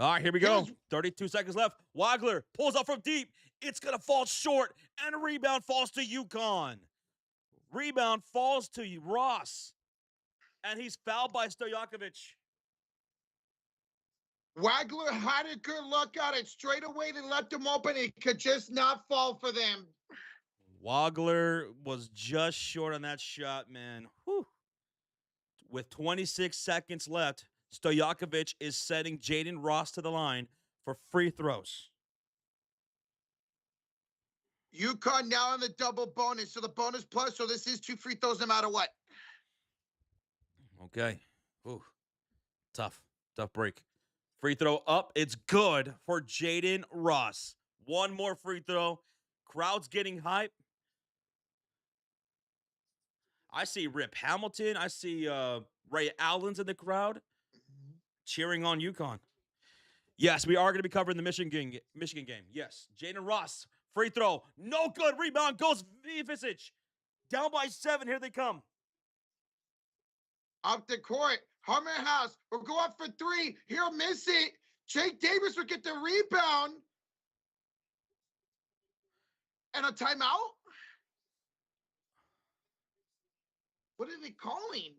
All right, here we go. 32 seconds left. Wagler pulls up from deep. It's going to fall short, and a rebound falls to UConn. Rebound falls to Ross, and he's fouled by Stojakovic. Wagler had a good look at it. Straight away, they left him open. It could just not fall for them. Wagler was just short on that shot, man. Whew. With 26 seconds left, Stojakovic is setting Jaden Ross to the line for free throws. UConn now on the double bonus. So the bonus plus, so this is 2 free throws no matter what. Okay. Ooh. Tough break. Free throw up. It's good for Jaden Ross. One more free throw. Crowd's getting hype. I see Rip Hamilton. I see Ray Allen's in the crowd cheering on UConn. Yes, we are going to be covering the Michigan game. Yes. Jaden Ross, free throw. No good. Rebound goes Visage. Down by 7. Here they come. Up the court. Harmon House will go up for 3. He'll miss it. Jake Davis will get the rebound. And a timeout? What are they calling?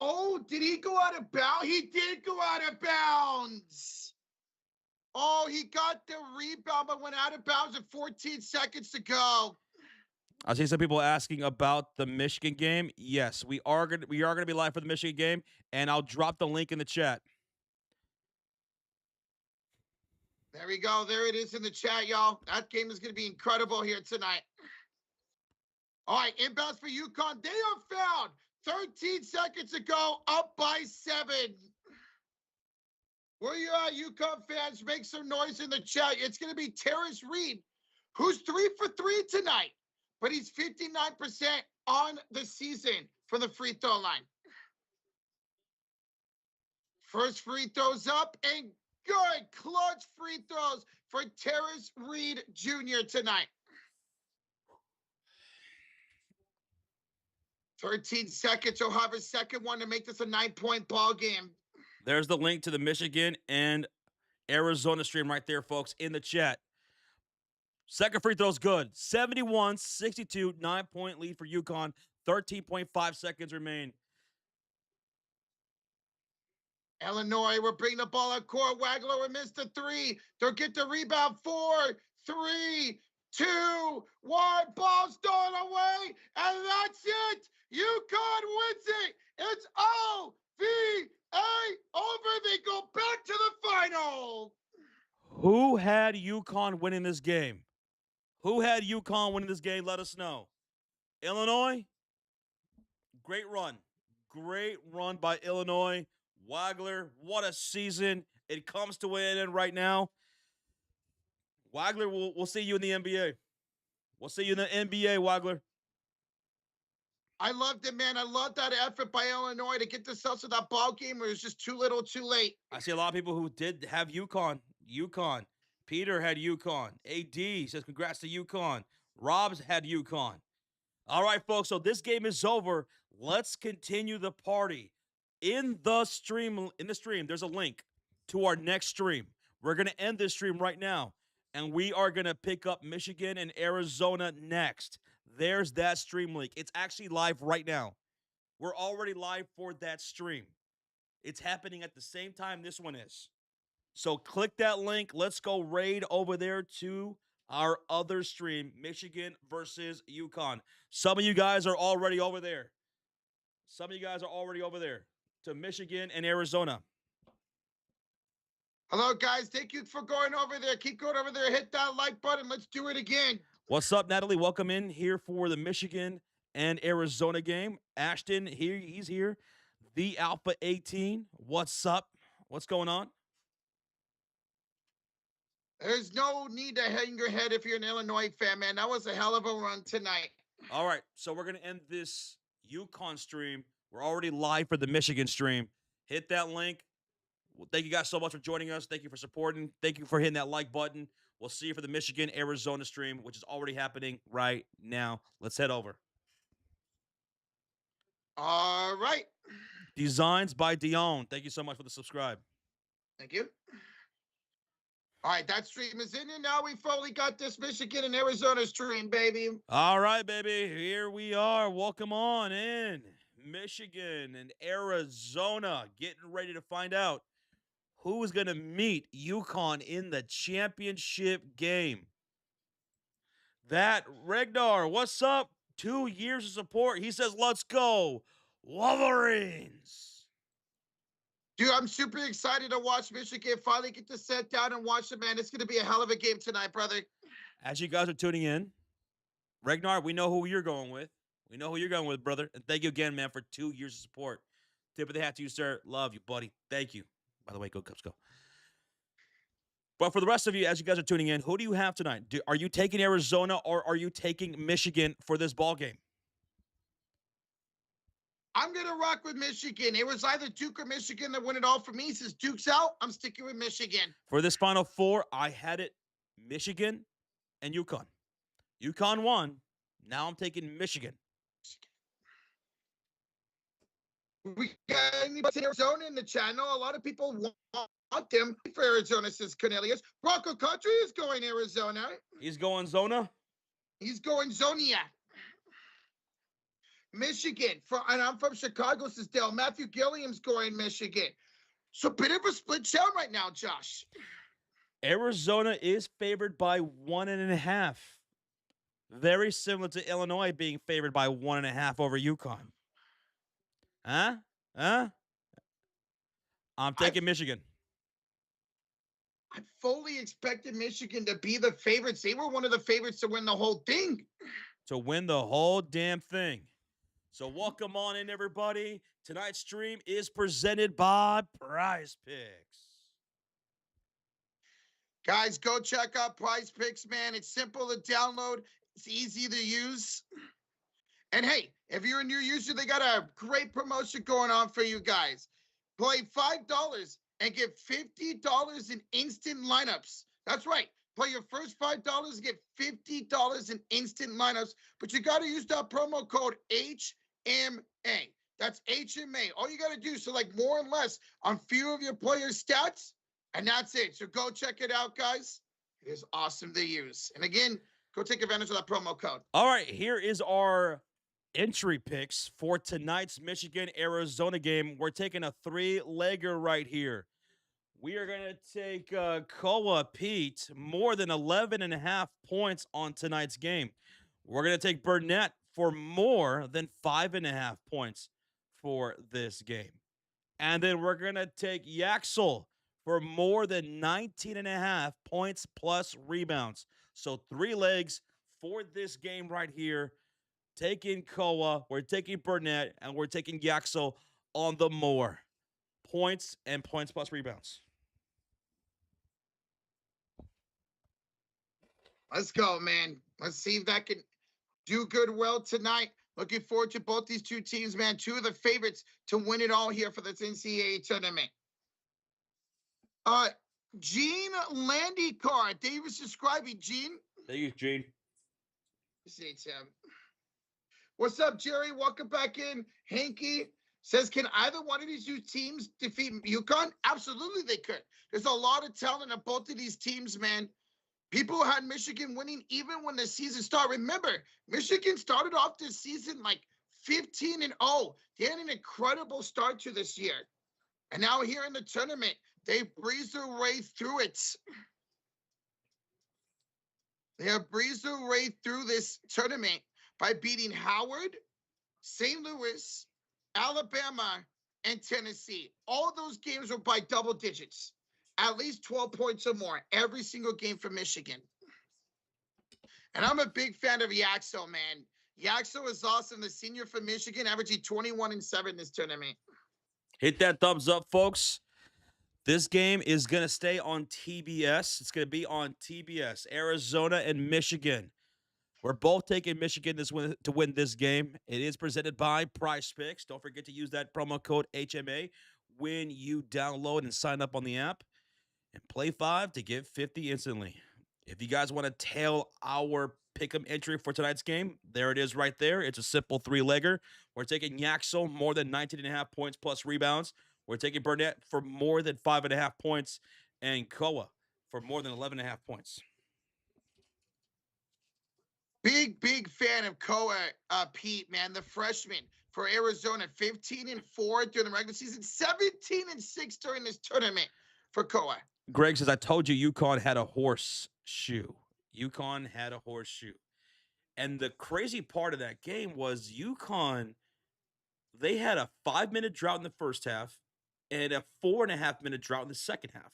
Oh, did he go out of bounds? He did go out of bounds. Oh, he got the rebound, but went out of bounds with 14 seconds to go. I see some people asking about the Michigan game. Yes, we are gonna be live for the Michigan game, and I'll drop the link in the chat. There we go. There it is in the chat, y'all. That game is going to be incredible here tonight. All right, inbounds for UConn. They are fouled. 13 seconds to go, up by 7. Where you at, UConn fans? Make some noise in the chat. It's going to be Terrence Reed, who's 3 for 3 tonight, but he's 59% on the season from the free throw line. First free throws up, and good clutch free throws for Terrence Reed Jr. tonight. 13 seconds. He'll have a second one to make this a 9-point ball game. There's the link to the Michigan and Arizona stream right there, folks, in the chat. Second free throw's good. 71-62, 9-point lead for UConn. 13.5 seconds remain. Illinois will bring the ball up court. Wagler will miss the 3. They'll get the rebound. 4, 3, 2, 1. Ball stolen away, and that's it. UConn wins it. It's OVA over. They go back to the final. Who had UConn winning this game? Who had UConn winning this game? Let us know. Illinois? Great run. Great run by Illinois. Wagler, what a season. It comes to an end right now. Wagler, we'll see you in the NBA. We'll see you in the NBA, Wagler. I loved it, man. I love that effort by Illinois to get themselves to that ball game where it was just too little, too late. I see a lot of people who did have UConn. Peter had UConn. AD says congrats to UConn. Rob's had UConn. All right, folks, so this game is over. Let's continue the party. In the stream, there's a link to our next stream. We're going to end this stream right now, and we are going to pick up Michigan and Arizona next. There's that stream link. It's actually live right now. We're already live for that stream. It's happening at the same time this one is. So click that link. Let's go raid over there to our other stream, Michigan versus UConn. Some of you guys are already over there. To Michigan and Arizona. Hello, guys. Thank you for going over there. Keep going over there. Hit that like button. Let's do it again. What's up, Natalie? Welcome in here for the Michigan and Arizona game. Ashton, he's here. The Alpha 18. What's up? What's going on? There's no need to hang your head if you're an Illinois fan, man. That was a hell of a run tonight. All right, so we're going to end this UConn stream. We're already live for the Michigan stream. Hit that link. Well, thank you guys so much for joining us. Thank you for supporting. Thank you for hitting that like button. We'll see you for the Michigan-Arizona stream, which is already happening right now. Let's head over. All right. Designs by Dion. Thank you so much for the subscribe. Thank you. All right, that stream is in, and now we fully got this Michigan and Arizona stream, baby. All right, baby. Here we are. Welcome on in. Michigan and Arizona getting ready to find out who is going to meet UConn in the championship game. That Regnar, what's up? 2 years of support. He says, let's go, Wolverines. Dude, I'm super excited to watch Michigan finally get to sit down and watch it, man. It's going to be a hell of a game tonight, brother. As you guys are tuning in, Regnar, we know who you're going with. We know who you're going with, brother. And thank you again, man, for 2 years of support. Tip of the hat to you, sir. Love you, buddy. Thank you. By the way, go Cubs, go. But for the rest of you, as you guys are tuning in, who do you have tonight? Are you taking Arizona or are you taking Michigan for this ball game? I'm going to rock with Michigan. It was either Duke or Michigan that win it all for me. Since Duke's out, I'm sticking with Michigan. For this Final Four, I had it Michigan and UConn. UConn won. Now I'm taking Michigan. We got anybody in Arizona in the channel. A lot of people want them for Arizona, says Cornelius. Bronco Country is going Arizona. He's going Zona? He's going Zonia. Michigan, and I'm from Chicago, says Dale. Matthew Gilliam's going Michigan. So bit of a split show right now, Josh. Arizona is favored by 1.5. Very similar to Illinois being favored by 1.5 over UConn. Huh? I'm taking Michigan. I fully expected Michigan to be the favorites. They were one of the favorites to win the whole thing. To win the whole damn thing. So welcome on in, everybody. Tonight's stream is presented by PrizePicks. Guys, go check out PrizePicks, man. It's simple to download. It's easy to use. And hey, if you're a new user, they got a great promotion going on for you guys. Play $5 and get $50 in instant lineups. That's right. Play your first $5 and get $50 in instant lineups. But you got to use that promo code HMA. That's HMA. All you got to do is select more and less on few of your players' stats, and that's it. So go check it out, guys. It is awesome to use. And again, go take advantage of that promo code. All right, here is our entry picks for tonight's Michigan-Arizona game. We're taking a 3-legger right here. We are going to take Koa Pete, more than 11.5 points on tonight's game. We're going to take Burnett for more than 5.5 points for this game. And then we're going to take Yaxel for more than 19.5 points plus rebounds. So 3 legs for this game right here. Taking Koa, we're taking Burnett, and we're taking Yaxel on the more points and points plus rebounds. Let's go, man. Let's see if that can do good well tonight. Looking forward to both these two teams, man. 2 of the favorites to win it all here for this NCAA tournament. Gene Landycar. Thank you for subscribing, Gene. Thank you, Gene. See, Tim. What's up, Jerry? Welcome back in. Hanky says, can either one of these 2 teams defeat UConn? Absolutely, they could. There's a lot of talent on both of these teams, man. People had Michigan winning even when the season started. Remember, Michigan started off this season like 15-0. They had an incredible start to this year. And now here in the tournament, they breezed their way through it. They have breezed their way through this tournament by beating Howard, St. Louis, Alabama, and Tennessee. All of those games were by double digits. At least 12 points or more every single game for Michigan. And I'm a big fan of Yaxel, man. Yaxel is awesome. The senior for Michigan, averaging 21-7 this tournament. Hit that thumbs up, folks. This game is going to stay on TBS. It's going to be on TBS. Arizona and Michigan. We're both taking Michigan to win this game. It is presented by PrizePicks. Don't forget to use that promo code HMA when you download and sign up on the app. And play 5 to get 50 instantly. If you guys want to tail our pick'em entry for tonight's game, there it is right there. It's a simple three-legger. We're taking Yaxel more than 19.5 points plus rebounds. We're taking Burnett for more than 5.5 points, and Koa for more than 11.5 points. Big fan of Koa, Pete, man, the freshman for Arizona, 15-4 during the regular season, 17-6 during this tournament for Koa. Greg says, I told you UConn had a horseshoe. UConn had a horseshoe. And the crazy part of that game was UConn, they had a 5-minute drought in the first half and a 4.5-minute drought in the second half.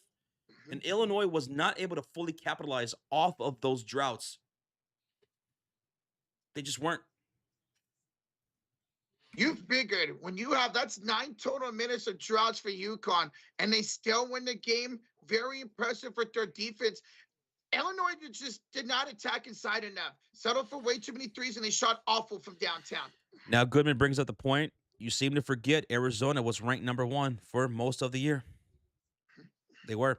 And Illinois was not able to fully capitalize off of those droughts. They just weren't. You figured when you have that's 9 total minutes of droughts for UConn, and they still win the game. Very impressive for their defense. Illinois just did not attack inside enough. Settled for way too many threes, and they shot awful from downtown. Now, Goodman brings up the point. You seem to forget Arizona was ranked number 1 for most of the year. They were.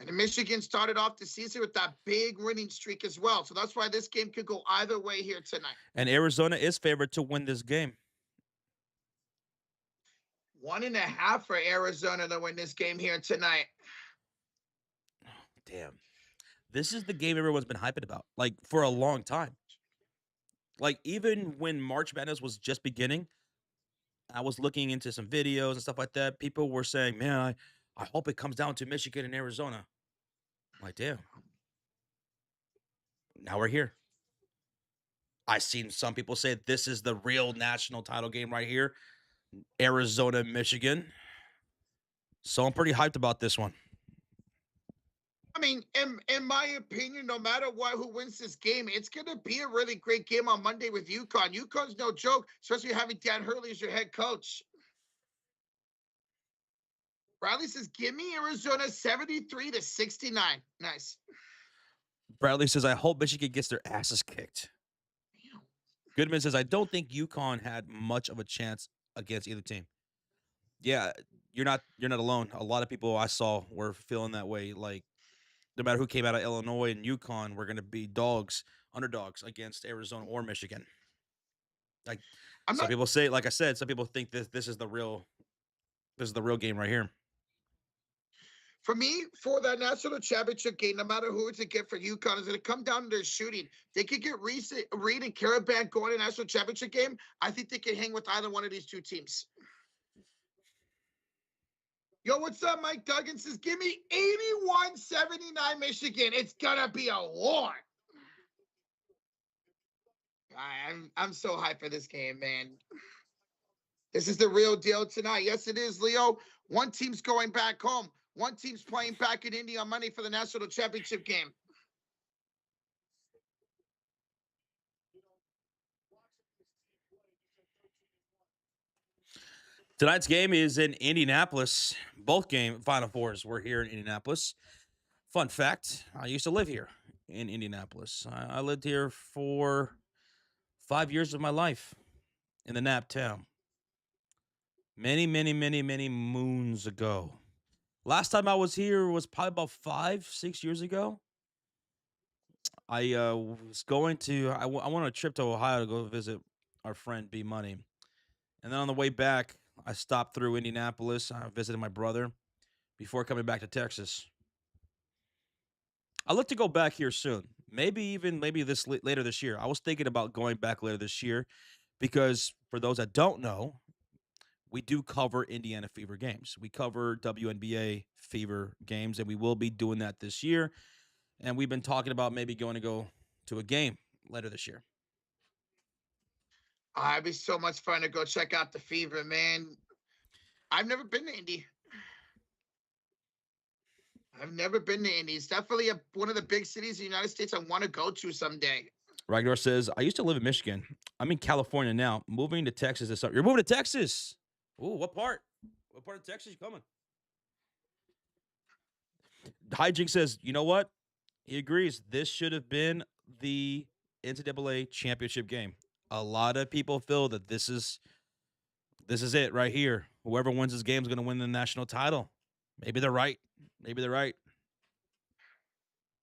And Michigan started off the season with that big winning streak as well. So that's why this game could go either way here tonight. And Arizona is favored to win this game. 1.5 for Arizona to win this game here tonight. Damn. This is the game everyone's been hyping about, like, for a long time. Like, even when March Madness was just beginning, I was looking into some videos and stuff like that. People were saying, man, I hope it comes down to Michigan and Arizona. I'm like, damn. Now we're here. I've seen some people say this is the real national title game right here. Arizona, Michigan. So I'm pretty hyped about this one. I mean, in my opinion, no matter what, who wins this game, it's going to be a really great game on Monday with UConn. UConn's no joke, especially having Dan Hurley as your head coach. Bradley says, give me Arizona 73-69. Nice. Bradley says, I hope Michigan gets their asses kicked. Goodman says, I don't think UConn had much of a chance against either team. Yeah, you're not alone. A lot of people I saw were feeling that way. Like, no matter who came out of Illinois and UConn, we're going to be underdogs against Arizona or Michigan. Like some people say, like I said, some people think this is the real game right here. For me, for that national championship game, no matter who it's a get for UConn, is going to come down to their shooting. They could get Reed and Caravan going to national championship game. I think they can hang with either one of these two teams. Yo, what's up? Mike Duggan says, give me 81-79 Michigan. It's going to be a war. I'm so hyped for this game, man. This is the real deal tonight. Yes, it is, Leo. One team's going back home. One team's playing back in Indy on Monday for the national championship game. Tonight's game is in Indianapolis. Both Final Fours were here in Indianapolis. Fun fact, I used to live here in Indianapolis. I lived here for 5 years of my life in the Nap town. Many moons ago. Last time I was here was probably about 5-6 years ago. I was going to, I went on a trip to Ohio to go visit our friend B Money. And then on the way back, I stopped through Indianapolis. I visited my brother before coming back to Texas. I look to go back here soon. Maybe later this year. I was thinking about going back later this year because for those that don't know, we do cover Indiana Fever games. We cover WNBA Fever games, and we will be doing that this year. And we've been talking about maybe going to a game later this year. It'd be so much fun to go check out the Fever, man. I've never been to Indy. It's definitely one of the big cities in the United States I want to go to someday. Ragnar says, I used to live in Michigan. I'm in California now. Moving to Texas this summer. You're moving to Texas? Ooh, what part? What part of Texas you coming? Hijink says, you know what? He agrees. This should have been the NCAA championship game. A lot of people feel that this is it right here. Whoever wins this game is going to win the national title. Maybe they're right.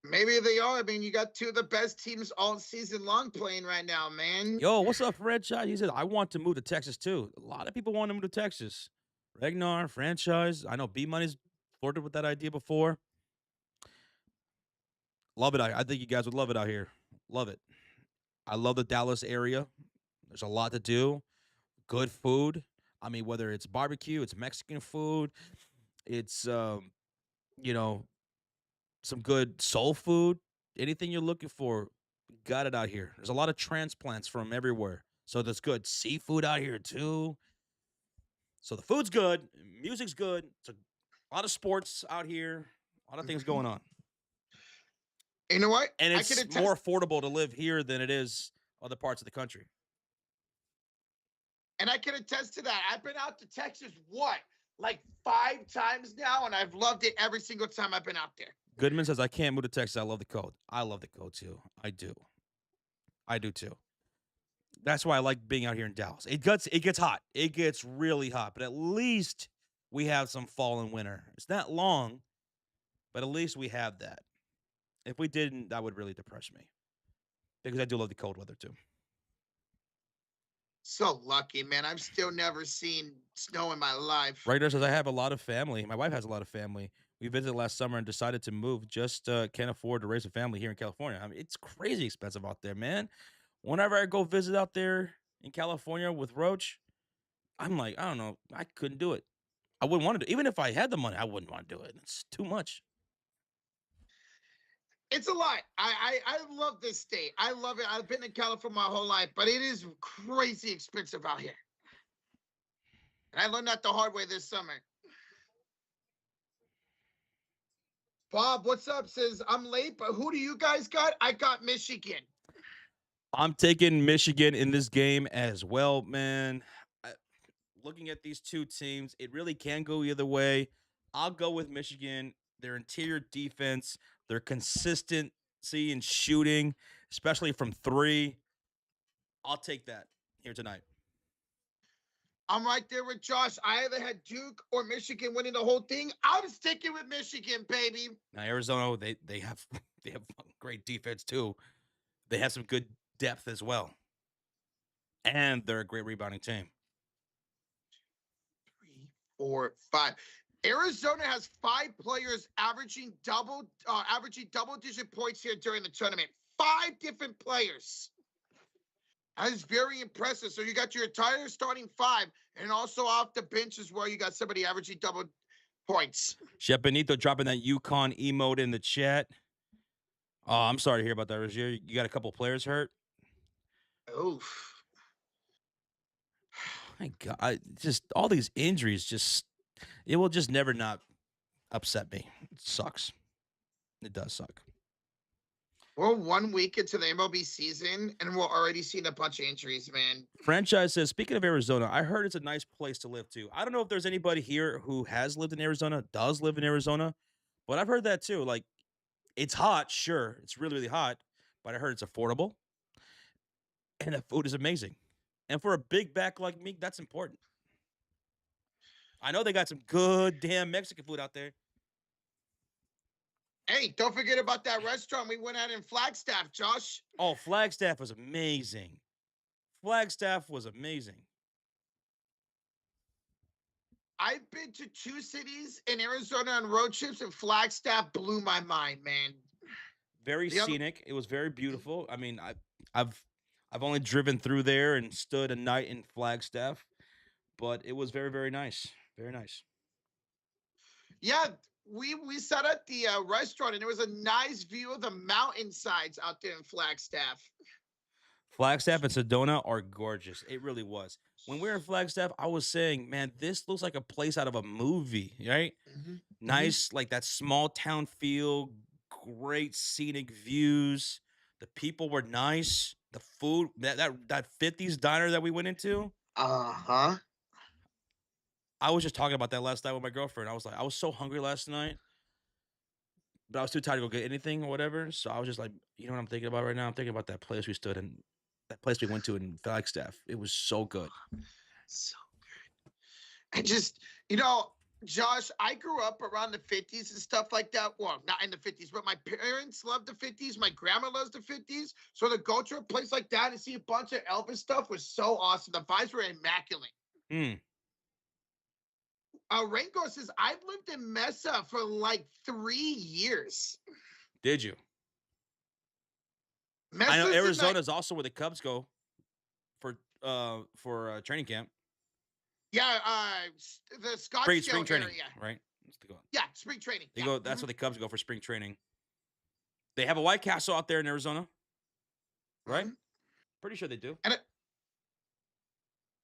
Maybe they are. I mean, you got two of the best teams all season long playing right now, man. Yo, what's up, franchise? He said, I want to move to Texas too. A lot of people want to move to Texas. Ragnar, franchise. I know B Money's flirted with that idea before. Love it. I think you guys would love it out here. Love it. I love the Dallas area. There's a lot to do. Good food. I mean, whether it's barbecue, it's Mexican food, it's you know, some good soul food. Anything you're looking for, got it out here. There's a lot of transplants from everywhere. So there's good seafood out here too. So the food's good, music's good. It's a lot of sports out here, a lot of things Mhm. going on. You know what? And I can it's attest, more affordable to live here than it is other parts of the country. and I can attest to that. I've been out to Texas, what, like 5 times now, and I've loved it every single time I've been out there. Goodman says, I can't move to Texas. I love the code. I love the code too. I do. I do too. That's why I like being out here in Dallas. It gets hot. It gets really hot, but at least we have some fall and winter. It's not long, but at least we have that. If we didn't, that would really depress me because I do love the cold weather too. So lucky, man. I've still never seen snow in my life. Ragnar says, I have a lot of family. My wife has a lot of family. We visited last summer and decided to move. Just can't afford to raise a family here in California. I mean, it's crazy expensive out there, man. Whenever I go visit out there in California with Roach, I'm like, I don't know. I couldn't do it. I wouldn't want to do. Even if I had the money, I wouldn't want to do it. It's too much. It's a lot. I love this state. I love it. I've been in California my whole life, but it is crazy expensive out here. And I learned that the hard way this summer. Bob, what's up? Says I'm late, but who do you guys got? I got Michigan. I'm taking Michigan in this game as well, man. I, looking at these two teams, it really can go either way. I'll go with Michigan. Their interior defense, their consistency in shooting, especially from three. I'll take that here tonight. I'm right there with Josh. I either had Duke or Michigan winning the whole thing. I'm sticking with Michigan, baby. Now Arizona, they have they have great defense too. They have some good depth as well, and they're a great rebounding team. 3, 4, 5. Arizona has 5 players averaging double-digit points here during the tournament. 5 different players. That is very impressive. So you got your entire starting 5, and also off the bench as well, you got somebody averaging double points. Chef Benito dropping that Yukon emote in the chat. Oh, I'm sorry to hear about that, Rozier. You got a couple players hurt. Oof. My God, just all these injuries, just it will just never not upset me. It sucks. It does suck. We're 1 week into the MLB season, and we're already seeing a bunch of injuries, man. Franchise says, speaking of Arizona, I heard it's a nice place to live too. I don't know if there's anybody here who has lived in Arizona, does live in Arizona, but I've heard that too. Like, it's hot, sure. It's really, really hot, but I heard it's affordable and the food is amazing. And for a big back like me, that's important. I know they got some good damn Mexican food out there. Hey, don't forget about that restaurant we went at in Flagstaff, Josh. Oh, Flagstaff was amazing. Flagstaff was amazing. I've been to 2 cities in Arizona on road trips, and Flagstaff blew my mind, man. Very The other, scenic. It was very beautiful. I mean, I've I've only driven through there and stood a night in Flagstaff, but it was very, very nice. Very nice. yeah, we sat at the restaurant, and it was a nice view of the mountainsides out there in Flagstaff. Flagstaff and Sedona are gorgeous. It really was. When we were in Flagstaff, I was saying, man, this looks like a place out of a movie, right? Hmm. Hmm. Nice, like that small town feel, great scenic views. The people were nice. The food, that 50s diner that we went into, Uh-huh. I was just talking about that last night with my girlfriend. I was like, I was so hungry last night, but I was too tired to go get anything or whatever. So I was just like, you know what I'm thinking about right now? I'm thinking about that place we stood in, that place we went to in Flagstaff. It was so good. So I just, you know, Josh, I grew up around the 50s and stuff like that. Well, not in the 50s, but my parents love the 50s. My grandma loves the 50s. So to go to a place like that and see a bunch of Elvis stuff was so awesome. The vibes were immaculate. Hmm. Rango says, I've lived in Mesa for like 3 years. Did you? I know Mesa's in Arizona that, is also where the Cubs go for training camp. yeah, the Spring Scottsdale training, area. right? Yeah, spring training. They Yeah. go. That's where the Cubs go for spring training. They have a White Castle out there in Arizona, right? Mhm. Pretty sure they do. And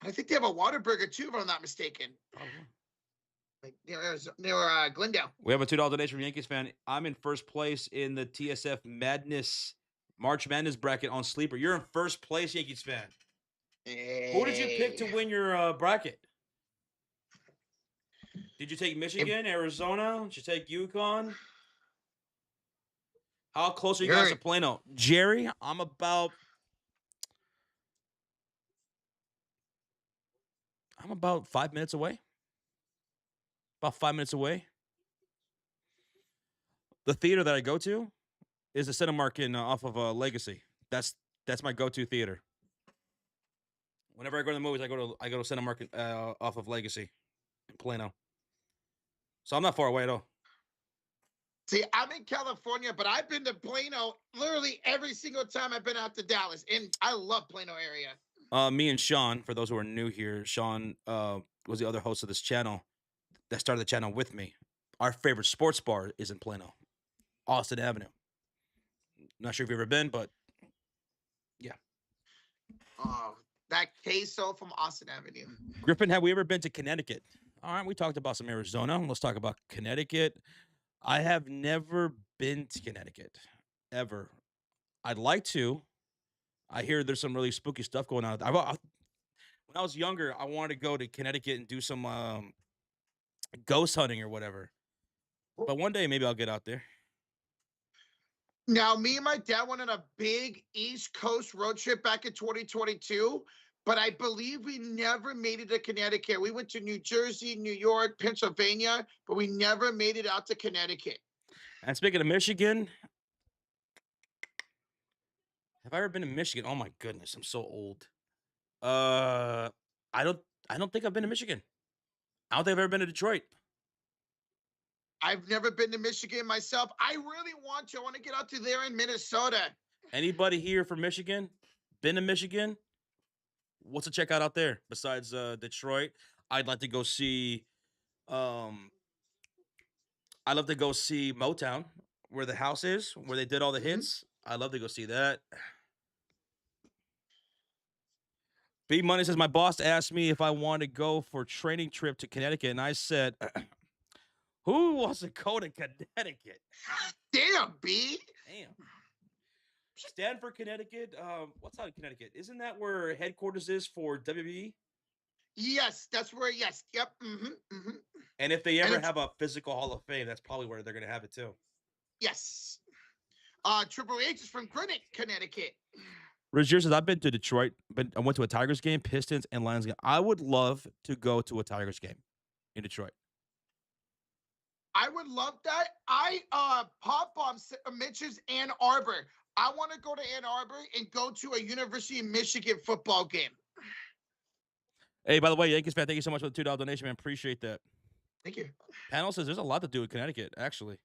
I think they have a Waterburger too, if I'm not mistaken. Probably. Like near Glendale. We have a $2 donation from Yankees fan. I'm in first place in the TSF Madness March Madness bracket on Sleeper. You're in first place, Yankees fan. Who did you pick to Hey. win your bracket? Did you take Michigan, Arizona? Did you take UConn? How close are you guys to Plano? Jerry, I'm about 5 minutes away. About 5 minutes away. The theater that I go to is the Cinemark in off of Legacy. That's my go-to theater. Whenever I go to the movies, I go to Cinemark off of Legacy in Plano. So I'm not far away at all. See, I'm in California, but I've been to Plano literally every single time I've been out to Dallas, and I love Plano area. Me and Sean, for those who are new here, Sean was the other host of this channel that started the channel with me. Our favorite sports bar is in Plano, Austin Avenue. Not sure if you've ever been, but yeah. Oh, that queso from Austin Avenue. Griffin, have we ever been to Connecticut? All right, we talked about some Arizona. Let's talk about Connecticut. I have never been to Connecticut, ever. I'd like to. I hear there's some really spooky stuff going on. When I was younger, I wanted to go to Connecticut and do some ghost hunting or whatever. But one day, maybe I'll get out there. Now, me and my dad went on a big East Coast road trip back in 2022, but I believe we never made it to Connecticut. We went to New Jersey, New York, Pennsylvania, but we never made it out to Connecticut. And speaking of Michigan, have I ever been to Michigan? Oh my goodness, I'm so old. I don't think I've been to Michigan. I don't think I've ever been to Detroit. I've never been to Michigan myself. I really want to. I want to get out to there in Minnesota. Anybody here from Michigan? Been to Michigan? What's to check out there besides Detroit? I'd like to go see. I'd love to go see Motown, where the house is, where they did all the hits. I'd love to go see that. B Money says my boss asked me if I want to go for a training trip to Connecticut, and I said, "Who wants to go to Connecticut?" Damn, B. Damn. Stanford, Connecticut. What's out in Connecticut? Isn't that where headquarters is for WWE? Yes, that's where. Yes, yep. And if they ever have a physical Hall of Fame, that's probably where they're going to have it too. Yes. Triple H is from Greenwich, Connecticut. Roger says I've been to Detroit, but I went to a Tigers game, Pistons, and Lions game. I would love to go to a Tigers game in Detroit. I would love that. Pop Bomb mentions Ann Arbor. I want to go to Ann Arbor and go to a University of Michigan football game. Hey, by the way, Yankees fan, thank you so much for the $2 donation, man. Appreciate that. Thank you. Panel says there's a lot to do in Connecticut, actually.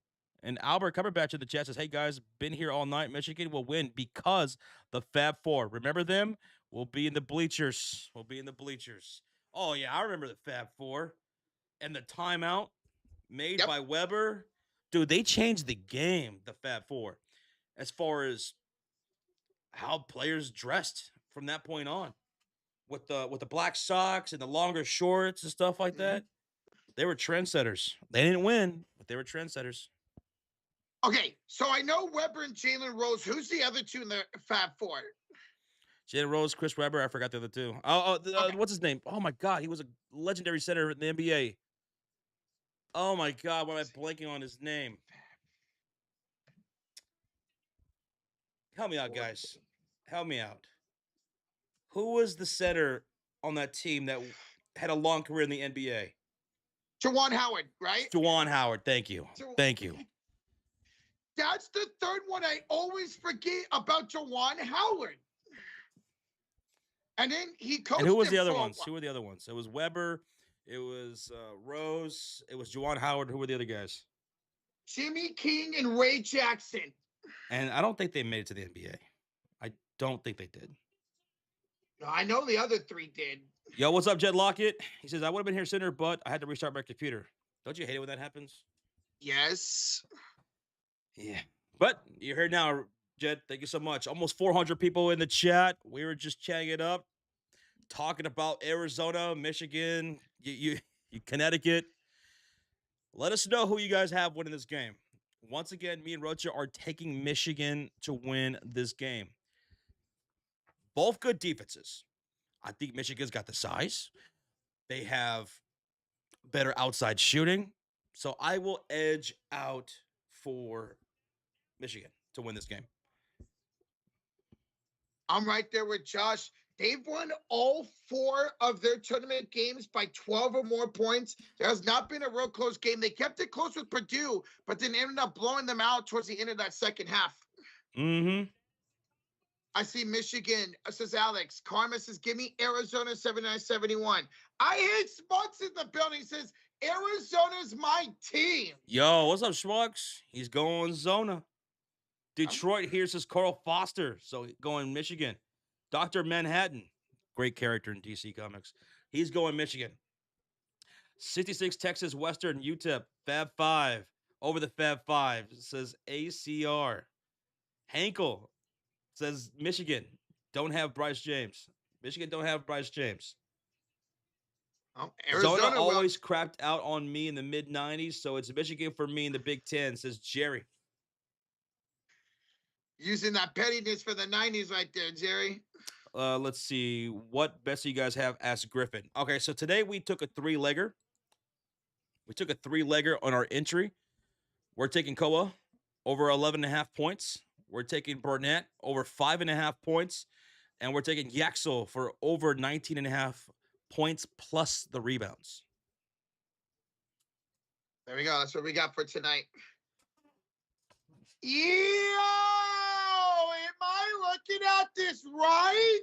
And Albert Cumberbatch in the chat says, hey, guys, been here all night. Michigan will win because the Fab Four. Remember them? We'll be in the bleachers. Oh, yeah, I remember the Fab Four. And the timeout made by Weber. Dude, they changed the game, the Fab Four, as far as how players dressed from that point on. With the black socks and the longer shorts and stuff like that. They were trendsetters. They didn't win, but they were trendsetters. Okay, so I know Weber and Jalen Rose. Who's the other two in the Fab Four? Jalen Rose, Chris Webber. I forgot the other two. What's his name? Oh, my God. He was a legendary center in the NBA. Oh, my God. Why am I blanking on his name? Help me out, guys. Help me out. Who was the center on that team that had a long career in the NBA? Jawan Howard, right? Juwan Howard. Thank you. Ju- Thank you. That's the third one I always forget about Jawan Howard. And then he And who coached was him the other for a ones? while. Who were the other ones? It was Weber. It was Rose. It was Juwan Howard. Who were the other guys? Jimmy King and Ray Jackson. And I don't think they made it to the NBA. I don't think they did. No, I know the other three did. Yo, what's up, Jed Lockett? He says, I would have been here sooner, but I had to restart my computer. Don't you hate it when that happens? Yes. Yeah. But you're here now, Jed. Thank you so much. Almost 400 people in the chat. We were just chatting it up, talking about Arizona, Michigan, you Connecticut. Let us know who you guys have winning this game. Once again, me and Rocha are taking Michigan to win this game. Both good defenses. I think Michigan's got the size. They have better outside shooting. So I will edge out for Michigan to win this game. I'm right there with Josh. They've won all 4 of their tournament games by 12 or more points. There has not been a real close game. They kept it close with Purdue, but then ended up blowing them out towards the end of that second half. Mm-hmm. I see Michigan, says Alex. Karma says, give me Arizona 79-71. I hate Smuts in the building. He says, Arizona's my team. Yo, what's up, Schmucks? He's going Zona. Detroit here says Carl Foster. So going Michigan. Dr. Manhattan. Great character in DC Comics. He's going Michigan. 66 Texas Western UTEP. Fab 5. Over the Fab 5. Says ACR. Hankel says Michigan. Don't have Bryce James. Michigan don't have Bryce James. Arizona always crapped out on me in the mid-90s, so it's Michigan for me in the Big Ten, says Jerry. Using that pettiness for the 90s right there, Jerry. Let's see. What bets do you guys have? Asked Griffin. Okay, so today we took a 3-legger. We took a 3-legger on our entry. We're taking Koa over 11.5 points. We're taking Burnett over 5.5 points. And we're taking Yaxel for over 19.5 points plus the rebounds. There we go. That's what we got for tonight. Yo! Am I looking at this right?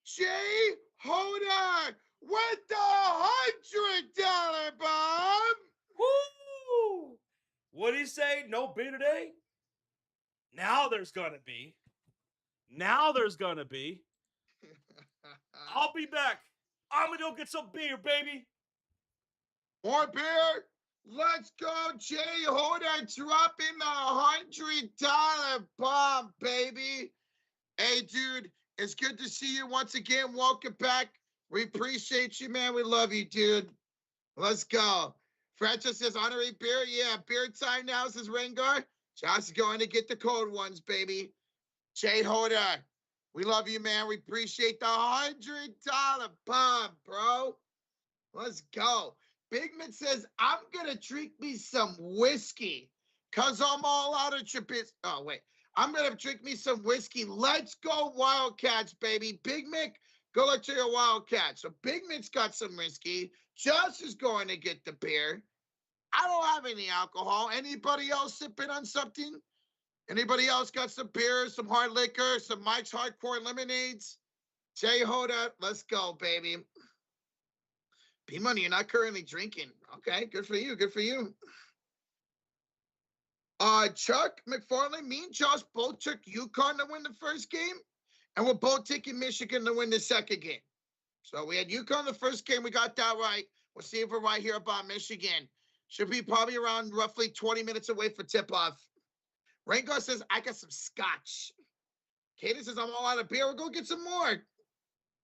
Jay Hoda with the $100 bomb. Woo! What'd he say? No beer today? Now there's gonna be. Now there's gonna be. I'll be back. I'm gonna go get some beer, baby. More beer? Let's go, Jay Hoda, dropping the $100 bomb, baby. Hey, dude, it's good to see you once again. Welcome back. We appreciate you, man. We love you, dude. Let's go. Francis says, honorary beer. Yeah, beer time now, says Rengar. Josh is going to get the cold ones, baby. Jay Hoda, we love you, man. We appreciate the $100 bomb, bro. Let's go. Bigman says, I'm going to drink me some whiskey because I'm all out of chippies. Oh, wait. I'm going to drink me some whiskey. Let's go Wildcats, baby. Big Mick, go let your Wildcats. So Big Mick's got some whiskey. Josh is going to get the beer. I don't have any alcohol. Anybody else sipping on something? Anybody else got some beer, some hard liquor, some Mike's Hardcore Lemonades? Jay Hoda, let's go, baby. P-Money, you're not currently drinking. Okay, good for you. Good for you. Chuck McFarlane, me and Josh both took UConn to win the first game, and we're both taking Michigan to win the second game. So we had UConn the first game. We got that right. We'll see if we're right here about Michigan. Should be probably around roughly 20 minutes away for tip-off. Rengar says, I got some scotch. Katie says, I'm all out of beer. We'll go get some more.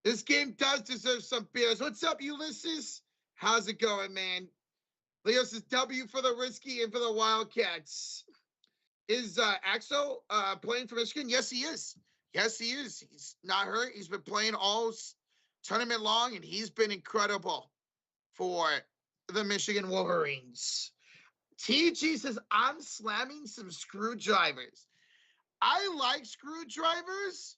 This game does deserve some beers. What's up, Ulysses? How's it going, man? Leo says, W for the Risky and for the Wildcats. Is Axel playing for Michigan? Yes, he is. Yes, he is. He's not hurt. He's been playing all tournament long, and he's been incredible for the Michigan Wolverines. TG says, I'm slamming some screwdrivers. I like screwdrivers,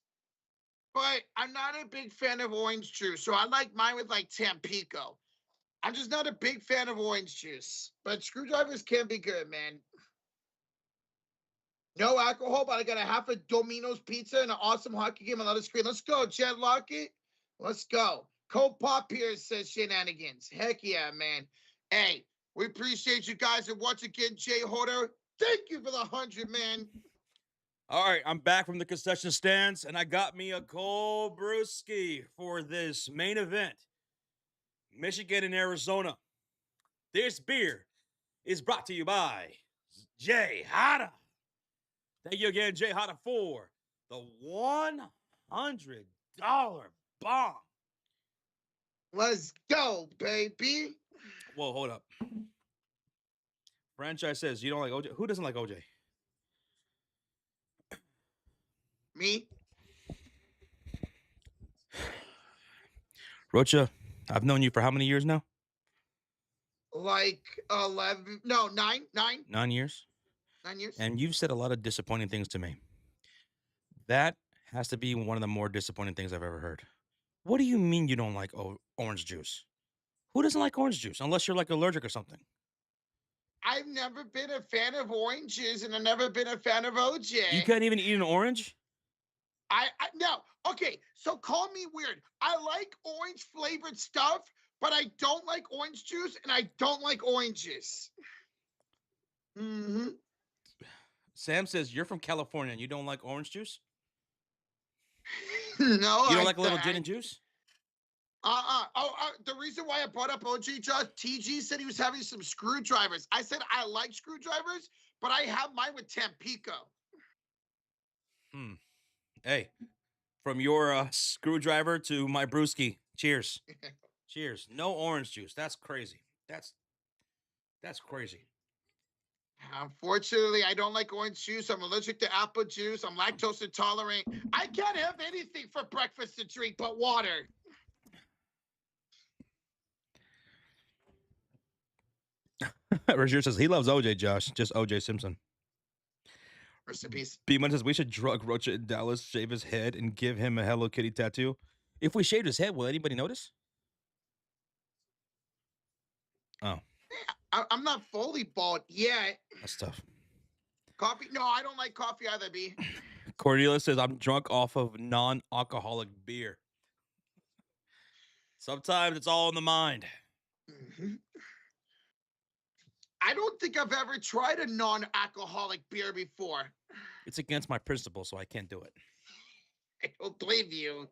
but I'm not a big fan of orange juice. So I like mine with like Tampico. I'm just not a big fan of orange juice, but screwdrivers can be good, man. No alcohol, but I got a half a Domino's pizza and an awesome hockey game on the screen. Let's go, Jed Lockett. Let's go. Cole Pop here says shenanigans. Heck yeah, man. Hey, we appreciate you guys. And once again, Jay Hoarder, thank you for the 100, man. All right, I'm back from the concession stands, and I got me a cold brewski for this main event. Michigan and Arizona. This beer is brought to you by Jay Hada. Thank you again, Jay Hada, for the $100 bomb. Let's go, baby. Whoa, hold up. Franchise says you don't like OJ. Who doesn't like OJ? Me? Rocha, I've known you for how many years now? Like 11, no, 9. 9 years. 9 years. And you've said a lot of disappointing things to me. That has to be one of the more disappointing things I've ever heard. What do you mean you don't like orange juice? Who doesn't like orange juice unless you're like allergic or something? I've never been a fan of oranges, and I've never been a fan of OJ. You can't even eat an orange? I no. Okay, so call me weird. I like orange flavored stuff, but I don't like orange juice, and I don't like oranges. Mm-hmm. Sam says you're from California and you don't like orange juice? No, You don't like a little gin and juice? The reason why I brought up OG Josh, TG said he was having some screwdrivers. I said I like screwdrivers, but I have mine with Tampico. Hey, from your screwdriver to my brewski. Cheers. Cheers. No orange juice. That's crazy. That's crazy. Unfortunately, I don't like orange juice. I'm allergic to apple juice. I'm lactose intolerant. I can't have anything for breakfast to drink but water. Roger says he loves OJ, Josh. Just OJ Simpson. Rest in peace. B-Man says we should drug Rocha in Dallas, shave his head, and give him a Hello Kitty tattoo. If we shaved his head, will anybody notice? Oh. I'm not fully bald yet. That's tough. Coffee? No, I don't like coffee either, B. Cordelia says I'm drunk off of non-alcoholic beer. Sometimes it's all in the mind. Mm-hmm. I don't think I've ever tried a non-alcoholic beer before. It's against my principles, so I can't do it. I don't believe you.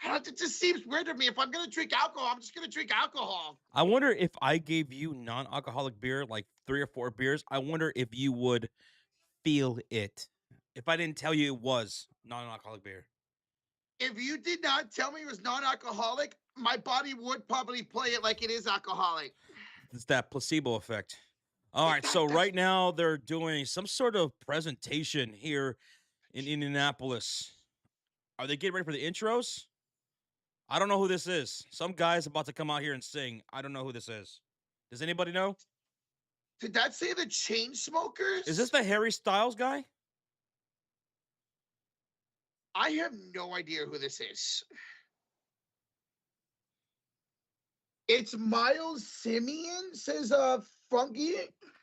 It just seems weird to me. If I'm going to drink alcohol, I'm just going to drink alcohol. I wonder if I gave you non-alcoholic beer, like 3 or 4 beers, I wonder if you would feel it. If I didn't tell you it was non-alcoholic beer. If you did not tell me it was non-alcoholic, my body would probably play it like it is alcoholic. It's that placebo effect. All right, so right now they're doing some sort of presentation here in Indianapolis. Are they getting ready for the intros? I don't know who this is. Some guy's about to come out here and sing. I don't know who this is. Does anybody know? Did that say the Chainsmokers? Is this the Harry Styles guy? I have no idea who this is. It's Miles Simeon, says Funky.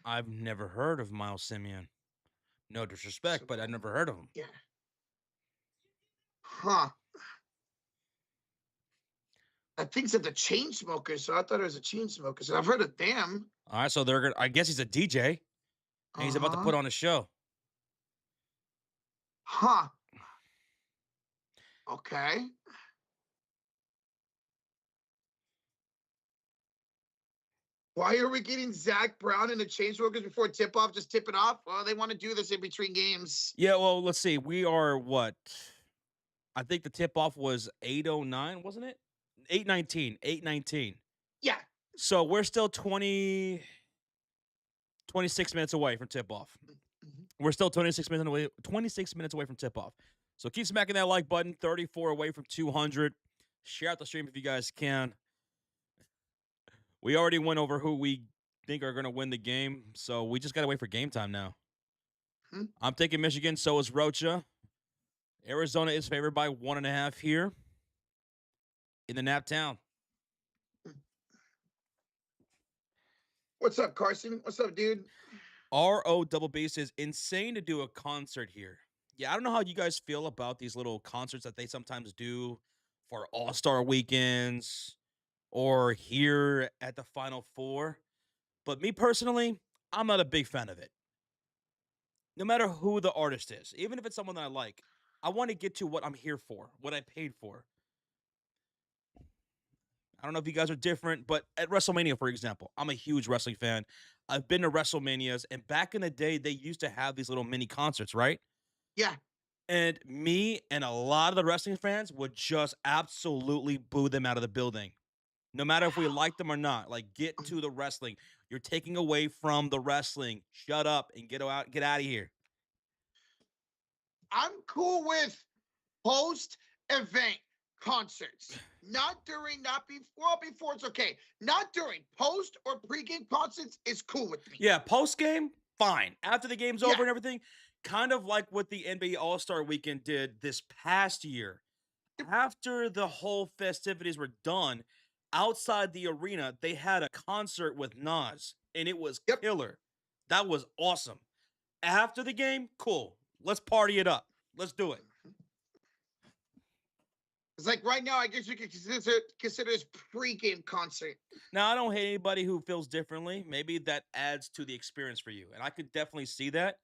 I've never heard of Miles Simeon. No disrespect, but I've never heard of him. Yeah. Huh. I think it's the Chainsmokers, so I thought it was a Chainsmokers. I've heard of them. All right, so they're gonna. I guess he's a DJ, and he's about to put on a show. Huh. Okay. Why are we getting Zach Brown and the Chainsmokers before tip-off? Just tip it off? Well, they want to do this in between games. Yeah, well, let's see. We are what? I think the tip-off was 8:09, wasn't it? 8:19. 8:19. Yeah. So we're still 26 minutes away from tip-off. We're still 26 minutes away from tip-off. So keep smacking that like button. 34 away from 200. Share out the stream if you guys can. We already went over who we think are going to win the game, so we just got to wait for game time now. I'm taking Michigan, so is Rocha. Arizona is favored by 1.5 here in the Nap Town. What's up, Carson? What's up, dude? RO Double Bass is insane to do a concert here. Yeah, I don't know how you guys feel about these little concerts that they sometimes do for All-Star weekends or here at the Final Four. But me personally, I'm not a big fan of it. No matter who the artist is, even if it's someone that I like, I want to get to what I'm here for, what I paid for. I don't know if you guys are different, but at WrestleMania, for example, I'm a huge wrestling fan. I've been to WrestleManias, and back in the day, they used to have these little mini concerts, right? Yeah. And me and a lot of the wrestling fans would just absolutely boo them out of the building. No matter if we Wow. like them or not. Like, get to the wrestling. You're taking away from the wrestling. Shut up and get out of here. I'm cool with post event concerts. Not during, not before. Well, before it's okay. Not during. Post or pre-game concerts is cool with me. Yeah, post game, fine. After the game's over Yeah. and everything, kind of like what the NBA All-Star weekend did this past year. After the whole festivities were done, outside the arena, they had a concert with Nas, and it was Yep. killer. That was awesome. After the game, cool. Let's party it up. Let's do it. It's like right now, I guess you could consider this pre-game concert. Now, I don't hate anybody who feels differently. Maybe that adds to the experience for you, and I could definitely see that.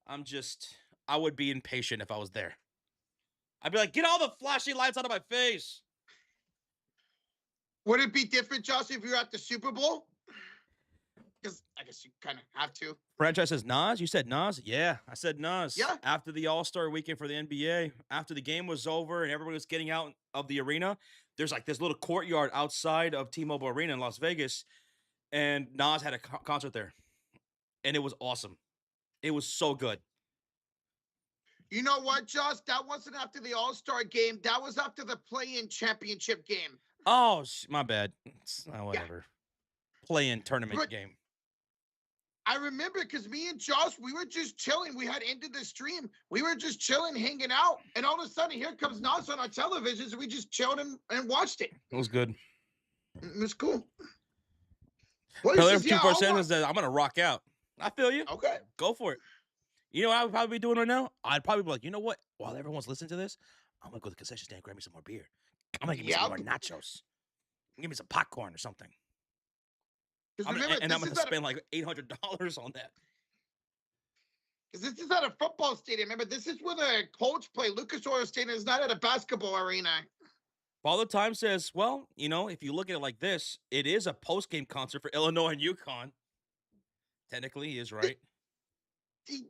I would be impatient if I was there. I'd be like, get all the flashy lights out of my face. Would it be different, Josh, if you were at the Super Bowl? Because I guess you kind of have to. Franchise says Nas. You said Nas? Yeah, I said Nas. Yeah. After the All-Star weekend for the NBA, after the game was over and everybody was getting out of the arena, there's like this little courtyard outside of T-Mobile Arena in Las Vegas, and Nas had a concert there, and it was awesome. It was so good. You know what, Josh? That wasn't after the All-Star game. That was after the play-in championship game. Oh, my bad. Whatever. Play-in tournament But game. I remember because me and Josh, we were just chilling. We had ended the stream. We were just chilling, hanging out. And all of a sudden, here comes Nas on our televisions. And we just chilled and watched it. It was good. It was cool. Well, Pillar says, of yeah, 247 says, I'm going to rock out. I feel you. okay. Go for it. You know what I would probably be doing right now? I'd probably be like, you know what? While everyone's listening to this, I'm going to go to the concession stand and grab me some more beer. I'm going to get me some more nachos. Give me some popcorn or something. Remember, I'm going to spend like $800 on that. Because this is at a football stadium. Remember, this is where the Colts play. Lucas Oil Stadium is not at a basketball arena. Father Time says, well, you know, if you look at it like this, it is a post-game concert for Illinois and UConn. Technically, he is right.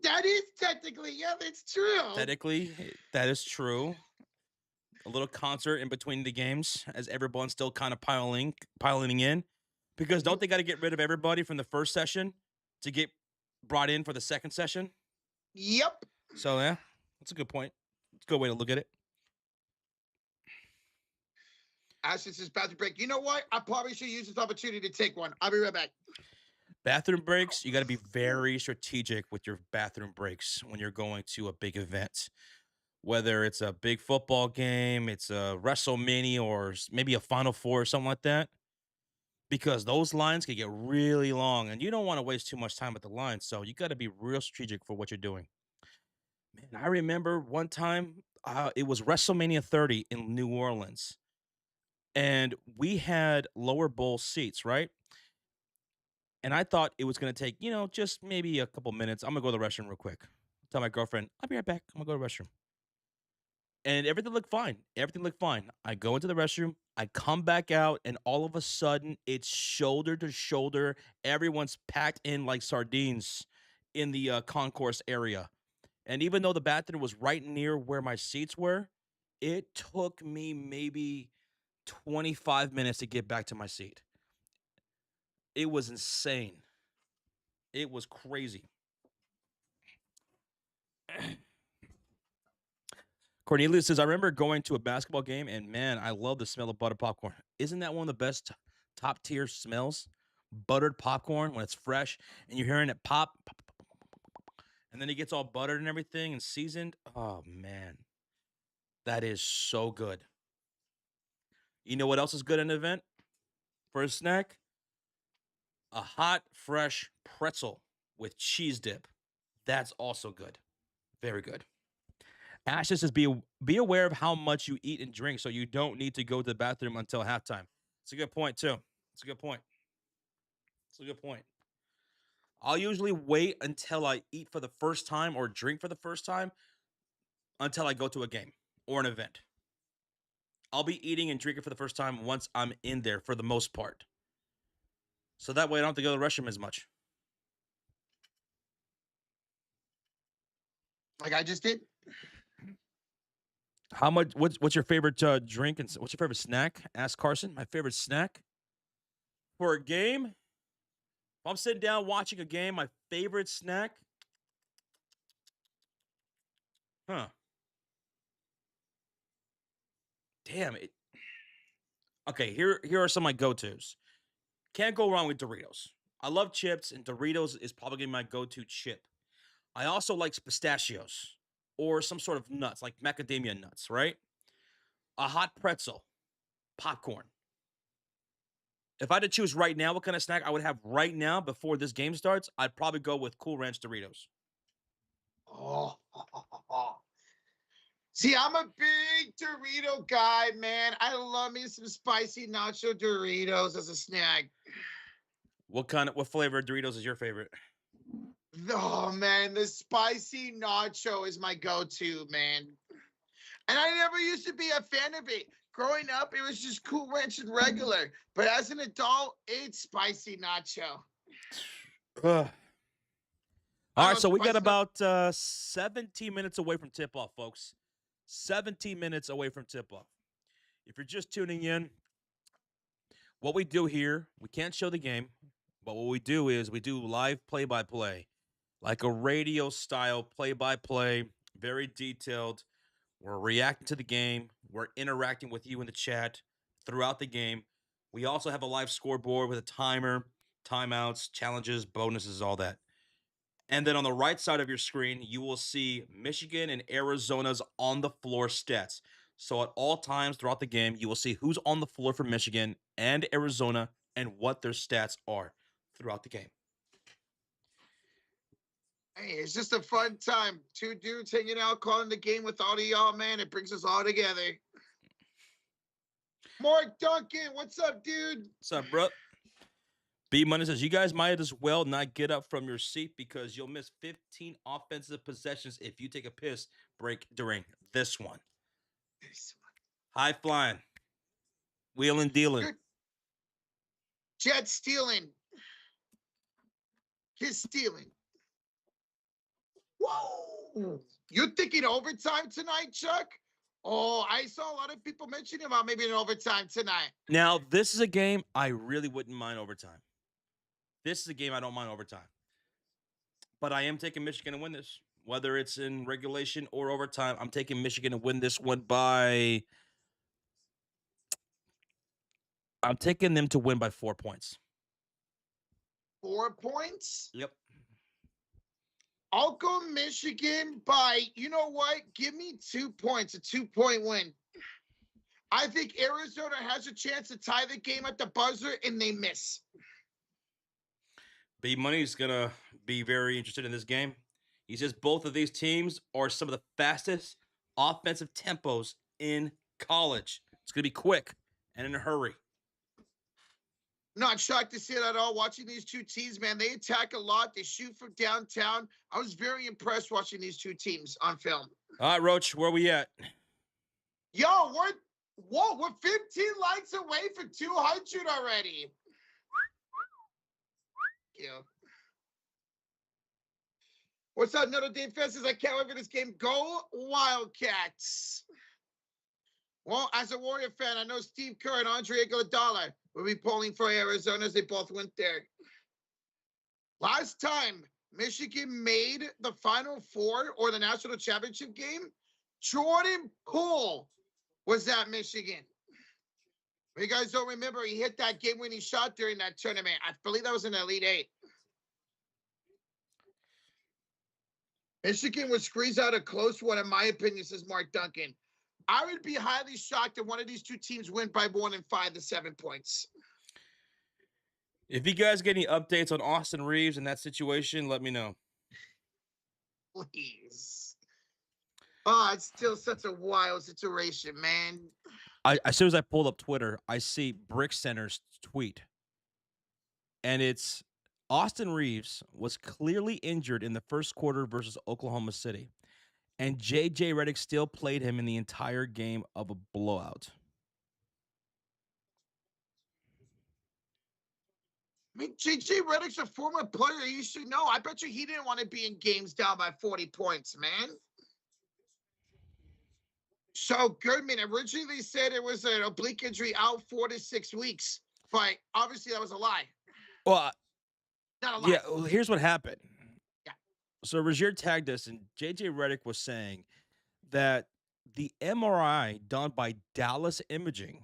That is technically, yeah, that's true. Technically, that is true. A little concert in between the games as everyone's still kind of piling in. Because don't they got to get rid of everybody from the first session to get brought in for the second session? Yep. So, yeah, that's a good point. It's a good way to look at it. Ashton says bathroom break. You know what? I probably should use this opportunity to take one. I'll be right back. Bathroom breaks, you got to be very strategic with your bathroom breaks when you're going to a big event. Whether it's a big football game, it's a WrestleMania, or maybe a Final Four or something like that. Because those lines can get really long, and you don't want to waste too much time at the line. So you got to be real strategic for what you're doing. Man, I remember one time it was WrestleMania 30 in New Orleans, and we had lower bowl seats, right? And I thought it was going to take, just maybe a couple minutes. I'm going to go to the restroom real quick. Tell my girlfriend, I'll be right back. I'm going to go to the restroom. And everything looked fine. Everything looked fine. I go into the restroom. I come back out, and all of a sudden, it's shoulder to shoulder. Everyone's packed in like sardines in the concourse area. And even though the bathroom was right near where my seats were, it took me maybe 25 minutes to get back to my seat. It was insane. It was crazy. Cornelius says, I remember going to a basketball game, and man, I love the smell of buttered popcorn. Isn't that one of the best top tier smells? Buttered popcorn when it's fresh, and you're hearing it pop, pop, pop, pop, pop, pop, and then it gets all buttered and everything and seasoned. Oh, man. That is so good. You know what else is good in an event for a snack? A hot, fresh pretzel with cheese dip. That's also good. Very good. Ashes says be aware of how much you eat and drink so you don't need to go to the bathroom until halftime. It's a good point, too. It's a good point. It's a good point. I'll usually wait until I eat for the first time or drink for the first time until I go to a game or an event. I'll be eating and drinking for the first time once I'm in there for the most part. So that way I don't have to go to the restroom as much. Like I just did. How much? What's your favorite drink and what's your favorite snack? Ask Carson. My favorite snack for a game. If I'm sitting down watching a game, my favorite snack. Huh? Damn it. Okay, here are some of my go tos. Can't go wrong with Doritos. I love chips, and Doritos is probably my go-to chip. I also like pistachios or some sort of nuts, like macadamia nuts, right? A hot pretzel, popcorn. If I had to choose right now what kind of snack I would have right now before this game starts, I'd probably go with Cool Ranch Doritos. Oh. See, I'm a big Dorito guy, man. I love me some spicy nacho Doritos as a snack. What flavor of Doritos is your favorite? Oh man, the spicy nacho is my go-to, man. And I never used to be a fan of it. Growing up, it was just Cool Ranch and regular. But as an adult, it's spicy nacho. Ugh. I All don't right, know, so we got spicy nacho. about 17 minutes away from tip off, folks. 17 minutes away from tip off. If you're just tuning in, what we do here, we can't show the game, but what we do is we do live play by play, like a radio style play by play, very detailed. We're reacting to the game, we're interacting with you in the chat throughout the game. We also have a live scoreboard with a timer, timeouts, challenges, bonuses, all that. And then on the right side of your screen, you will see Michigan and Arizona's on the floor stats. So at all times throughout the game, you will see who's on the floor for Michigan and Arizona and what their stats are throughout the game. Hey, it's just a fun time. Two dudes hanging out, calling the game with all of y'all, man. It brings us all together. Mark Duncan, what's up, dude? What's up, bro? B Money says you guys might as well not get up from your seat because you'll miss 15 offensive possessions if you take a piss break during this one. High flying, wheeling, dealing. Good. Jet stealing. His stealing. Whoa! You're thinking overtime tonight, Chuck? Oh, I saw a lot of people mentioning about maybe an overtime tonight. Now, this is a game I really wouldn't mind overtime. This is a game I don't mind overtime. But I am taking Michigan to win this. Whether it's in regulation or overtime, I'm taking Michigan to win this one by. I'm taking them to win by 4 points. 4 points? Yep. I'll go Michigan by, you know what? Give me 2 points, a 2-point win. I think Arizona has a chance to tie the game at the buzzer, and they miss. B Money's going to be very interested in this game. He says both of these teams are some of the fastest offensive tempos in college. It's going to be quick and in a hurry. Not shocked to see it at all. Watching these two teams, man, they attack a lot. They shoot from downtown. I was very impressed watching these two teams on film. All right, Roach, where are we at? Yo, we're 15 likes away from 200 already. Yeah. What's up, Notre Dame fans? I can't wait for this game. Go Wildcats. Well, as a Warrior fan, I know Steve Kerr and Andre Iguodala will be polling for Arizona as they both went there. Last time Michigan made the Final Four or the national championship game, Jordan Poole was at Michigan. If you guys don't remember, he hit that game-winning shot during that tournament. I believe that was in the Elite Eight. Michigan would squeeze out a close one, in my opinion, says Mark Duncan. I would be highly shocked if one of these two teams win by more than 5 to 7 points. If you guys get any updates on Austin Reeves in that situation, let me know. Please. Oh, it's still such a wild situation, man. As soon as I pulled up Twitter, I see Brick Center's tweet, and it's Austin Reeves was clearly injured in the first quarter versus Oklahoma City, and JJ Redick still played him in the entire game of a blowout. I mean, JJ Redick's a former player. You should know. I bet you he didn't want to be in games down by 40 points, man. So Goodman originally said it was an oblique injury out 4 to 6 weeks, but obviously that was a lie. Well, Not a lie. yeah, well, here's what happened. Yeah. So Rozier tagged us, and JJ Redick was saying that the MRI done by Dallas Imaging,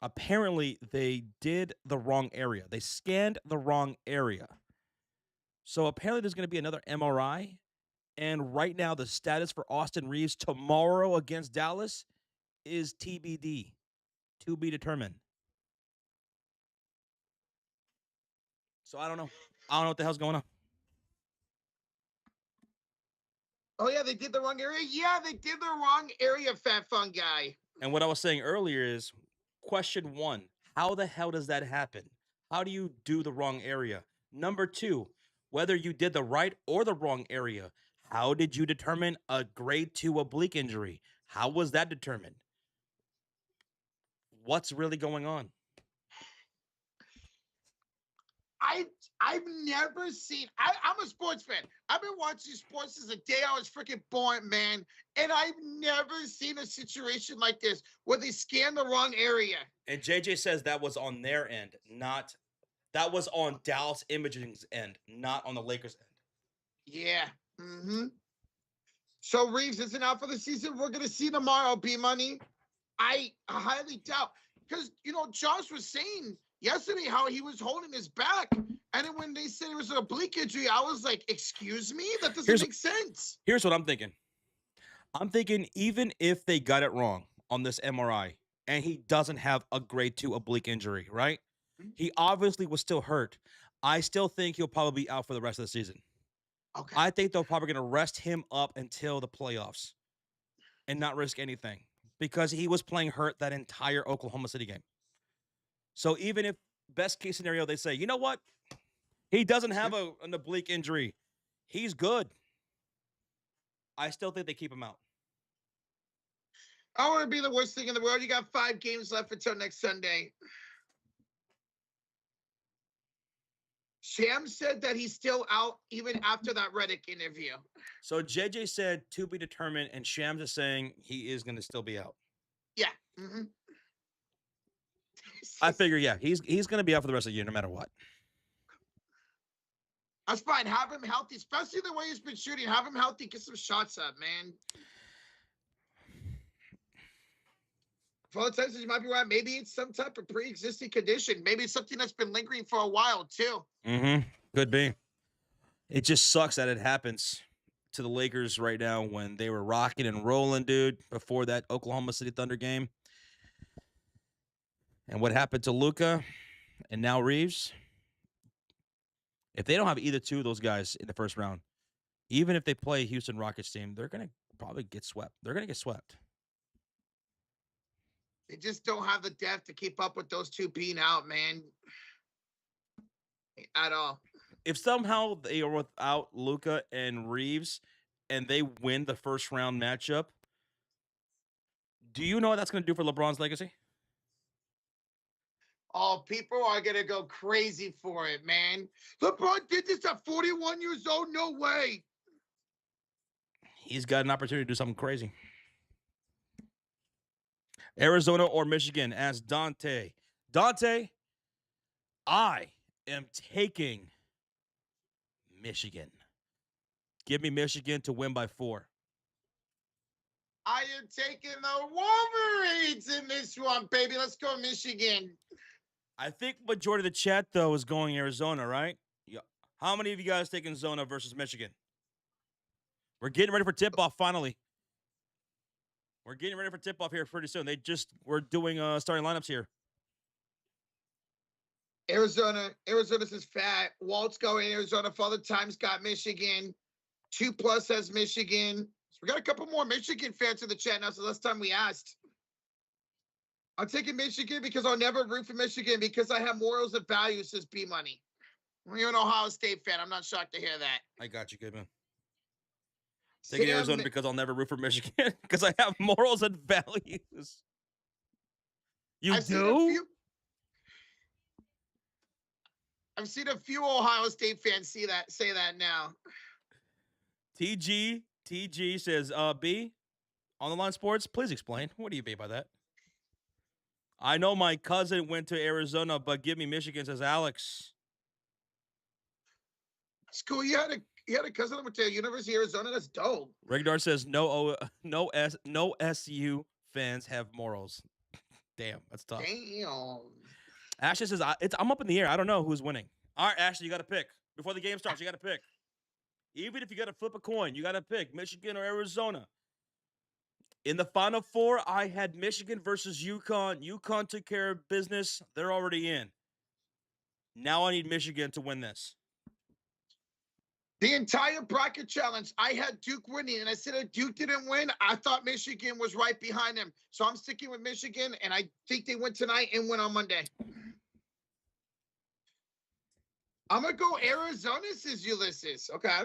apparently they did the wrong area. They scanned the wrong area. So apparently there's going to be another MRI. And right now, the status for Austin Reeves tomorrow against Dallas is TBD, to be determined. So I don't know. I don't know what the hell's going on. Oh, yeah, they did the wrong area? Yeah, they did the wrong area, Fat Fun Guy. And what I was saying earlier is question one, how the hell does that happen? How do you do the wrong area? Number two, whether you did the right or the wrong area, how did you determine a grade 2 oblique injury? How was that determined? What's really going on? I've never seen. I'm a sports fan. I've been watching sports since the day I was freaking born, man. And I've never seen a situation like this where they scan the wrong area. And JJ says that was on their end, not that was on Dallas Imaging's end, not on the Lakers' end. Yeah. Mm-hmm. So Reeves isn't out for the season. We're gonna see tomorrow, B Money. I highly doubt, because Josh was saying yesterday how he was holding his back, and then when they said it was an oblique injury, I was like, "Excuse me, that doesn't make sense." Here's what I'm thinking. I'm thinking even if they got it wrong on this MRI, and he doesn't have a grade 2 oblique injury, right? He obviously was still hurt. I still think he'll probably be out for the rest of the season. Okay. I think they're probably going to rest him up until the playoffs and not risk anything because he was playing hurt that entire Oklahoma City game. So even if best case scenario, they say, you know what? He doesn't have an oblique injury. He's good. I still think they keep him out. I want to be the worst thing in the world. You got 5 games left until next Sunday. Sham said that he's still out even after that Redick interview. So JJ said to be determined, and Shams is saying he is going to still be out. Yeah. Mm-hmm. I figure, yeah, he's going to be out for the rest of the year no matter what. That's fine. Have him healthy, especially the way he's been shooting. Have him healthy. Get some shots up, man. For all the times you might be right, maybe it's some type of pre-existing condition. Maybe it's something that's been lingering for a while, too. Mm-hmm. Could be. It just sucks that it happens to the Lakers right now when they were rocking and rolling, dude, before that Oklahoma City Thunder game. And what happened to Luka and now Reeves? If they don't have either two of those guys in the first round, even if they play Houston Rockets team, they're going to probably get swept. They're going to get swept. They just don't have the depth to keep up with those two being out, man. At all. If somehow they are without Luka and Reeves and they win the first round matchup, do you know what that's going to do for LeBron's legacy? Oh, people are going to go crazy for it, man. LeBron did this at 41 years old? No way. He's got an opportunity to do something crazy. Arizona or Michigan? Ask Dante. Dante, I am taking Michigan. Give me Michigan to win by 4. I am taking the Wolverines in this one, baby. Let's go, Michigan. I think majority of the chat, though, is going Arizona, right? Yeah. How many of you guys taking Zona versus Michigan? We're getting ready for tip-off, finally. We're getting ready for tip-off here pretty soon. We're doing starting lineups here. Arizona. Arizona says fat. Walt's going Arizona. Father Time's got Michigan. 2+ has Michigan. So we got a couple more Michigan fans in the chat now. So last time we asked. I'm taking Michigan because I'll never root for Michigan because I have morals and values, says B Money. You're an Ohio State fan. I'm not shocked to hear that. I got you, Goodman. Taking Arizona because I'll never root for Michigan because I have morals and values. You do? I've seen a few Ohio State fans say that now. TG says, B, on the line sports, please explain. What do you mean by that? I know my cousin went to Arizona, but give me Michigan, says Alex. It's cool. You had a cousin that went to University of Arizona. That's dope. Regdar says no SU fans have morals. Damn, that's tough. Damn. Ashley says I'm up in the air. I don't know who's winning. All right, Ashley, you got to pick before the game starts. You got to pick. Even if you got to flip a coin, you got to pick Michigan or Arizona. In the Final Four, I had Michigan versus UConn. UConn took care of business. They're already in. Now I need Michigan to win this. The entire bracket challenge, I had Duke winning, and I said if Duke didn't win, I thought Michigan was right behind them. So I'm sticking with Michigan, and I think they win tonight and win on Monday. I'm going to go Arizona, says Ulysses. Okay.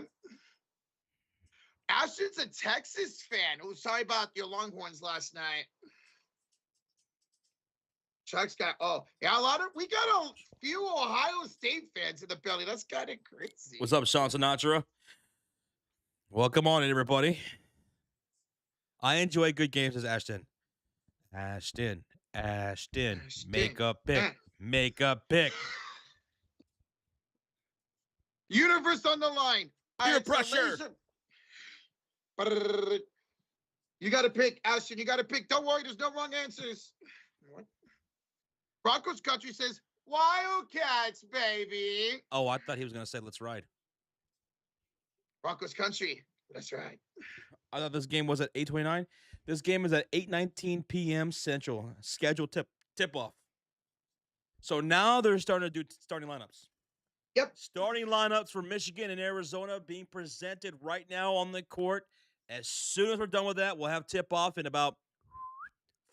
Ashton's a Texas fan. Oh, sorry about your Longhorns last night. Chuck's got, we got a few Ohio State fans in the building. That's kind of crazy. What's up, Sean Sinatra? Welcome on, everybody. I enjoy good games, as Ashton. Ashton. Make a pick. Make a pick. Universe on the line. Peer pressure. You got to pick, Ashton. You got to pick. Don't worry, there's no wrong answers. What? Broncos Country says, Wildcats, baby. Oh, I thought he was going to say, let's ride. Broncos Country. That's right. I thought this game was at 8:29. This game is at 8:19 p.m. Central. Scheduled tip-off. So now they're starting to do starting lineups. Yep. Starting lineups for Michigan and Arizona being presented right now on the court. As soon as we're done with that, we'll have tip-off in about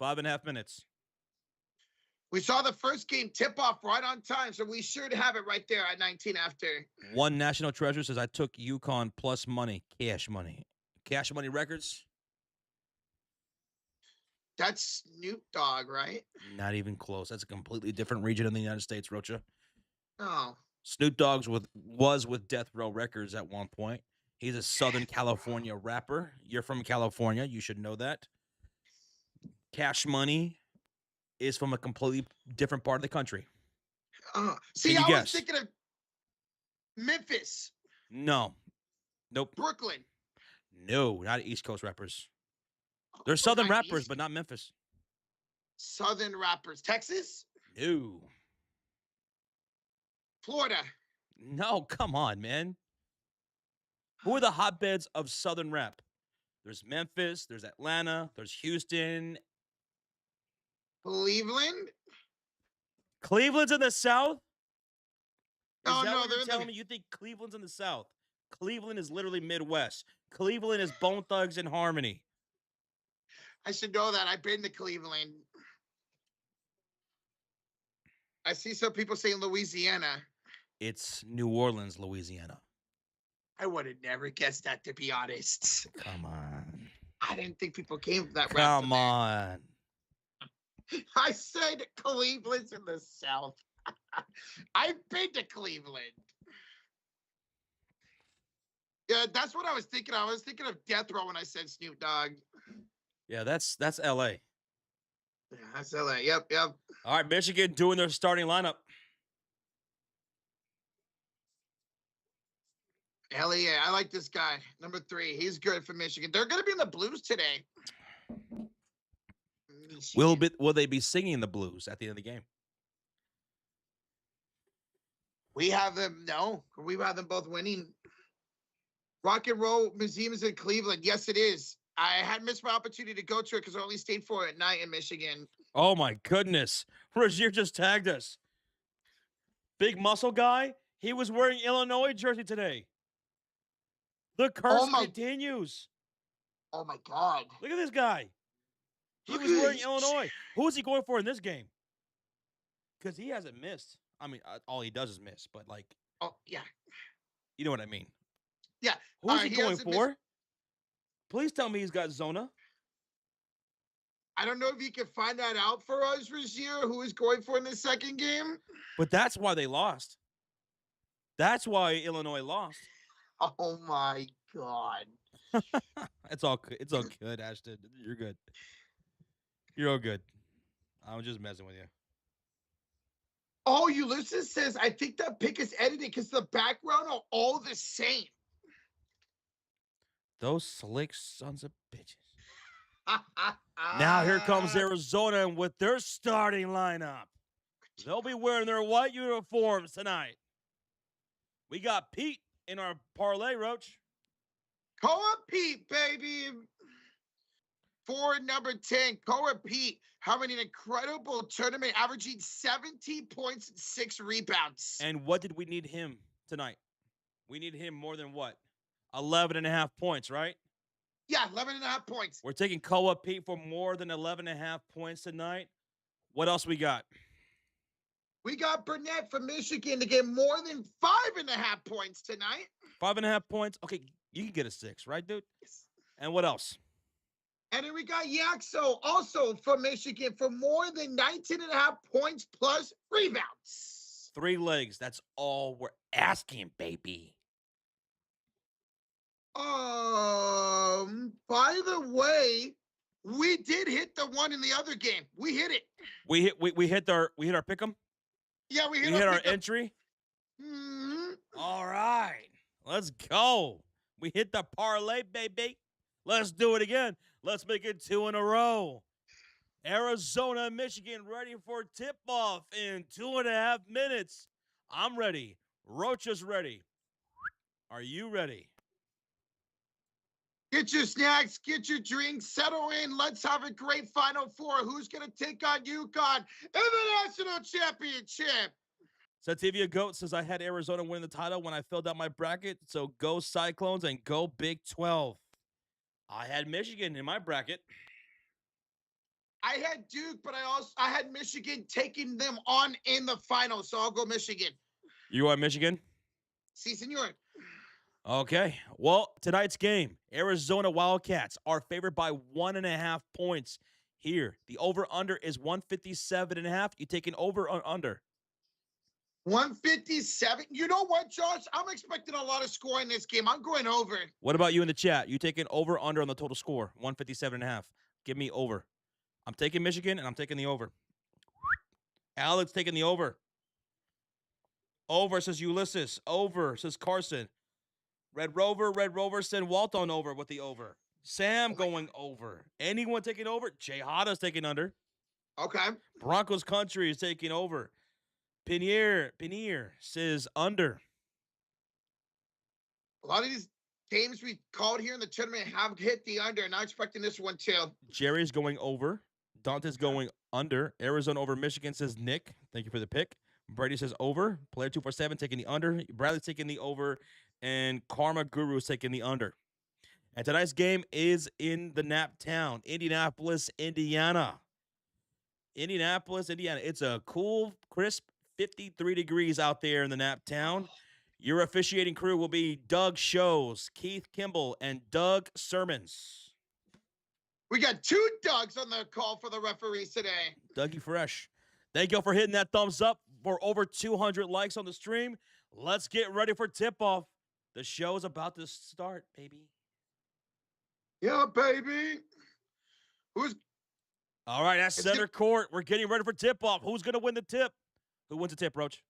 5.5 minutes. We saw the first game tip-off right on time, so we should have it right there at 19 after. One National Treasure says, I took UConn plus money, cash money. Cash Money Records? That's Snoop Dogg, right? Not even close. That's a completely different region in the United States, Rocha. Oh. Snoop Dogg was with Death Row Records at one point. He's a Southern California rapper. You're from California. You should know that. Cash Money is from a completely different part of the country. See, I was thinking of Memphis. No. Nope. Brooklyn. No, not East Coast rappers. They're Southern rappers, but not Memphis. Southern rappers. Texas? No. Florida? No, come on, man. Who are the hotbeds of Southern rap? There's Memphis, there's Atlanta, there's Houston. Cleveland? Cleveland's in the South? Oh, no, they're telling me you think Cleveland's in the South. Cleveland is literally Midwest. Cleveland is Bone Thugs and Harmony. I should know that. I've been to Cleveland. I see some people saying Louisiana. It's New Orleans, Louisiana. I would have never guessed that, to be honest. Come on. I didn't think people came from that. Come on. I said Cleveland's in the South. I've been to Cleveland. Yeah, that's what I was thinking. I was thinking of Death Row when I said Snoop Dogg. Yeah, that's L.A. Yeah, that's L.A. Yep. All right, Michigan doing their starting lineup. Hell yeah, I like this guy. Number 3. He's good for Michigan. They're going to be in the Blues today. Will they be singing the blues at the end of the game? We have them. No, we have them both winning. Rock and Roll Museum is in Cleveland. Yes, it is. I had missed my opportunity to go to it because I only stayed for it at night in Michigan. Oh, my goodness. Rozier just tagged us. Big muscle guy. He was wearing Illinois jersey today. The Oh curse my, continues. oh my God. Look at this guy. He Look was at wearing this. Illinois. Who is he going for in this game? Because he hasn't missed. I mean, all he does is miss, but like, Oh, yeah. you know what I mean. Yeah. Who's he He going hasn't missed. for? Please tell me he's got Zona. I don't know if you can find that out for us, Razier, who is going for in the second game. But that's why they lost. That's why Illinois lost. Oh my God. It's all good. It's all good, Ashton. You're good. You're all good. I'm just messing with you. Oh, Ulysses says, I think that pick is edited because the background are all the same. Those slick sons of bitches. Now here comes Arizona and with their starting lineup. They'll be wearing their white uniforms tonight. We got Pete in our parlay, Roach. Koa Pete, baby. For number 10, Koa Pete having an incredible tournament, averaging 17 points and 6 rebounds. And what did we need him tonight? We need him more than what? 11.5 points, right? Yeah, 11.5 points. We're taking Koa Pete for more than 11.5 points tonight. What else we got? We got Burnett from Michigan to get more than 5.5 points tonight. 5.5 points. Okay, you can get a 6, right, dude? Yes. And what else? And then we got Yaxo, also from Michigan, for more than 19.5 points plus rebounds. 3 legs. That's all we're asking, baby. By the way, we did hit the one in the other game. We hit it. We hit our pick'em. Yeah, we We hit hit our pickup. entry. Mm-hmm. All right, let's go. We hit the parlay, baby. Let's do it again. Let's make it 2 in a row. Arizona and Michigan ready for tip-off in 2.5 minutes. I'm ready. Roach is ready. Are you ready? Get your snacks, get your drinks, settle in. Let's have a great Final Four. Who's going to take on UConn in the national championship? Sativia Goat says I had Arizona win the title when I filled out my bracket. So go Cyclones and go Big 12. I had Michigan in my bracket. I had Duke, but I had Michigan taking them on in the finals. So I'll go Michigan. You are Michigan? Si, senor. Okay. Well, tonight's game, Arizona Wildcats are favored by 1.5 points here. The over-under is 157.5. You taking over or under? 157. You know what, Josh? I'm expecting a lot of score in this game. I'm going over. What about you in the chat? You taking over under on the total score? 157.5. Give me over. I'm taking Michigan and I'm taking the over. Alex taking the over. Over says Ulysses. Over says Carson. Red Rover send Walton over with the over. Sam going over. Anyone taking over? Jay Hada's taking under. Okay. Broncos Country is taking over. Pinier says under. A lot of these games we called here in the tournament have hit the under, and I'm expecting this one too. Jerry's going over. Dante's going under. Arizona over Michigan says Nick. Thank you for the pick. Brady says over. Player 247 taking the under. Bradley's taking the over. And Karma Guru is taking the under. And tonight's game is in the Nap Town, Indianapolis, Indiana. Indianapolis, Indiana. It's a cool, crisp 53 degrees out there in the Nap Town. Your officiating crew will be Doug Shows, Keith Kimball, and Doug Sermons. We got 2 Dougs on the call for the referees today. Dougie Fresh. Thank you for hitting that thumbs up for over 200 likes on the stream. Let's get ready for tip-off. The show is about to start, baby. Yeah, baby. All right, that's center court. We're getting ready for tip-off. Who's going to win the tip? Who wins the tip, Roach?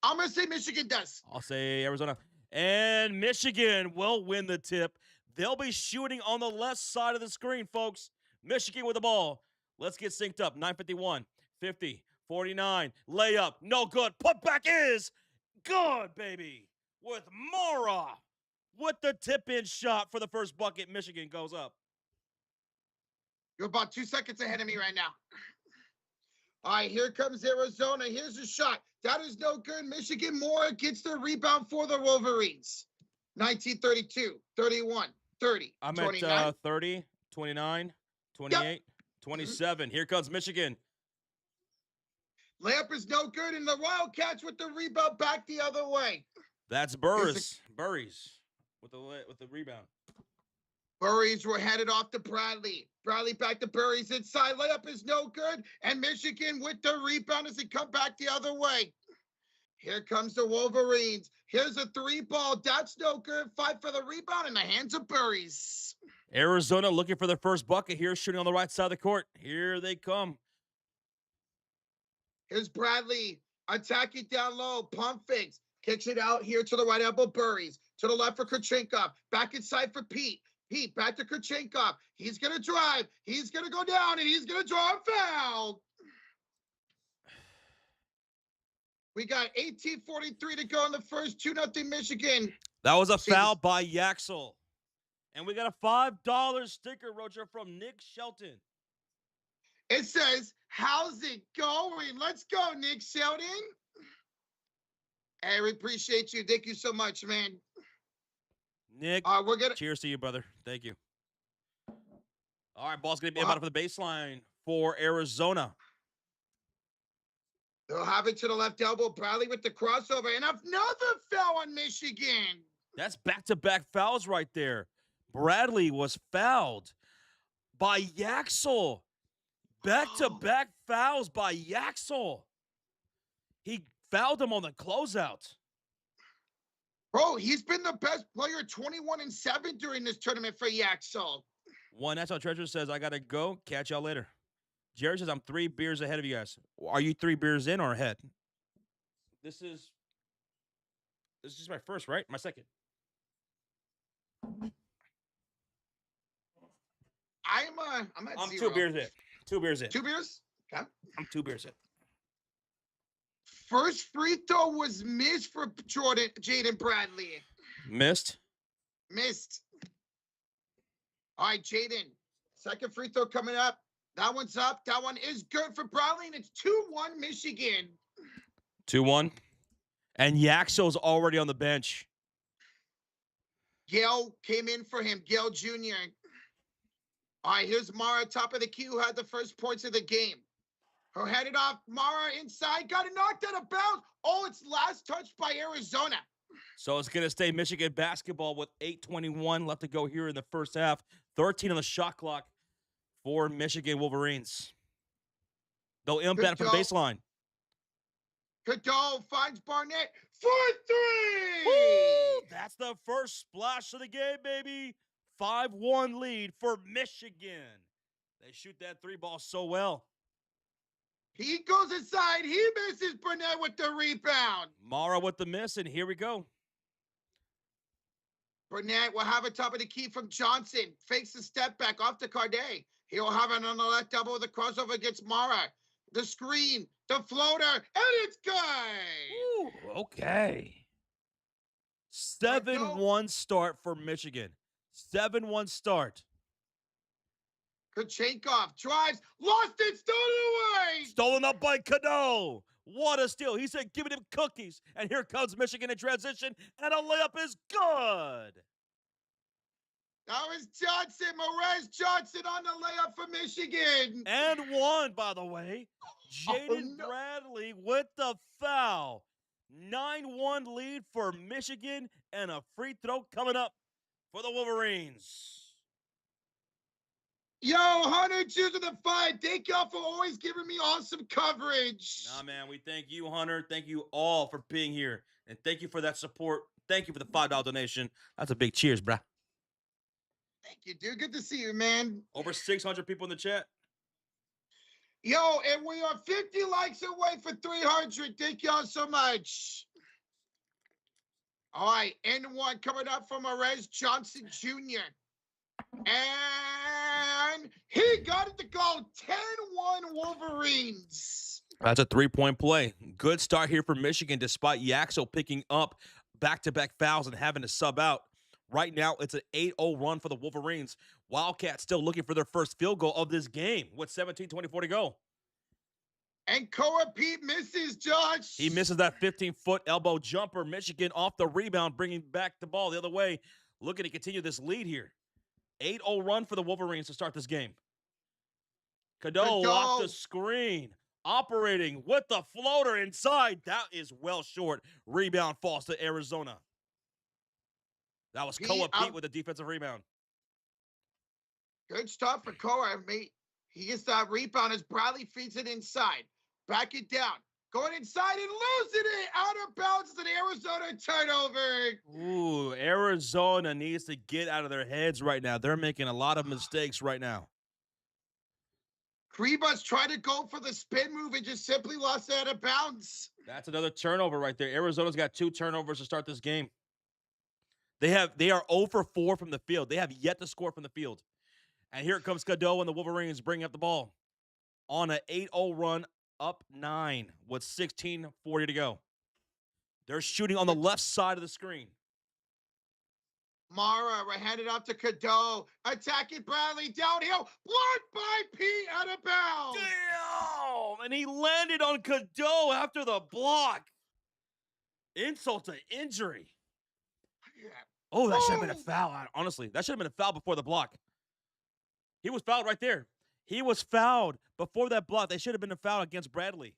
I'm going to say Michigan does. I'll say Arizona. And Michigan will win the tip. They'll be shooting on the left side of the screen, folks. Michigan with the ball. Let's get synced up. 9:51, 50, 49. Layup. No good. Putback is good, baby. With Mora. With the tip-in shot for the first bucket, Michigan goes up. You're about 2 seconds ahead of me right now. All right, here comes Arizona. Here's a shot. That is no good. Michigan Moore gets the rebound for the Wolverines. 1932, 31, 30, I'm at 29. 30, 29, Yep. 28, 27. Here comes Michigan. Layup is no good, and the Wildcats with the rebound back the other way. That's Burris. Burries with the rebound. Burries were headed off to Bradley. Bradley back to Burries inside. Layup is no good. And Michigan with the rebound as they come back the other way. Here comes the Wolverines. Here's a 3-ball. That's no good. Fight for the rebound in the hands of Burries. Arizona looking for their first bucket here, shooting on the right side of the court. Here they come. Here's Bradley attacking down low. Pump fakes. Kicks it out here to the right elbow. Burries. To the left for Kurchenkov. Back inside for Pete. Pete back to Kurchenkov. He's going to drive. He's going to go down, and he's going to draw a foul. We got 18:43 to go in the first. 2-0 Michigan. That was a foul by Yaxel. And we got a $5 sticker, Roger, from Nick Shelton. It says, how's it going? Let's go, Nick Shelton. Hey, we appreciate you. Thank you so much, man. Nick, cheers to you, brother. Thank you. All right, ball's going to be about for the baseline for Arizona. They'll have it to the left elbow. Bradley with the crossover. And another foul on Michigan. That's back-to-back fouls right there. Bradley was fouled by Yaxel. Back-to-back fouls by Yaxel. He fouled him on the closeout. Bro, he's been the best player, 21-7 during this tournament for Yaxel. One National Treasure says, I got to go. Catch y'all later. Jerry says, I'm 3 beers ahead of you guys. Are you 3 beers in or ahead? This is my first, right? My second. I'm at 0. 2 beers in. 2 beers in. 2 beers? Okay. I'm 2 beers in. First free throw was missed for Jaden Bradley. Missed. All right, Jaden. Second free throw coming up. That one's up. That one is good for Bradley, and it's 2-1 Michigan. 2-1. And Yaxel's already on the bench. Gale came in for him, Gale Jr. All right, here's Mara, top of the key, who had the first points of the game. Her headed off, Mara inside, got it knocked out of bounds. Oh, it's last touched by Arizona. So it's going to stay Michigan basketball with 8:21 left to go here in the first half. 13 on the shot clock for Michigan Wolverines. They'll inbound from the baseline. Cadeau finds Barnett for 3. Woo! That's the first splash of the game, baby. 5-1 lead for Michigan. They shoot that 3-ball so well. He goes inside. He misses Burnett with the rebound. Mara with the miss, and here we go. Burnett will have a top of the key from Johnson. Fakes the step back off to Cardet. He'll have it on the left double with the crossover against Mara. The screen, the floater, and it's good. Ooh, okay. 7-1 start for Michigan. 7-1 start. Kurchenkov drives, lost it, stolen away. Stolen up by Cadeau. What a steal. He said, giving him cookies. And here comes Michigan in transition, and a layup is good. That was Johnson, Morez Johnson on the layup for Michigan. And one, by the way. Jaden Bradley with the foul. 9-1 lead for Michigan, and a free throw coming up for the Wolverines. Yo, Hunter, choosing the 5. Thank y'all for always giving me awesome coverage. Nah, man, we thank you, Hunter. Thank you all for being here. And thank you for that support. Thank you for the $5 donation. That's a big cheers, bruh. Thank you, dude. Good to see you, man. Over 600 people in the chat. Yo, and we are 50 likes away for 300. Thank y'all so much. All right, N1 coming up from Morez Johnson Jr. And he got it to go. 10-1 Wolverines. That's a 3-point play. Good start here for Michigan, despite Yaxel picking up back-to-back fouls and having to sub out. Right now, it's an 8-0 run for the Wolverines. Wildcats still looking for their first field goal of this game with 17:24 to go. And Koa Pete misses, Josh. He misses that 15-foot elbow jumper. Michigan off the rebound, bringing back the ball the other way. Looking to continue this lead here. 8-0 run for the Wolverines to start this game. Cadeau off the screen. Operating with the floater inside. That is well short. Rebound falls to Arizona. That was Koa Pete with a defensive rebound. Good stuff for Koa, mate. He gets that rebound as Bradley feeds it inside. Back it down. Going inside and losing it. Out of bounds. It's an Arizona turnover. Ooh, Arizona needs to get out of their heads right now. They're making a lot of mistakes right now. Kribas tried to go for the spin move and just simply lost out of bounds. That's another turnover right there. Arizona's got 2 turnovers to start this game. They are 0 for 4 from the field. They have yet to score from the field. And here comes Cadeau and the Wolverines bringing up the ball on an 8-0 run, up 9 with 16:40 to go. They're shooting on the left side of the screen. Mara handed off to Cadeau, attacking Bradley downhill, blocked by Pete out of bounds. Damn! And he landed on Cadeau after the block. Insult to injury. Oh, that should have been a foul. Honestly, that should have been a foul before the block. He was fouled right there. He was fouled before that block. They should have been a foul against Bradley.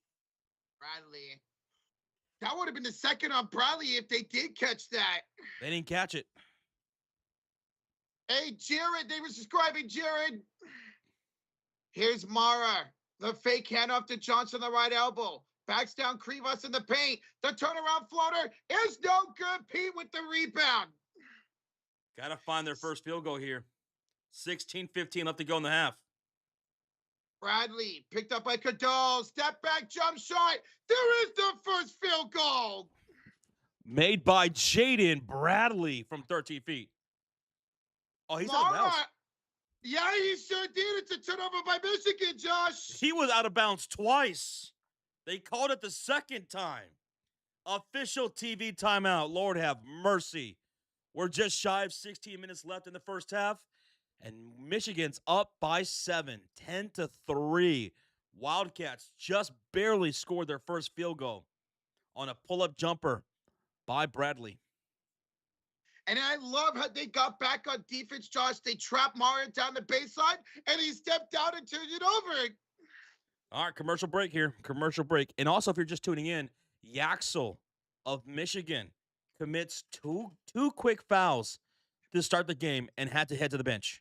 That would have been the second on Bradley if they did catch that. They didn't catch it. Hey, Jared, they were describing Jared. Here's Mara. The fake handoff to Johnson, the right elbow. Backs down Krivas in the paint. The turnaround floater is no good. Pete with the rebound. Got to find their first field goal here. 16-15 left to go in the half. Bradley picked up by Cadeau. Step back jump shot. There is the first field goal. Made by Jaden Bradley from 13 feet. Oh, he's out of bounds. Yeah, he sure did. It's a turnover by Michigan, Josh. He was out of bounds twice. They called it the second time. Official TV timeout. Lord have mercy. We're just shy of 16 minutes left in the first half. And Michigan's up by 7, 10-3. Wildcats just barely scored their first field goal on a pull-up jumper by Bradley. And I love how they got back on defense, Josh. They trapped Mario down the baseline, and he stepped out and turned it over. All right, commercial break here. Commercial break. And also, if you're just tuning in, Yaxel of Michigan commits two quick fouls to start the game and had to head to the bench.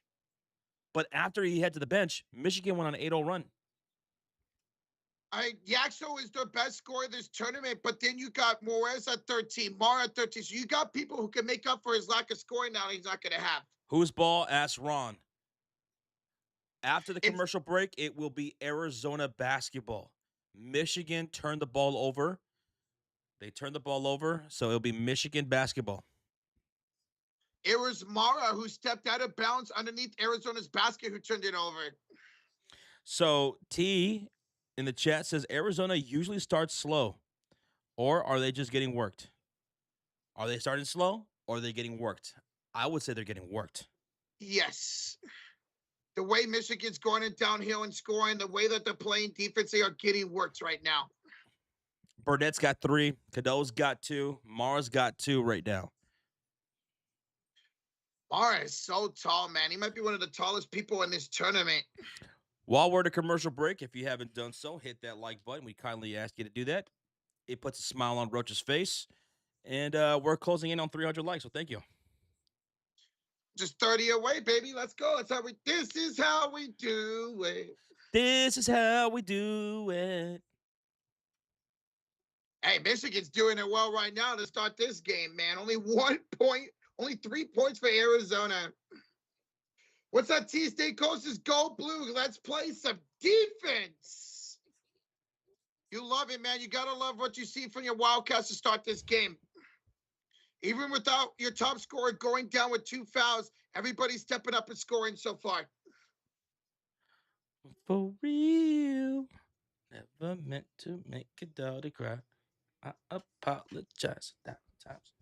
But after he head to the bench, Michigan went on an 8-0 run. Yaxo is their best scorer this tournament, but then you got Morez at 13, Mara at 13. So you got people who can make up for his lack of scoring now he's not going to have. Whose ball? Asked Ron. After the commercial break, it will be Arizona basketball. Michigan turned the ball over. They turned the ball over, so it'll be Michigan basketball. It was Mara who stepped out of bounds underneath Arizona's basket who turned it over. So T in the chat says Arizona usually starts slow, or are they just getting worked? Are they starting slow, or are they getting worked? I would say they're getting worked. Yes. The way Michigan's going downhill and scoring, the way that they're playing defense, they are getting worked right now. Burnett's got 3. Cadeau's got 2. Mara's got 2 right now. Mara is so tall, man. He might be one of the tallest people in this tournament. While we're at a commercial break, if you haven't done so, hit that like button. We kindly ask you to do that. It puts a smile on Roach's face. And we're closing in on 300 likes, so thank you. Just 30 away, baby. Let's go. This is how we do it. This is how we do it. Hey, Michigan's doing it well right now to start this game, man. Only 1 point, only 3 points for Arizona. What's that? T-State Coast is go blue. Let's play some defense. You love it, man. You got to love what you see from your Wildcats to start this game. Even without your top scorer going down with 2 fouls, everybody's stepping up and scoring so far. For real. Never meant to make a daughter cry. I apologize 1,000 times.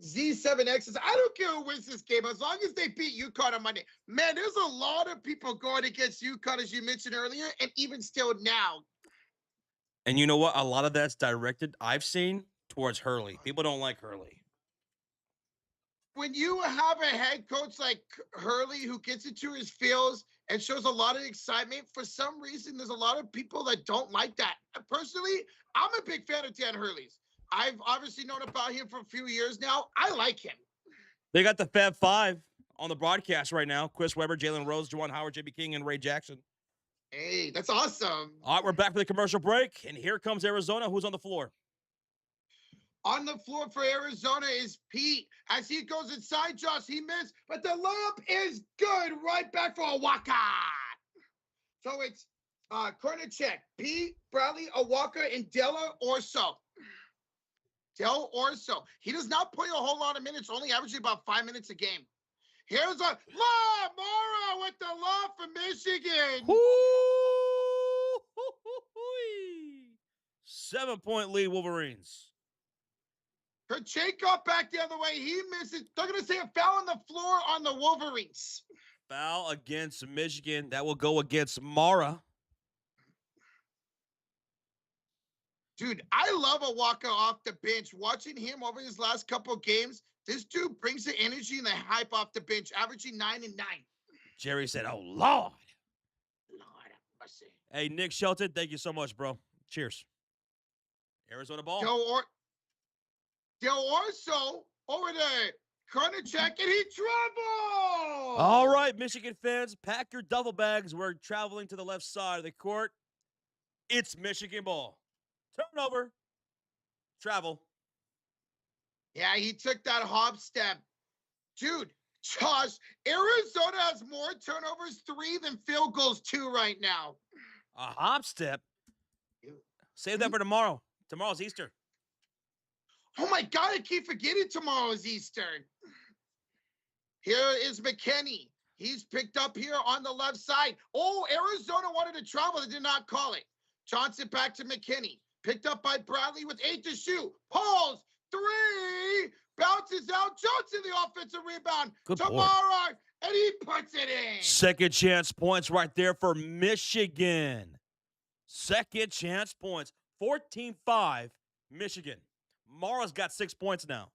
Z7X says, I don't care who wins this game as long as they beat UConn on Monday. Man, there's a lot of people going against UConn, as you mentioned earlier, and even still now. And you know what? A lot of that's directed, I've seen, towards Hurley. People don't like Hurley. When you have a head coach like Hurley who gets into his feels and shows a lot of excitement, for some reason, there's a lot of people that don't like that. Personally, I'm a big fan of Dan Hurley's. I've obviously known about him for a few years now. I like him. They got the Fab Five on the broadcast right now. Chris Webber, Jalen Rose, Juwan Howard, J.B. King, and Ray Jackson. Hey, that's awesome. All right, we're back for the commercial break, and here comes Arizona. Who's on the floor? On the floor for Arizona is Pete. As he goes inside, Josh, he missed, but the layup is good. Right back for Awaka. So it's corner check. Pete, Bradley, Awaka, and Della Orso. Del Orso. He does not play a whole lot of minutes, only averaging about 5 minutes a game. Here's a Mora with the law from Michigan. 7-point lead, Wolverines. Kerchenko back the other way. He misses. They're going to say a foul on the floor on the Wolverines. Foul against Michigan. That will go against Mara. Dude, I love Awaka off the bench. Watching him over his last couple of games, this dude brings the energy and the hype off the bench, averaging 9 and 9. Jerry said, oh, Lord. Lord, I see. Hey, Nick Shelton, thank you so much, bro. Cheers. Arizona ball. Del Orso over there. Corner check, and he trouble. All right, Michigan fans, pack your duffel bags. We're traveling to the left side of the court. It's Michigan ball. Turnover. Travel. Yeah, he took that hop step. Dude, Josh, Arizona has more turnovers 3 than field goals 2 right now. A hop step? Save that for tomorrow. Tomorrow's Easter. Oh, my God, I keep forgetting tomorrow's Easter. Here is McKinney. He's picked up here on the left side. Oh, Arizona wanted to travel. They did not call it. Johnson back to McKinney. Picked up by Bradley with 8 to shoot. Pulls. 3. Bounces out. Johnson, the offensive rebound. Good Tamara, and he puts it in. Second chance points right there for Michigan. Second chance points. 14-5, Michigan. Mara's got 6 points now.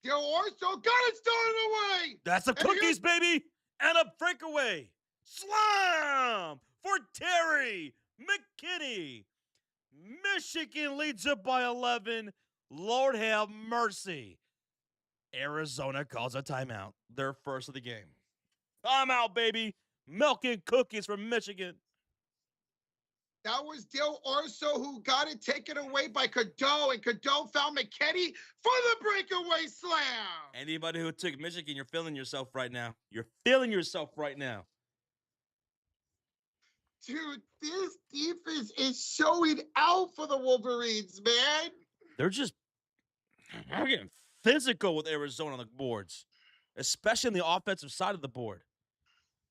Del Orso got it stolen away. That's the cookies, baby. And a breakaway. Slam for Terry McKinney. Michigan leads it by 11. Lord have mercy. Arizona calls a timeout. Their first of the game. Timeout, baby. Milk and cookies from Michigan. That was Del Orso who got it taken away by Cadeau, and Cadeau found McKinney for the breakaway slam. Anybody who took Michigan, you're feeling yourself right now. You're feeling yourself right now. Dude, this defense is showing out for the Wolverines, man. They're getting physical with Arizona on the boards, especially on the offensive side of the board.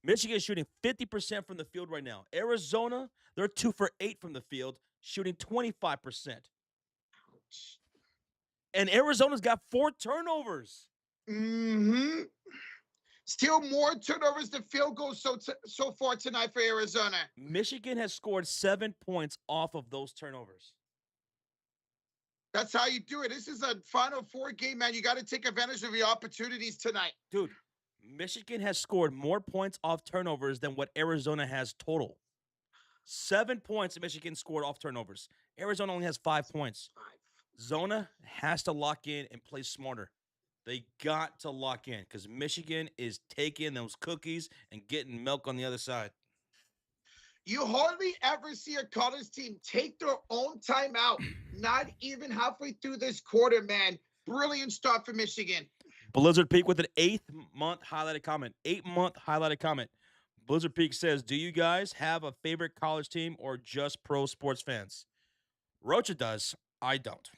Michigan is shooting 50% from the field right now. Arizona, they're 2 for 8 from the field, shooting 25%. Ouch. And Arizona's got 4 turnovers. Mm-hmm. Still more turnovers than field goals so far tonight for Arizona. Michigan has scored 7 points off of those turnovers. That's how you do it. This is a Final Four game, man. You got to take advantage of your opportunities tonight. Dude, Michigan has scored more points off turnovers than what Arizona has total. 7 points Michigan scored off turnovers. Arizona only has 5 points. Zona has to lock in and play smarter. They got to lock in because Michigan is taking those cookies and getting milk on the other side. You hardly ever see a college team take their own timeout, not even halfway through this quarter, man. Brilliant start for Michigan. Blizzard Peak with an 8-month highlighted comment. 8-month highlighted comment. Blizzard Peak says, do you guys have a favorite college team or just pro sports fans? Rocha does. I don't.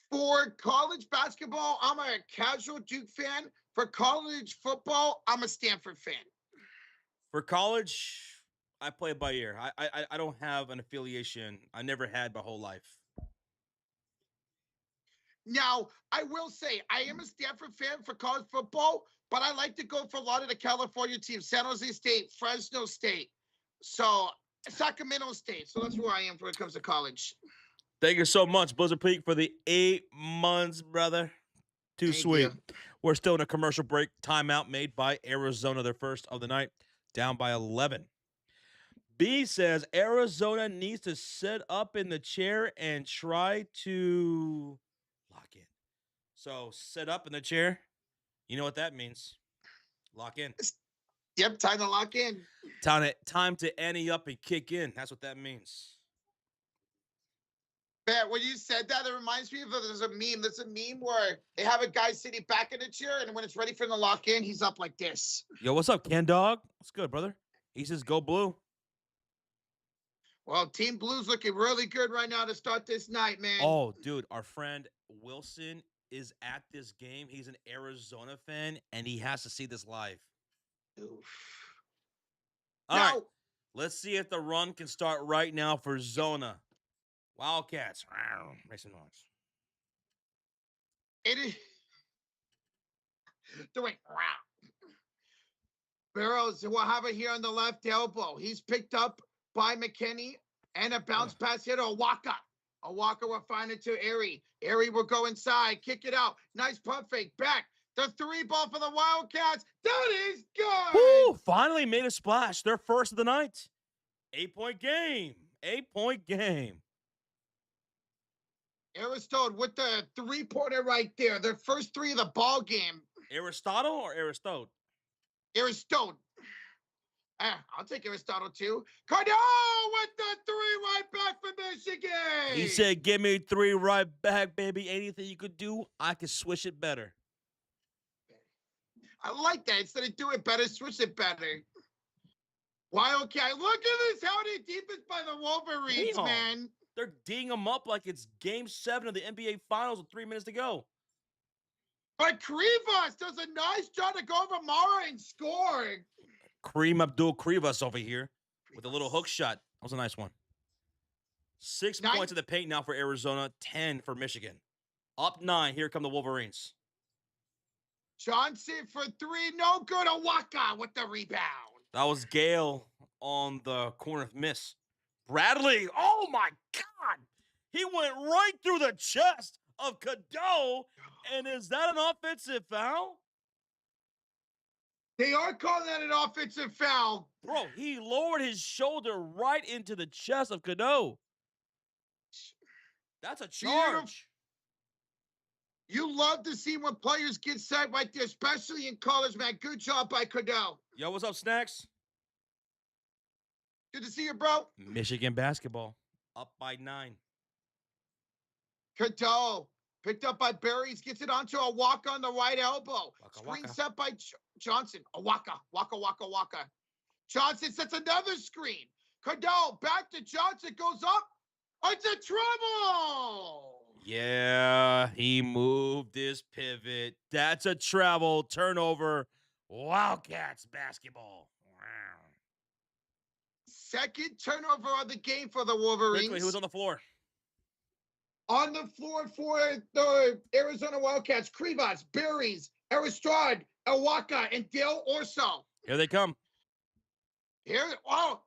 For college basketball, I'm a casual Duke fan. For college football, I'm a Stanford fan. For college, I play it by ear. I don't have an affiliation. I never had my whole life. Now, I will say, I am a Stanford fan for college football, but I like to go for a lot of the California teams, San Jose State, Fresno State, so Sacramento State. So that's where I am when it comes to college. Thank you so much, Blizzard Peak, for the 8 months, brother. Too Thank sweet. you. We're still in a commercial break. Timeout made by Arizona, their first of the night, down by 11. B says Arizona needs to sit up in the chair and try to lock in. So sit up in the chair. You know what that means. Lock in. Yep, time to lock in. Time to ante up and kick in. That's what that means. Man, when you said that, it reminds me of there's a meme. There's a meme where they have a guy sitting back in a chair, and when it's ready for him to lock in, he's up like this. Yo, what's up, Ken Dog? What's good, brother? He says go blue. Well, Team Blue's looking really good right now to start this night, man. Oh, dude, our friend Wilson is at this game. He's an Arizona fan, and he has to see this live. Oof. All right, let's see if the run can start right now for Zona. Wildcats. Make some noise. It is doing. Barrows will have it here on the left elbow. He's picked up by McKinney and a bounce pass here to Awaka. Awaka will find it to Erie. Erie will go inside, kick it out. Nice pump fake back. The 3 ball for the Wildcats. That is good. Woo! Finally made a splash. Their first of the night. 8-point game. 8-point game. Aristotle with the 3-pointer right there. Their first 3 of the ball game. Aristotle or Aristotle? Aristotle. I'll take Aristotle too. Cardell with the 3 right back for Michigan. He said, give me 3 right back, baby. Anything you could do, I could switch it better. I like that. Instead of do it better, switch it better. Wildcat, look at this healthy defense by the Wolverines, Damn. man. They're D'ing them up like it's game 7 of the NBA Finals with 3 minutes to go. But Krivas does a nice job to go over Mara and score. Kareem Abdul-Krivas over here with a little hook shot. That was a nice one. 6 points in the paint now for Arizona, 10 for Michigan. Up 9. Here come the Wolverines. Johnson for 3, no good. Awaka with the rebound. That was Gale on the corner miss. Bradley, oh my God. He went right through the chest of Cadeau. And is that an offensive foul? They are calling that an offensive foul. Bro, he lowered his shoulder right into the chest of Cadeau. That's a charge. You love to see when players get sacked like this, especially in college, man. Good job by Cadeau. Yo, what's up, Snacks? Good to see you, bro. Michigan basketball up by 9. Cadeau picked up by Berries, gets it onto a walk on the right elbow. Screen set by Johnson. A waka. Johnson sets another screen. Cadeau back to Johnson, goes up. It's a trouble. Yeah, he moved his pivot. That's a travel turnover. Wildcats basketball. Wow. Second turnover on the game for the Wolverines. Quickly, who's on the floor? On the floor for the Arizona Wildcats, Krivas, Berries, Aristrad, Awaka, and Dale Orso. Here they come. Air ball!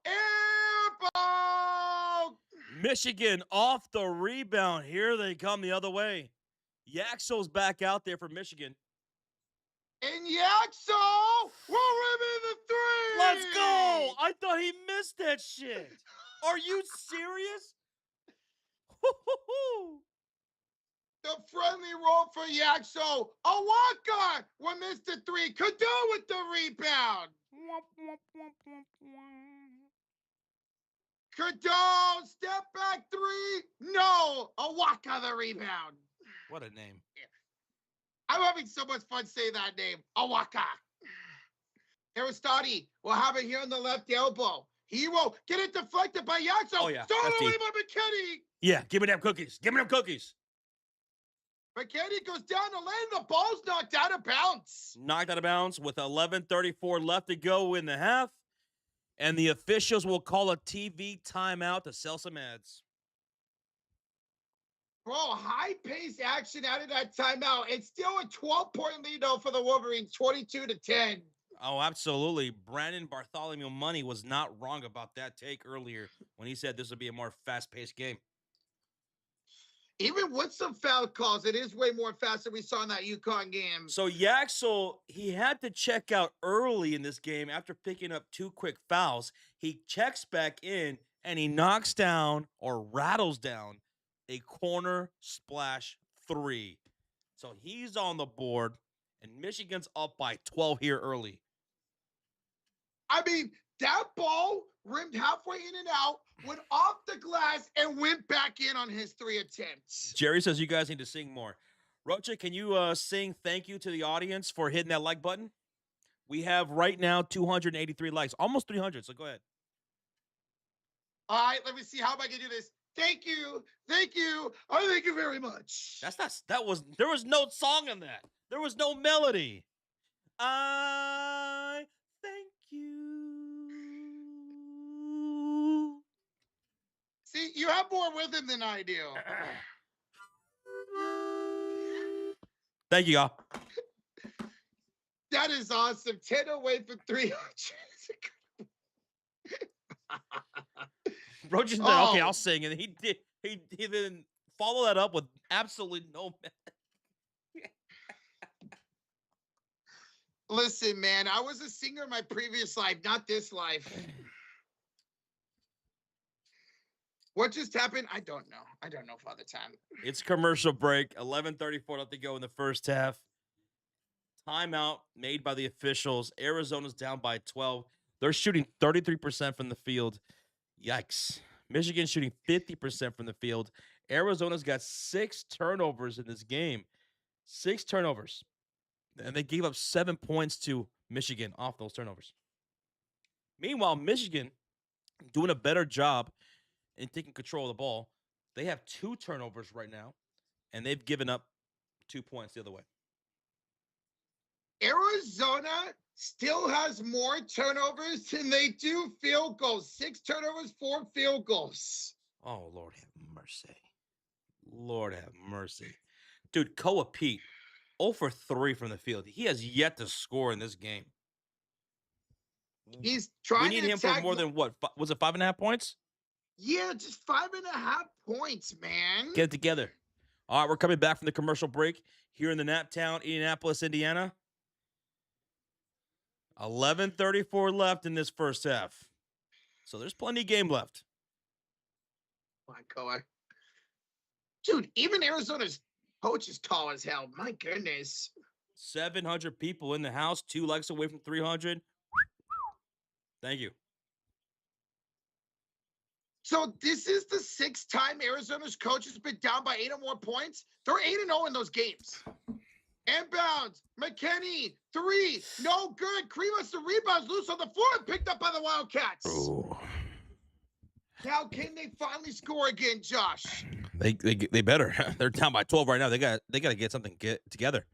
Michigan off the rebound. Here they come the other way. Yaxo's back out there for Michigan. And Yaxo will rim the 3. Let's go. I thought he missed that shit. Are you serious? The friendly roll for Yaxo. Awaka will miss the 3. Cadeau with the rebound. Cadeau, step back 3. No. Awaka the rebound. What a name. I'm having so much fun saying that name. Awaka. Aristoti will have it here on the left elbow. He will get it deflected by Yaxo. Oh, yeah. Stolen away by McKinney. Yeah, give me them cookies. Give me them cookies. McKinney goes down the lane. The ball's knocked out of bounds. Knocked out of bounds with 11:34 left to go in the half. And the officials will call a TV timeout to sell some ads. Bro, high-paced action out of that timeout. It's still a 12-point lead, though, for the Wolverines, 22-10. Oh, absolutely. Brandon Bartholomew Money was not wrong about that take earlier when he said this would be a more fast-paced game. Even with some foul calls, it is way more fast than we saw in that UConn game. So Yaxel, he had to check out early in this game after picking up 2 quick fouls. He checks back in and he knocks down or rattles down a corner splash 3. So he's on the board, and Michigan's up by 12 here early. I mean, that ball rimmed halfway in and out, went off the glass, and went back in on his 3 attempts. Jerry says you guys need to sing more. Rocha, can you sing thank you to the audience for hitting that like button? We have right now 283 likes, almost 300, so go ahead. All right, let me see. How am I going to do this? Thank you. Thank you. Oh, thank you very much. There was no song in that. There was no melody. I thank you. See, you have more rhythm than I do. Thank you, y'all. That is awesome. 10 away from 300. Roach said, okay, I'll sing. And he then follow that up with absolutely no. Listen, man, I was a singer in my previous life, not this life. What just happened? I don't know. I don't know, Father Time. It's commercial break. 11:34 left to go in the first half. Timeout made by the officials. Arizona's down by 12. They're shooting 33% from the field. Yikes. Michigan's shooting 50% from the field. Arizona's got 6 turnovers in this game. 6 turnovers. And they gave up 7 points to Michigan off those turnovers. Meanwhile, Michigan doing a better job in taking control of the ball. They have 2 turnovers right now, and they've given up 2 points the other way. Arizona still has more turnovers than they do field goals. 6 turnovers, 4 field goals. Oh, Lord have mercy. Lord have mercy. Dude, Koa Pete, 0 for 3 from the field. He has yet to score in this game. He's trying to We need him for more than what? Was it 5.5 points? Yeah, just 5.5 points, man. Get it together. All right, we're coming back from the commercial break here in the Nap Town, Indianapolis, Indiana. 11:34 left in this first half. So there's plenty of game left. My God. Dude, even Arizona's coach is tall as hell. My goodness. 700 people in the house, 2 likes away from 300. Thank you. So this is the 6th time Arizona's coach has been down by 8 or more points. They're 8-0 in those games. Inbounds, McKinney, 3, no good. Krimas, the rebounds loose on the floor and picked up by the Wildcats. Oh. Now can they finally score again, Josh? They better. They're down by 12 right now. They got to get something together.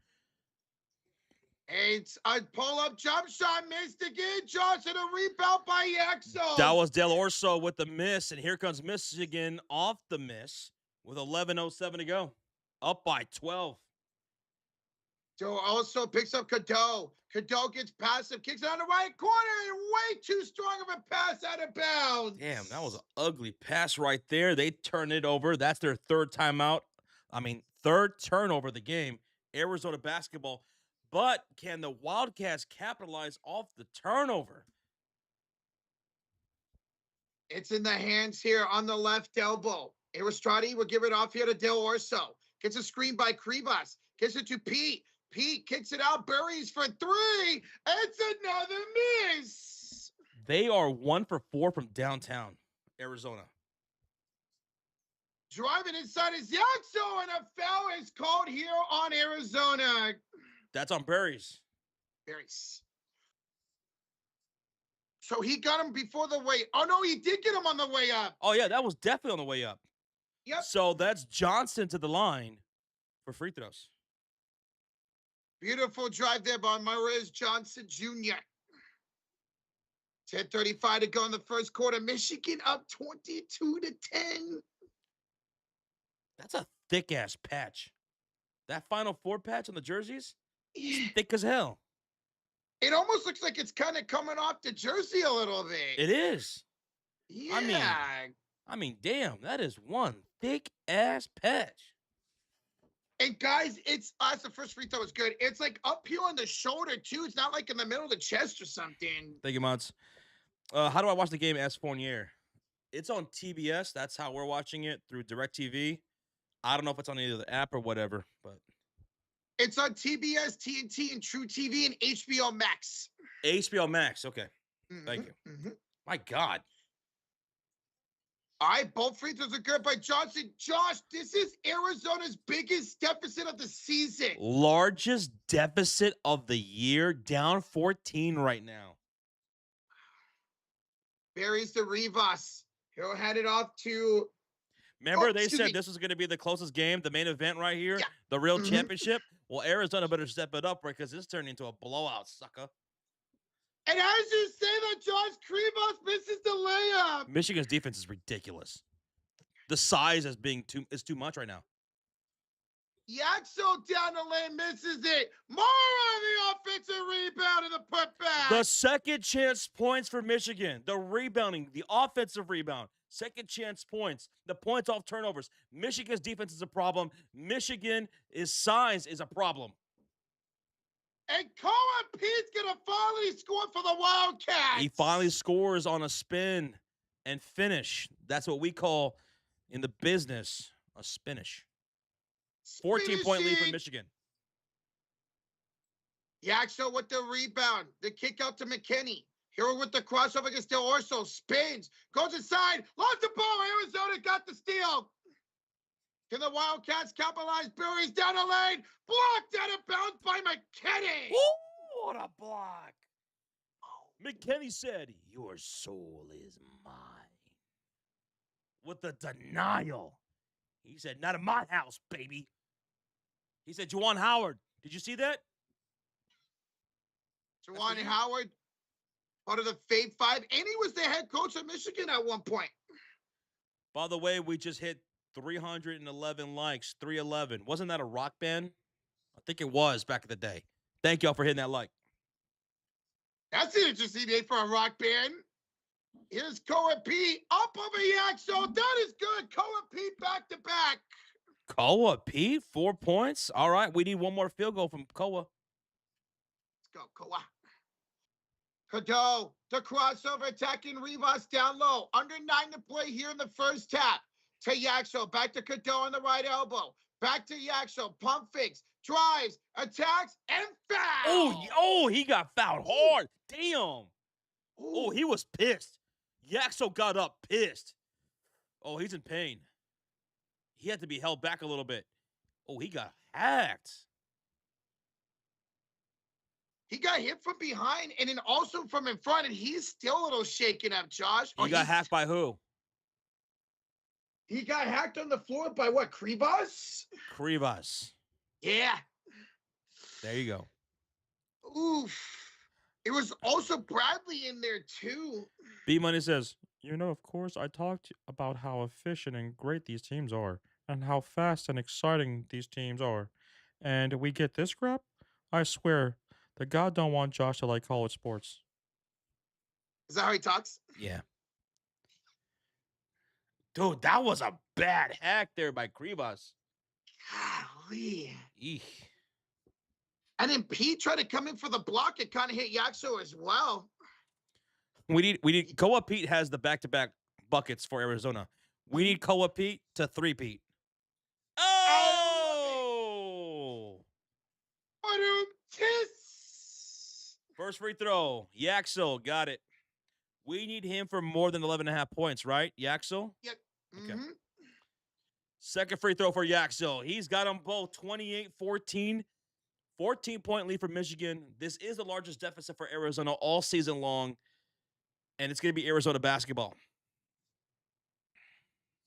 It's a pull-up jump shot missed again, Josh, and a rebound by Yaxel. That was Del Orso with the miss, and here comes Michigan off the miss with 11:07 to go. Up by 12. Joe also picks up Cadeau. Cadeau gets passive, kicks it on the right corner, and way too strong of a pass out of bounds. Damn, that was an ugly pass right there. They turn it over. That's their 3rd timeout. Third turnover of the game. Arizona basketball. But can the Wildcats capitalize off the turnover? It's in the hands here on the left elbow. Aristrati will give it off here to Del Orso. Gets a screen by Kribas. Gets it to Pete. Pete kicks it out. Buries for 3. It's another miss. They are 1 for 4 from downtown Arizona. Driving inside is Yaxo, and a foul is called here on Arizona. That's on Berries. Berries. So he got him before the way. Oh, no, he did get him on the way up. Oh, yeah, that was definitely on the way up. Yep. So that's Johnson to the line for free throws. Beautiful drive there by Maurice Johnson Jr. 10:35 to go in the first quarter. Michigan up 22-10. That's a thick-ass patch. That Final Four patch on the jerseys, Yeah. thick as hell. It almost looks like it's kind of coming off the jersey a little bit. It is. Yeah. I mean, damn, that is one thick-ass patch. And guys, it's us. The first free throw is good. It's like up here on the shoulder too. It's not like in the middle of the chest or something. Thank you, Mods. How do I watch the game as Fournier? It's on TBS. That's how we're watching it through DirecTV. I don't know if it's on either the app or whatever, but It's on TBS, TNT, and True TV and HBO Max. HBO Max. Okay. Thank you. Mm-hmm. My God. All right, both free throws are good by Johnson. Josh, this is Arizona's biggest deficit of the season. Largest deficit of the year, down 14 right now. Buries the Rivas. He'll head it off to. Remember, they said this was going to be the closest game, the main event right here, the real championship. Well, Arizona better step it up because it's turning into a blowout, sucker. And as you say that, Josh, Rivas misses the layup. Michigan's defense is ridiculous. The size is too much right now. Yaxel down the lane misses it. More on the offensive rebound and the putback. The second chance points for Michigan. The rebounding, the offensive rebound. Second chance points. The points off turnovers. Michigan's defense is a problem. Michigan's size is a problem. And Cohen Pete's going to finally score for the Wildcats. He finally scores on a spin and finish. That's what we call in the business a spinish. 14-point lead for Michigan. Yaxel with the rebound. The kick out to McKinney. Hero with the crossover against Del Orso. Spins. Goes inside. Lost the ball. Arizona got the steal. Can the Wildcats capitalize? Buries down the lane. Blocked out of bounds by McKinney. Ooh, what a block. McKinney said, "Your soul is mine." With the denial. He said, "Not in my house, baby." He said, Juwan Howard. Did you see that? Juwan Howard, part of the Fave Five, and he was the head coach of Michigan at one point. By the way, we just hit 311 likes, 311. Wasn't that a rock band? I think it was back in the day. Thank y'all for hitting that like. That's an interesting name for a rock band. Here's Cohen Pete up over Yaxel. That is good. Cohen Pete back to back. Koa Pete, 4 points. All right, we need one more field goal from Koa. Let's go, Koa. Cadeau, the crossover attacking Rivas down low. Under 9 to play here in the first half. To Yaxel, back to Cadeau on the right elbow. Back to Yaxel, pump fakes, drives, attacks, and foul. Oh, he got fouled hard. Damn. Oh, he was pissed. Yaxel got up pissed. Oh, he's in pain. He had to be held back a little bit. Oh, he got hacked. He got hit from behind and then also from in front, and he's still a little shaken up, Josh. He got hacked by who? He got hacked on the floor by what, Krivas? Krivas. Yeah. There you go. Oof. It was also Bradley in there, too. B-Money says, of course, I talked about how efficient and great these teams are and how fast and exciting these teams are. And we get this crap? I swear, the God don't want Josh to like college sports. Is that how he talks? Yeah. Dude, that was a bad hack there by Krivas. Golly. Eek. And then Pete tried to come in for the block. It kind of hit Yaxo as well. We need Koa Pete has the back-to-back buckets for Arizona. We need Koa Pete to 3-peat. Oh! First free throw. Yaxel got it. We need him for more than 11.5 points, right? Yaxel? Yep. Okay. Second free throw for Yaxel. He's got them both 28-14. 14-point lead for Michigan. This is the largest deficit for Arizona all season long. And it's going to be Arizona basketball.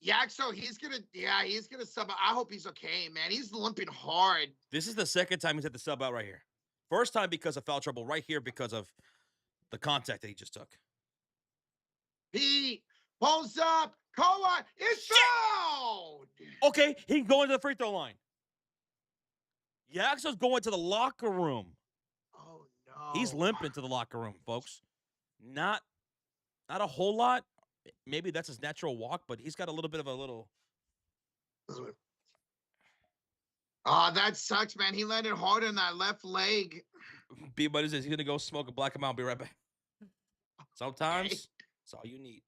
Yaxo, he's going to sub out. I hope he's okay, man. He's limping hard. This is the second time he's had to sub out right here. First time because of foul trouble, right here because of the contact that he just took. He pulls up. Koa is fouled. Okay, he can go into the free throw line. Yaxo's going to the locker room. Oh He's no. limping to the locker room, folks. Not a whole lot. Maybe that's his natural walk, but he's got a little bit of a little. Oh, that sucks, man. He landed hard on that left leg. B Buddy says he's gonna go smoke a black amount. Be right back. Sometimes Okay. that's all you need.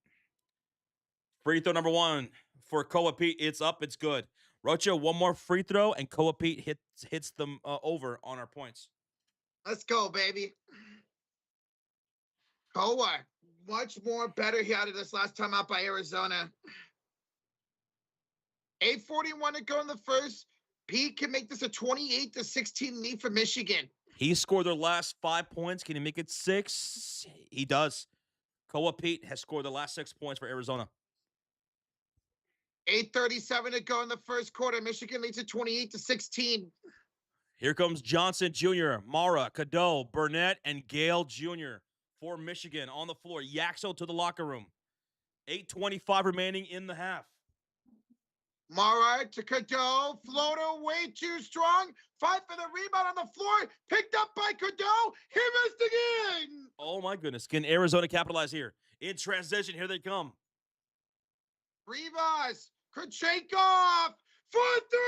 Free throw number 1 for Koa Pete. It's up. It's good. Rocha, one more free throw, and Koa Pete hits them over on our points. Let's go, baby. Koa, much more better here out of this last time out by Arizona. 8:41 to go in the first. Pete can make this a 28-16 lead for Michigan. He scored their last 5 points. Can he make it 6? He does. Koa Pete has scored the last 6 points for Arizona. 8:37 to go in the first quarter. Michigan leads at 28-16. Here comes Johnson Jr., Mara, Cadeau, Burnett, and Gale Jr. for Michigan on the floor. Yaxo to the locker room. 8:25 remaining in the half. Mara to Cadeau. Floater way too strong. Fight for the rebound on the floor. Picked up by Cadeau. He missed again. Oh, my goodness. Can Arizona capitalize here? In transition, here they come. Rivas. Kurchenkov for 3.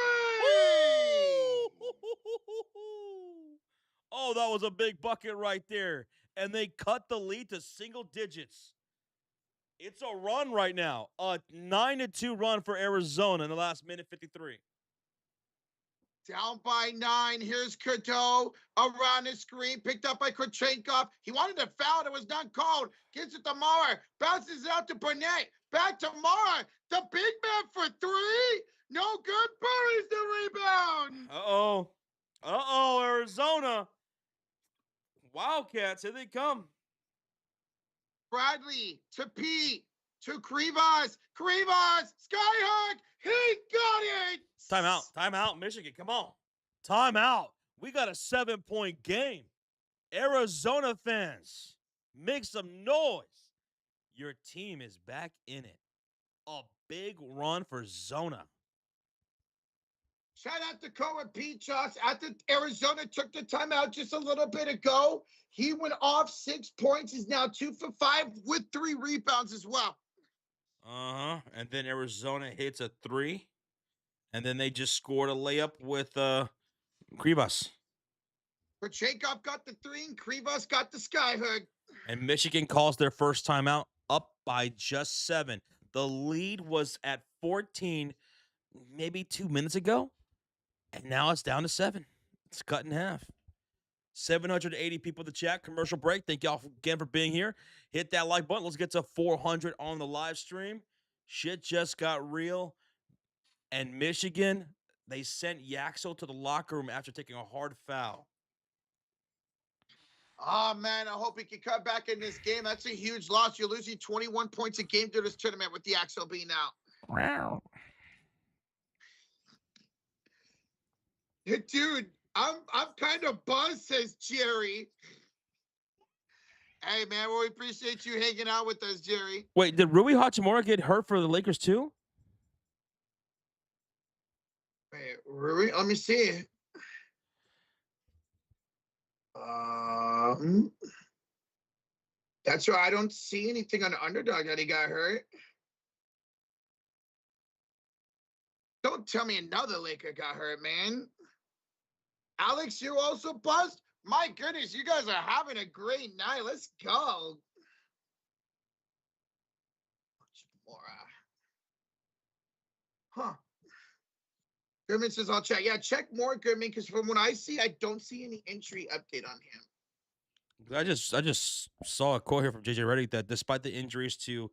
Oh, that was a big bucket right there. And they cut the lead to single digits. It's a run right now. A 9-2 run for Arizona in the last minute 53. Down by 9. Here's Cadeau around the screen. Picked up by Kurchenkov. He wanted to foul. It was not called. Gives it to Mara. Bounces it out to Burnett. Back to Mara. The big man for 3. No good. Buries the rebound. Uh-oh. Uh-oh, Arizona. Wildcats, here they come. Bradley to Pete to Krivas. Krivas. Skyhook. He got it. Timeout, Michigan. Come on. Timeout. We got a 7-point game. Arizona fans, make some noise. Your team is back in it. A big run for Zona. Shout out to Koa Pete Chalks. After Arizona took the timeout just a little bit ago, he went off 6 points. He's now 2 for 5 with 3 rebounds as well. And then Arizona hits a 3. And then they just scored a layup with Krivas. Kurchenkov got the 3 and Krivas got the skyhook. And Michigan calls their first timeout up by just 7. The lead was at 14 maybe 2 minutes ago. And now it's down to 7. It's cut in half. 780 people in the chat. Commercial break. Thank y'all again for being here. Hit that like button. Let's get to 400 on the live stream. Shit just got real. And Michigan, they sent Yaxo to the locker room after taking a hard foul. Oh, man, I hope he can come back in this game. That's a huge loss. You're losing 21 points a game through this tournament with the Axel being out. Wow. Dude, I'm kind of buzzed, says Jerry. Hey, man, well, we appreciate you hanging out with us, Jerry. Wait, did Rui Hachimura get hurt for the Lakers too? Wait, Rui, let me see. That's right. I don't see anything on the underdog that he got hurt. Don't tell me another Laker got hurt, man. Alex, you also buzzed? My goodness, you guys are having a great night. Let's go. Huh. Goodman says, I'll check. Yeah, check more, Goodman, because from what I see, I don't see any injury update on him. I just saw a quote here from JJ Redick that despite the injuries to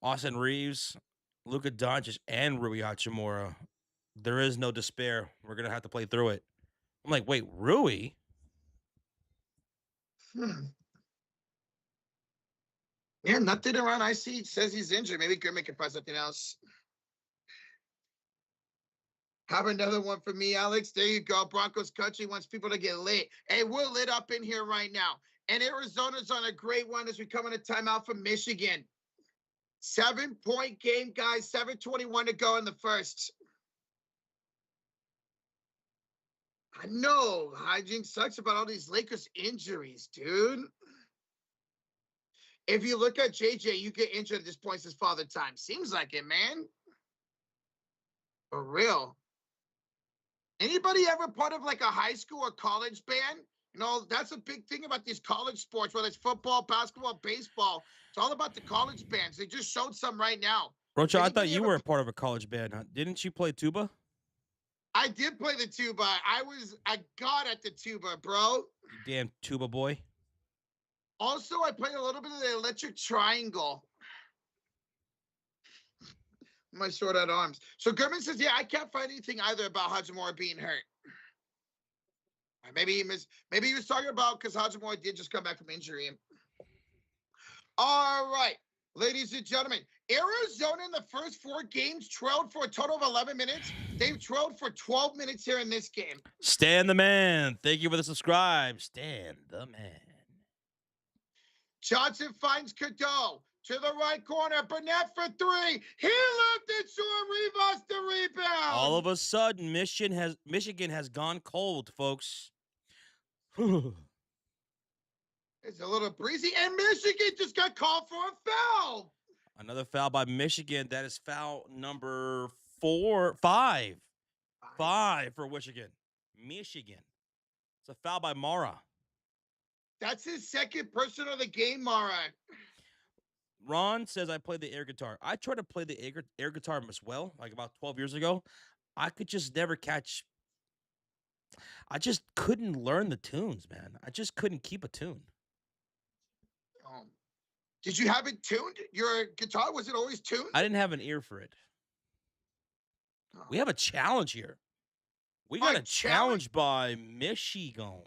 Austin Reeves, Luka Doncic, and Rui Hachimura, there is no despair. We're gonna have to play through it. I'm like, wait, Rui? Yeah, nothing around I see. It says he's injured. Maybe Goodman can find something else. Have another one for me, Alex. There you go. Broncos country wants people to get lit. Hey, we're lit up in here right now. And Arizona's on a great one as we come in a timeout from Michigan. 7-point game, guys. 7:21 to go in the first. I know. Hijinks sucks about all these Lakers injuries, dude. If you look at JJ, you get injured at this point since Father Time. Seems like it, man. For real. Anybody ever part of like a high school or college band? You know, that's a big thing about these college sports, whether it's football, basketball, baseball. It's all about the college bands. They just showed some right now. Rocha, I thought Anybody you ever? were a part of a college band. Huh? Didn't you play tuba? I did play the tuba. I was a god at the tuba, bro. You damn tuba boy. Also, I played a little bit of the electric triangle. My short out arms. So Gurman says, yeah, I can't find anything either about Hachimura being hurt. Maybe he was talking about because Hachimura did just come back from injury. All right, ladies and gentlemen, Arizona in the first 4 games trailed for a total of 11 minutes. They've trailed for 12 minutes here in this game. Stan the man. Thank you for the subscribe. Stan the man. Johnson finds Cadeau to the right corner. Burnett for 3. He left it short. Rivas the rebound. All of a sudden, Michigan has gone cold, folks. It's a little breezy, and Michigan just got called for a foul. Another foul by Michigan. That is foul number 5 for Michigan. It's a foul by Mara. That's his second personal of the game, Mara. Ron says I played the air guitar. I tried to play the air guitar as well, like about 12 years ago. I could just never catch. I just couldn't learn the tunes, man. I just couldn't keep a tune. Did you have it tuned? Your guitar, was it always tuned? I didn't have an ear for it. Oh. We have a challenge here. We got a challenge by Michigan.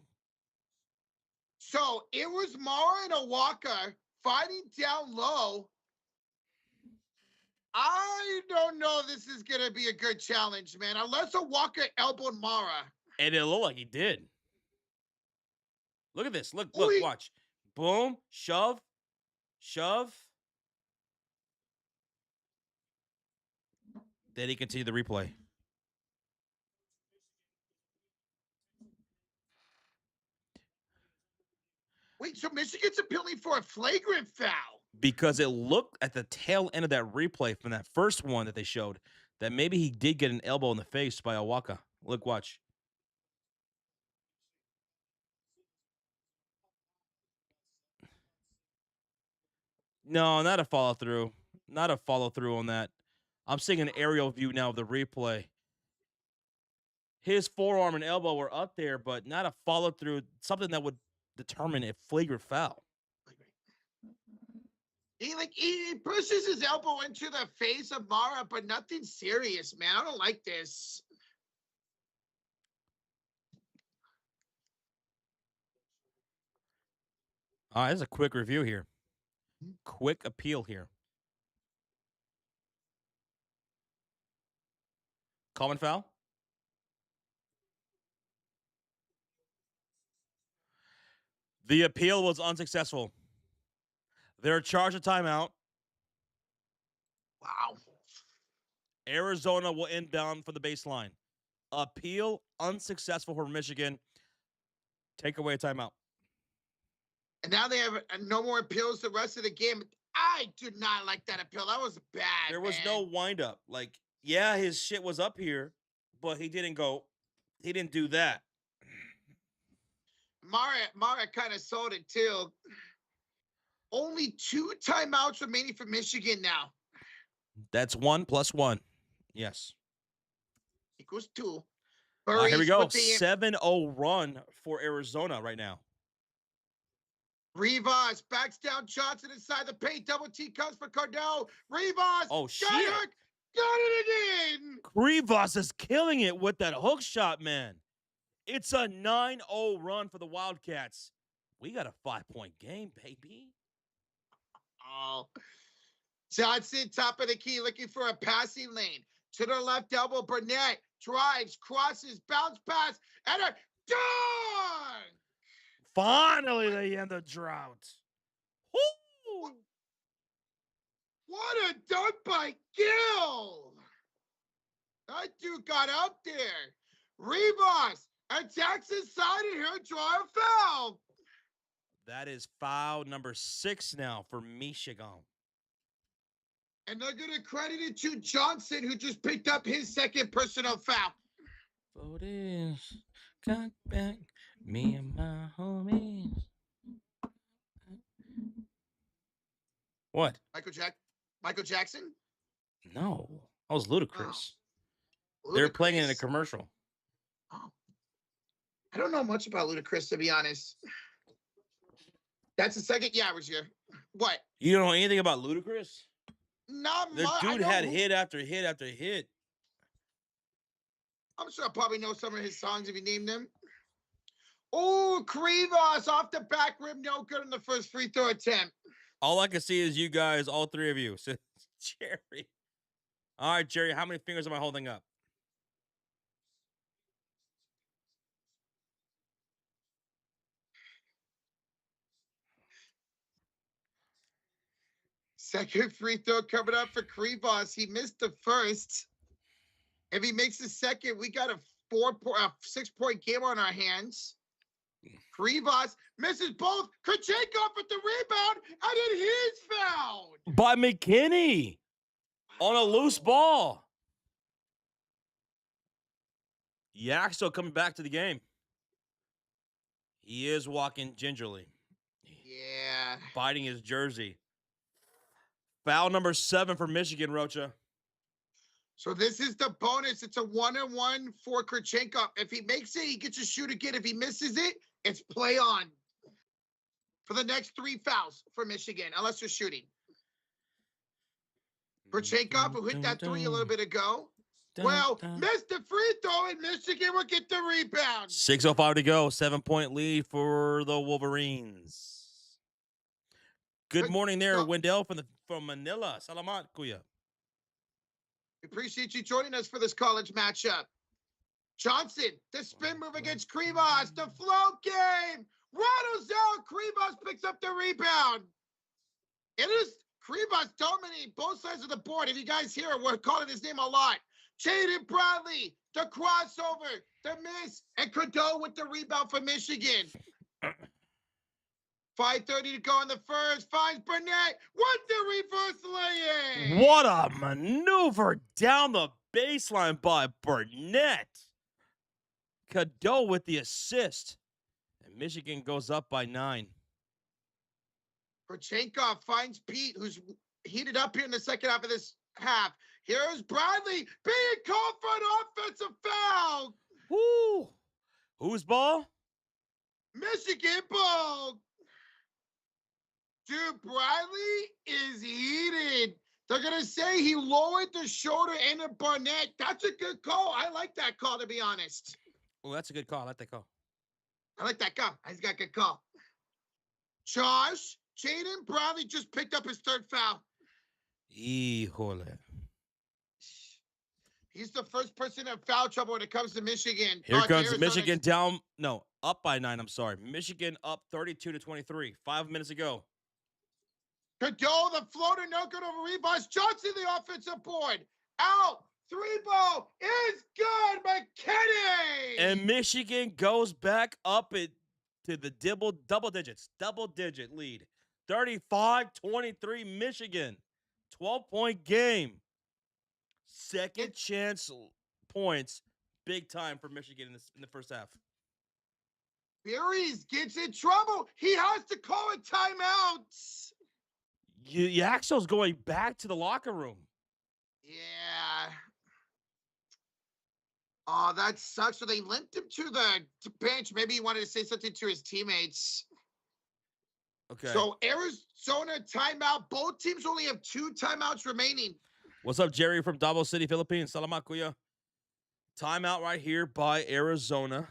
So it was Mara and Awaka fighting down low. I don't know this is going to be a good challenge, man. Unless Awaka elbowed Mara. And it looked like he did. Look at this. Look, watch. Boom, shove. Then he continued the replay. Wait, so Michigan's appealing for a flagrant foul? Because it looked at the tail end of that replay from that first one that they showed that maybe he did get an elbow in the face by Awaka. Look, watch. No, not a follow-through. Not a follow-through on that. I'm seeing an aerial view now of the replay. His forearm and elbow were up there, but not a follow-through, something that would determine a flagrant foul. He pushes his elbow into the face of Mara, but nothing serious, man. I don't like this. All right, this is a quick review here. Quick appeal here. Common foul? The appeal was unsuccessful. They're charged a timeout. Wow. Arizona will inbound for the baseline. Appeal unsuccessful for Michigan. Take away a timeout. And now they have no more appeals the rest of the game. I do not like that appeal. That was bad. There was no wind-up. Like, yeah, his shit was up here, but he didn't do that. Mara kind of sold it too. Only 2 timeouts remaining for Michigan now. That's 1 plus 1. Yes. Equals 2. Here we go. 7-0 run for Arizona right now. Rivas backs down Johnson inside the paint. Double T comes for Cardell. Rivas. Oh, shit. Got it again. Rivas is killing it with that hook shot, man. It's a 9-0 run for the Wildcats. We got a 5-point game, baby. Oh. Johnson, top of the key, looking for a passing lane. To the left elbow, Burnett drives, crosses, bounce pass, and a dunk! Finally, they end the drought. Woo! What a dunk by Gill! That dude got up there. Rivas And Jackson sided here, draw a foul. That is foul number 6 now for Michigan. And they're going to credit it to Johnson, who just picked up his second personal foul. For this, got back me and my homies. What? Michael Jackson? No, that was ludicrous. Oh, They're playing it in a Ludacris. commercial. Oh. I don't know much about Ludacris, to be honest. That's the second. Yeah, it was here. What? You don't know anything about Ludacris? Not The much. dude had hit after hit after hit. I'm sure I probably know some of his songs if you name them. Oh, Krivas off the back rim, no good in the first free throw attempt. All I can see is you guys, all three of you. So, Jerry. All right, Jerry, how many fingers am I holding up? Second free throw coming up for Krivas. He missed the first. If he makes the second, we got a 6-point game on our hands. Krivas misses both. Kurchenkov with the rebound, and then he's fouled by McKinney on a loose ball. Yaxo coming back to the game. He is walking gingerly. Yeah. Biting his jersey. Foul number 7 for Michigan, Rocha. So this is the bonus. It's a 1-on-1 for Kurchenkov. If he makes it, he gets to shoot again. If he misses it, it's play on for the next 3 fouls for Michigan, unless they're shooting. Kurchenkov, who hit that 3 a little bit ago. Well, missed the free throw, and Michigan will get the rebound. 6:05 to go. 7-point lead for the Wolverines. Good morning there, Wendell from Manila. Salamat, kuya. We appreciate you joining us for this college matchup. Johnson, the spin move against Krivas, the float game. Rattles out, Krivas picks up the rebound. It is Krivas dominating both sides of the board. If you guys hear it, we're calling his name a lot. Jaden Bradley, the crossover, the miss, and Cadeau with the rebound for Michigan. 5:30 to go in the first. Finds Burnett with the reverse lay-in. What a maneuver down the baseline by Burnett. Cadeau with the assist. And Michigan goes up by 9. Kurchenkov finds Pete, who's heated up here in the second half of this half. Here's Bradley being called for an offensive foul. Woo! Whose ball? Michigan ball. Dude, Bradley is heated. They're going to say he lowered the shoulder into Barnett. That's a good call. I like that call, to be honest. Oh, that's a good call. I like that call. I like that call. He's got a good call. Josh, Jaden Bradley just picked up his 3rd foul. Híjole. He's the first person in foul trouble when it comes to Michigan. Here comes Michigan down. No, up by 9. I'm sorry. Michigan up 32-23. 5 minutes ago. Cadeau, the floater, no good over rebounds. Johnson, the offensive board. Out. 3 ball is good. McKinney. And Michigan goes back up to the double digit lead. 35-23 Michigan. 12-point game. Second chance points. Big time for Michigan in the first half. Furies gets in trouble. He has to call a timeout. Yaxel's going back to the locker room. Yeah. Oh, that sucks. So they limped him to the bench. Maybe he wanted to say something to his teammates. Okay. So Arizona timeout. Both teams only have 2 timeouts remaining. What's up, Jerry from Davao City, Philippines? Salamat, kuya. Timeout right here by Arizona.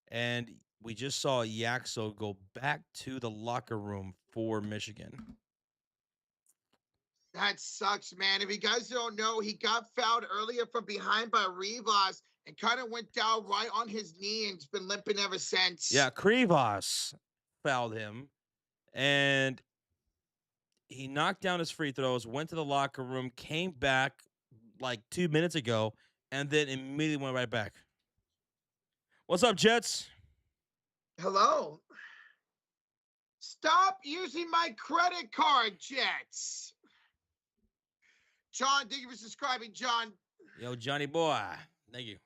And we just saw Yaxel go back to the locker room for Michigan. That sucks, man. If you guys don't know, he got fouled earlier from behind by Rivas and kind of went down right on his knee and has been limping ever since. Yeah, Krivas fouled him, and he knocked down his free throws, went to the locker room, came back like 2 minutes ago, and then immediately went right back. What's up, Jets? Hello. Stop using my credit card, Jets. John, thank you for subscribing, John. Yo, Johnny boy. Thank you.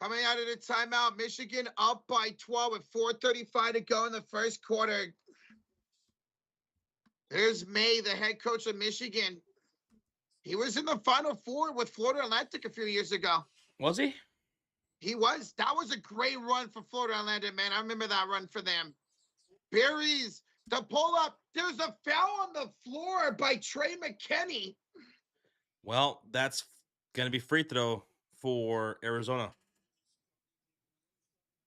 Coming out of the timeout, Michigan up by 12 with 4:35 to go in the first quarter. Here's May, the head coach of Michigan. He was in the Final Four with Florida Atlantic a few years ago. Was he? He was. That was a great run for Florida Atlantic, man. I remember that run for them. Berries, the pull-up. There's a foul on the floor by Trey McKinney. Well, that's going to be free throw for Arizona.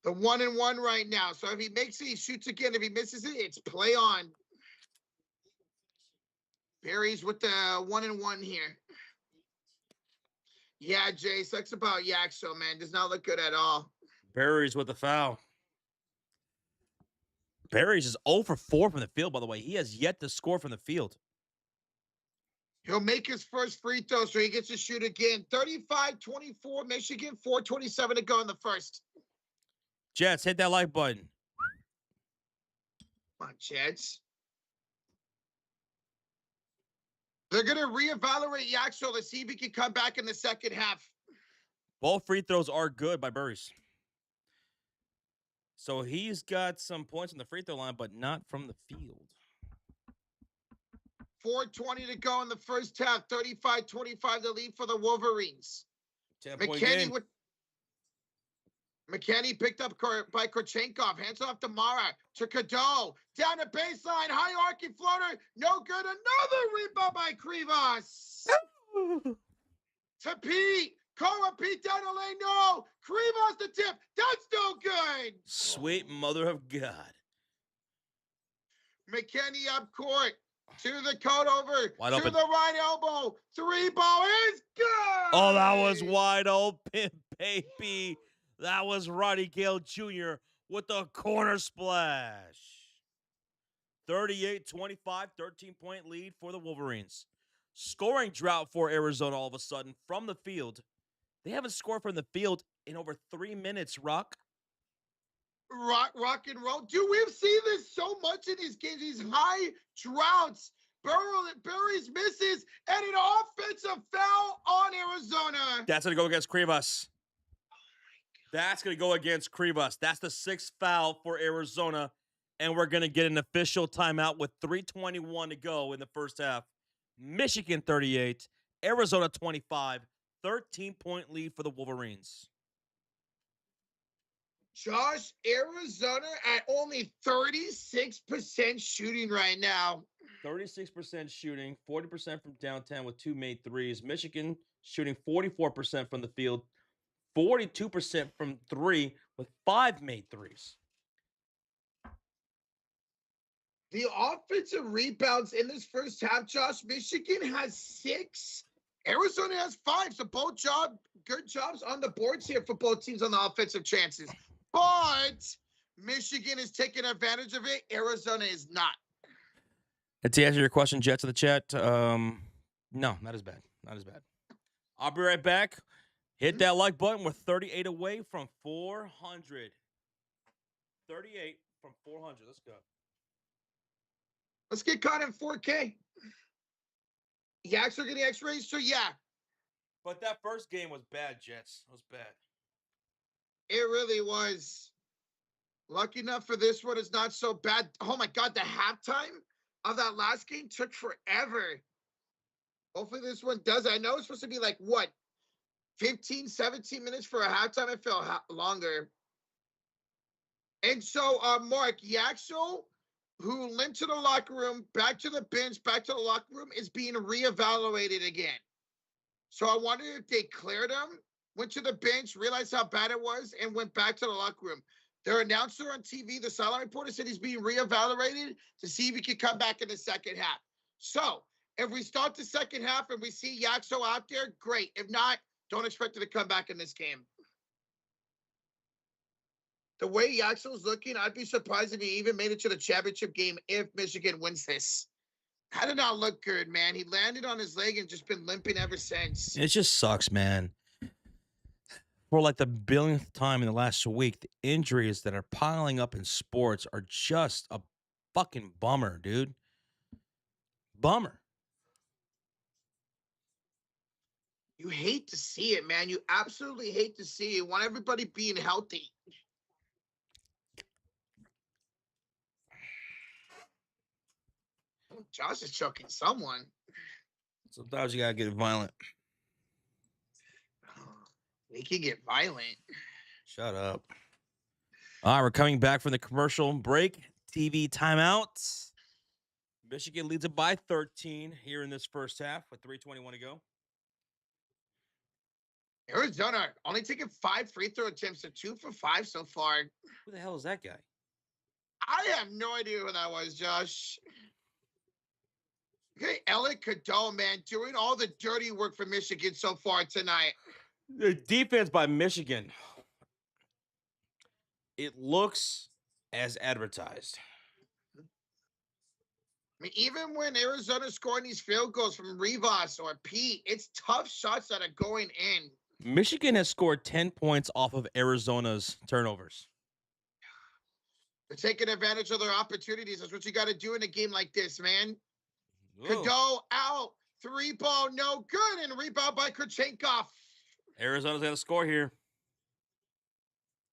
The 1-and-1 right now. So if he makes it, he shoots again. If he misses it, it's play on. Berries with the 1-and-1 here. Yeah, Jay, sucks about Yaxo, man. Does not look good at all. Berries with the foul. Berries is 0 for 4 from the field, by the way. He has yet to score from the field. He'll make his first free throw, so he gets to shoot again. 35-24, Michigan, 4:27 to go in the first. Jets, hit that like button. Come on, Jets. They're going to reevaluate Yaxo to see if he can come back in the second half. Both free throws are good by Berries. So he's got some points on the free throw line, but not from the field. 4:20 to go in the first half. 35-25 the lead for the Wolverines. 10-point game. McKinney picked up by Korchenkov. Hands off to Mara. To Cadeau. Down the baseline. High arcing floater. No good. Another rebound by Krivas. To Pete. Cora Pete down the lane. No. Krivas the tip. That's no good. Sweet mother of God. McKinney up court. To the coat over. Wide to open. The right elbow. Three ball is good. Oh, that was wide open, baby. That was Roddy Gale Jr. with the corner splash. 38-25, 13-point lead for the Wolverines. Scoring drought for Arizona all of a sudden from the field. They haven't scored from the field in over 3 minutes, Rock. Rock and roll. Dude, we've seen this so much in these games. These high droughts. Berries misses, and an offensive foul on Arizona. That's going to go against Krivas. That's going to go against Krivas. That's the 6th foul for Arizona, and we're going to get an official timeout with 3:21 to go in the first half. Michigan 38, Arizona 25, 13-point lead for the Wolverines. Josh, Arizona at only 36% shooting right now. 36% shooting, 40% from downtown with 2 made threes. Michigan shooting 44% from the field, 42% from 3 with 5 made threes. The offensive rebounds in this first half, Josh, Michigan has 6. Arizona has 5. So good jobs on the boards here for both teams on the offensive chances. But Michigan is taking advantage of it. Arizona is not. And to answer your question, Jets in the chat, no, not as bad. Not as bad. I'll be right back. Hit that like button. We're 38 away from 400. 38 from 400. Let's go. Let's get caught in 4K. Yaks are getting X-rays, so yeah. But that first game was bad, Jets. It was bad. It really was. Lucky enough for this one, it's not so bad. Oh, my God, the halftime of that last game took forever. Hopefully this one does. I know it's supposed to be like, what, 15, 17 minutes for a halftime? It felt longer. And so, Mark, Yaxel, who limped to the locker room, back to the bench, back to the locker room, is being reevaluated again. So I wonder if they cleared him, went to the bench, realized how bad it was, and went back to the locker room. Their announcer on TV, the sideline reporter, said he's being reevaluated to see if he can come back in the second half. So if we start the second half and we see Yaxo out there, great. If not, don't expect him to come back in this game. The way Yaxo's looking, I'd be surprised if he even made it to the championship game if Michigan wins this. That did not look good, man. He landed on his leg and just been limping ever since. It just sucks, man. For like the billionth time in the last week, the injuries that are piling up in sports are just a fucking bummer, dude. Bummer. You hate to see it, man. You absolutely hate to see it. You want everybody being healthy. Oh, Josh is choking someone. Sometimes you gotta get violent. He can get violent. Shut up. All right, we're coming back from the commercial break. TV timeout. Michigan leads it by 13 here in this first half with 3:21 to go. Arizona only taking 5 free throw attempts. They're 2 for 5 so far. Who the hell is that guy? I have no idea who that was, Josh. Okay, Elliot Cadeau, man, doing all the dirty work for Michigan so far tonight. The defense by Michigan. It looks as advertised. I mean, even when Arizona's scoring these field goals from Rivas or Pete, it's tough shots that are going in. Michigan has scored 10 points off of Arizona's turnovers. They're taking advantage of their opportunities. That's what you got to do in a game like this, man. Ooh. Cadeau out. 3-ball, no good. And rebound by Kurchenkov. Arizona's got to score here.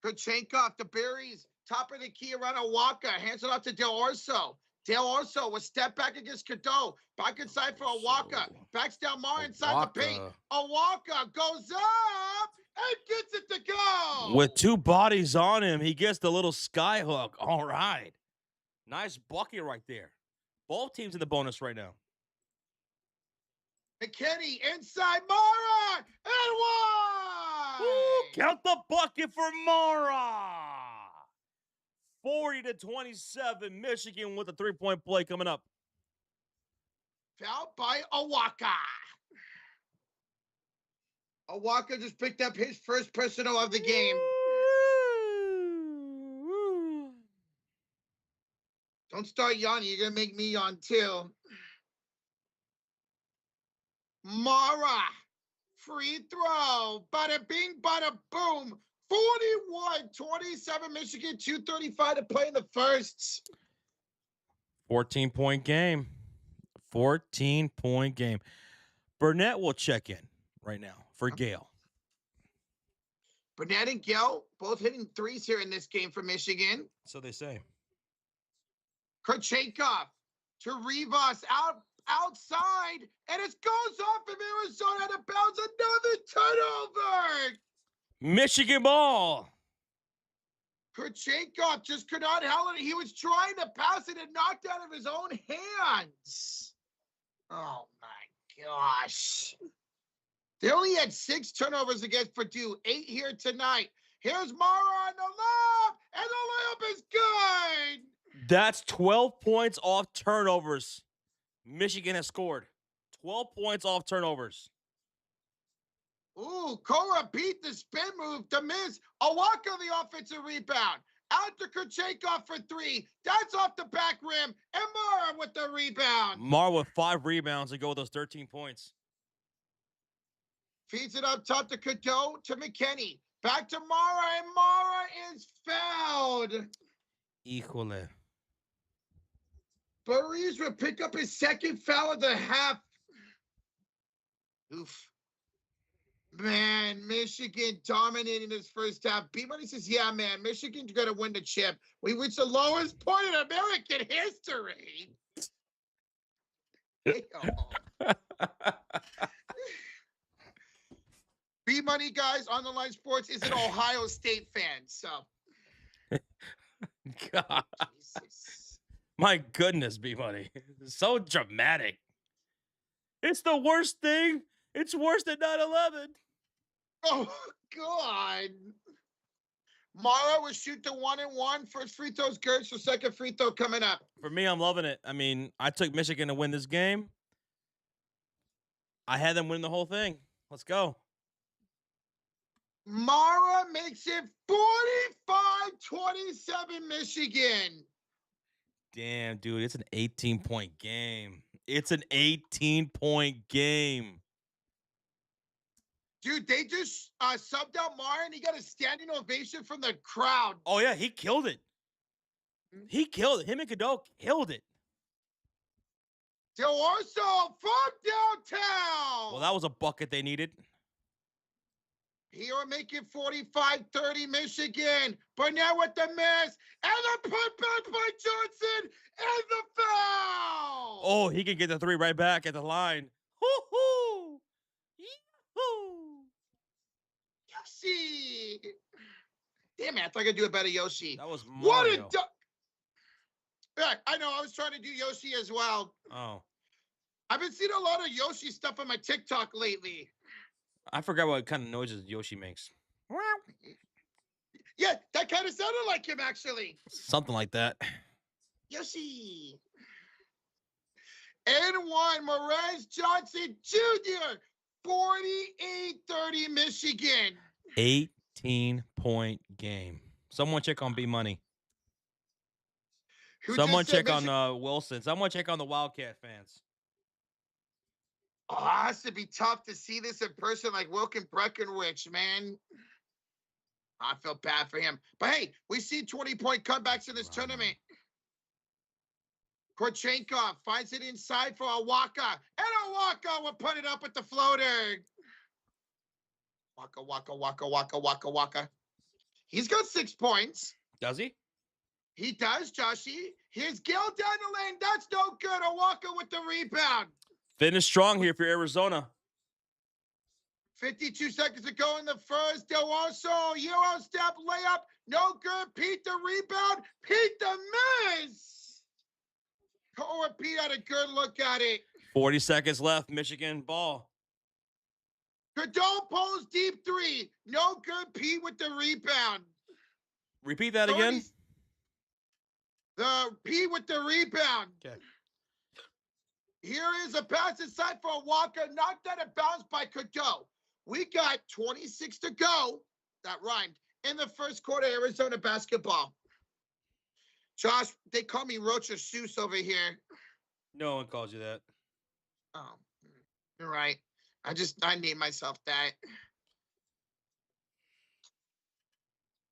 Kurchenkov, the Berries, top of the key around Awaka. Hands it off to Del Orso. Del Orso was step back against Cadeau. Back inside for Awaka. Backs down Mara inside the paint. Awaka goes up and gets it to go. With 2 bodies on him, he gets the little sky hook. All right. Nice bucket right there. Both teams in the bonus right now. McKinney inside Mara and one. Woo, count the bucket for Mara. 40-27. Michigan with a 3-point play coming up. Foul by Awaka. Awaka just picked up his first personal of the game. Don't start yawning. You're going to make me yawn too. Mara. Free throw. Bada bing, bada boom. 41-27 Michigan. 2:35 to play in the first. 14-point game. 14-point game. Burnett will check in right now for Gale. Burnett and Gale both hitting threes here in this game for Michigan. So they say. Kurchenkov to Rivas outside, and it goes off of Arizona out of bounds. Another turnover. Michigan ball. Kurchenkov just could not handle it. He was trying to pass it and knocked out of his own hands. Oh my gosh. They only had 6 turnovers against Purdue, 8 here tonight. Here's Mara on the left, and the layup is good. That's 12 points off turnovers. Michigan has scored 12 points off turnovers. Ooh, Cora beat the spin move to miss. Awaka the offensive rebound. Out to Kurchenkov for 3. That's off the back rim. And Mara with the rebound. Mara with 5 rebounds to go with those 13 points. Feeds it up top to Cadeau to McKinney. Back to Mara, and Mara is fouled. Equally. Burries will pick up his second foul of the half. Oof. Man, Michigan dominating this first half. B-Money says, yeah, man, Michigan's going to win the chip. We reached the lowest point in American history. B-Money, guys, on the line sports is an Ohio State fan, so. God. Jesus. My goodness, B-Money. So dramatic. It's the worst thing. It's worse than 9/11. Oh, God. Mara will shoot the 1-and-1. First free throw's good, so second free throw coming up. For me, I'm loving it. I mean, I took Michigan to win this game. I had them win the whole thing. Let's go. Mara makes it 45-27 Michigan. Damn, dude, it's an 18-point game. It's an 18-point game. Dude, they just subbed out Mar, and he got a standing ovation from the crowd. Oh, yeah, he killed it. He killed it. Him and Cadeau killed it. Del Orso from downtown. Well, that was a bucket they needed. Here we're making 45-30 Michigan. Burnett with the miss. And the putback by Johnson. And the foul. Oh, he can get the 3 right back at the line. Hoo-hoo. Yee-hoo. Yoshi. Damn it, I thought I could do a better Yoshi. That was Mario. What a yeah, I know. I was trying to do Yoshi as well. Oh. I've been seeing a lot of Yoshi stuff on my TikTok lately. I forgot what kind of noises Yoshi makes. Yeah, that kind of sounded like him, actually. Something like that. Yoshi. And one, Morez Johnson Jr., 48-30 Michigan. 18-point game. Someone check on B Money. Who Someone just said check on Wilson. Someone check on the Wildcat fans. Oh, it has to be tough to see this in person like Wilkin Breckenridge, man. I feel bad for him. But hey, we see 20-point comebacks in this tournament. Korchenkov finds it inside for Awaka. And Awaka will put it up with the floater. Waka. He's got 6 points. Does he? He does, Joshy. Here's Gil down the lane. That's no good. Awaka with the rebound. Finish strong here for Arizona. 52 seconds to go in the first. Del Orso, Euro step layup. No good. Pete the rebound. Pete the miss. Or Pete had a good look at it. 40 seconds left. Michigan ball. Godot pulls deep 3. No good. Pete with the rebound. Repeat that again. The Pete with the rebound. Okay. Here is a pass inside for Walker. Knocked out of bounds by Godot. We got 26 to go. That rhymed. In the first quarter, Arizona basketball. Josh, they call me Rocha Seuss over here. No one calls you that. Oh, you're right. I named myself that.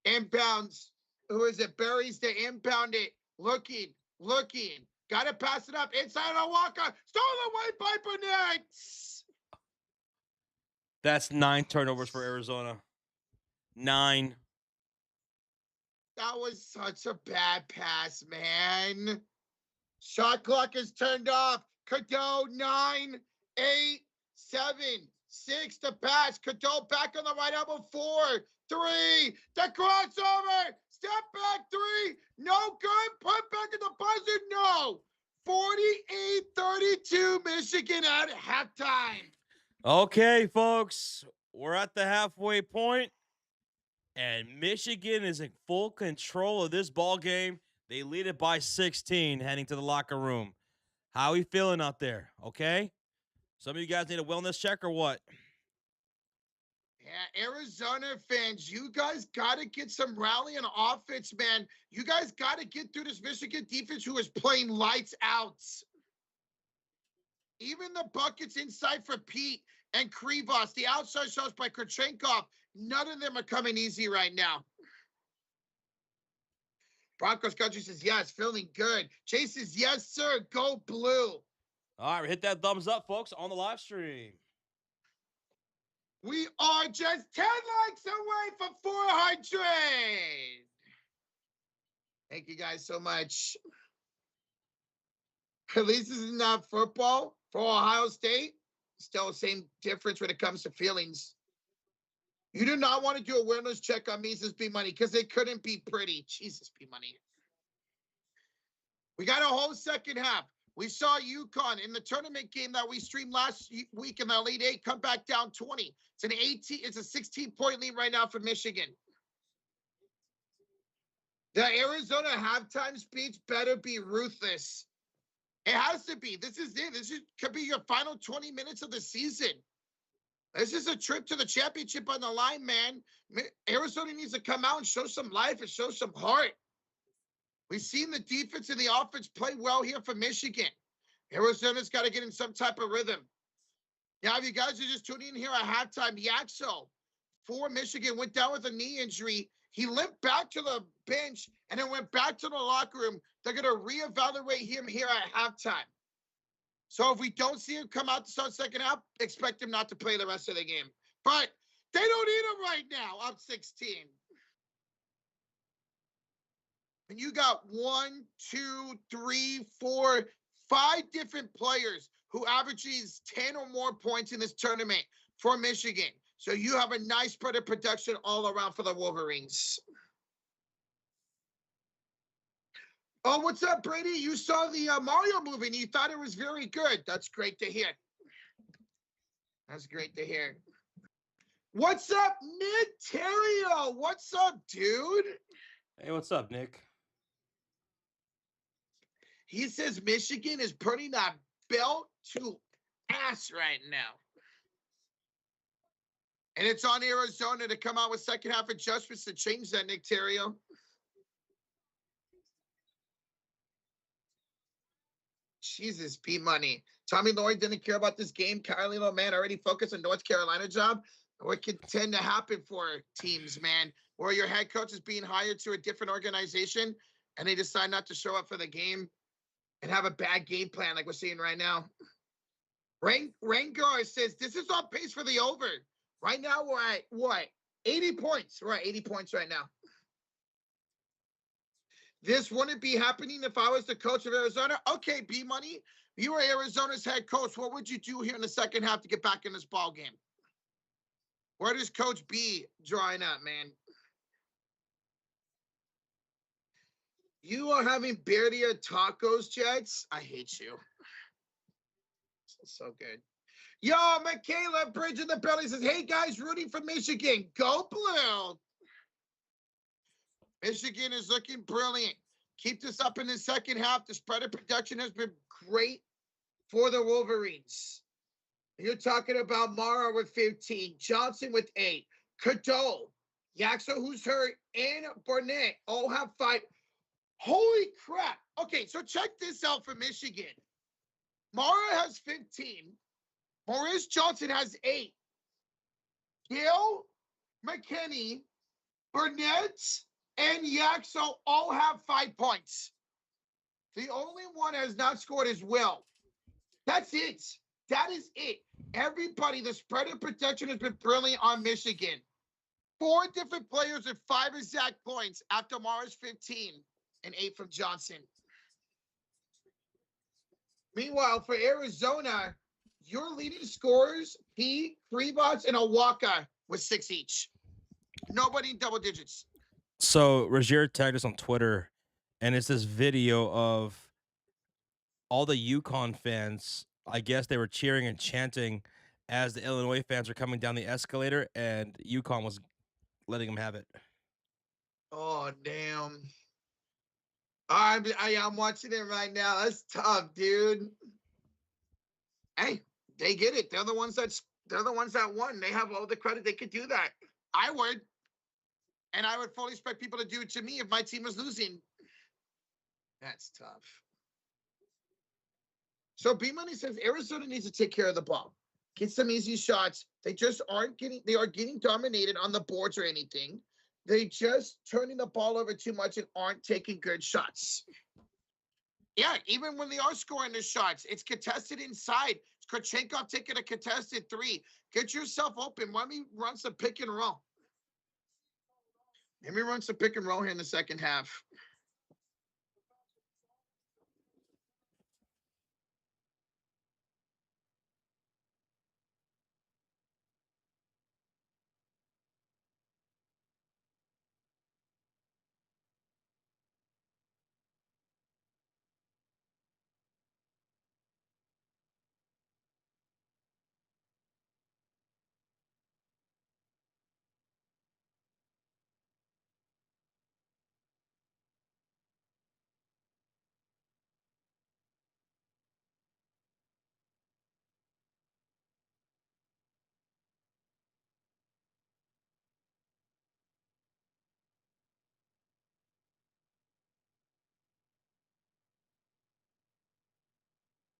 Inbounds. Who is it? Buries to inbound it. Looking. Got to pass it up. Inside on Walker. Stolen away by Burnett. That's 9 turnovers for Arizona. 9. That was such a bad pass, man. Shot clock is turned off. Cadeau, 9, 8, 7, 6 to pass. Cadeau back on the right elbow. 4, 3. The crossover. Step back 3. No good. Put back in the buzzer. No. 48-32 Michigan at halftime. Okay, folks. We're at the halfway point, and Michigan is in full control of this ball game. They lead it by 16 heading to the locker room. How are you feeling out there? Okay? Some of you guys need a wellness check or what? Yeah, Arizona fans, you guys got to get some rally and offense, man. You guys got to get through this Michigan defense who is playing lights out. Even the buckets inside for Pete and Krivos, the outside shots by Korchenkov, none of them are coming easy right now. Broncos Country says, yes, feeling good. Chase says, yes, sir, go blue. All right, hit that thumbs up, folks, on the live stream. We are just 10 likes away from 400. Thank you guys so much. At least this is not football for Ohio State. Still same difference when it comes to feelings. You do not want to do a wellness check on Mises B Money because it couldn't be pretty. Jesus, B Money. We got a whole second half. We saw UConn in the tournament game that we streamed last week in the Elite 8 come back down 20. It's a 16-point lead right now for Michigan. The Arizona halftime speech better be ruthless. It has to be. This is it. Could be your final 20 minutes of the season. This is a trip to the championship on the line, man. Arizona needs to come out and show some life and show some heart. We've seen the defense and the offense play well here for Michigan. Arizona's got to get in some type of rhythm. Now, if you guys are just tuning in here at halftime, Yaxo for Michigan went down with a knee injury. He limped back to the bench and then went back to the locker room. They're going to reevaluate him here at halftime. So if we don't see him come out to start second half, expect him not to play the rest of the game. But they don't need him right now, up 16. And you got 1, 2, 3, 4, 5 different players who averages 10 or more points in this tournament for Michigan. So you have a nice spread of production all around for the Wolverines. Oh, what's up, Brady? You saw the Mario movie and you thought it was very good. That's great to hear. That's great to hear. What's up, Nick Terrio? What's up, dude? Hey, what's up, Nick? He says Michigan is putting that belt to ass right now. And it's on Arizona to come out with second half adjustments to change that, Nick Terrio. Jesus, P-Money. Tommy Lloyd didn't care about this game. Carolina, man, already focused on North Carolina job. What could tend to happen for teams, man, where your head coach is being hired to a different organization and they decide not to show up for the game and have a bad game plan like we're seeing right now. Rangar says this is on pace for the over. Right now we're at what? 80 points. We're at 80 points right now. This wouldn't be happening if I was the coach of Arizona. Okay, B-Money, you are Arizona's head coach. What would you do here in the second half to get back in this ball game? Where does Coach B drawing up, man? You are having birria tacos, Jets? I hate you. So good. Yo, Michaela Bridge in the belly says, hey, guys, rooting for Michigan. Go Blue. Michigan is looking brilliant. Keep this up in the second half. The spread of production has been great for the Wolverines. You're talking about Mara with 15, Johnson with 8, Cadeau, Yaxo, who's hurt, and Barnett all have 5. Holy crap. Okay, so check this out for Michigan. Mara has 15. Maurice Johnson has 8. Gil, McKinney, Burnett, and Yaxo all have 5 points. The only one that has not scored is Will. That's it. That is it. Everybody, the spread of protection has been brilliant on Michigan. 4 different players with 5 exact points after Mara's 15 and 8 from Johnson. Meanwhile, for Arizona, your leading scorers, P, Krivats, and Awaka with 6 each. Nobody in double digits. So Rozier tagged us on Twitter, and it's this video of all the UConn fans. I guess they were cheering and chanting as the Illinois fans were coming down the escalator, and UConn was letting them have it. Oh, damn. I'm watching it right now. That's tough, dude. Hey, they get it. They're the ones that won. They have all the credit. They could do that. I would. And I would fully expect people to do it to me if my team was losing. That's tough. So B-Money says Arizona needs to take care of the ball. Get some easy shots. They are getting dominated on the boards or anything. They just turning the ball over too much and aren't taking good shots. Yeah, even when they are scoring the shots, it's contested inside. Korchenkov taking a contested 3. Get yourself open. Let me run some pick and roll. Let me run some pick and roll here in the second half.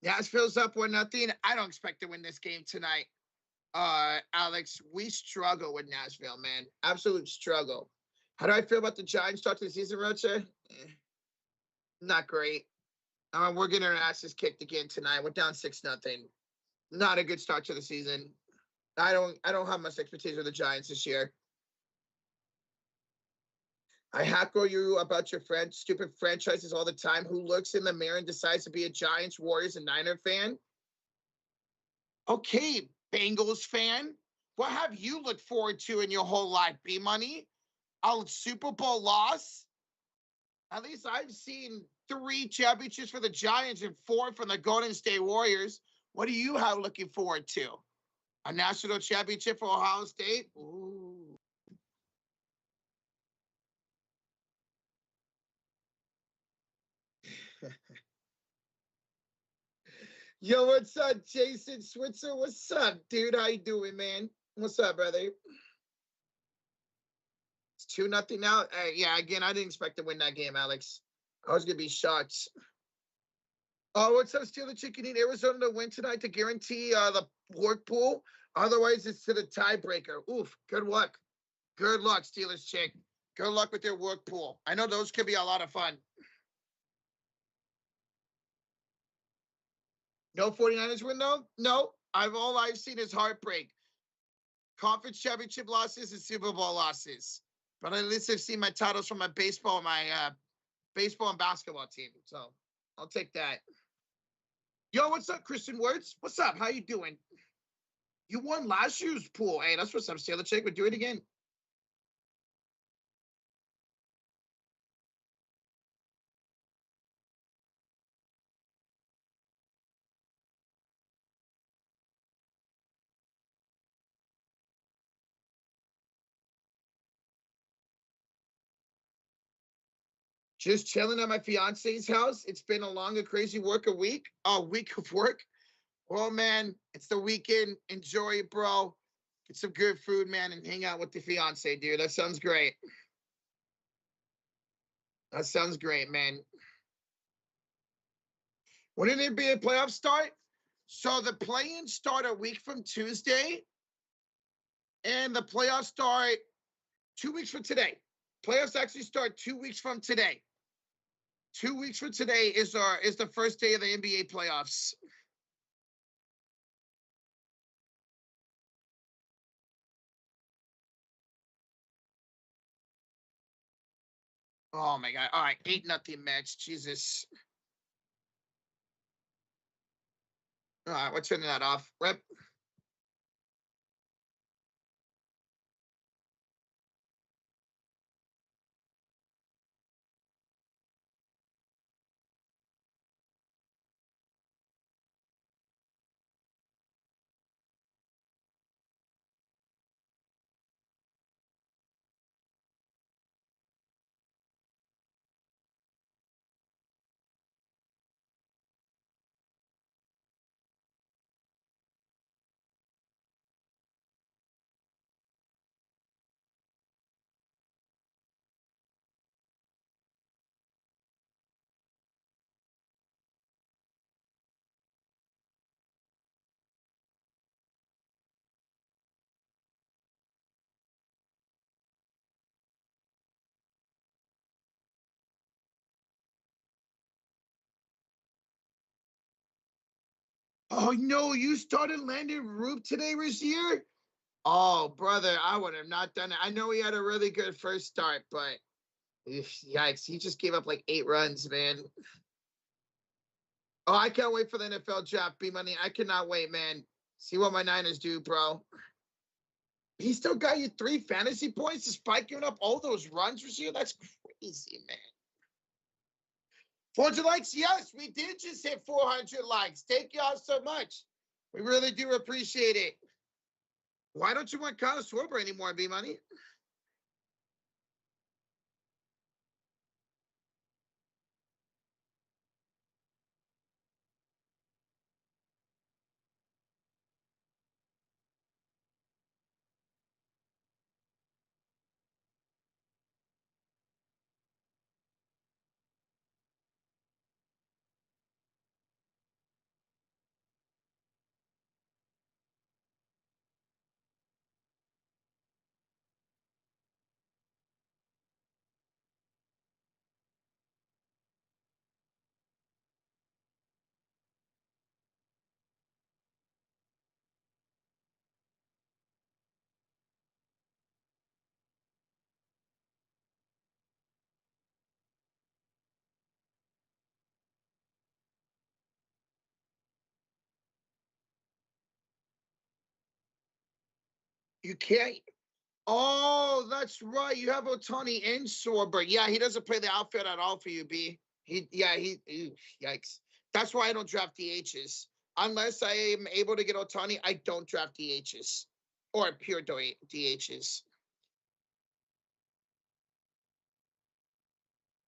Nashville's up 1-0. I don't expect to win this game tonight. Alex, we struggle with Nashville, man. Absolute struggle. How do I feel about the Giants start to the season, Rocha? Not great. We're getting our asses kicked again tonight. We're down 6-0. Not a good start to the season. I don't have much expectation of the Giants this year. I hackle you about your stupid franchises all the time. Who looks in the mirror and decides to be a Giants, Warriors, and Niner fan? Okay, Bengals fan. What have you looked forward to in your whole life? B Money? A Super Bowl loss? At least I've seen 3 championships for the Giants and 4 from the Golden State Warriors. What do you have looking forward to? A national championship for Ohio State? Ooh. Yo, what's up, Jason Switzer? What's up, dude? How you doing, man? What's up, brother? It's 2-0 now. Yeah, again, I didn't expect to win that game, Alex. I was gonna be shocked. Oh, what's up, Steeler Chicken? Need Arizona to win tonight to guarantee the work pool. Otherwise, it's to the tiebreaker. Oof. Good luck. Good luck, Steelers chick. Good luck with your work pool. I know those could be a lot of fun. No 49ers win, though? No. All I've seen is heartbreak. Conference championship losses and Super Bowl losses. But at least I've seen my titles from my baseball and basketball team. So I'll take that. Yo, what's up, Christian Words? What's up? How you doing? You won last year's pool. Hey, that's what's up, Steeler chick. We'll do it again. Just chilling at my fiance's house. It's been a long and crazy week. A week of work. Well, man, it's the weekend. Enjoy it, bro. Get some good food, man, and hang out with the fiance, dude. That sounds great. That sounds great, man. When did the NBA playoffs start? So the play-in start a week from Tuesday, and the playoffs start 2 weeks from today. Playoffs actually start 2 weeks from today. 2 weeks from today is the first day of the NBA playoffs. Oh my god! All right, 8-0 match. Jesus. All right, we're turning that off. Rep. Oh no, you started Landon Roop today, Razier? Oh, brother, I would have not done it. I know he had a really good first start, but yikes, he just gave up like 8 runs, man. Oh, I can't wait for the NFL draft, B Money. I cannot wait, man. See what my Niners do, bro. He still got you 3 fantasy points despite giving up all those runs, Razier? That's crazy, man. 400 likes? Yes, we did just hit 400 likes. Thank y'all so much. We really do appreciate it. Why don't you want Kyle Schwarber anymore, B Money? You can't. Oh, that's right. You have Otani and Sorber. Yeah, he doesn't play the outfield at all for you, B. Yikes. That's why I don't draft DHs. Unless I am able to get Otani, I don't draft DHs or pure DHs.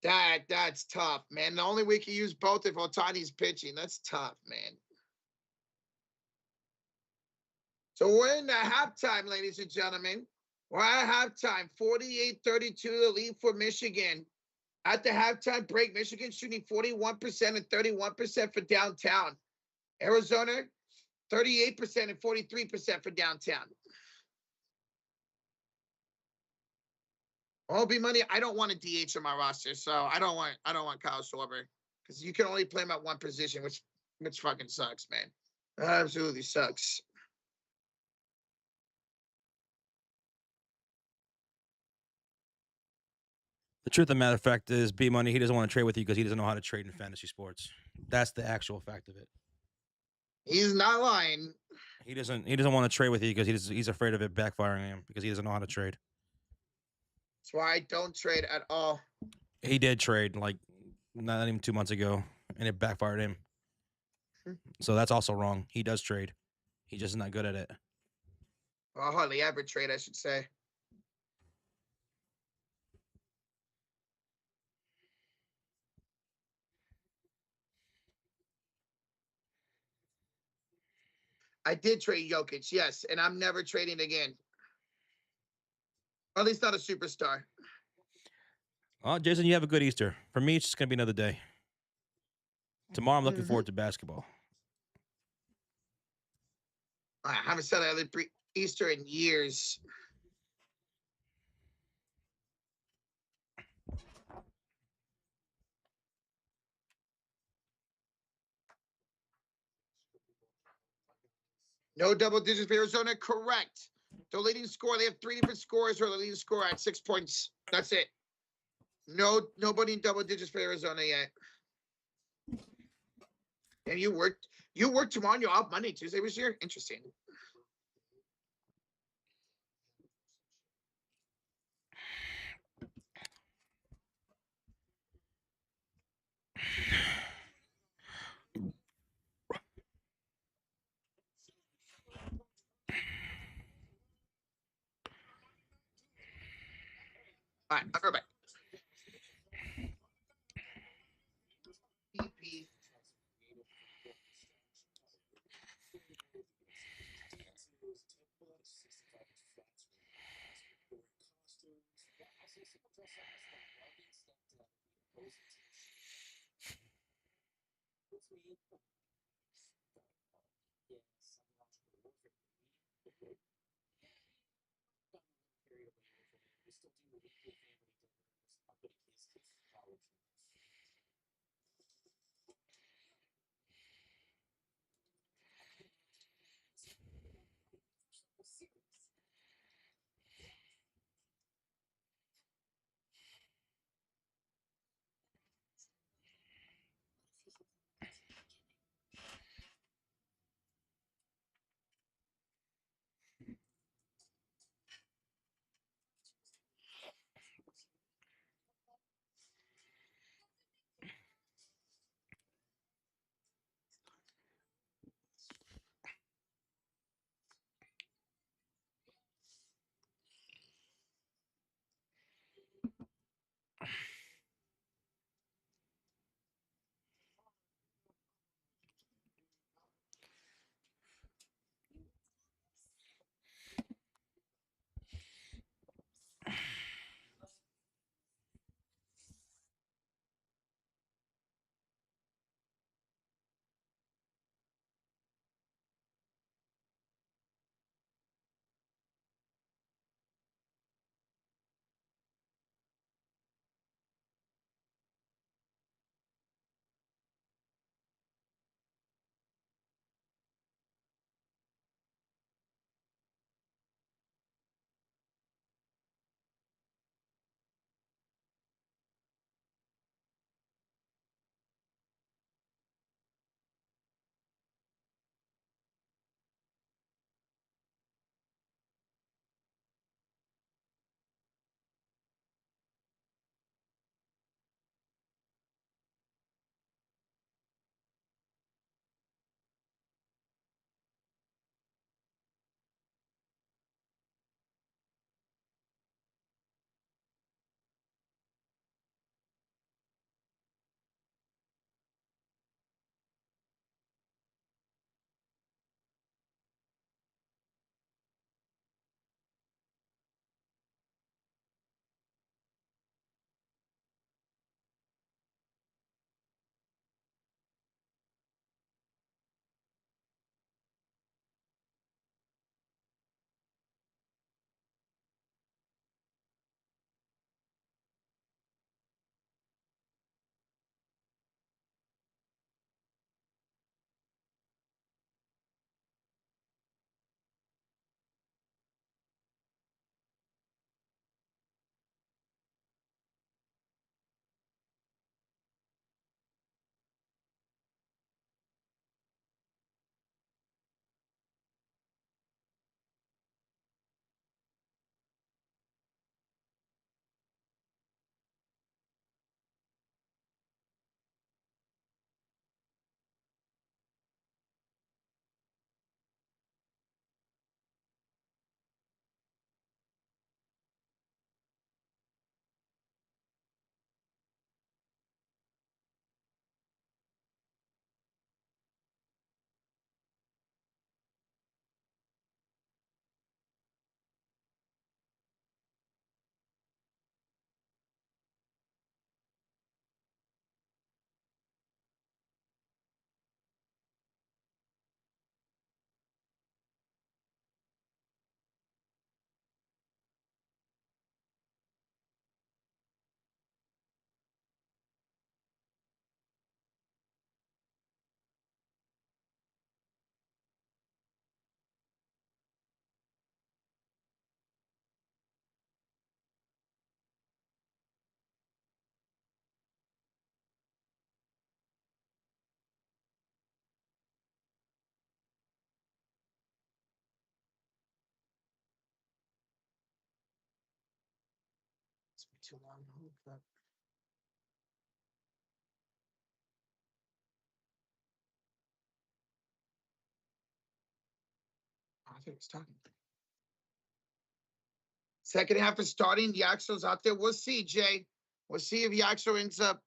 That's tough, man. The only way you can use both if Otani's pitching. That's tough, man. So we're in the halftime, ladies and gentlemen. We're at halftime, 48-32, the lead for Michigan. At the halftime break, Michigan shooting 41% and 31% for downtown. Arizona, 38% and 43% for downtown. Oh, be money. I don't want a DH on my roster, so I don't want Kyle Schwarber because you can only play him at one position, which fucking sucks, man. That absolutely sucks. The truth of the matter of fact is, B Money, he doesn't want to trade with you because he doesn't know how to trade in fantasy sports. That's the actual fact of it. He's not lying. He doesn't want to trade with you because he's afraid of it backfiring him because he doesn't know how to trade. That's why I don't trade at all. He did trade like not even 2 months ago, and it backfired him. So that's also wrong. He does trade. He's just not good at it. Well, hardly ever trade, I should say. I did trade Jokic, yes, and I'm never trading again. Or at least not a superstar. Oh, Jason, you have a good Easter. For me, it's just gonna be another day. Tomorrow, I'm looking forward to basketball. I haven't celebrated Easter in years. No double digits for Arizona. Correct. The leading score, they have 3 different scores, or the leading score at 6 points. That's it. Nobody in double digits for Arizona yet. And you worked tomorrow. You're off Monday, Tuesday this year. Interesting. All right, I'll go back. PP. too long. Holy crap. I think it's starting. Second half is starting. Yaxo's out there. We'll see, Jay. We'll see if Yaxo ends up.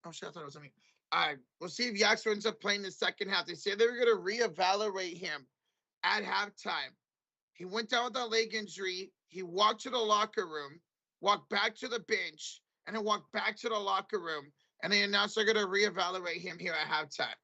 Oh shit, I thought it was me. All right, we'll see if Yaxo ends up playing the second half. They said they were going to reevaluate him at halftime. He went down with a leg injury. He walked to the locker room, walked back to the bench, and then walked back to the locker room. And they announced they're going to reevaluate him here at halftime.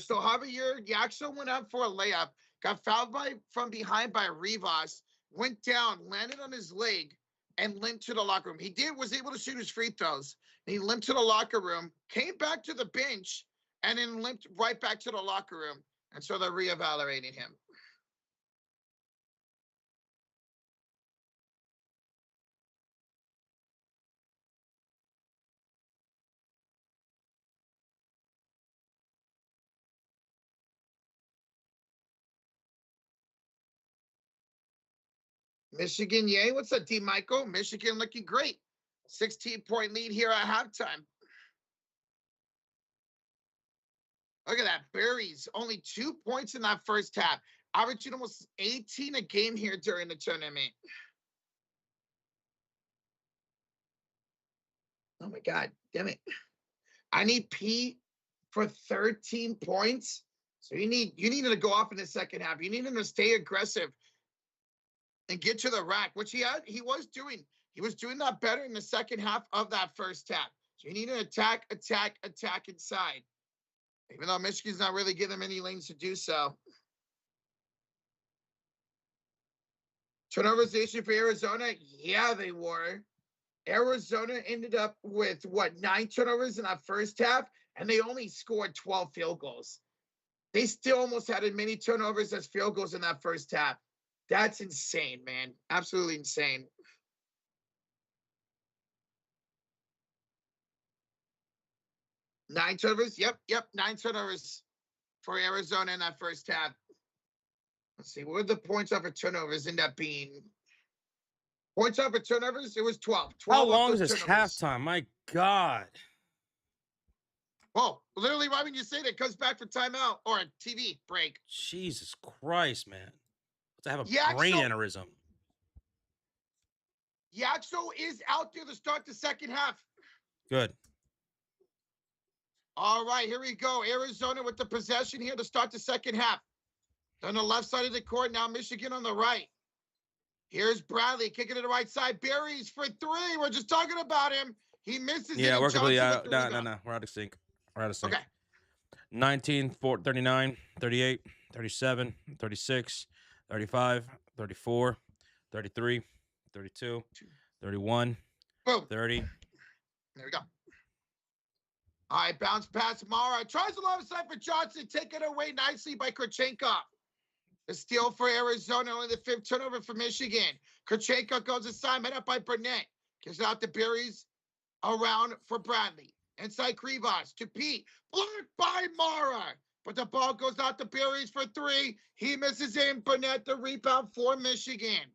So Javier Yaxo went up for a layup, got fouled from behind by Rivas, went down, landed on his leg, and limped to the locker room. He was able to shoot his free throws. He limped to the locker room, came back to the bench, and then limped right back to the locker room. And so they're reevaluating him. Michigan, yay. What's up, D. Michael? Michigan looking great. 16-point lead here at halftime. Look at that. Berries, only 2 points in that first half. Averaging almost 18 a game here during the tournament. Oh my God, damn it. I need P for 13 points. So you need him to go off in the second half. You need him to stay aggressive and get to the rack, which he was doing. He was doing that better in the second half of that first half. So you need an attack inside. Even though Michigan's not really giving them any lanes to do so. Turnoverization for Arizona? Yeah, they were. Arizona ended up with, 9 turnovers in that first half, and they only scored 12 field goals. They still almost had as many turnovers as field goals in that first half. That's insane, man. Absolutely insane. Nine turnovers? Yep. 9 turnovers for Arizona in that first half. Let's see. What would the points off of turnovers end up being? Points off of turnovers? It was 12. 12 How long off is those this turnovers. halftime? My God. Oh, literally, right when you say that, it comes back for timeout or a TV break. Jesus Christ, man. Let's have a brain Yaxo, aneurysm. Yaxo is out there to start the second half. Good. All right, here we go. Arizona with the possession here to start the second half. On the left side of the court, now Michigan on the right. Here's Bradley kicking to the right side. Berries for 3. We're just talking about him. He misses it. Yeah, we're completely Johnson out. with the rebound. No. We're out of sync. We're out of sync. Okay. 19, 4, 39, 38, 37, 36, 35, 34, 33, 32, 31, Boom. 30. There we go. All right, bounce pass. Mara tries a long side for Johnson. Taken away nicely by Kurchenkov. The steal for Arizona, only the 5th turnover for Michigan. Kurchenkov goes aside, met up by Burnett. Gives out the Berries around for Bradley. Inside Krivas to Pete. Blocked by Mara. But the ball goes out to Berries for 3. He misses in. Burnett the rebound for Michigan.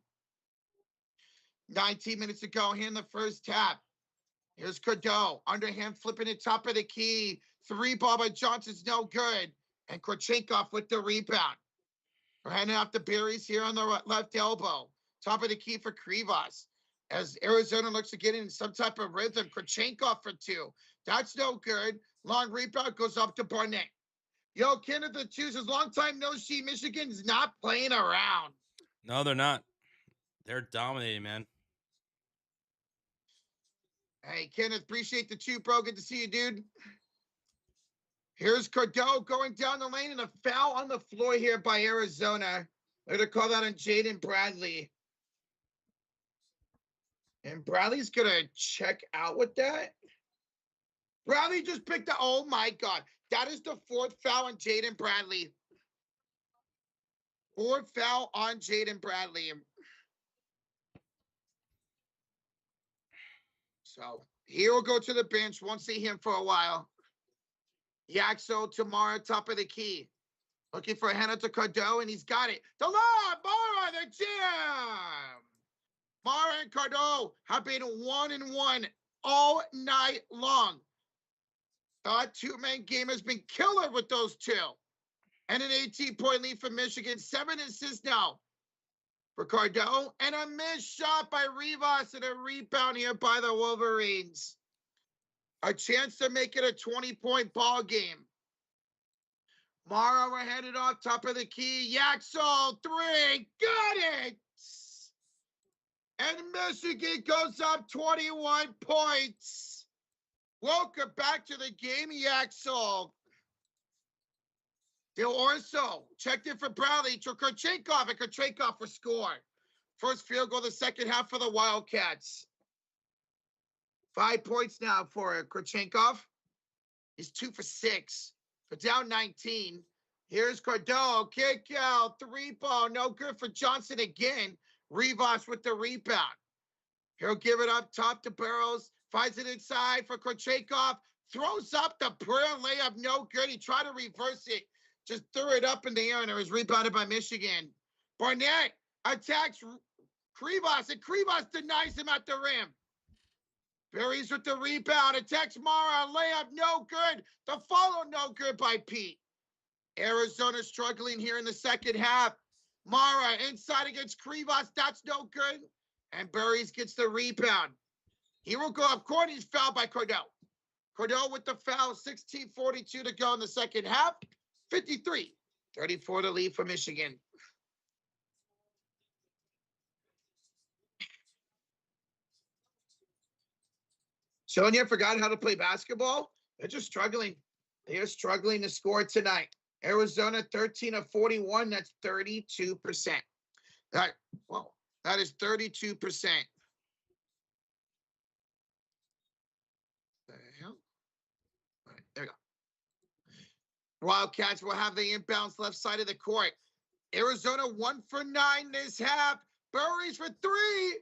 19 minutes to go here in the first half. Here's Cadeau. Underhand flipping it top of the key. 3 ball by Johnson's no good. And Kurchenkov with the rebound. We're handing off the Berries here on the left elbow. Top of the key for Krivas. As Arizona looks to get in some type of rhythm. Kurchenkov for 2. That's no good. Long rebound goes up to Barnett. Yo, Kenneth the Choosers, long time no see. Michigan's not playing around. No, they're not. They're dominating, man. Hey, Kenneth, appreciate the 2, bro. Good to see you, dude. Here's Cadeau going down the lane and a foul on the floor here by Arizona. They're going to call that on Jaden Bradley. And Bradley's going to check out with that. Bradley just picked up. Oh, my God. That is the 4th foul on Jaden Bradley. 4th foul on Jaden Bradley. So he'll go to the bench. Won't see him for a while. Yaxo tomorrow, top of the key. Looking for a hand to Cadeau, and he's got it. The lob, Mara, the jam. Mara and Cardone have been 1-1 all night long. The two-man game has been killer with those two. And an 18-point lead for Michigan. 7 assists now for Cardone. And a missed shot by Rivas and a rebound here by the Wolverines. A chance to make it a 20-point ball game. Mara, we're headed off top of the key. Yaxel, 3. Got it! And Michigan goes up 21 points. Welcome back to the game, Yaxel. Del Orso checked in for Bradley to Kurchenkov, and Kurchenkov for score. First field goal of the second half for the Wildcats. 5 points now for Kurchenkov. He's 2 for 6. For down 19. Here's Cardone. Kick out. 3-ball. No good for Johnson again. Rivas with the rebound. He'll give it up top to Burrows. Finds it inside for Kurchenkov. Throws up the prayer layup. No good. He tried to reverse it. Just threw it up in the air, and it was rebounded by Michigan. Barnett attacks Krivas, and Krivas denies him at the rim. Berries with the rebound. Attacks Mara. Layup, no good. The follow, no good by Pete. Arizona struggling here in the second half. Mara inside against Krivas. That's no good. And Berries gets the rebound. He will go up court. He's fouled by Cordell. Cordell with the foul. 16:42 to go in the second half. 53-34 to lead for Michigan. Sonia forgot how to play basketball. They're just struggling. They are struggling to score tonight. Arizona 13 of 41. That's 32%. That is 32%. The hell? All right, there we go. Wildcats will have the inbounds left side of the court. Arizona 1 for 9 this half. Burries for 3.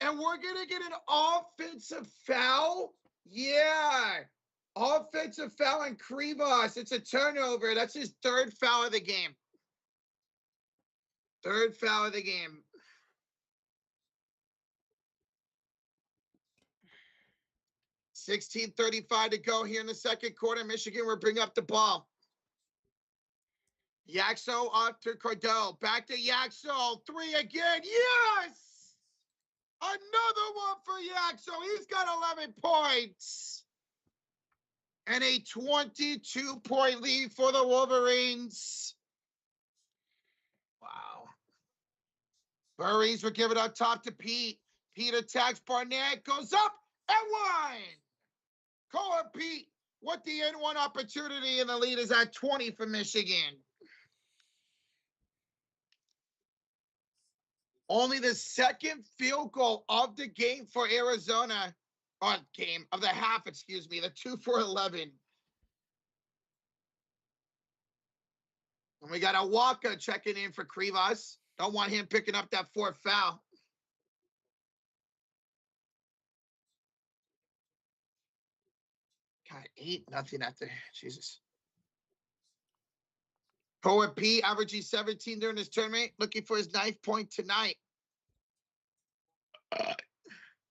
And we're going to get an offensive foul? Yeah. Offensive foul on Krivas. It's a turnover. That's his 3rd foul of the game. 3rd foul of the game. $16:35 to go here in the second quarter. Michigan will bring up the ball. Yaxo off to Cordell. Back to Yaxo. 3 again. Yes! Another one for Yaxo. He's got 11 points. And a 22-point lead for the Wolverines. Wow. Burries will give it up top to Pete. Pete attacks Barnett. Goes up and 1. Cole Pete with the N1 opportunity, and the lead is at 20 for Michigan. Only the second field goal of the game for Arizona. Game of the half, excuse me. The 2 for 11. And we got a Walker checking in for Krivas. Don't want him picking up that 4th foul. God, 8-0 after. Jesus. Poet P averaging 17 during this tournament, looking for his 9th point tonight.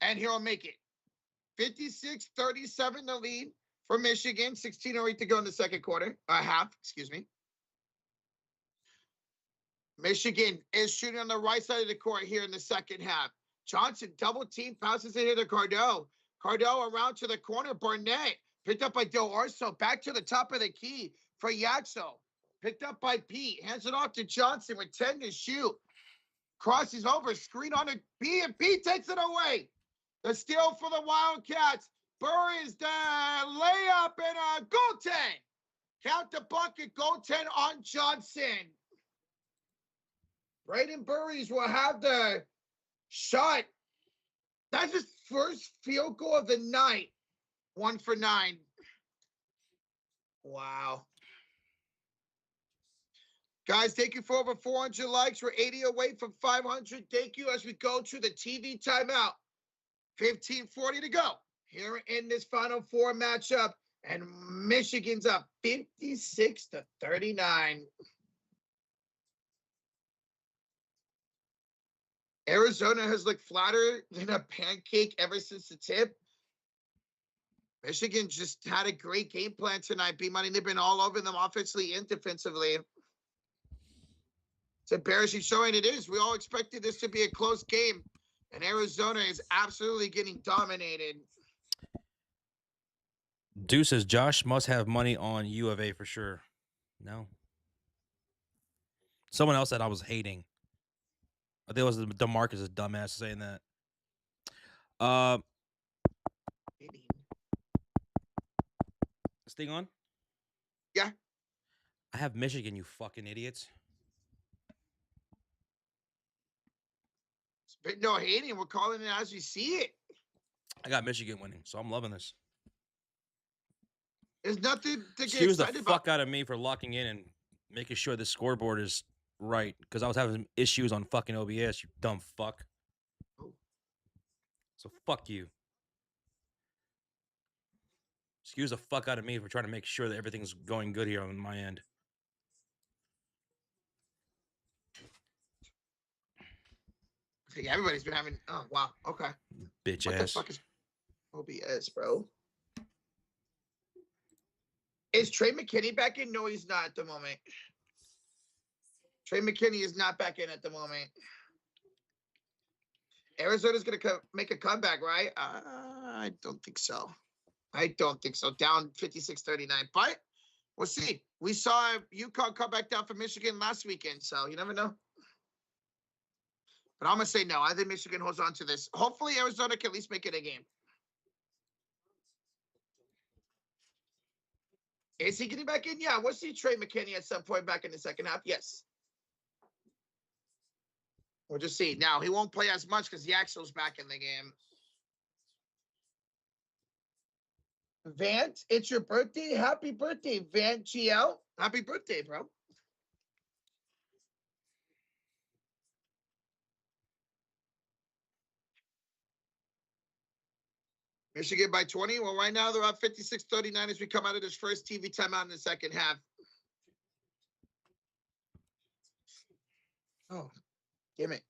And he'll make it. 56-37 the lead for Michigan. 16:08 to go in the second quarter. Half, excuse me. Michigan is shooting on the right side of the court here in the second half. Johnson double team, passes it here to Cardell. Cardell around to the corner. Barnett picked up by Del Orso. Back to the top of the key for Yaxo. Picked up by Pete. Hands it off to Johnson with 10 to shoot. Crosses over. Screen on a P, and Pete takes it away. The steal for the Wildcats. Buries the layup and a goaltend. Count the bucket. Goaltend on Johnson. Braden Burries will have the shot. That's his first field goal of the night. 1 for 9. Wow. Guys, thank you for over 400 likes. We're 80 away from 500. Thank you as we go to the TV timeout. 15:40 to go here in this Final Four matchup. And Michigan's up 56-39. Arizona has looked flatter than a pancake ever since the tip. Michigan just had a great game plan tonight. B-Money, they've been all over them offensively and defensively. It's embarrassing showing it is. We all expected this to be a close game, and Arizona is absolutely getting dominated. Deuce says Josh must have money on U of A for sure. No. Someone else said I was hating. I think it was DeMarcus, a dumbass, saying that. This thing on? Yeah. I have Michigan, you fucking idiots. But no hating. We're calling it as we see it. I got Michigan winning, so I'm loving this. There's nothing to get Excuse the excited fuck about. out of me for locking in and making sure the scoreboard is right, because I was having issues on fucking OBS, you dumb fuck. So fuck you. Excuse the fuck out of me for trying to make sure that everything's going good here on my end. I think everybody's been having. Oh wow. Okay. Bitch what ass. The fuck is OBS, bro? Is Trey McKinney back in? No, he's not at the moment. Trey McKinney is not back in at the moment. Arizona's going to make a comeback, right? I don't think so. I don't think so. Down 56-39. But we'll see. We saw UConn come back down from Michigan last weekend, so you never know. But I'm going to say no. I think Michigan holds on to this. Hopefully, Arizona can at least make it a game. Is he getting back in? Yeah, we'll see Trey McKinney at some point back in the second half. Yes. We'll just see. Now, he won't play as much because Yaxel's back in the game. Vant, it's your birthday. Happy birthday, Vant GL. Happy birthday, bro. Michigan by 20. Well, right now they're up 56-39 as we come out of this first TV timeout in the second half. Oh, damn it.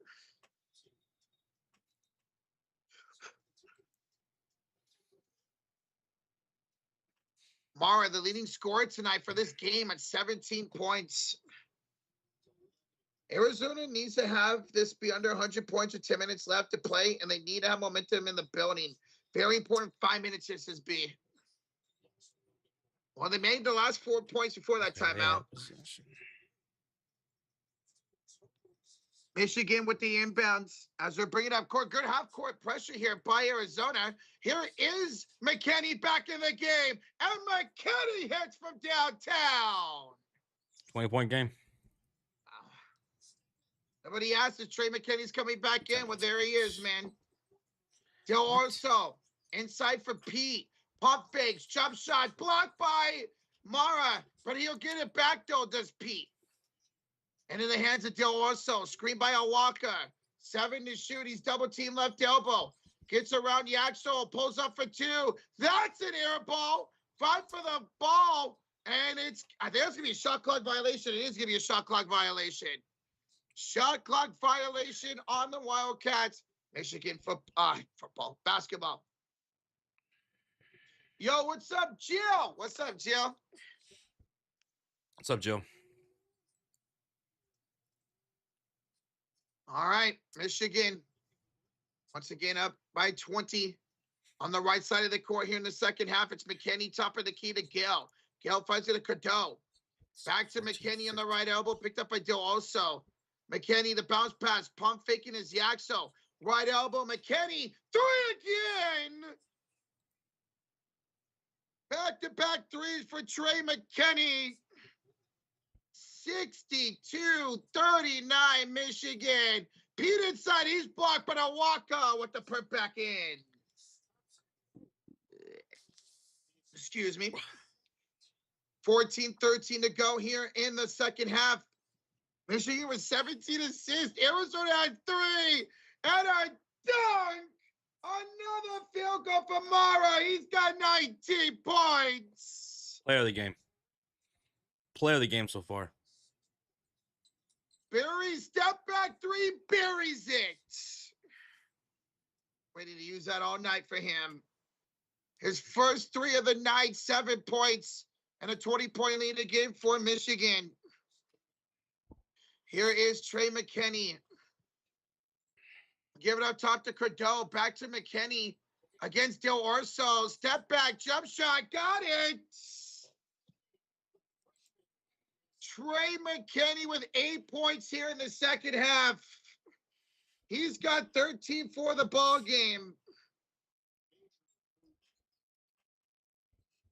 Mara, the leading scorer tonight for this game at 17 points. Arizona needs to have this be under 100 points with 10 minutes left to play, and they need to have momentum in the building. Very important 5 minutes this is B. Well, they made the last 4 points before that timeout. Michigan with the inbounds as they're bringing up court. Good half-court pressure here by Arizona. Here is McKinney back in the game, and McKinney hits from downtown. 20-point game. Nobody asked if Trey McKinney's coming back in. Well, there he is, man. Del Orso, inside for Pete. Pump fakes, jump shot, blocked by Mara, but he'll get it back, though, does Pete. And in the hands of Del Orso, screen by Awaka. 7 to shoot. He's double team left elbow. Gets around Yaxel, pulls up for 2. That's an air ball. Fight for the ball. And I think it's going to be a shot clock violation. It is going to be a shot clock violation. Shot clock violation on the Wildcats. Michigan basketball. Yo, what's up, Jill? What's up, Jill? What's up, Joe? All right, Michigan, once again up by 20 on the right side of the court here in the second half. It's McKinney, top of the key to Gale. Gale finds it to Cadeau. Back to McKinney on the right elbow, picked up by Del Oso. McKinney, the bounce pass, pump faking is Yaxo. Right elbow, McKinney, 3 again. Back-to-back threes for Trey McKinney. 62-39 Michigan. Pete inside, he's blocked by Awaka with the put back in. Excuse me. 14-13 to go here in the second half. Michigan with 17 assists. Arizona had 3. And a dunk. Another field goal for Mara. He's got 19 points. Player of the game. Player of the game so far. Barry, step back 3, buries it. Ready to use that all night for him. His first 3 of the night, 7 points, and a 20-point lead again for Michigan. Here is Trey McKinney. Give it up top to Cadeau. Back to McKinney against Del Orso. Step back, jump shot. Got it. Trey McKinney with 8 points here in the second half. He's got 13 for the ball game.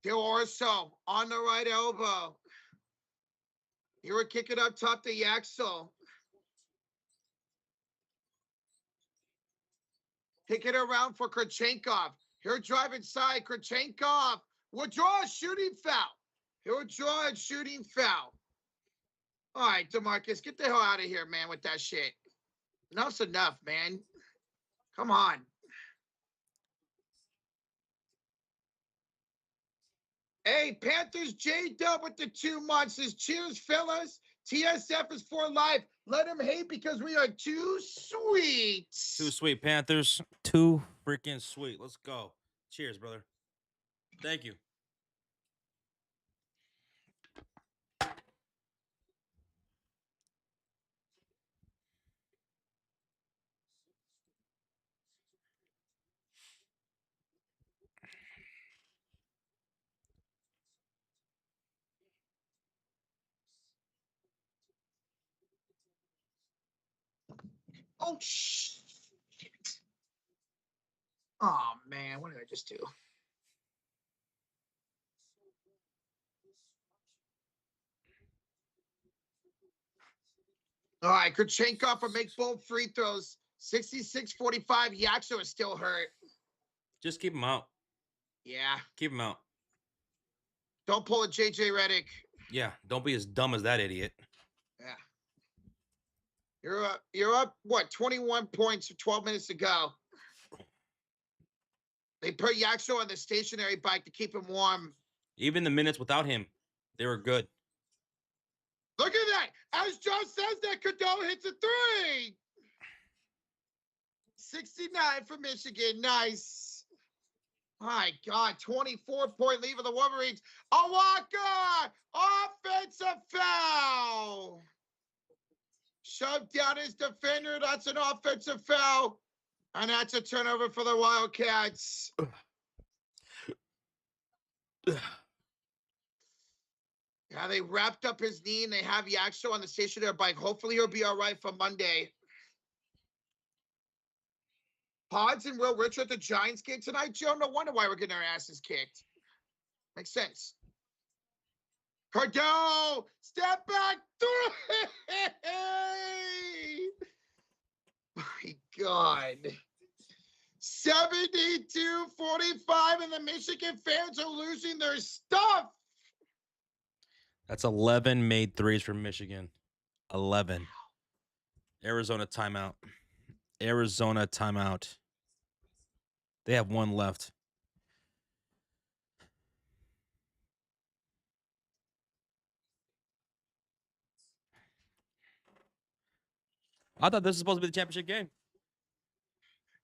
Del Orso on the right elbow. Here we're kicking up top to Yaxel. Kick it around for Kurchenkov. Here driving side, Kurchenkov will draw a shooting foul. He'll draw a shooting foul. All right, DeMarcus, get the hell out of here, man, with that shit. Enough's enough, man. Come on. Hey, Panthers J-Dub with the 2 months says, cheers, fellas. TSF is for life. Let him hate because we are too sweet. Too sweet, Panthers. Too freaking sweet. Let's go. Cheers, brother. Thank you. Oh, shit. Oh, man, what did I just do? All right, Kurchenkov will make both free throws. 66-45. Yaxo is still hurt. Just keep him out. Yeah. Keep him out. Don't pull a JJ Redick. Yeah, don't be as dumb as that idiot. Yeah. You're up, what, 21 points with 12 minutes to go. They put Yaxo on the stationary bike to keep him warm. Even the minutes without him, they were good. Look at that. As Joe says that, Cadeau hits a 3. 69 for Michigan. Nice. My God, 24-point lead for the Wolverines. Awaka! Offensive foul. Shoved down his defender. That's an offensive foul. And that's a turnover for the Wildcats. Yeah, they wrapped up his knee and they have Yaxo on the stationary bike. Hopefully he'll be all right for Monday. Pods and Will Richard at the Giants game tonight, Joe. No wonder why we're getting our asses kicked. Makes sense. Cadeau, step back 3. My God. 72-45, and the Michigan fans are losing their stuff. That's 11 made threes for Michigan. 11. Arizona timeout. Arizona timeout. They have 1 left. I thought this was supposed to be the championship game.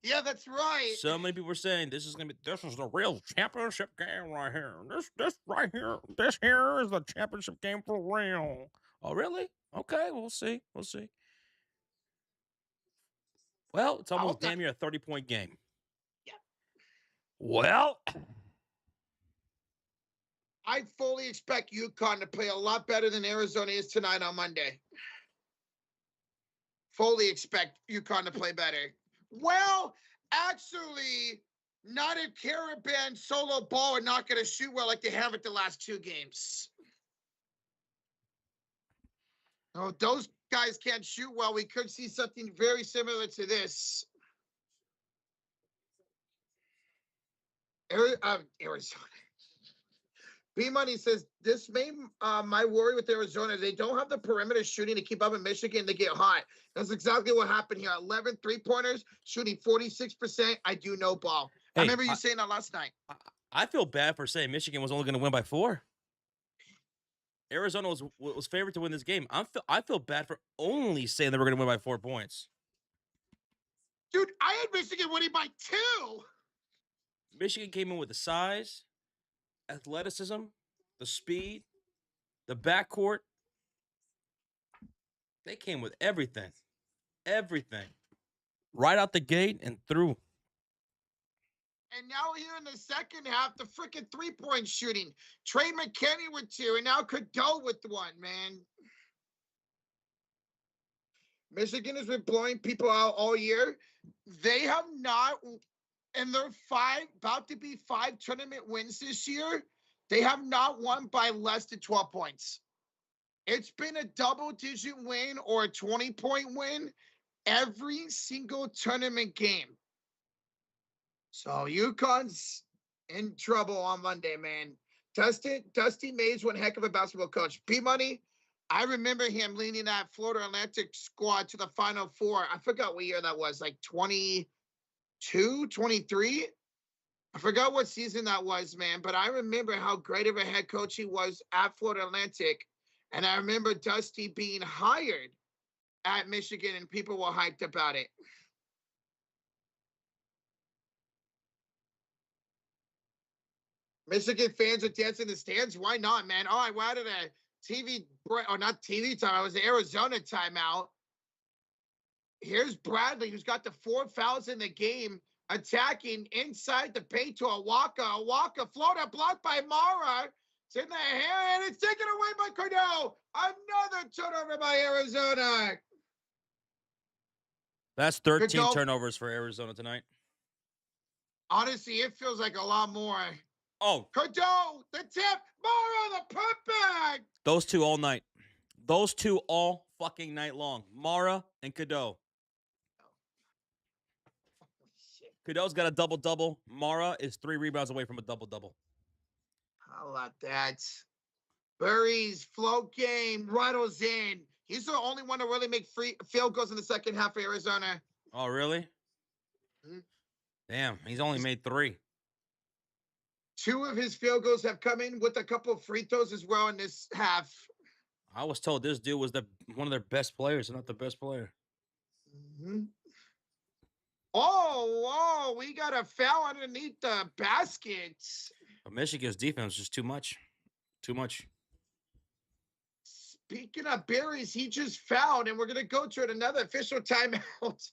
Yeah, that's right. So many people were saying this is the real championship game right here. This right here. This here is the championship game for real. Oh, really? Okay, we'll see. We'll see. Well, it's almost damn near a 30-point game. Yeah. Well, I fully expect UConn to play a lot better than Arizona is tonight on Monday. Fully expect UConn to play better. Well, actually, not a Carabin solo ball and not going to shoot well like they have at the last 2 games. Oh, those guys can't shoot well. We could see something very similar to this. Arizona. B-Money says, this may my worry with Arizona. They don't have the perimeter shooting to keep up in Michigan. They get hot. That's exactly what happened here. 11 3-pointers, shooting 46%. I do no ball. Hey, I remember you saying that last night. I feel bad for saying Michigan was only going to win by 4. Arizona was favored to win this game. I feel bad for only saying they were going to win by 4 points. Dude, I had Michigan winning by 2. Michigan came in with the size, athleticism, the speed, the backcourt. They came with everything. Everything. Right out the gate and through. And now here in the second half, the freaking 3-point shooting. Trey McKinney with 2, and now Cadeau with 1, man. Michigan has been blowing people out all year. They have not, in their about to be 5 tournament wins this year, they have not won by less than 12 points. It's been a double-digit win or a 20-point win every single tournament game. So UConn's in trouble on Monday, man. Dusty Mays, one heck of a basketball coach. P-Money, I remember him leading that Florida Atlantic squad to the Final Four. I forgot what year that was, like 22, 23? I forgot what season that was, man. But I remember how great of a head coach he was at Florida Atlantic. And I remember Dusty being hired at Michigan, and people were hyped about it. Michigan fans are dancing in the stands. Why not, man? Oh, I wanted a TV, or not TV time. I was the Arizona timeout. Here's Bradley, who's got the 4 fouls in the game, attacking inside the paint to Awaka. Awaka floater blocked by Mara. It's in the hand, and it's taken away by Cornell. Another turnover by Arizona. That's 13 turnovers for Arizona tonight. Honestly, it feels like a lot more. Oh. Cadeau, the tip, Mara, the putback. Those two all night. Those two all fucking night long. Mara and Cadeau. Cadeau's got a double-double. Mara is 3 rebounds away from a double-double. How about that? Burry's float game rattles in. He's the only one to really make field goals in the second half for Arizona. Oh, really? Mm-hmm. Damn, he's only made 3. 2 of his field goals have come in with a couple of free throws as well in this half. I was told this dude was one of their best players, and not the best player. Mm-hmm. Oh, we got a foul underneath the baskets. But Michigan's defense is just too much. Too much. Speaking of Berries, he just fouled, and we're going to go to another official timeout.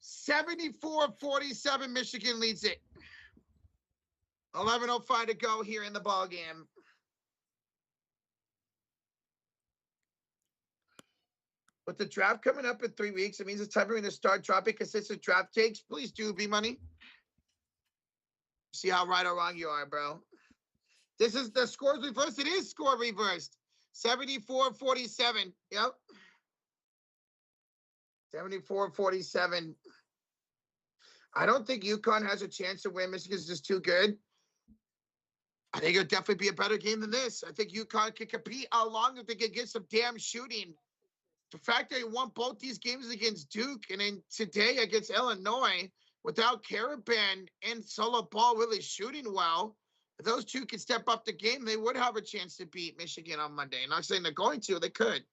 74-47, Michigan leads it. 11:05 to go here in the ball game. With the draft coming up in 3 weeks, it means it's time for me to start dropping consistent draft takes. Please do, B-Money. See how right or wrong you are, bro. This is the scores reversed. It is score reversed. 74-47. Yep. 74-47. I don't think UConn has a chance to win. Michigan's just too good. I think it'll definitely be a better game than this. I think UConn can compete along if they can get some damn shooting. The fact that he won both these games against Duke and then today against Illinois without Caravan and Solo Ball really shooting well, if those two could step up the game, they would have a chance to beat Michigan on Monday. I'm not saying they're going to, they could.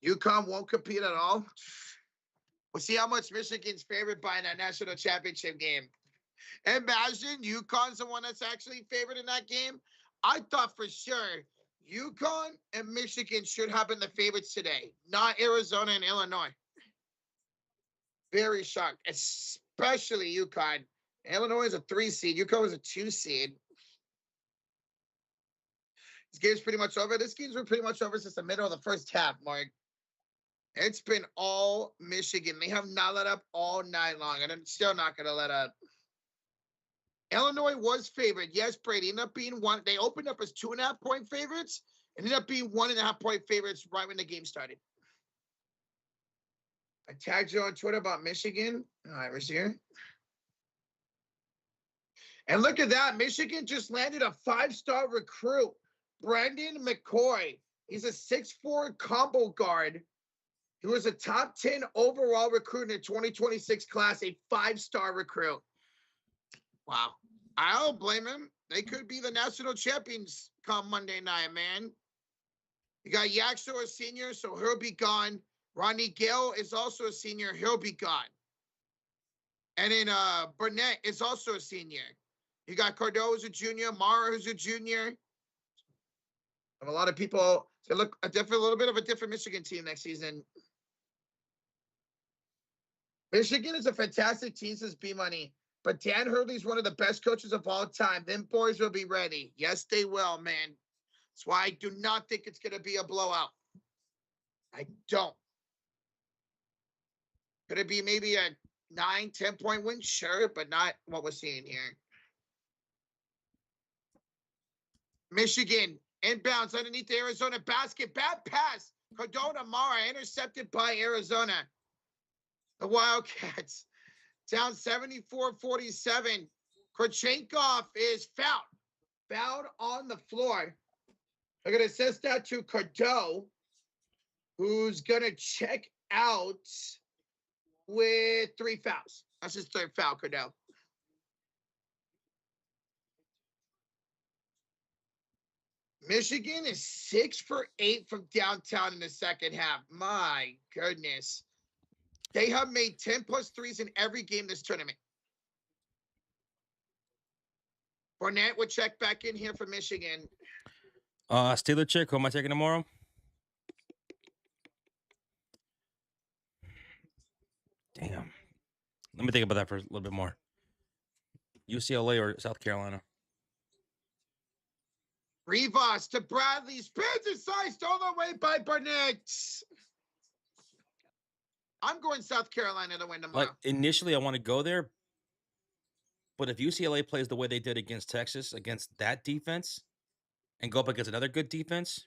UConn won't compete at all. We'll see how much Michigan's favored by in that national championship game. Imagine UConn's the one that's actually favored in that game. I thought for sure UConn and Michigan should have been the favorites today, not Arizona and Illinois. Very shocked, especially UConn. Illinois is a 3 seed. UConn is a 2 seed. This game's pretty much over. This game's been pretty much over since the middle of the first half, Mark. It's been all Michigan. They have not let up all night long, and I'm still not going to let up. Illinois was favored. Yes, Brady ended up being 1. They opened up as 2.5-point favorites and ended up being 1.5-point favorites right when the game started. I tagged you on Twitter about Michigan. All right, we're here. And look at that. Michigan just landed a 5-star recruit, Brandon McCoy. He's a 6'4" combo guard. He was a top 10 overall recruit in the 2026 class, a 5-star recruit. Wow. I don't blame him. They could be the national champions come Monday night, man. You got Yaxo, a senior, so he'll be gone. Ronnie Gale is also a senior. He'll be gone. And then Burnett is also a senior. You got Cordell, who's a junior. Mara, who's a junior. And a lot of people say, look, a little bit of a different Michigan team next season. Michigan is a fantastic team, says B-Money. But Dan Hurley's one of the best coaches of all time. Them boys will be ready. Yes, they will, man. That's why I do not think it's going to be a blowout. I don't. Could it be maybe a 9-10 point win? Sure, but not what we're seeing here. Michigan inbounds underneath the Arizona basket. Bad pass. Cardona Mara intercepted by Arizona. The Wildcats down 74-47. Korchenkov is fouled. Fouled on the floor. They're going to assist that to Cordell, who's going to check out with 3 fouls. That's his 3rd foul, Cordell. Michigan is 6 for 8 from downtown in the second half. My goodness. They have made 10 plus threes in every game this tournament. Burnett would check back in here for Michigan. Steeler chick. Who am I taking tomorrow? Damn. Let me think about that for a little bit more. UCLA or South Carolina? Rivas to Bradley. Spins inside, stolen away by Burnett. I'm going South Carolina to win tomorrow. Like, initially, I want to go there. But if UCLA plays the way they did against Texas, against that defense, and go up against another good defense.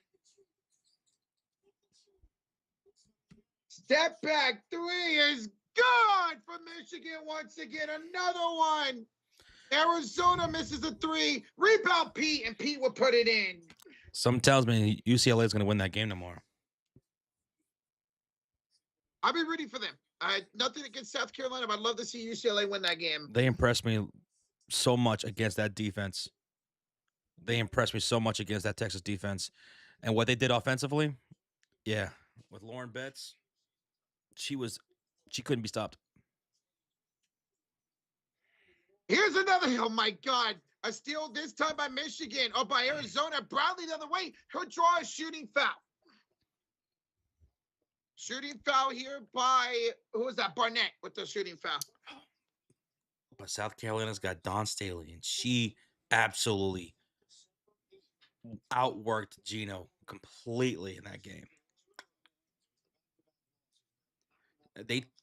Step back 3 is good for Michigan once again. Another one. Arizona misses a 3. Rebound Pete, and Pete will put it in. Something tells me UCLA is going to win that game tomorrow. I'll be rooting for them. Nothing against South Carolina, but I'd love to see UCLA win that game. They impressed me so much against that defense. They impressed me so much against that Texas defense. And what they did offensively, yeah, with Lauren Betts, she couldn't be stopped. Here's another, oh my God, a steal this time by Michigan, or by Arizona. Bradley the other way, he'll draw a shooting foul. Shooting foul here by, who was that? Barnett with the shooting foul. But South Carolina's got Dawn Staley, and she absolutely outworked Gino completely in that game.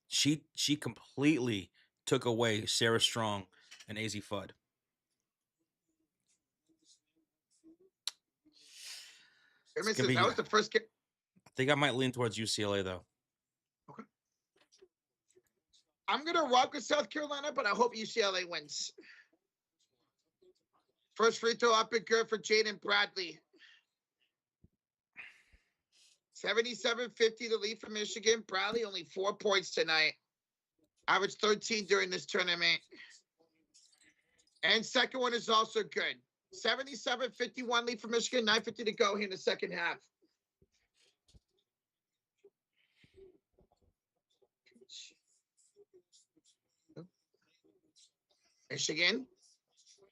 She completely took away Sarah Strong and AZ Fudd. That was the first game. I think I might lean towards UCLA though. Okay. I'm gonna rock with South Carolina, but I hope UCLA wins. First free throw up and good for Jaden Bradley. 77-50 the lead for Michigan. Bradley only 4 points tonight. Averaged 13 during this tournament. And second one is also good. 77-51 lead for Michigan. 9:50 to go here in the second half. Michigan,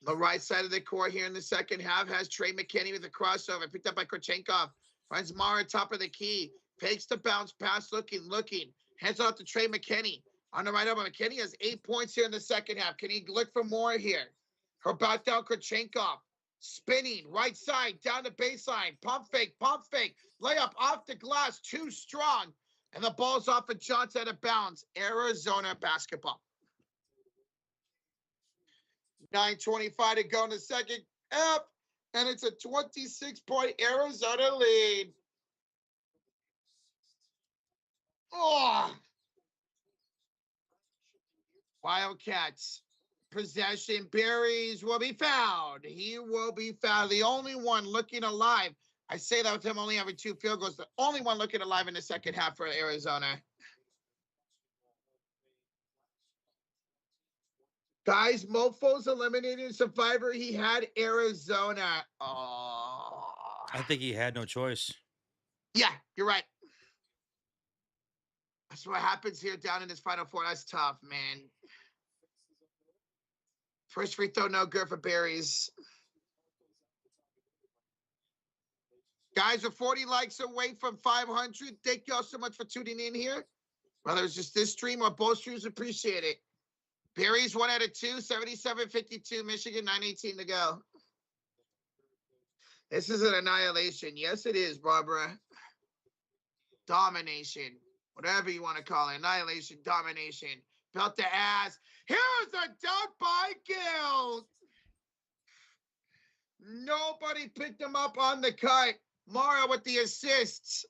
the right side of the court here in the second half, has Trey McKinney with a crossover. Picked up by Korchenkov. Finds Mara top of the key. Fakes the bounce pass, looking. Hands off to Trey McKinney. On the right over, McKinney has 8 points here in the second half. Can he look for more here? Her back down, Korchenkov. Spinning, right side, down the baseline. Pump fake. Layup off the glass, too strong. And the ball's off of Johnson out of bounds. Arizona basketball. 9:25 to go in the second half. And it's a 26-point Arizona lead. Oh! Wildcats. Possession. Berries will be fouled. He will be fouled. The only one looking alive. I say that with him only having 2 field goals. The only one looking alive in the second half for Arizona. Guys, Mofo's eliminated Survivor. He had Arizona. Oh. I think he had no choice. Yeah, you're right. That's what happens here down in this Final Four. That's tough, man. First free throw, no good for Berries. Guys, we're 40 likes away from 500. Thank y'all so much for tuning in here. Whether it's just this stream or both streams, appreciate it. Berries 1 out of 2, 77-52. Michigan, 9:18 to go. This is an annihilation. Yes, it is, Barbara. Domination. Whatever you want to call it. Annihilation, domination. Belt the ass. Here's a dunk by Gill. Nobody picked him up on the cut. Mara with the assists.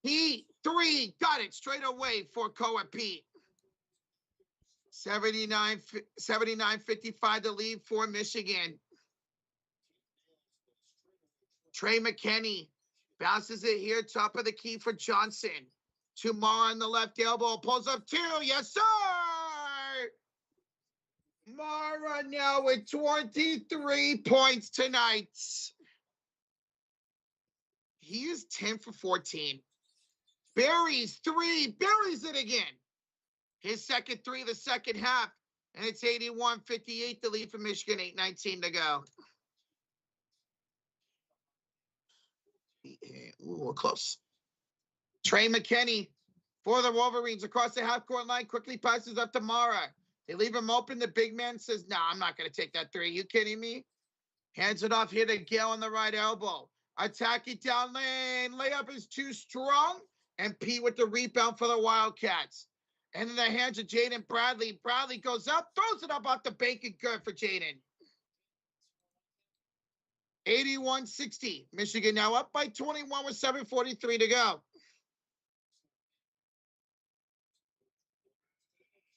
He 3 got it straight away for Koa Pete. 79-55 to lead for Michigan. Trey McKinney bounces it here, top of the key for Johnson. Mara on the left elbow, pulls up 2. Yes, sir! Mara now with 23 points tonight. He is 10 for 14. Berries 3. Berries it again. His second 3 the second half. And it's 81-58 to lead for Michigan. 8:19 to go. Ooh, we're close. Trey McKinney for the Wolverines across the half-court line. Quickly passes up to Mara. They leave him open. The big man says, "Nah, I'm not going to take that 3. You kidding me?" Hands it off here to Gale on the right elbow. Attack it down lane. Layup is too strong. And Pete with the rebound for the Wildcats. And in the hands of Jaden Bradley. Bradley goes up, throws it up off the bank, and good for Jaden. 81-60. Michigan now up by 21 with 7:43 to go.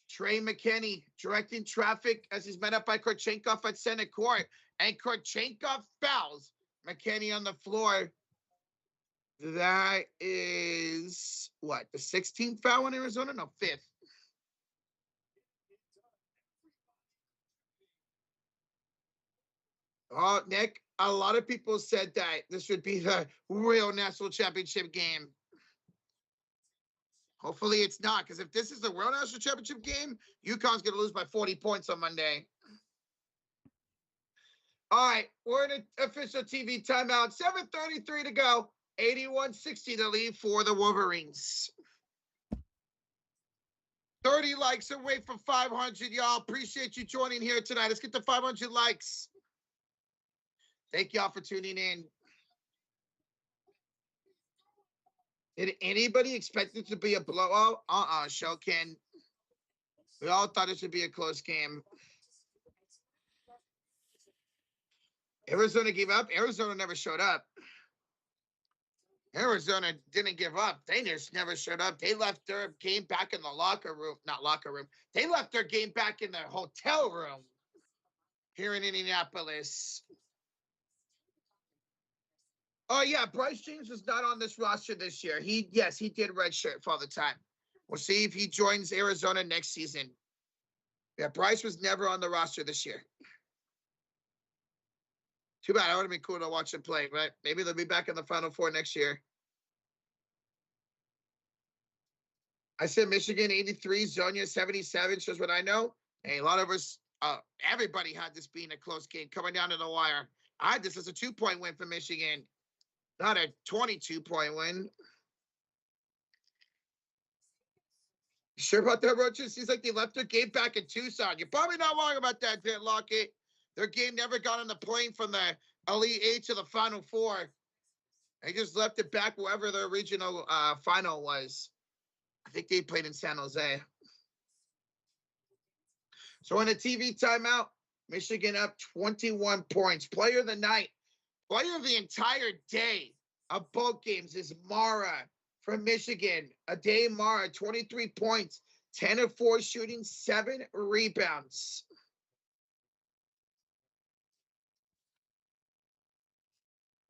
Trey McKinney directing traffic as he's met up by Korchenkov at center court. And Korchenkov fouls McKinney on the floor. That is, what, the 16th foul in Arizona? No, 5th. Oh, Nick, a lot of people said that this would be the real national championship game. Hopefully it's not, because if this is the real national championship game, UConn's going to lose by 40 points on Monday. All right, we're in an official TV timeout. 7:33 to go. 81-60 to lead for the Wolverines. 30 likes away from 500, y'all. Appreciate you joining here tonight. Let's get to 500 likes. Thank y'all for tuning in. Did anybody expect it to be a blowout? Shokin. We all thought it should be a close game. Arizona gave up. Arizona never showed up. Arizona didn't give up. They just never showed up. They left their game back in the locker room. Not locker room. They left their game back in their hotel room here in Indianapolis. Oh, yeah. Bryce James was not on this roster this year. He did redshirt for all the time. We'll see if he joins Arizona next season. Yeah, Bryce was never on the roster this year. Too bad. It would have been cool to watch him play, right? Maybe they'll be back in the Final Four next year. I said Michigan 83, Zonia 77, shows what I know. Hey, a lot of us, everybody had this being a close game coming down to the wire. I had this as a 2-point win for Michigan, not a 22-point win. Sure about that, Roaches? Seems like they left their game back in Tucson. You're probably not wrong about that, Dan Lockett. Their game never got on the plane from the Elite Eight to the Final Four. They just left it back wherever their regional final was. I think they played in San Jose. So in a TV timeout, Michigan up 21 points. Player of the night, player of the entire day of both games is Mara from Michigan. Ade Mara, 23 points, 10 of 4 shooting, 7 rebounds.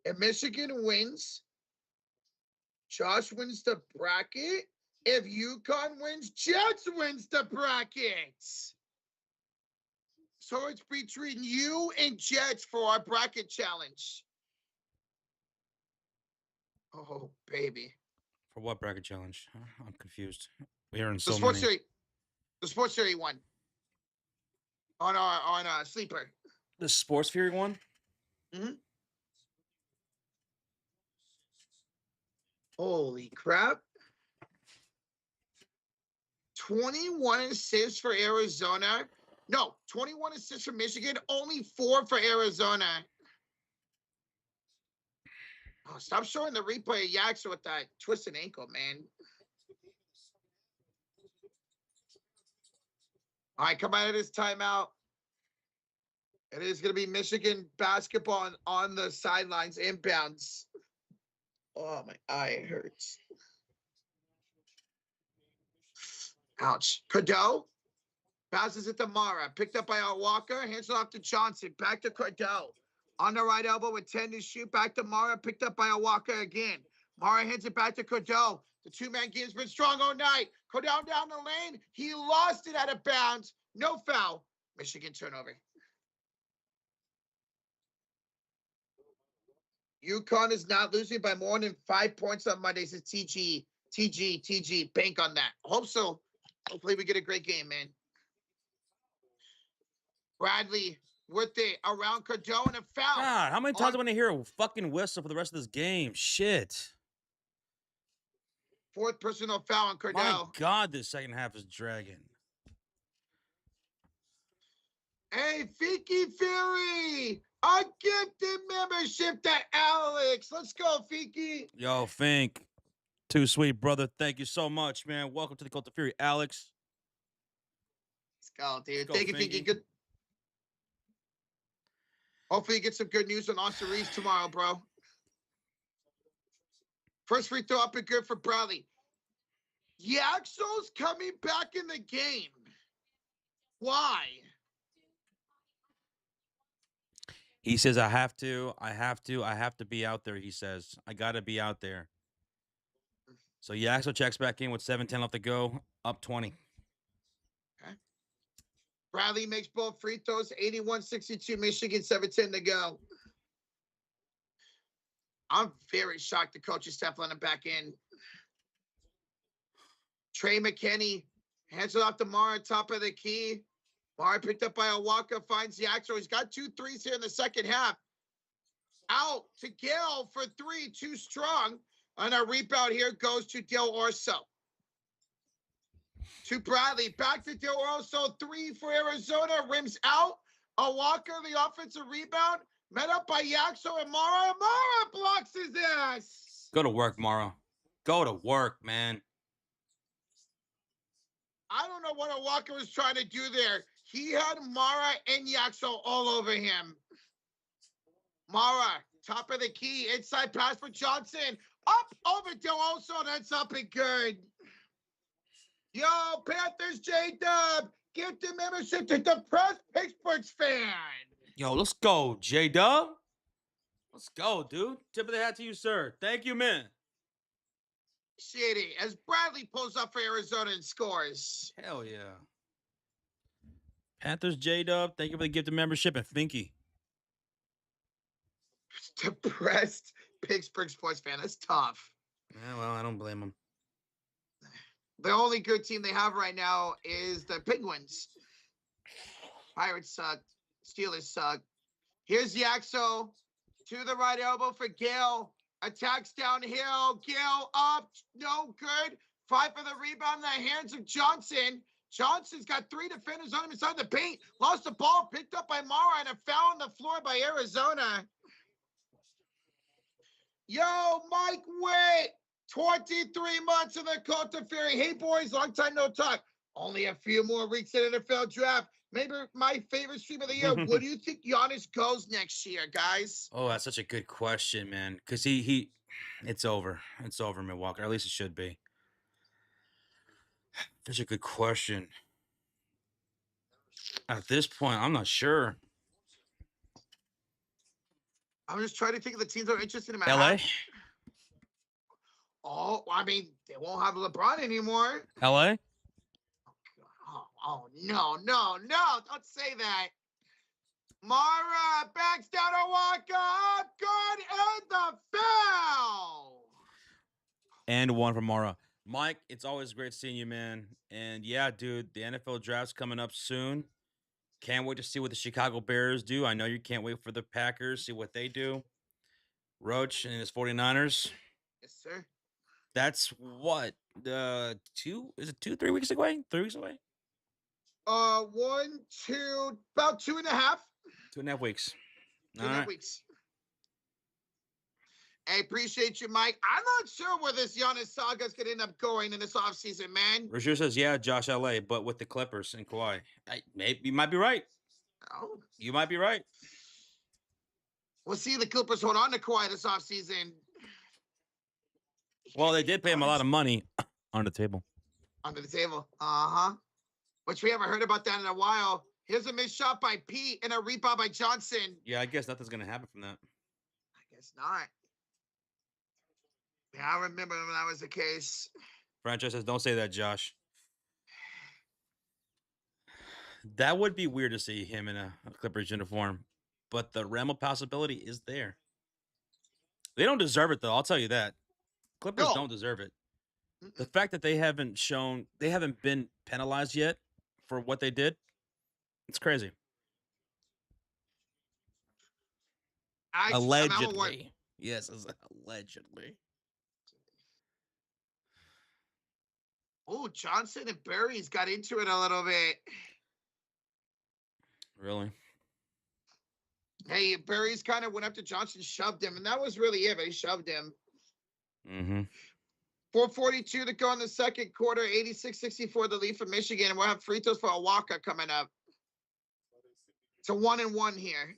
If Michigan wins, Josh wins the bracket. If UConn wins, Jets wins the bracket. So it's between you and Jets for our bracket challenge. Oh, baby. For what bracket challenge? I'm confused. We're hearing The so sports many. series. The sports series one. On sleeper. The Sports Fury one? Mm-hmm. Holy crap. 21 assists for Arizona. No, 21 assists for Michigan, only 4 for Arizona. Oh, stop showing the replay of Yaxer with that twisted ankle, man. All right, come out of this timeout. It is going to be Michigan basketball on the sidelines, inbounds. Oh, my eye hurts. Ouch. Cadeau passes it to Mara. Picked up by Walker. Hands it off to Johnson. Back to Cadeau. On the right elbow with 10 to shoot. Back to Mara. Picked up by Walker again. Mara hands it back to Cadeau. The two-man game's been strong all night. Cadeau down the lane. He lost it out of bounds. No foul. Michigan turnover. UConn is not losing by more than 5 points on Monday. Says TG. Bank on that. Hope so. Hopefully we get a great game, man. Bradley with it around Cadeau and a foul. God, how many times am I going to hear a fucking whistle for the rest of this game? Shit. 4th personal foul on Cadeau. My God, this second half is dragging. Hey, Fiki Fury, a gifted membership to Alex. Let's go, Fiki. Yo, Fink. Too sweet, brother. Thank you so much, man. Welcome to the Cult of Fury, Alex. Let's go, dude. Let's go, Thank you, Fiki. Good. Hopefully you get some good news on Austin Reeves tomorrow, bro. First free throw up and good for Bradley. Yaxel's coming back in the game. Why? He says, I have to be out there, he says. I got to be out there. So Yaxel checks back in with 7:10 left to go, up 20. Okay. Bradley makes both free throws, 81-62, Michigan, 7:10 to go. I'm very shocked the coach is stepping him back in. Trey McKinney hands it off to Mara, top of the key. Mara picked up by Awaka, finds Yaxel. He's got 2 threes here in the second half. Out to Gale for 3, too strong. And a rebound here goes to Del Orso. To Bradley, back to Del Orso, 3 for Arizona, rims out. Awaka, the offensive rebound, met up by Yaxel and Mara. Mara blocks his ass. Go to work, Mara. Go to work, man. I don't know what Awaka was trying to do there. He had Mara and Yaxel all over him. Mara, top of the key, inside pass for Johnson. Up over Del Orso, that's up and good. Yo, Panthers J-Dub, give the membership to the PrizePicks fan. Yo, let's go, J-Dub. Let's go, dude. Tip of the hat to you, sir. Thank you, man. Shitty, as Bradley pulls up for Arizona and scores. Hell yeah. Panthers J-Dub, thank you for the gift of membership, and Finky. Depressed Pittsburgh sports fan. That's tough. Yeah, well, I don't blame him. The only good team they have right now is the Penguins. Pirates suck. Steelers suck. Here's Yaxo to the right elbow for Gale. Attacks downhill. Gale up. No good. 5 for the rebound in the hands of Johnson. Johnson's got 3 defenders on him inside the paint. Lost the ball. Picked up by Mara and a foul on the floor by Arizona. Yo, Mike Witt. 23 months in the Cult of Fury. Hey, boys, long time no talk. Only a few more weeks in NFL draft. Maybe my favorite stream of the year. What do you think Giannis goes next year, guys? Oh, that's such a good question, man. Because it's over. It's over, Milwaukee. Or at least it should be. Such a good question. At this point, I'm not sure. I'm just trying to think of the teams that are interested in my LA? house. Oh, I mean, they won't have LeBron anymore. LA? Oh, no. Don't say that. Mara backs down a walk up. Good and the foul. And one from Mara. Mike, it's always great seeing you, man. And yeah, dude, the NFL draft's coming up soon. Can't wait to see what the Chicago Bears do. I know you can't wait for the Packers, see what they do. Roach and his 49ers. Yes, sir. That's what? Is it 2, 3 weeks away? 3 weeks away? 1, 2, about 2.5. 2.5 weeks. Two and a half weeks. I appreciate you, Mike. I'm not sure where this Giannis saga's gonna end up going in this offseason, man. Rozier says, yeah, Josh LA, but with the Clippers and Kawhi. Maybe you might be right. Oh. You might be right. We'll see the Clippers hold on to Kawhi this offseason. Well, they did pay him a lot of money on the table. Under the table. Uh-huh. Which we haven't heard about that in a while. Here's a missed shot by Pete and a rebound by Johnson. Yeah, I guess nothing's going to happen from that. I guess not. Yeah, I remember when that was the case. Franchise says, don't say that, Josh. That would be weird to see him in a Clippers uniform, but the realm of possibility is there. They don't deserve it, though. I'll tell you that. Clippers don't deserve it. The fact that they haven't been penalized yet for what they did, it's crazy. Allegedly. Yes, allegedly. Oh, Johnson and Barry's got into it a little bit. Really? Hey, Barry's kind of went up to Johnson, shoved him, and that was really it, but he shoved him. Mm-hmm. 4:42 to go in the second quarter, 86-64 the lead for Michigan, and we'll have free throws for Awaka coming up. It's a 1-1 here.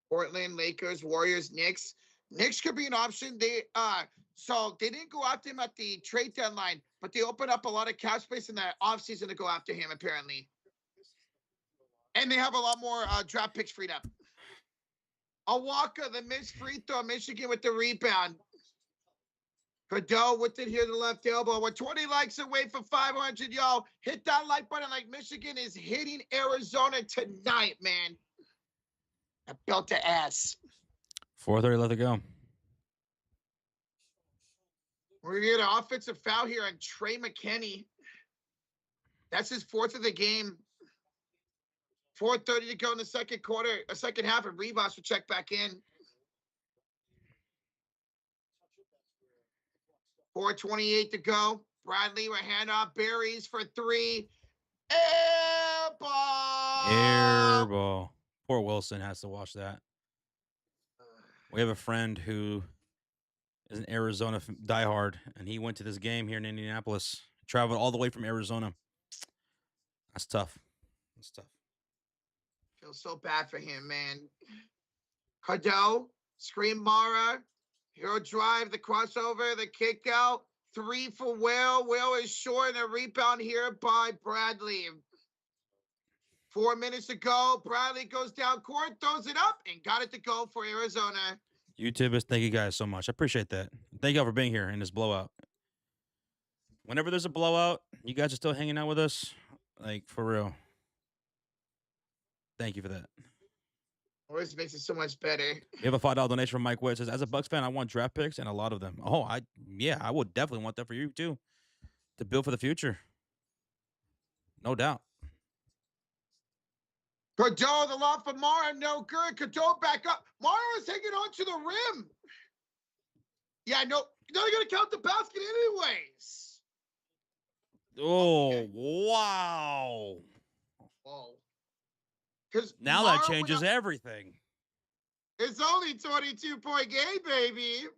Portland, Lakers, Warriors, Knicks. Knicks could be an option. So they didn't go after him at the trade deadline, but they opened up a lot of cap space in the offseason to go after him, apparently. And they have a lot more draft picks freed up. Awaka, the missed free throw, Michigan with the rebound. Cadeau with it here to the left elbow. We're 20 likes away from 500, y'all. Hit that like button like Michigan is hitting Arizona tonight, man. I built the ass. 4:30 left to go. We're going to get an offensive foul here on Trey McKinney. That's his fourth of the game. 4:30 to go in the second quarter, second half, and Rivas will check back in. 4:28 to go. Bradley with handoff. Berries for three. Air ball. Air ball. Poor Wilson has to watch that. We have a friend who is an Arizona diehard, and he went to this game here in Indianapolis. Traveled all the way from Arizona. That's tough. That's tough. Feel so bad for him, man. Cadeau, screen Mara, hero drive, the crossover, the kick out. Three for Will. Will is short, and a rebound here by Bradley. 4 minutes to go. Bradley goes down court, throws it up, and got it to go for Arizona. YouTubers, thank you guys so much. I appreciate that. Thank y'all for being here in this blowout. Whenever there's a blowout, you guys are still hanging out with us. Like, for real. Thank you for that. Always makes it so much better. We have a $5 donation from Mike Wood. It says, as a Bucks fan, I want draft picks and a lot of them. Oh, I would definitely want that for you too. To build for the future. No doubt. Cadeau, the lob for Mara, no good. Cadeau back up. Mara is hanging on to the rim. Yeah, no, they're going to count the basket anyways. Oh, okay. Wow. Whoa. Now Mara that changes everything. It's only 22-point game, baby.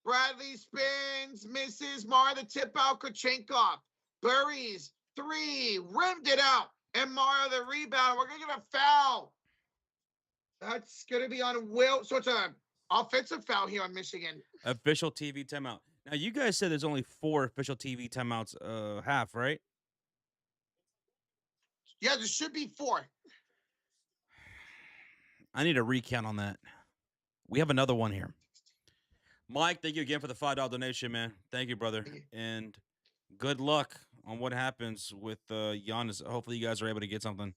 Bradley spins, misses. Mara the tip out. Kochenkov buries three, rimmed it out. And Mara the rebound. We're going to get a foul. That's going to be on Will. So it's an offensive foul here on Michigan. Official TV timeout. Now, you guys said there's only 4 official TV timeouts half, right? Yeah, there should be 4. I need a recount on that. We have another one here. Mike, thank you again for the $5 donation, man. Thank you, brother. And good luck on what happens with Giannis. Hopefully you guys are able to get something.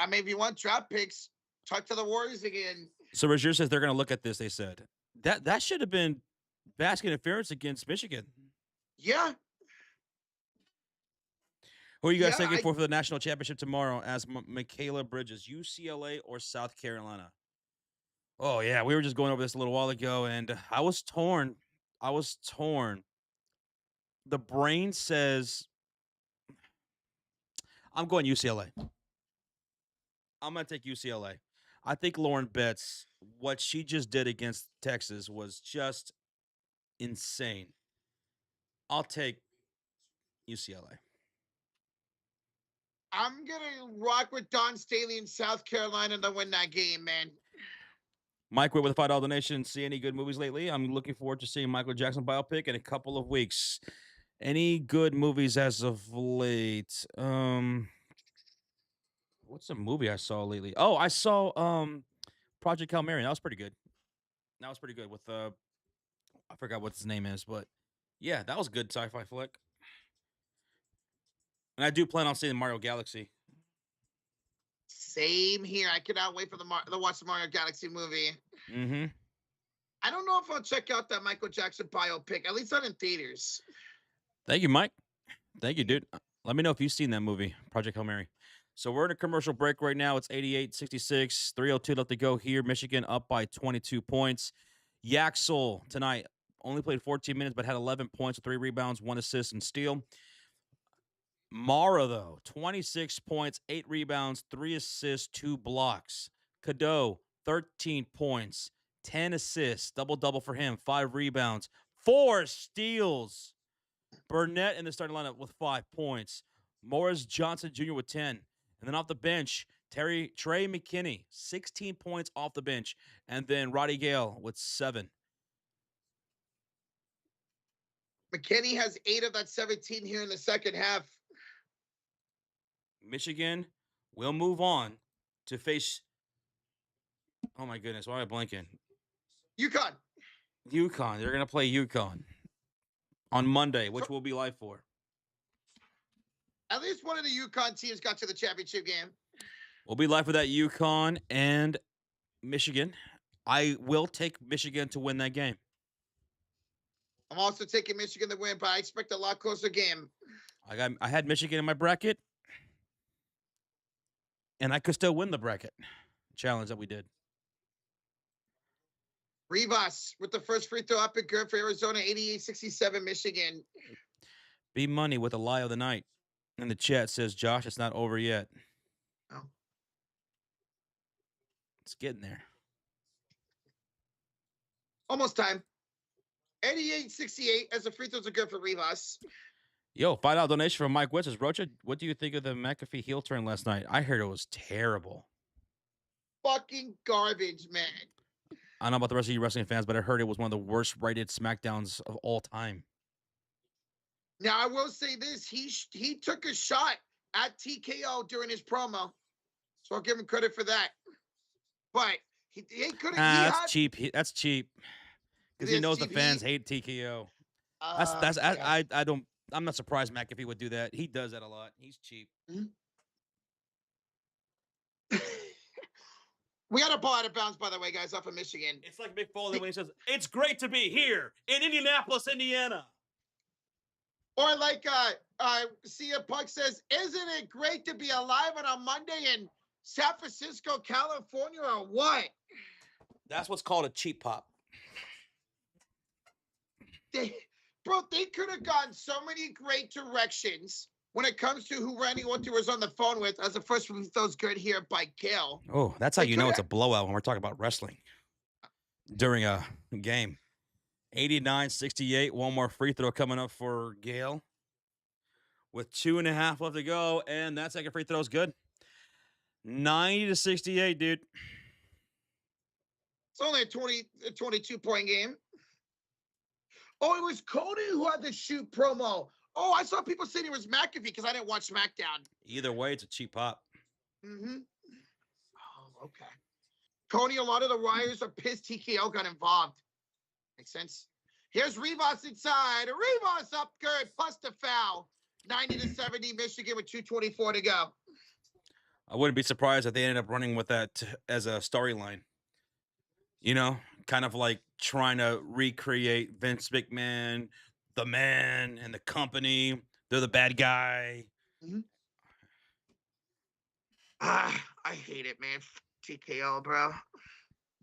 Maybe you want draft picks. Talk to the Warriors again. So Rozier says they're going to look at this. They said that should have been basket interference against Michigan. Yeah. Who are you guys Yeah, taking for the national championship tomorrow as Michaela Bridges, UCLA or South Carolina? Oh, yeah. We were just going over this a little while ago, and I was torn. The brain says I'm going UCLA. I'm going to take UCLA. I think Lauren Betts, what she just did against Texas was just insane. I'll take UCLA. I'm gonna rock with Don Staley in South Carolina to win that game, man. Mike with a $5 donation. See any good movies lately? I'm looking forward to seeing Michael Jackson biopic in a couple of weeks. Any good movies as of late? What's a movie I saw lately? Oh, I saw Project Hail Mary. That was pretty good. With I forgot what his name is, but yeah, that was a good sci-fi flick. And I do plan on seeing Mario Galaxy. Same here. I cannot wait for to watch the Mario Galaxy movie. Mm-hmm. I don't know if I'll check out that Michael Jackson biopic, at least not in theaters. Thank you, Mike. Thank you, dude. Let me know if you've seen that movie, Project Hail Mary. So we're in a commercial break right now. It's 88-66, 3:02 left to go here. Michigan up by 22 points. Yaxel tonight only played 14 minutes, but had 11 points, 3 rebounds, 1 assist, and steal. Mara, though, 26 points, 8 rebounds, 3 assists, 2 blocks. Cadeau, 13 points, 10 assists, double-double for him, 5 rebounds, 4 steals. Burnett in the starting lineup with 5 points. Morris Johnson Jr. with 10. And then off the bench, Trey McKinney, 16 points off the bench. And then Roddy Gale with 7. McKinney has 8 of that 17 here in the second half. Michigan will move on to face, oh my goodness, why am I blanking? UConn. They're going to play UConn on Monday, which we'll be live for. At least one of the UConn teams got to the championship game. We'll be live for that UConn and Michigan. I will take Michigan to win that game. I'm also taking Michigan to win, but I expect a lot closer game. I had Michigan in my bracket, and I could still win the bracket challenge that we did. Rivas with the first free throw up and good for Arizona, 88-67 Michigan. B Money with a lie of the night in the chat says, Josh, it's not over yet. Oh. It's getting there. Almost time. 88-68 as the free throws are good for Rivas. Yo, $5 donation from Mike Witz. Rocha, what do you think of the McAfee heel turn last night? I heard it was terrible. Fucking garbage, man. I don't know about the rest of you wrestling fans, but I heard it was one of the worst rated SmackDowns of all time. Now, I will say this. He took a shot at TKO during his promo. So I'll give him credit for that. But he couldn't. That's cheap. That's cheap. Because he knows the fans hate TKO. I'm not surprised McAfee would do that. He does that a lot. He's cheap. Mm-hmm. We got a ball out of bounds, by the way, guys, off of Michigan. It's like Mick Foley when he says, it's great to be here in Indianapolis, Indiana. Or like Sia Puck says, isn't it great to be alive on a Monday in San Francisco, California, or what? That's what's called a cheap pop. They could have gone so many great directions when it comes to who Randy Orton was on the phone with as the first one throws good here by Gale. Oh, that's how you know it's a blowout when we're talking about wrestling during a game. 89-68. One more free throw coming up for Gale with 2.5 left to go, and that second free throw is good. 90-68, dude. It's only a 22-point game. Oh, it was Cody who had the shoot promo. Oh, I saw people saying it was McAfee because I didn't watch SmackDown. Either way, it's a cheap pop. Mm-hmm. Oh, okay. Tony, a lot of the Rioters are pissed TKO got involved. Makes sense. Here's Rivas inside. Rivas up good, plus the foul. 90-70 Michigan with 2:24 to go. I wouldn't be surprised if they ended up running with that as a storyline. You know, kind of like trying to recreate Vince McMahon, the man, and the company. They're the bad guy. Mhm. I hate it, man. TKO, bro.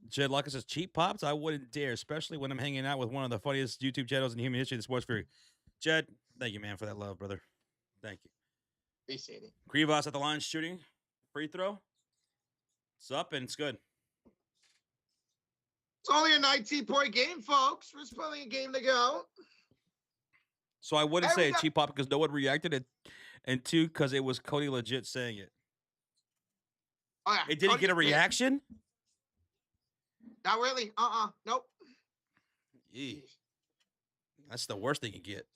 Jed Lucas says cheap pops. I wouldn't dare, especially when I'm hanging out with one of the funniest YouTube channels in human history, the Sports Fury. Jed, thank you, man, for that love, brother. Thank you. Appreciate it. Krivas at the line shooting. Free throw. It's up and it's good. It's only a 19-point game, folks. There's plenty of game to go. So I wouldn't Hey, we say a got. cheap pop because no one reacted, and two, because it was Cody legit saying it. Oh yeah. It didn't get a Cody's pissed. reaction? Not really. Nope. Eee. That's the worst they can get.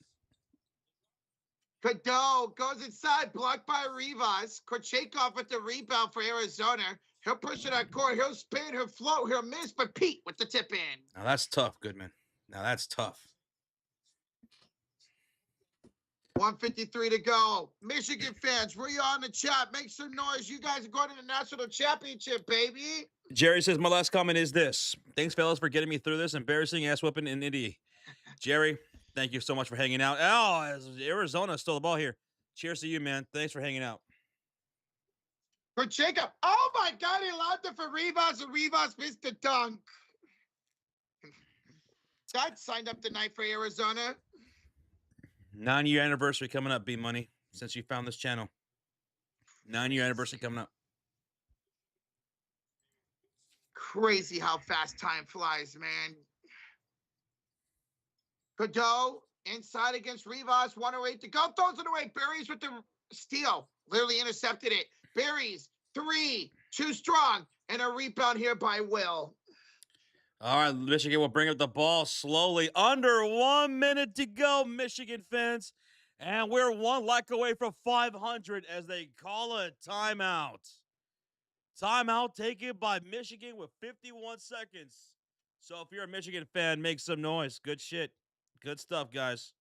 Cadeau goes inside, blocked by Rivas. Korchakov with the rebound for Arizona. He'll push it on court. He'll spin, he'll float, he'll miss, but Pete with the tip in. Now that's tough, Goodman. Now that's tough. 1:53 to go. Michigan fans, we're you on the chat. Make some noise. You guys are going to the national championship, baby. Jerry says, my last comment is this. Thanks, fellas, for getting me through this embarrassing ass whooping in Indy. Jerry, thank you so much for hanging out. Oh, Arizona stole the ball here. Cheers to you, man. Thanks for hanging out. For Jacob. Oh my God, he allowed it for Rivas, and Rivas missed the dunk. That signed up tonight for Arizona. 9-year anniversary coming up, B Money, since you found this channel. 9-year anniversary coming up. Crazy how fast time flies, man. Cadeau inside against Rivas, 1:08 to go. Throws it away. Berries with the steal. Literally intercepted it. Berries, 3, too strong. And a rebound here by Will. All right, Michigan will bring up the ball slowly. Under 1 minute to go, Michigan fans. And we're one like away from 500 as they call a timeout. Timeout taken by Michigan with 51 seconds. So if you're a Michigan fan, make some noise. Good shit. Good stuff, guys.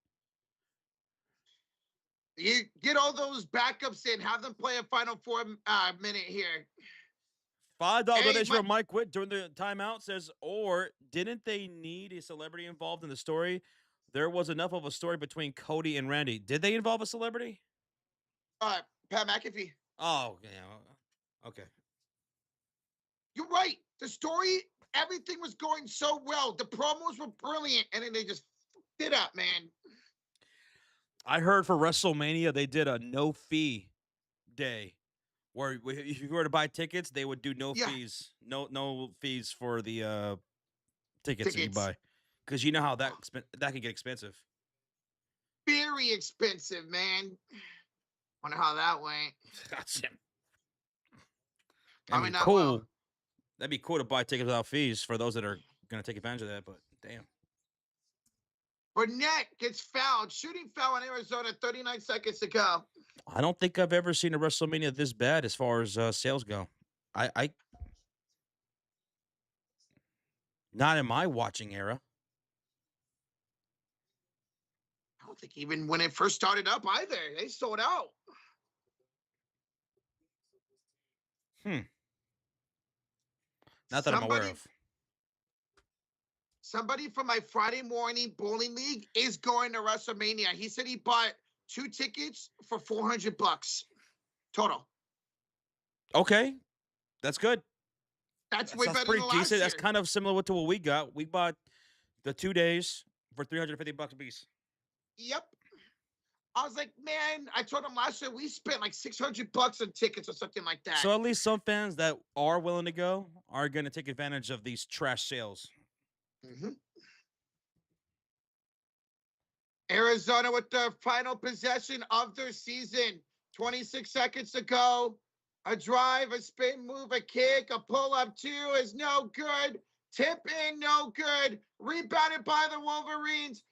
You get all those backups in. Have them play a Final Four minute here. $5 Hey, donation from Mike Witt during the timeout says, or didn't they need a celebrity involved in the story? There was enough of a story between Cody and Randy. Did they involve a celebrity? Pat McAfee. Oh, yeah. Okay. You're right. The story, everything was going so well. The promos were brilliant, and then they just fucked it up, man. I heard for WrestleMania they did a no fee day where if you were to buy tickets, they would do no fees. No fees for the tickets that you buy. Because you know how that can get expensive. Very expensive, man. Wonder how that went. I mean, cool. Well. That'd be cool to buy tickets without fees for those that are going to take advantage of that, but damn. Burnett gets fouled. Shooting foul in Arizona, 39 seconds to go. I don't think I've ever seen a WrestleMania this bad as far as sales go. I not in my watching era. I don't think even when it first started up either. They sold out. Not that I'm aware of. Somebody from my Friday morning bowling league is going to WrestleMania. He said he bought 2 tickets for $400 total. Okay, that's good. That's way better than last year. That's kind of similar to what we got. We bought the 2 days for $350 a piece. Yep. I was like, man, I told him last year we spent like $600 on tickets or something like that. So at least some fans that are willing to go are going to take advantage of these trash sales. Mm-hmm. Arizona with the final possession of their season. 26 seconds to go. A drive, a spin move, a kick, a pull-up 2 is no good. Tip in, no good. Rebounded by the Wolverines.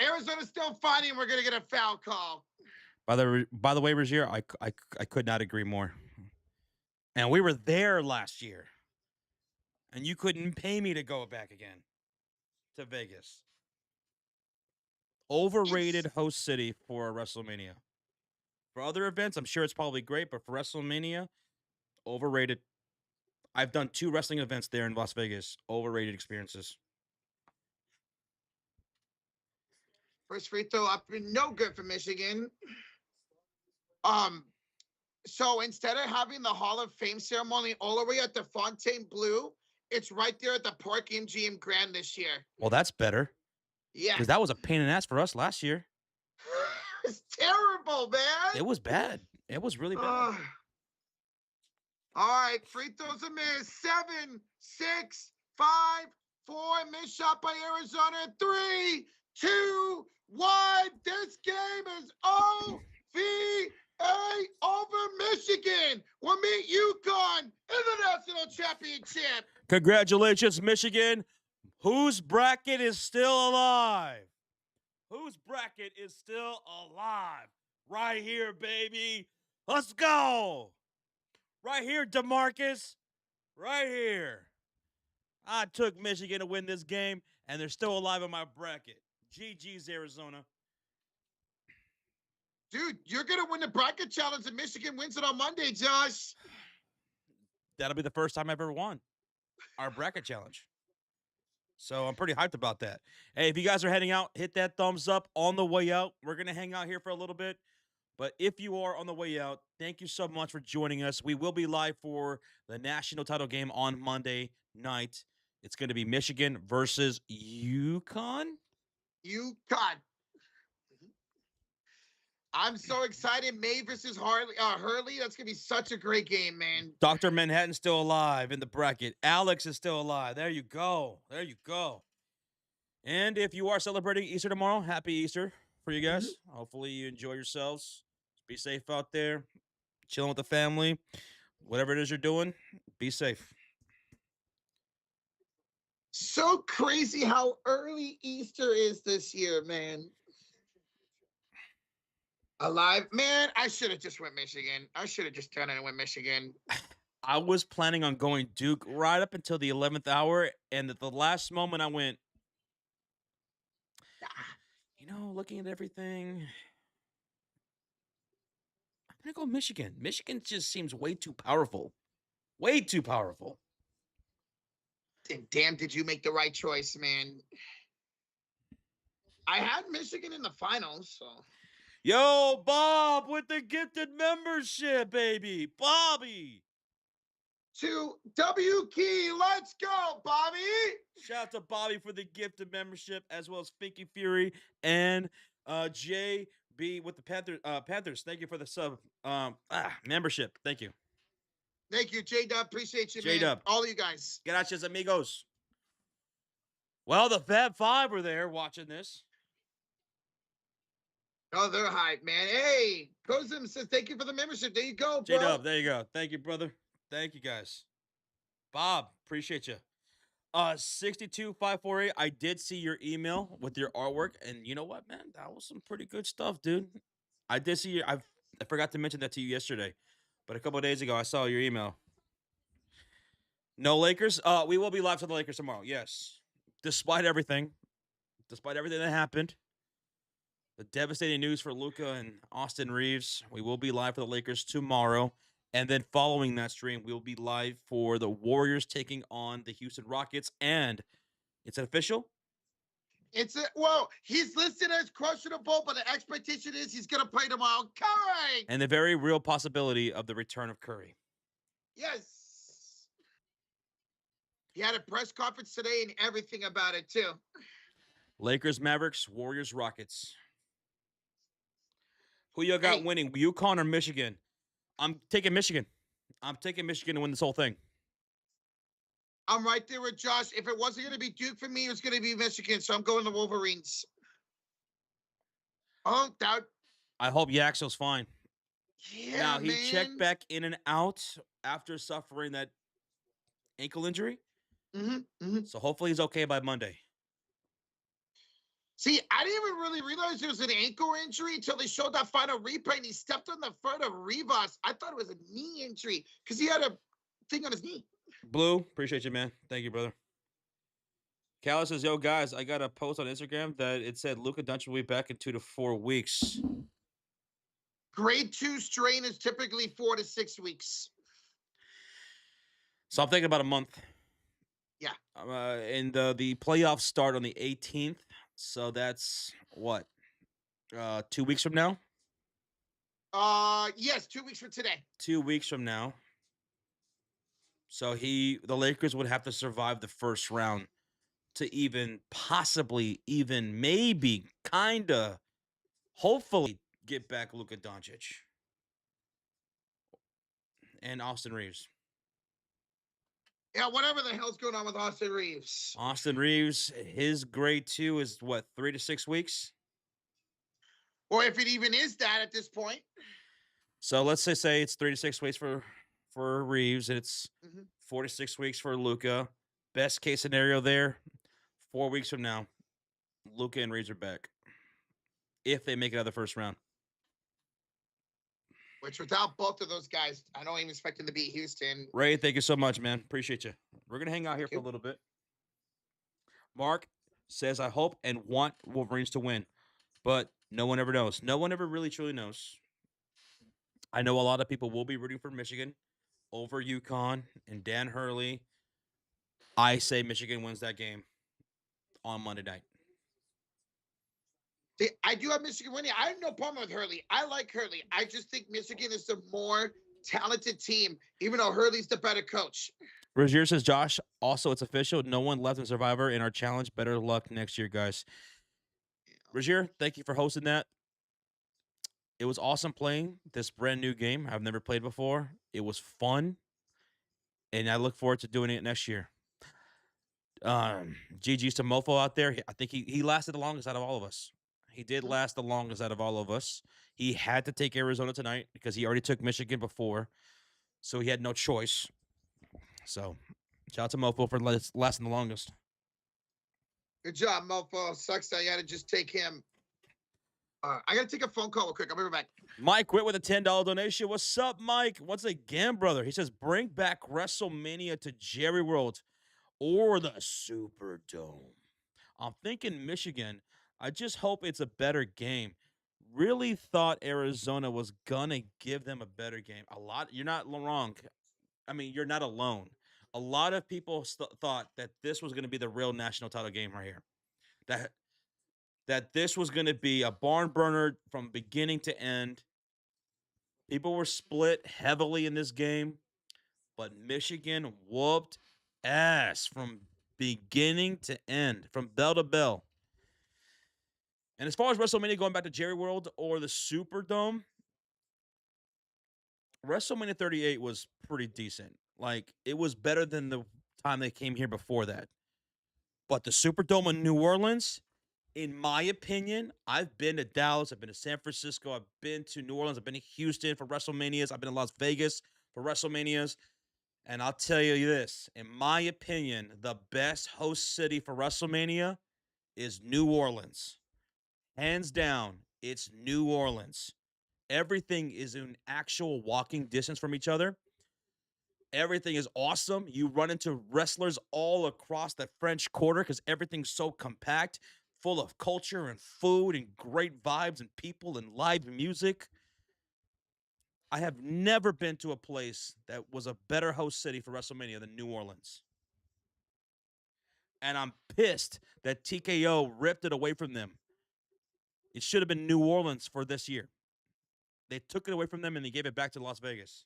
Arizona's still fighting. We're going to get a foul call. By the way, Rozier, I could not agree more. And we were there last year. And you couldn't pay me to go back again to Vegas. Overrated host city for WrestleMania. For other events, I'm sure it's probably great, but for WrestleMania, overrated. I've done 2 wrestling events there in Las Vegas. Overrated experiences. First free throw up, no good for Michigan. Um, so instead of having the Hall of Fame ceremony all the way at the Fontainebleau, it's right there at the Park MGM Grand this year. Well, that's better. Yeah. Because that was a pain in the ass for us last year. It's terrible, man. It was bad. It was really bad. All right, free throws a miss. 7, 6, 5, 4. Missed shot by Arizona. 3, 2, 1. This game is OVA over Michigan. We'll meet UConn in the national championship. Congratulations, Michigan. Whose bracket is still alive? Whose bracket is still alive? Right here, baby. Let's go. Right here, DeMarcus. Right here. I took Michigan to win this game, and they're still alive in my bracket. GG's, Arizona. Dude, you're going to win the bracket challenge and Michigan wins it on Monday, Josh. That'll be the first time I've ever won our bracket challenge. So I'm pretty hyped about that. Hey, if you guys are heading out, hit that thumbs up on the way out. We're going to hang out here for a little bit. But if you are on the way out, thank you so much for joining us. We will be live for the national title game on Monday night. It's going to be Michigan versus UConn. UConn. I'm so excited. May versus Hurley. That's going to be such a great game, man. Dr. Manhattan's still alive in the bracket. Alex is still alive. There you go. There you go. And if you are celebrating Easter tomorrow, happy Easter for you guys. Mm-hmm. Hopefully you enjoy yourselves. Be safe out there. Chilling with the family. Whatever it is you're doing, be safe. So crazy how early Easter is this year, man. Alive, man. I should have just went Michigan. I should have just done it and went Michigan. I was planning on going Duke right up until the 11th hour, and at the last moment I went, looking at everything, I'm going to go Michigan. Michigan just seems way too powerful. Way too powerful. Damn, did you make the right choice, man? I had Michigan in the finals, so. Yo, Bob with the gifted membership, baby. Bobby. To W Key, let's go, Bobby. Shout out to Bobby for the gifted membership, as well as Finky Fury and JB with the Panthers. Thank you for the sub membership. Thank you. Thank you, J-Dub. Appreciate you, man. All of you guys. Gracias, amigos. Well, the Fab Five were there watching this. Oh, they're hype, man. Hey, Kozim says thank you for the membership. There you go, bro. J-Dub, there you go. Thank you, brother. Thank you, guys. Bob, appreciate you. 62548, I did see your email with your artwork, and you know what, man? That was some pretty good stuff, dude. I did see I forgot to mention that to you yesterday, but a couple of days ago, I saw your email. No Lakers? We will be live to the Lakers tomorrow, yes. Despite everything that happened, the devastating news for Luka and Austin Reeves, we will be live for the Lakers tomorrow. And then following that stream, we'll be live for the Warriors taking on the Houston Rockets. And it's official? Well, he's listed as questionable, but the expectation is he's going to play tomorrow. Curry! And the very real possibility of the return of Curry. Yes. He had a press conference today and everything about it, too. Lakers, Mavericks, Warriors, Rockets. Who you got winning, UConn or Michigan? I'm taking Michigan. I'm taking Michigan to win this whole thing. I'm right there with Josh. If it wasn't going to be Duke for me, it was going to be Michigan, so I'm going to Wolverines. Oh, that. I hope Yaxel's fine. Yeah, now, he checked back in and out after suffering that ankle injury. So hopefully he's okay by Monday. See, I didn't even really realize it was an ankle injury until they showed that final replay and he stepped on the foot of Rivas. I thought it was a knee injury because he had a thing on his knee. Blue, appreciate you, man. Thank you, brother. Callis says, yo, guys, I got a post on Instagram that it said Luka Doncic will be back in 2 to 4 weeks. Grade 2 strain is typically 4 to 6 weeks. So I'm thinking about a month. Yeah. And the playoffs start on the 18th. So that's what? 2 weeks from now? Yes, 2 weeks from today. 2 weeks from now. So the Lakers would have to survive the first round to even possibly, even maybe, kinda, hopefully get back Luka Doncic and Austin Reeves. Yeah, whatever the hell's going on with Austin Reeves. Austin Reeves, his grade 2 is what, 3 to 6 weeks? Or if it even is that at this point. So let's say it's 3 to 6 weeks for Reeves, and it's Mhm. 4 to 6 weeks for Luka. Best case scenario there, 4 weeks from now, Luka and Reeves are back if they make it out of the first round. Which without both of those guys, I don't even expect them to beat Houston. Ray, thank you so much, man. Appreciate you. We're gonna hang out here Thank for a you. little bit. Mark says, "I hope and want Wolverines to win, but no one ever knows. No one ever really truly knows." I know a lot of people will be rooting for Michigan over UConn and Dan Hurley. I say Michigan wins that game on Monday night. See, I do have Michigan winning. I have no problem with Hurley. I like Hurley. I just think Michigan is the more talented team, even though Hurley's the better coach. Rozier says, "Josh, also it's official. No one left in Survivor in our challenge. Better luck next year, guys." Rozier, thank you for hosting that. It was awesome playing this brand new game I've never played before. It was fun, and I look forward to doing it next year. GG's to Mofo out there. I think he lasted the longest out of all of us. He did Mhm. last the longest out of all of us. He had to take Arizona tonight because he already took Michigan before, so he had no choice. So, shout out to Mofo for lasting the longest. Good job, Mofo. Sucks that you had to just take him. I got to take a phone call real quick. I'll be right back. Mike quit with a $10 donation. What's up, Mike? Once again, brother. He says, bring back WrestleMania to Jerry World or the Superdome. I'm thinking Michigan. I just hope it's a better game. Really thought Arizona was gonna give them a better game. You're not wrong. I mean, you're not alone. A lot of people thought that this was gonna be the real national title game right here. That that this was gonna be a barn burner from beginning to end. People were split heavily in this game, but Michigan whooped ass from beginning to end, from bell to bell. And as far as WrestleMania going back to Jerry World or the Superdome, WrestleMania 38 was pretty decent. Like, it was better than the time they came here before that. But the Superdome in New Orleans, in my opinion, I've been to Dallas, I've been to San Francisco, I've been to New Orleans, I've been to Houston for WrestleManias, I've been to Las Vegas for WrestleManias. And I'll tell you this, in my opinion, the best host city for WrestleMania is New Orleans. Hands down, it's New Orleans. Everything is in actual walking distance from each other. Everything is awesome. You run into wrestlers all across the French Quarter because everything's so compact, full of culture and food and great vibes and people and live music. I have never been to a place that was a better host city for WrestleMania than New Orleans. And I'm pissed that TKO ripped it away from them. It should have been New Orleans for this year. They took it away from them and they gave it back to Las Vegas.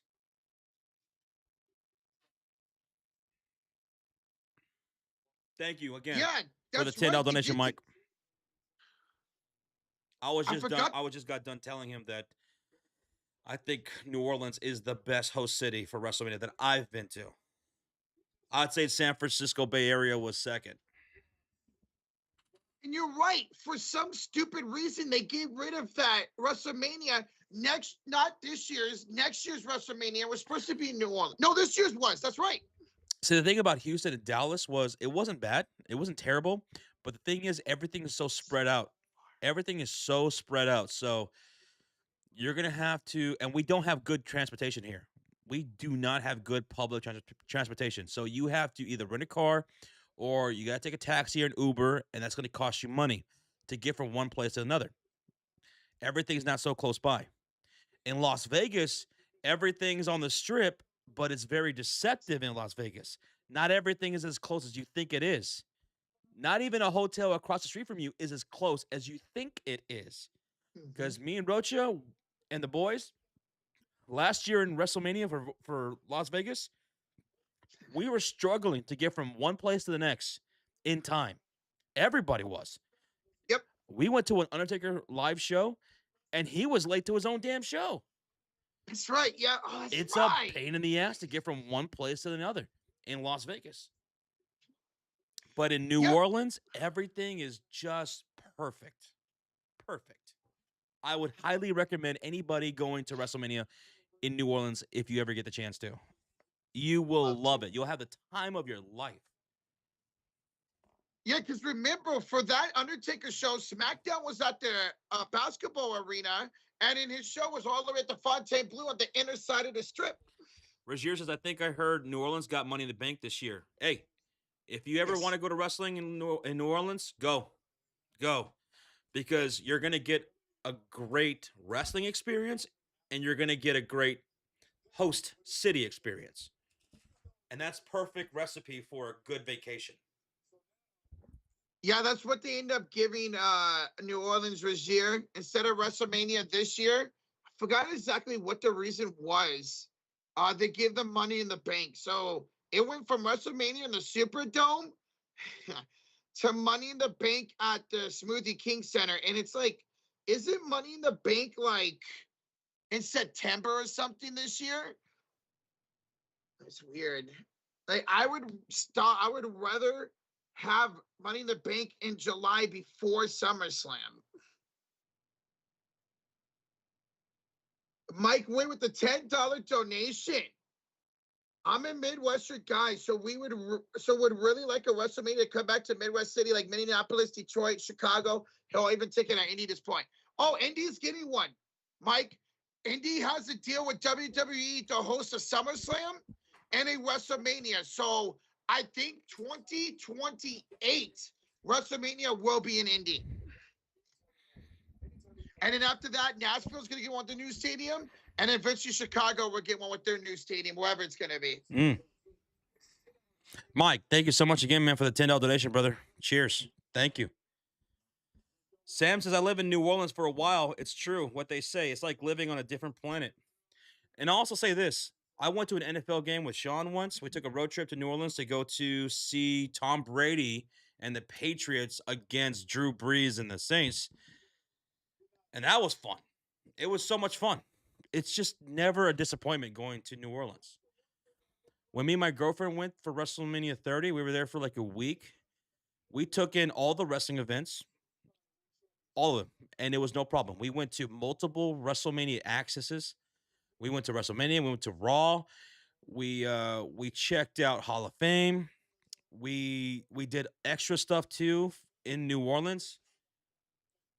Thank you again Yeah, for the that's $10 right. They donation, did. Mike. I forgot. I was just got done telling him that I think New Orleans is the best host city for WrestleMania that I've been to. I'd say San Francisco Bay Area was second. And you're right. For some stupid reason, they gave rid of that WrestleMania not this year's, next year's WrestleMania was supposed to be in New Orleans. No, this year's was. That's right. See, the thing about Houston and Dallas was it wasn't bad. It wasn't terrible. But the thing is, everything is so spread out. Everything is so spread out. So you're going to have to, and we don't have good transportation here. We do not have good public transportation. So you have to either rent a car or you got to take a taxi or an Uber, and that's going to cost you money to get from one place to another. Everything's not so close by. In Las Vegas, everything's on the strip, but it's very deceptive in Las Vegas. Not everything is as close as you think it is. Not even a hotel across the street from you is as close as you think it is. Mhm. Because me and Rocha and the boys last year in WrestleMania for Las Vegas, we were struggling to get from one place to the next in time. Everybody was. Yep, We went to an Undertaker live show, and he was late to his own damn show. that's right. Yeah, oh, that's It's a right. pain in the ass to get from one place to another in Las Vegas. But in New Yep. Orleans, everything is just perfect. Perfect. I would highly recommend anybody going to WrestleMania in New Orleans if you ever get the chance to. You will Love to. love it. You'll have the time of your life. Yeah, because remember, for that Undertaker show, SmackDown was at the basketball arena, and in his show was all the way at the Fontainebleau on the inner side of the strip. Rozier says, I think I heard New Orleans got Money in the Bank this year. Hey, if you ever want Yes. to go to wrestling in New Orleans, go. Go. Because you're going to get a great wrestling experience and you're going to get a great host city experience. And that's perfect recipe for a good vacation. Yeah, that's what they end up giving New Orleans this year instead of WrestleMania this year. I forgot exactly what the reason was. They give them Money in the Bank, so it went from WrestleMania in the Superdome to Money in the Bank at the Smoothie King Center, and it's like, isn't Money in the Bank like in September or something this year? It's weird. Like I would stop. I would rather have Money in the Bank in July before SummerSlam. Mike win with the $10 donation. I'm a Midwestern guy, so would really like a WrestleMania to come back to Midwest City like Minneapolis, Detroit, Chicago. Hell, even thinking at Indy this point. Oh, Indy's getting one. Mike, Indy has a deal with WWE to host a SummerSlam and a WrestleMania. So I think 2028 WrestleMania will be in Indy. And then after that, Nashville's going to get one with the new stadium. And then eventually Chicago will get one with their new stadium, wherever it's going to be. Mike, thank you so much again, man, for the $10 donation, brother. Cheers. Thank you. Sam says, I live in New Orleans for a while. It's true what they say. It's like living on a different planet. And I'll also say this. I went to an NFL game with Sean once. We took a road trip to New Orleans to go to see Tom Brady and the Patriots against Drew Brees and the Saints. And that was fun. It was so much fun. It's just never a disappointment going to New Orleans. When me and my girlfriend went for WrestleMania 30, we were there for like a week. We took in all the wrestling events, all of them, and it was no problem. We went to multiple WrestleMania accesses. We went to WrestleMania, we went to Raw, we checked out Hall of Fame. We did extra stuff too in New Orleans.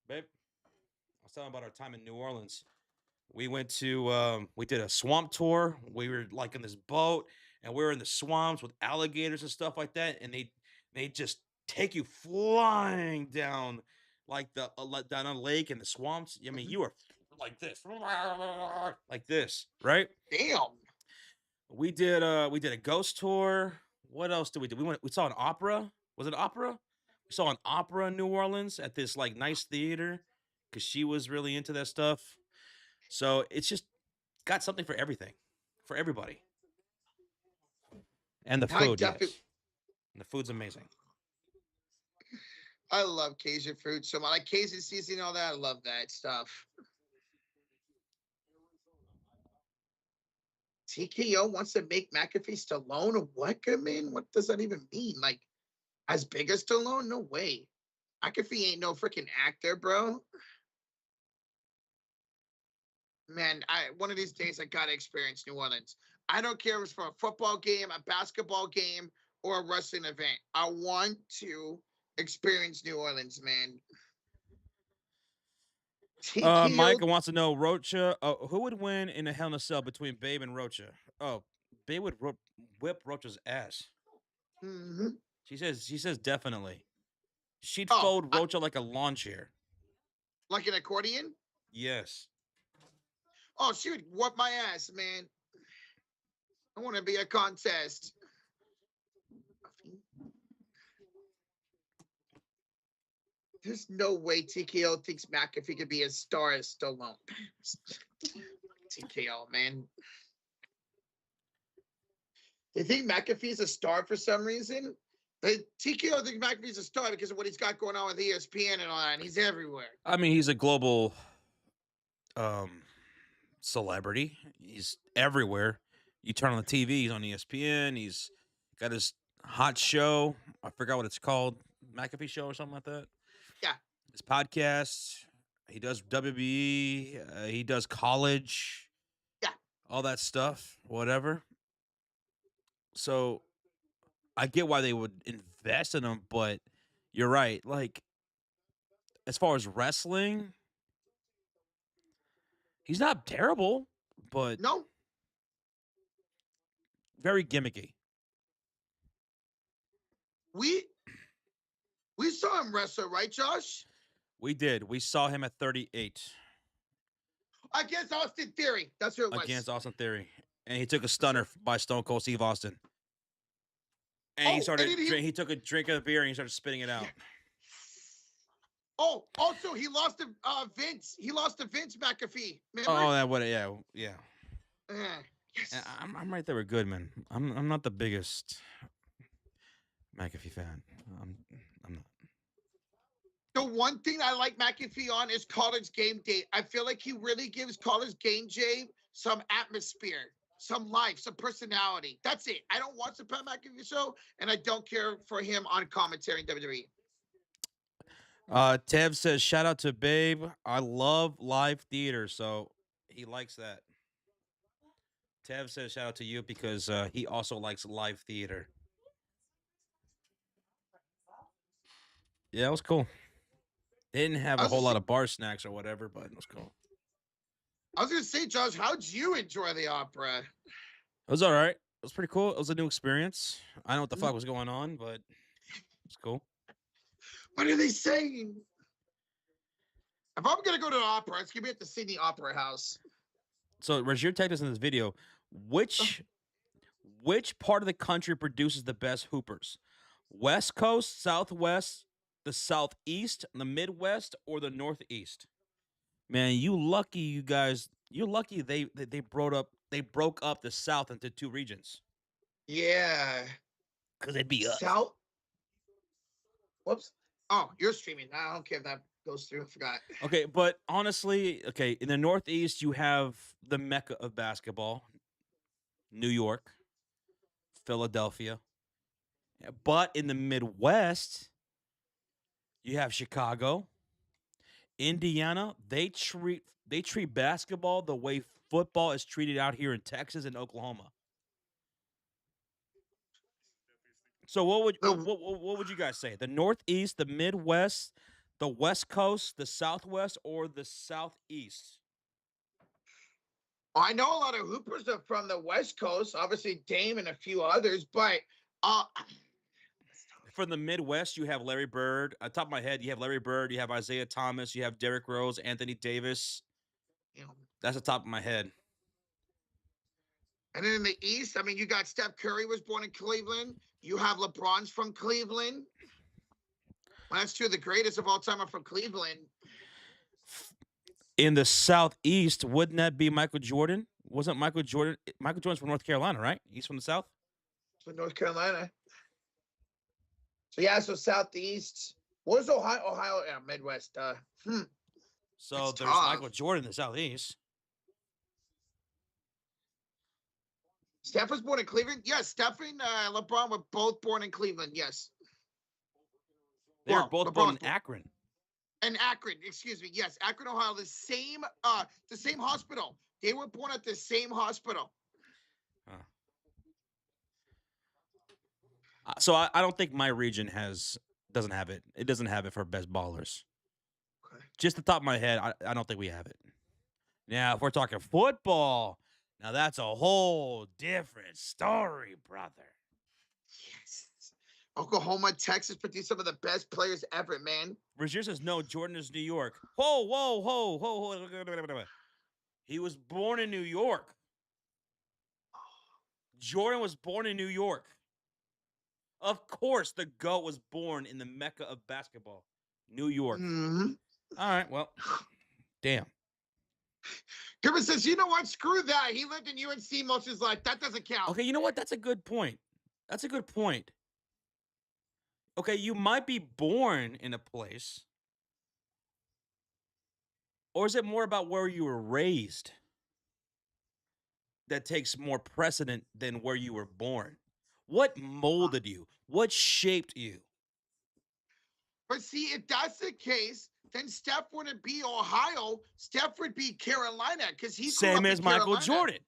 Babe, I was telling about our time in New Orleans. We went to we did a swamp tour. We were like in this boat and we were in the swamps with alligators and stuff like that. And they just take you flying down like down a lake in the swamps. I mean, Mhm. you are like this, like this, right? Damn. We did a ghost tour. What else did we do? We saw an opera. Was it opera? We saw an opera in New Orleans at this like nice theater because she was really into that stuff. So it's just got something for everything, for everybody. And the I food, definitely, yes. And the food's amazing. I love Cajun food so much. Like Cajun seasoning, all that. I love that stuff. TKO wants to make McAfee Stallone a Weckerman. What does that even mean? Like, as big as Stallone? No way. McAfee ain't no freaking actor, bro. Man, one of these days I gotta experience New Orleans. I don't care if it's for a football game, a basketball game, or a wrestling event. I want to experience New Orleans, man. TKO. Micah wants to know Rocha. Who would win in a Hell in a Cell between Babe and Rocha? Oh, Babe would whip Rocha's ass. Mhm. She says definitely. She'd Oh, fold Rocha like a lawn chair. like an accordion? Yes. Oh, she would whoop my ass, man. I want to be a contest. There's no way TKO thinks McAfee could be as star as Stallone. TKO, man. They think McAfee's a star for some reason. But TKO thinks McAfee's a star because of what he's got going on with ESPN and all that. And he's everywhere. I mean, he's a global celebrity. He's everywhere. You turn on the TV, he's on ESPN. He's got his hot show. I forgot what it's called. McAfee show or something like that. Yeah. His podcast. He does WWE. He does college. Yeah. All that stuff. Whatever. So I get why they would invest in him, but you're right. Like, as far as wrestling, he's not terrible, but No. very gimmicky. We saw him wrestle, right, Josh? We did. We saw him at 38 Against Austin Theory. That's who it was. against Austin Theory, and he took a stunner by Stone Cold Steve Austin. And he started. He took a drink of beer and he started spitting it out. Yeah. Oh, also he lost to Vince. He lost to Vince McAfee. Remember? Oh, that would yeah. Yes. I'm right there with Goodman. I'm not the biggest McAfee fan. I'm not. The one thing I like McAfee on is College Game Day. I feel like he really gives College Game Day some atmosphere, some life, some personality. That's it. I don't watch the Pat McAfee show, and I don't care for him on commentary in WWE. Tev says, shout out to Babe. I love live theater, so he likes that. Tev says, shout out to you because he also likes live theater. Yeah, it was cool. They didn't have a whole lot of bar snacks or whatever, but it was cool. I was going to say, Josh, how'd you enjoy the opera? It was all right. It was pretty cool. It was a new experience. I don't know what the fuck was going on, but it's cool. What are they saying? If I'm going to go to the opera, it's going to be at the Sydney Opera House. So, Roger texted us in this video, which part of the country produces the best hoopers? West Coast, Southwest, the Southeast, the Midwest, or the Northeast? Man, you lucky, you guys. You're lucky they broke up the South into two regions. Yeah. Because it'd be us. South. Whoops. Oh, you're streaming. I don't care if that goes through. I forgot. Okay, but honestly, in the Northeast, you have the mecca of basketball, New York, Philadelphia. But in the Midwest, you have Chicago, Indiana. They treat basketball the way football is treated out here in Texas and Oklahoma. So what would you guys say? The Northeast, the Midwest, the West Coast, the Southwest, or the Southeast? I know a lot of hoopers are from the West Coast, obviously Dame and a few others, but from the Midwest, you have Larry Bird. On top of my head, you have Larry Bird, you have Isaiah Thomas, you have Derrick Rose, Anthony Davis. That's the top of my head. And then in the East, I mean, you got Steph Curry was born in Cleveland. You have LeBron's from Cleveland. Well, that's true. The greatest of all time are from Cleveland. In the Southeast, wouldn't that be Michael Jordan? Wasn't Michael Jordan? Michael Jordan's from North Carolina, right? He's from the South? From North Carolina. So, yeah, so Southeast. What was Ohio? Ohio, yeah, Midwest. So it's there's tough. Michael Jordan in the Southeast. Steph was born in Cleveland? Yes, Steph and LeBron were both born in Cleveland, yes. They were both born in Akron. In Akron, excuse me. Yes, Akron, Ohio, the same hospital. They were born at the same hospital. So I don't think my region doesn't have it. It doesn't have it for best ballers. Okay. Just the top of my head, I don't think we have it. Now, if we're talking football, now that's a whole different story, brother. Yes. Oklahoma, Texas produced some of the best players ever, man. Rozier says, no, Jordan is New York. Whoa. He was born in New York. Jordan was born in New York. Of course, the GOAT was born in the Mecca of basketball, New York. Mm-hmm. All right, well, damn. Griffin says, you know what? Screw that. He lived in UNC most of his life. That doesn't count. Okay, you know what? That's a good point. That's a good point. Okay, you might be born in a place, or is it more about where you were raised that takes more precedent than where you were born? What molded you? What shaped you? But see, if that's the case, then Steph wouldn't be Ohio. Steph would be Carolina because he grew Same up as in Michael Carolina. Jordan,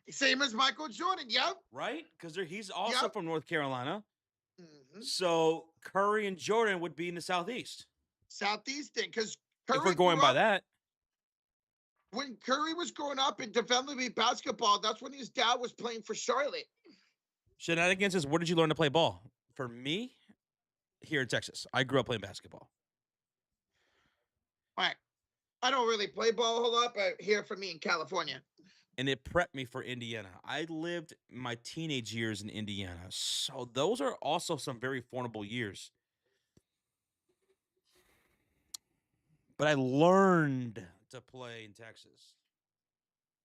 Same as Michael Jordan. Yep. right? Because he's also Yep. from North Carolina. Mm-hmm. So Curry and Jordan would be in the Southeast. Southeast thing, because If we're Curry going grew by up that. when Curry was growing up in development basketball. That's when his dad was playing for Charlotte. Shenanigans is, where did you learn to play ball? For me, here in Texas. I grew up playing basketball. All right. I don't really play ball a whole lot, but here for me in California. And it prepped me for Indiana. I lived my teenage years in Indiana. So those are also some very formidable years. But I learned to play in Texas.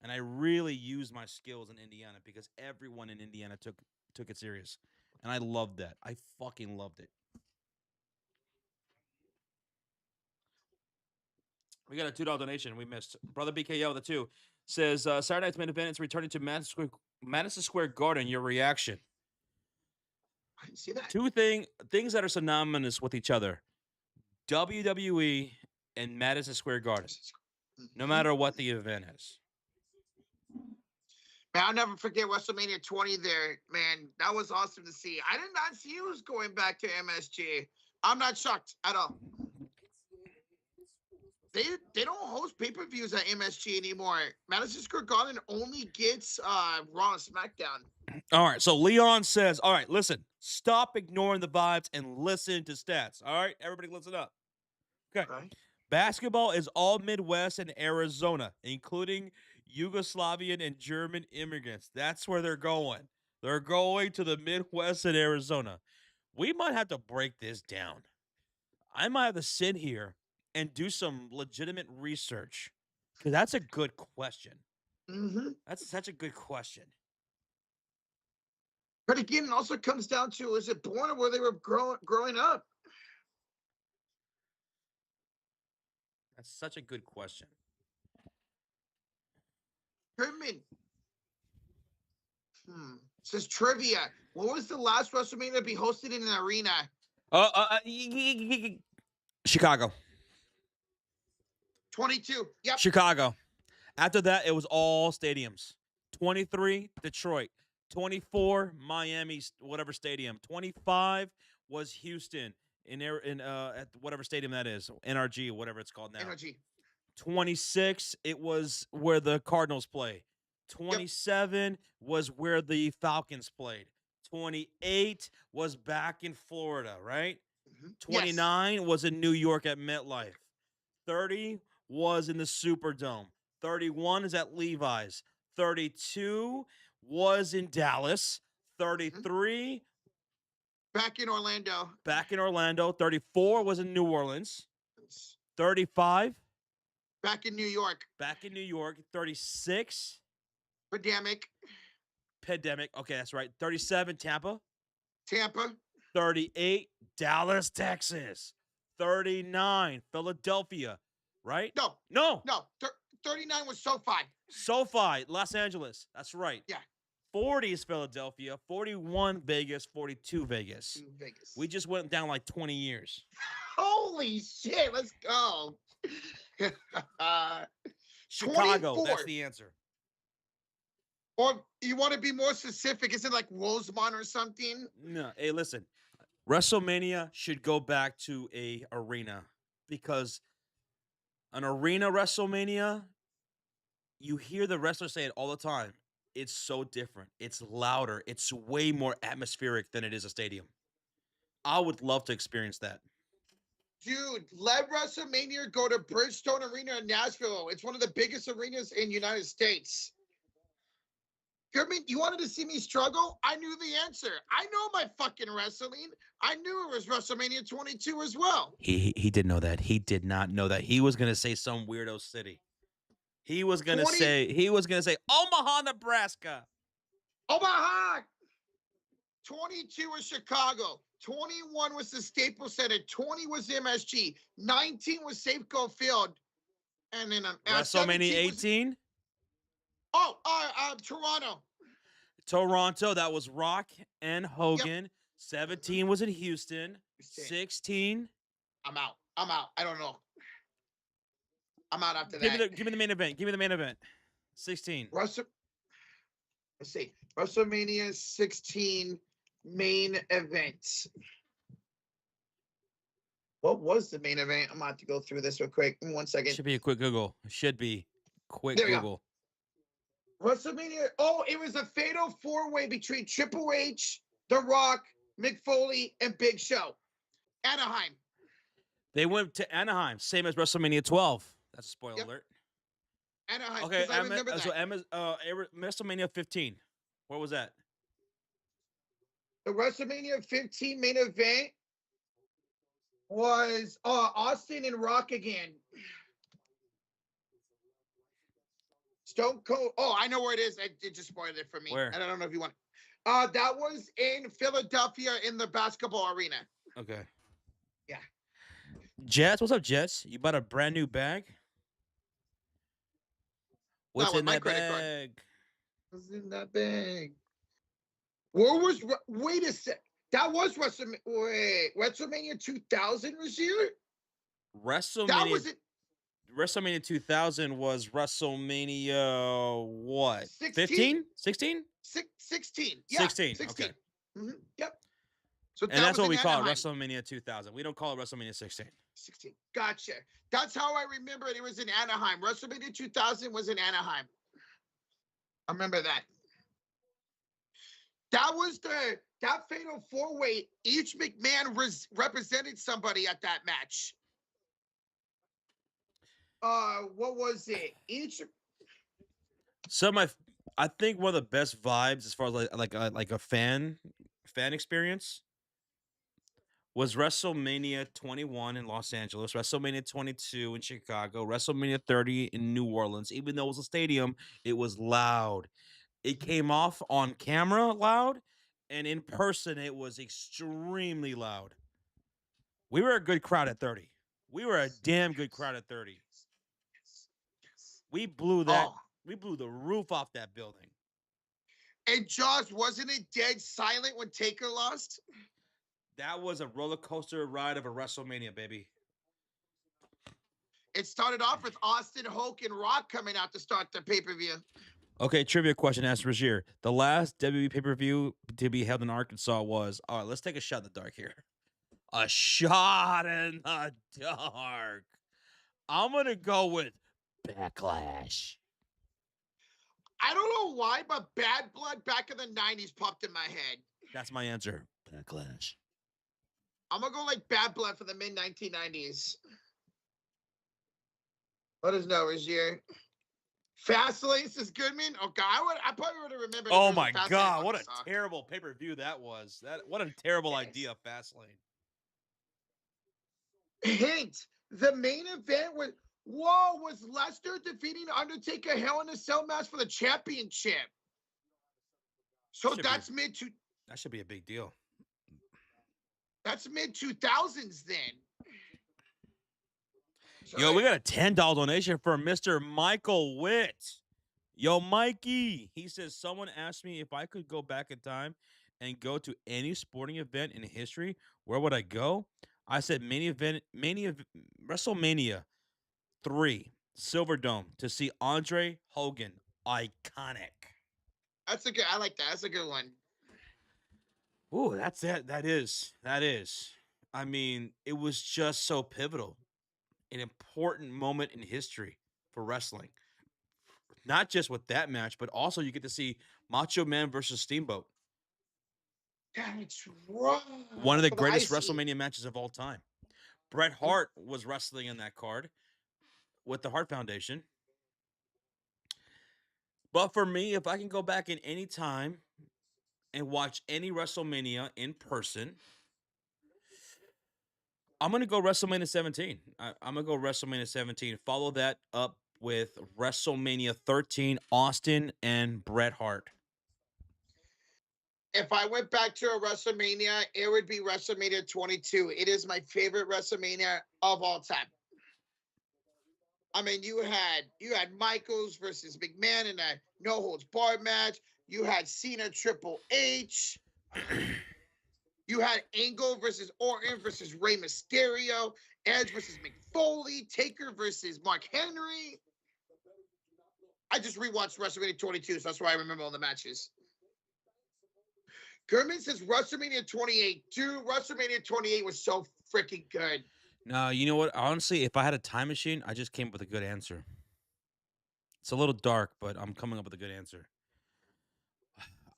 And I really used my skills in Indiana because everyone in Indiana took it serious. And I loved that. I fucking loved it. We got a $2 donation we missed. Brother BKO, the 2, says, Saturday night's main event is returning to Madison Square Garden. Your reaction? I didn't see that. Two things that are synonymous with each other. WWE and Madison Square Garden. No matter what the event is. Man, I'll never forget WrestleMania 20 there, man. That was awesome to see. I did not see who's going back to MSG. I'm not shocked at all. They don't host pay-per-views at MSG anymore. Madison Square Garden only gets Raw and SmackDown. All right, so Leon says, all right, listen, stop ignoring the vibes and listen to stats. All right, everybody listen up. Okay. Basketball is all Midwest and Arizona, including Yugoslavian and German immigrants. That's where they're going. They're going to the Midwest and Arizona. We might have to break this down. I might have to sit here and do some legitimate research, because that's a good question. Mm-hmm. That's such a good question. But again, it also comes down to, is it born or where they were growing up? That's such a good question. Goodman. Says trivia. What was the last WrestleMania to be hosted in an arena? Chicago. 22. Yep. Chicago. After that, it was all stadiums. 23, Detroit. 24, Miami, whatever stadium. 25 was Houston at whatever stadium that is, NRG, whatever it's called now. NRG. 26, it was where the Cardinals play. 27 was where the Falcons played. 28 was back in Florida, right? 29 was in New York at MetLife. 30 was in the Superdome. 31 is at Levi's. 32 was in Dallas. 33 back in Orlando. 34 was in New Orleans. 35 back in New York. 36 Pandemic. Okay, that's right. 37 Tampa. 38 Dallas, Texas. 39 Philadelphia, right? No. 39 was SoFi. SoFi, Los Angeles. That's right. Yeah. 40 is Philadelphia. 41 Vegas. 42 Vegas. We just went down like 20 years. Holy shit! Let's go. Chicago. 24. That's the answer. Or you want to be more specific? Is it like Rosemont or something? No. Hey, listen. WrestleMania should go back to a arena, because an arena WrestleMania, you hear the wrestlers say it all the time. It's so different. It's louder. It's way more atmospheric than it is a stadium. I would love to experience that. Dude, let WrestleMania go to Bridgestone Arena in Nashville. It's one of the biggest arenas in the United States. Goodman, you wanted to see me struggle? I knew the answer. I know my fucking wrestling. I knew it was WrestleMania 22 as well. He did know that. He did not know that. He was gonna say some weirdo city. He was gonna 20 say Omaha, Nebraska. Omaha. 22 was Chicago. 21 was the Staples Center. 20 was MSG. 19 was Safeco Field. And then WrestleMania 18. Toronto. Toronto, that was Rock and Hogan. Yep. 17 was in Houston. 16. I'm out. I don't know. I'm out after Give that. me the main event. Give me the main event. 16. Let's see. WrestleMania 16 main event. What was the main event? I'm about to go through this real quick. In 1 second. Should be a quick Google. Should be quick Google. WrestleMania. Oh, it was a fatal four-way between Triple H, The Rock, Mick Foley, and Big Show. Anaheim. They went to Anaheim, same as WrestleMania 12. That's a spoiler alert. Anaheim. Okay, I remember that. so WrestleMania 15. Where was that? The WrestleMania 15 main event was Austin and Rock again. Stone Cold. Oh, I know where it is. It just spoiled it for me. Where? And I don't know if you want. That was in Philadelphia in the basketball arena. Okay. Yeah. Jets, what's up, Jets? You bought a brand new bag? What's in that bag? What's in that bag? Where was? Wait a sec. That was WrestleMania 2000 was here. That was it. WrestleMania 2000 was WrestleMania what? 15? 16? 16. Yeah, 16. 16. Okay. Mm-hmm. Yep. So and that's what we call it, WrestleMania 2000. We don't call it WrestleMania 16. 16. Gotcha. That's how I remember it. It was in Anaheim. WrestleMania 2000 was in Anaheim. I remember that. That was that fatal four-way. Each McMahon represented somebody at that match. What was it? I think one of the best vibes as far as like a fan experience was WrestleMania 21 in Los Angeles, WrestleMania 22 in Chicago, WrestleMania 30 in New Orleans. Even though it was a stadium, it was loud. It came off on camera loud, and in person it was extremely loud. We were a good crowd at 30. We were a damn good crowd at 30. We blew that. We blew the roof off that building. And Josh, wasn't it dead silent when Taker lost? That was a roller coaster ride of a WrestleMania, baby. It started off with Austin, Hulk, and Rock coming out to start the pay-per-view. Okay, trivia question asked Rajier. The last WWE pay-per-view to be held in Arkansas was... All right, let's take a shot in the dark here. A shot in the dark. I'm going to go with Backlash. I don't know why, but Bad Blood back in the 90s popped in my head. That's my answer. Backlash. I'm going to go like Bad Blood for the mid-1990s. Let us know, Rajier. Fastlane says Goodman. Oh, God. I probably would have remembered. Oh, my God. What a terrible pay-per-view that was. What a terrible idea, Fastlane. Hint. The main event was... Whoa, was Lesnar defeating Undertaker Hell in a Cell match for the championship? So that's that should be a big deal. That's mid-2000s then. So Yo, we got a $10 donation for Mr. Michael Witt. Yo, Mikey. He says, someone asked me if I could go back in time and go to any sporting event in history, where would I go? I said WrestleMania 3, Silverdome, to see Andre Hogan. Iconic. I like that. That's a good one. Ooh, that's it. That is. I mean, it was just so pivotal. An important moment in history for wrestling. Not just with that match, but also you get to see Macho Man versus Steamboat. That's right. One of the greatest WrestleMania matches of all time. Bret Hart was wrestling in that card with the Hart Foundation. But for me, if I can go back in any time and watch any WrestleMania in person, I'm gonna go WrestleMania 17. I'm gonna go WrestleMania 17. Follow that up with WrestleMania 13, Austin and Bret Hart. If I went back to a WrestleMania, it would be WrestleMania 22. It is my favorite WrestleMania of all time. I mean, you had Michaels versus McMahon in a no holds barred match. You had Cena Triple H. You had Angle versus Orton versus Rey Mysterio. Edge versus McFoley. Taker versus Mark Henry. I just rewatched WrestleMania 22, so that's why I remember all the matches. Gurman says WrestleMania 28. Dude, WrestleMania 28 was so freaking good. Now, you know what? Honestly, if I had a time machine, I just came up with a good answer. It's a little dark, but I'm coming up with a good answer.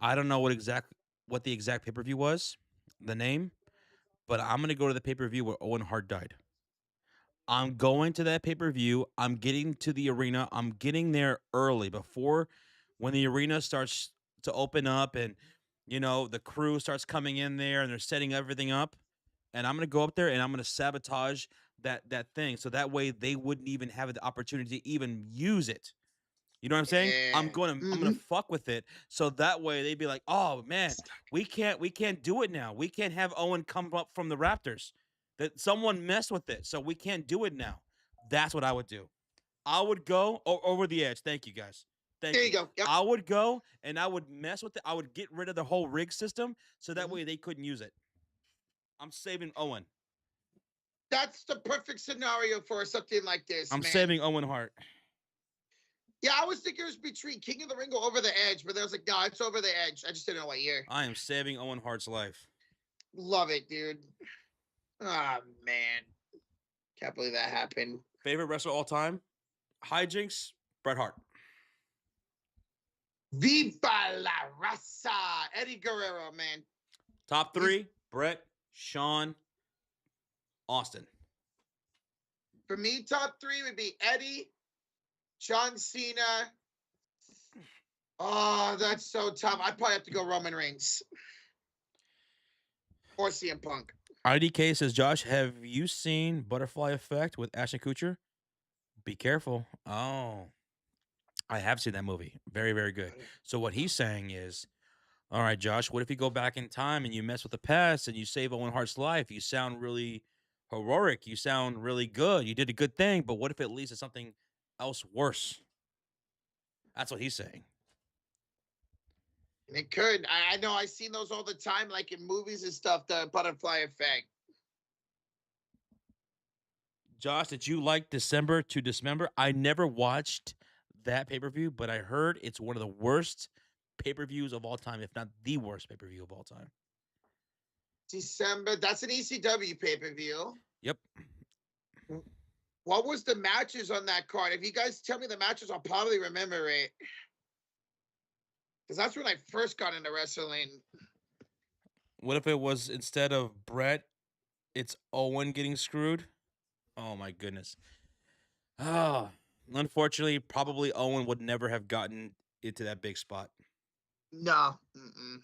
I don't know what the exact pay-per-view was, the name, but I'm gonna go to the pay-per-view where Owen Hart died. I'm going to that pay-per-view. I'm getting to the arena. I'm getting there early before when the arena starts to open up and the crew starts coming in there and they're setting everything up. And I'm gonna go up there and I'm gonna sabotage that thing so that way they wouldn't even have the opportunity to even use it. You know what I'm saying? Yeah. I'm gonna fuck with it so that way they'd be like, "Oh man, we can't do it now. We can't have Owen come up from the Raptors. That someone messed with it, so we can't do it now." That's what I would do. I would go over the edge. Thank you guys. Thank There you you. go. Yep. I would go and I would mess with it. I would get rid of the whole rig system so that way they couldn't use it. I'm saving Owen. That's the perfect scenario for something like this, I'm man. saving Owen Hart. Yeah, I was thinking it was between King of the Ring or Over the Edge, but I was like, no, it's Over the Edge. I just didn't know what year. I am saving Owen Hart's life. Love it, dude. Ah, man. Can't believe that happened. Favorite wrestler all time? Hijinks, Bret Hart. Viva la raza. Eddie Guerrero, man. Top three: Bret, Shawn, Austin. For me, top three would be Eddie, John Cena. Oh, that's so tough. I'd probably have to go Roman Reigns or CM Punk. IDK says, Josh, have you seen Butterfly Effect with Ashton Kutcher? Be careful. Oh, I have seen that movie. Very, very good. So what he's saying is, all right, Josh, what if you go back in time and you mess with the past and you save Owen Hart's life? You sound really heroic. You sound really good. You did a good thing, but what if it leads to something else worse? That's what he's saying. It could. I know I've seen those all the time, like in movies and stuff, the butterfly effect. Josh, did you like December to Dismember? I never watched that pay-per-view, but I heard it's one of the worst pay-per-views of all time, if not the worst pay-per-view of all time. December. That's an ECW pay-per-view. Yep. What was the matches on that card? If you guys tell me the matches, I'll probably remember it. Because that's when I first got into wrestling. What if it was instead of Brett, it's Owen getting screwed? Oh my goodness. Oh, unfortunately, probably Owen would never have gotten into that big spot. No. I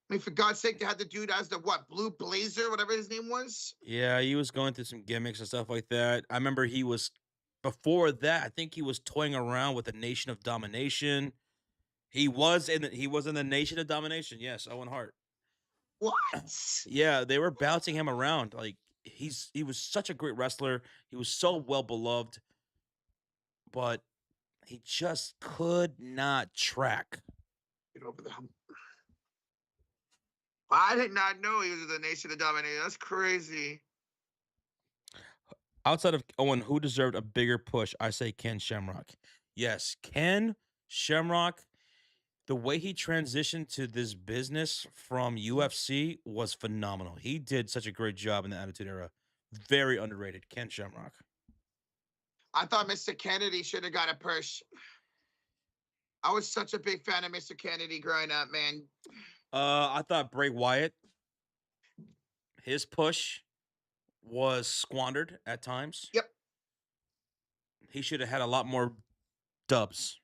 mean, for God's sake, they had the dude as the what? Blue Blazer, whatever his name was? Yeah, he was going through some gimmicks and stuff like that. I remember before that, I think he was toying around with the Nation of Domination. He was in the Nation of Domination. Yes, Owen Hart. What? Yeah, they were bouncing him around. Like he was such a great wrestler. He was so well beloved, but he just could not track. Get over the hump. I did not know he was the Nation of Domination. That's crazy. Outside of Owen, who deserved a bigger push? I say Ken Shamrock. Yes, Ken Shamrock. The way he transitioned to this business from UFC was phenomenal. He did such a great job in the Attitude Era. Very underrated, Ken Shamrock. I thought Mr. Kennedy should have got a push. I was such a big fan of Mr. Kennedy growing up, man. I thought Bray Wyatt, his push was squandered at times. Yep. He should have had a lot more dubs.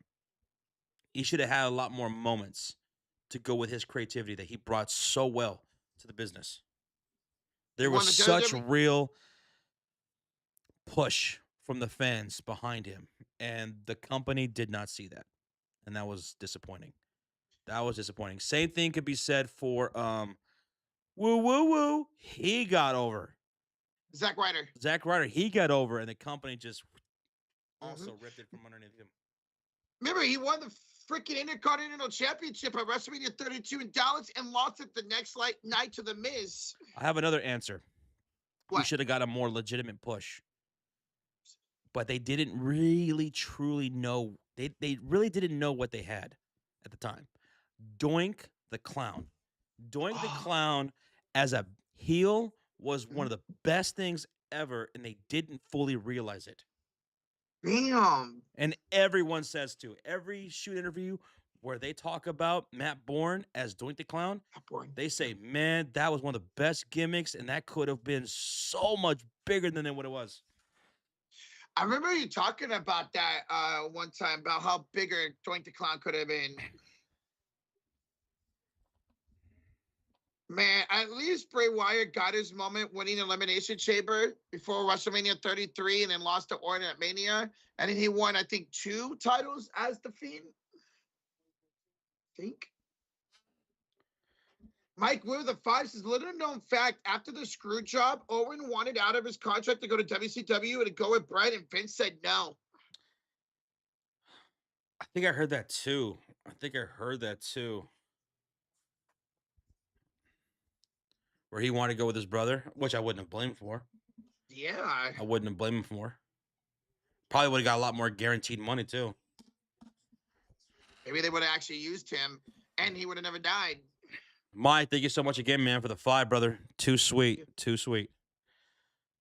He should have had a lot more moments to go with his creativity that he brought so well to the business. He There was won the such WWE. real push from the fans behind him, and the company did not see that, and that was disappointing. That was disappointing. Same thing could be said for Woo Woo Woo. He got over. Zack Ryder. Zack Ryder, he got over, and the company just Mhm. also ripped it from underneath him. Remember, he won the freaking Intercontinental Championship at WrestleMania 32 in Dallas and lost it the next night to The Miz. I have another answer. He What? should have got a more legitimate push. But they didn't really truly know. They really didn't know what they had at the time. Doink the Clown. Doink the Oh, Clown as a heel was one mhm. of the best things ever, and they didn't fully realize it. Damn. And everyone says to every shoot interview where they talk about Matt Bourne as Doink the Clown, Boy. they say, man, that was one of the best gimmicks, and that could have been so much bigger than what it was. I remember you talking about that one time about how bigger Doink the Clown could have been. Man, at least Bray Wyatt got his moment winning Elimination Chamber before WrestleMania 33 and then lost to Orton at Mania. And then he won, I think, 2 titles as the Fiend. I think. Mike Wu, the 5 says, little known fact, after the screw job, Owen wanted out of his contract to go to WCW and to go with Brett, and Vince said no. I think I heard that too. Where he wanted to go with his brother, which I wouldn't have blamed him for. Yeah. I wouldn't have blamed him for. Probably would have got a lot more guaranteed money too. Maybe they would have actually used him and he would have never died. Mike, thank you so much again, man, for the 5, brother. Too sweet. Too sweet.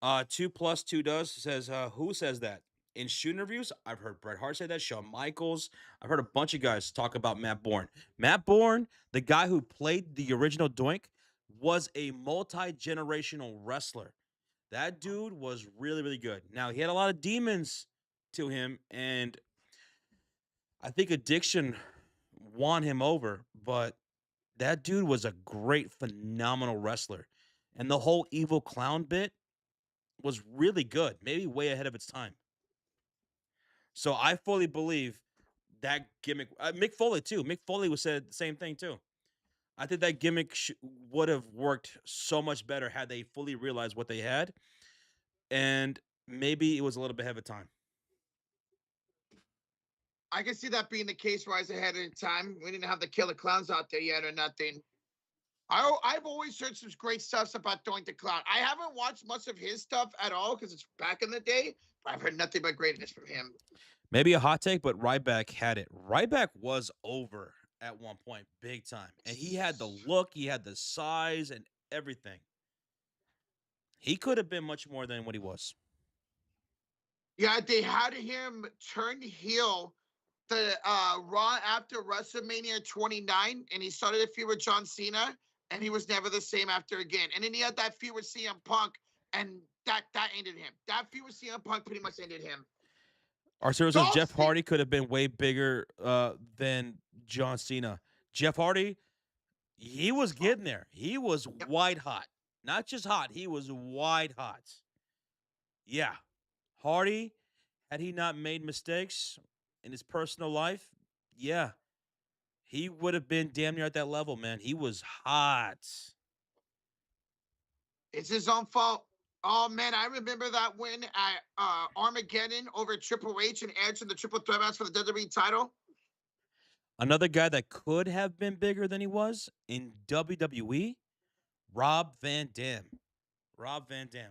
2+2 does says, who says that? In shoot interviews, I've heard Bret Hart say that, Shawn Michaels. I've heard a bunch of guys talk about Matt Bourne. Matt Bourne, the guy who played the original Doink, was a multi-generational wrestler. That dude was really, really good. Now, he had a lot of demons to him, and I think addiction won him over, but that dude was a great, phenomenal wrestler. And the whole evil clown bit was really good, maybe way ahead of its time. So I fully believe that gimmick. Mick Foley too. Mick Foley was said the same thing too. I think that gimmick would have worked so much better had they fully realized what they had, and maybe it was a little bit ahead of time. I can see that being the case rise ahead in time. We didn't have the Killer Clowns out there yet or nothing. I've always heard some great stuff about Doink the Clown. I haven't watched much of his stuff at all because it's back in the day, but I've heard nothing but greatness from him. Maybe a hot take, but Ryback had it. Ryback was over at one point, big time, and he had the look, he had the size, and everything. He could have been much more than what he was. Yeah, they had him turn heel the Raw after WrestleMania 29, and he started a feud with John Cena, and he was never the same after again. And then he had that feud with CM Punk, and that ended him. That feud with CM Punk pretty much ended him. Arturo says Jeff Hardy could have been way bigger than John Cena. Jeff Hardy, he was getting there. He was white hot. Not just hot, he was white hot. Yeah. Hardy, had he not made mistakes in his personal life, yeah, he would have been damn near at that level, man. He was hot. It's his own fault. Oh man, I remember that win at Armageddon over Triple H and Edge in the triple threat match for the WWE title. Another guy that could have been bigger than he was in WWE, Rob Van Dam. Rob Van Dam.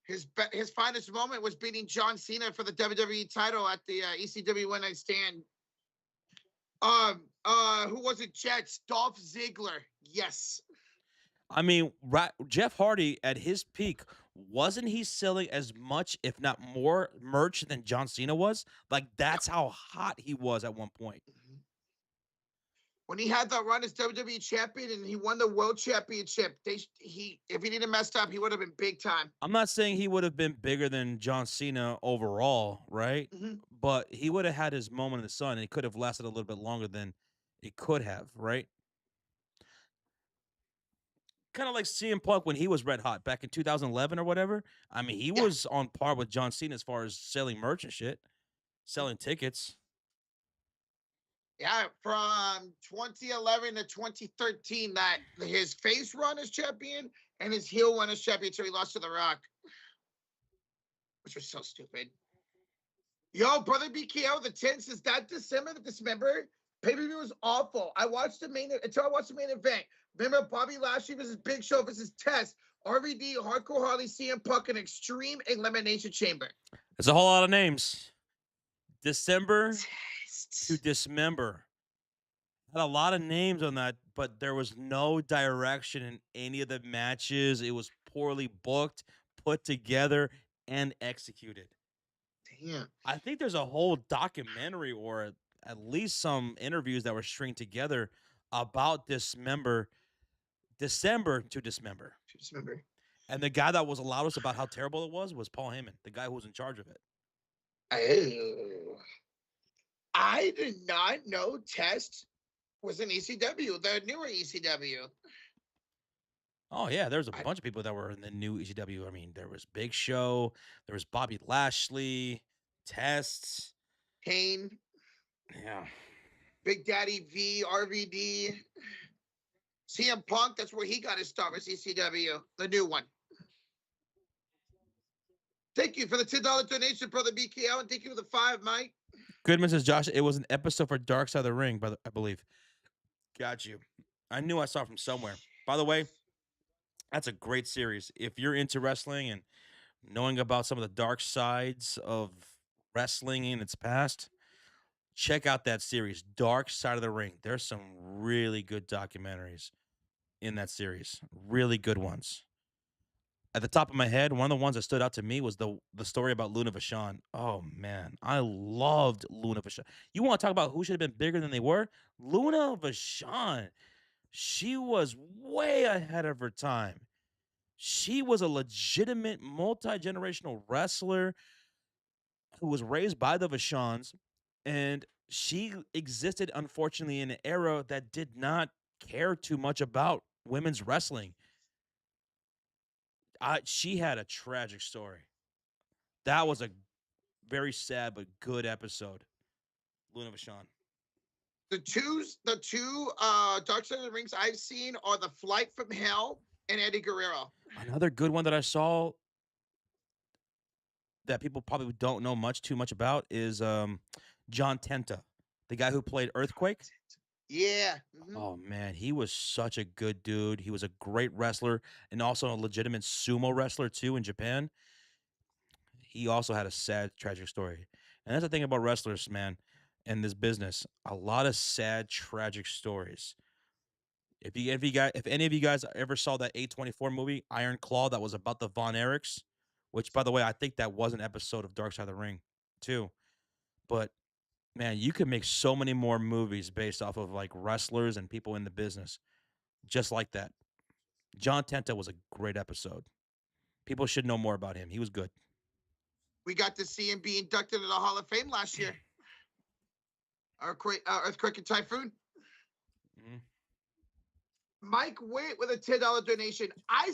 His finest moment was beating John Cena for the WWE title at the ECW One Night Stand. Who was it? Jets. Dolph Ziggler. Yes. I mean, Jeff Hardy at his peak, wasn't he selling as much, if not more, merch than John Cena was? Like, that's how hot he was at one point. when he had that run as WWE champion and he won the world championship, if he didn't messed up, he would have been big time. I'm not saying he would have been bigger than John Cena overall, right? Mhm. But he would have had his moment in the sun, and it could have lasted a little bit longer than it could have, right? Kind of like CM Punk when he was red hot back in 2011 or whatever. I mean, he Yeah. was on par with John Cena as far as selling merch and shit, selling tickets. Yeah, from 2011 to 2013, that his face run as champion and his heel run as champion, so he lost to The Rock, which was so stupid. Yo, brother BKO, the 10th is that December, the Dismember pay-per-view was awful. I watched the main until I watched the main event. Remember Bobby Lashley versus Big Show versus Test, RVD, Hardcore Harley, CM Punk, and Extreme Elimination Chamber. It's a whole lot of names. December to Test. Dismember. Had a lot of names on that, but there was no direction in any of the matches. It was poorly booked, put together, and executed. Damn. I think there's a whole documentary or at least some interviews that were stringed together about December to Dismember. Dismember. And the guy that was allowed us about how terrible it was Paul Heyman, the guy who was in charge of it. Oh. I did not know Test was in ECW, the newer ECW. Oh yeah, there's a bunch of people that were in the new ECW. I mean, there was Big Show, there was Bobby Lashley, Test. Kane, Yeah. Big Daddy V, RVD, CM Punk. That's where he got his start was ECW, the new one. Thank you for the $10 donation, brother BKL, and thank you for the 5, Mike. Goodman says, Josh, it was an episode for Dark Side of the Ring, brother, I believe. Got you. I knew I saw it from somewhere. By the way, that's a great series. If you're into wrestling and knowing about some of the dark sides of wrestling in its past, check out that series, Dark Side of the Ring. There's some really good documentaries in that series. Really good ones. At the top of my head, one of the ones that stood out to me was the story about Luna Vachon. Oh man, I loved Luna Vachon. You want to talk about who should have been bigger than they were? Luna Vachon. She was way ahead of her time. She was a legitimate multi-generational wrestler who was raised by the Vachons, and she existed unfortunately in an era that did not care too much about women's wrestling. She had a tragic story. That was a very sad but good episode. Luna Vachon. The two Dark Side of the Rings I've seen are The Flight from Hell and Eddie Guerrero. Another good one that I saw that people probably don't know too much about is John Tenta, the guy who played Earthquake. Yeah. Oh man, he was such a good dude. He was a great wrestler and also a legitimate sumo wrestler too in Japan. He also had a sad, tragic story. And that's the thing about wrestlers, man, in this business. A lot of sad, tragic stories. If any of you guys ever saw that A24 movie, Iron Claw, that was about the Von Erichs, which by the way, I think that was an episode of Dark Side of the Ring, too. But man, you could make so many more movies based off of like wrestlers and people in the business. Just like that. John Tenta was a great episode. People should know more about him. He was good. We got to see him be inducted into the Hall of Fame last year. Earthquake and Typhoon. Mm-hmm. Mike Witt with a $10 donation. I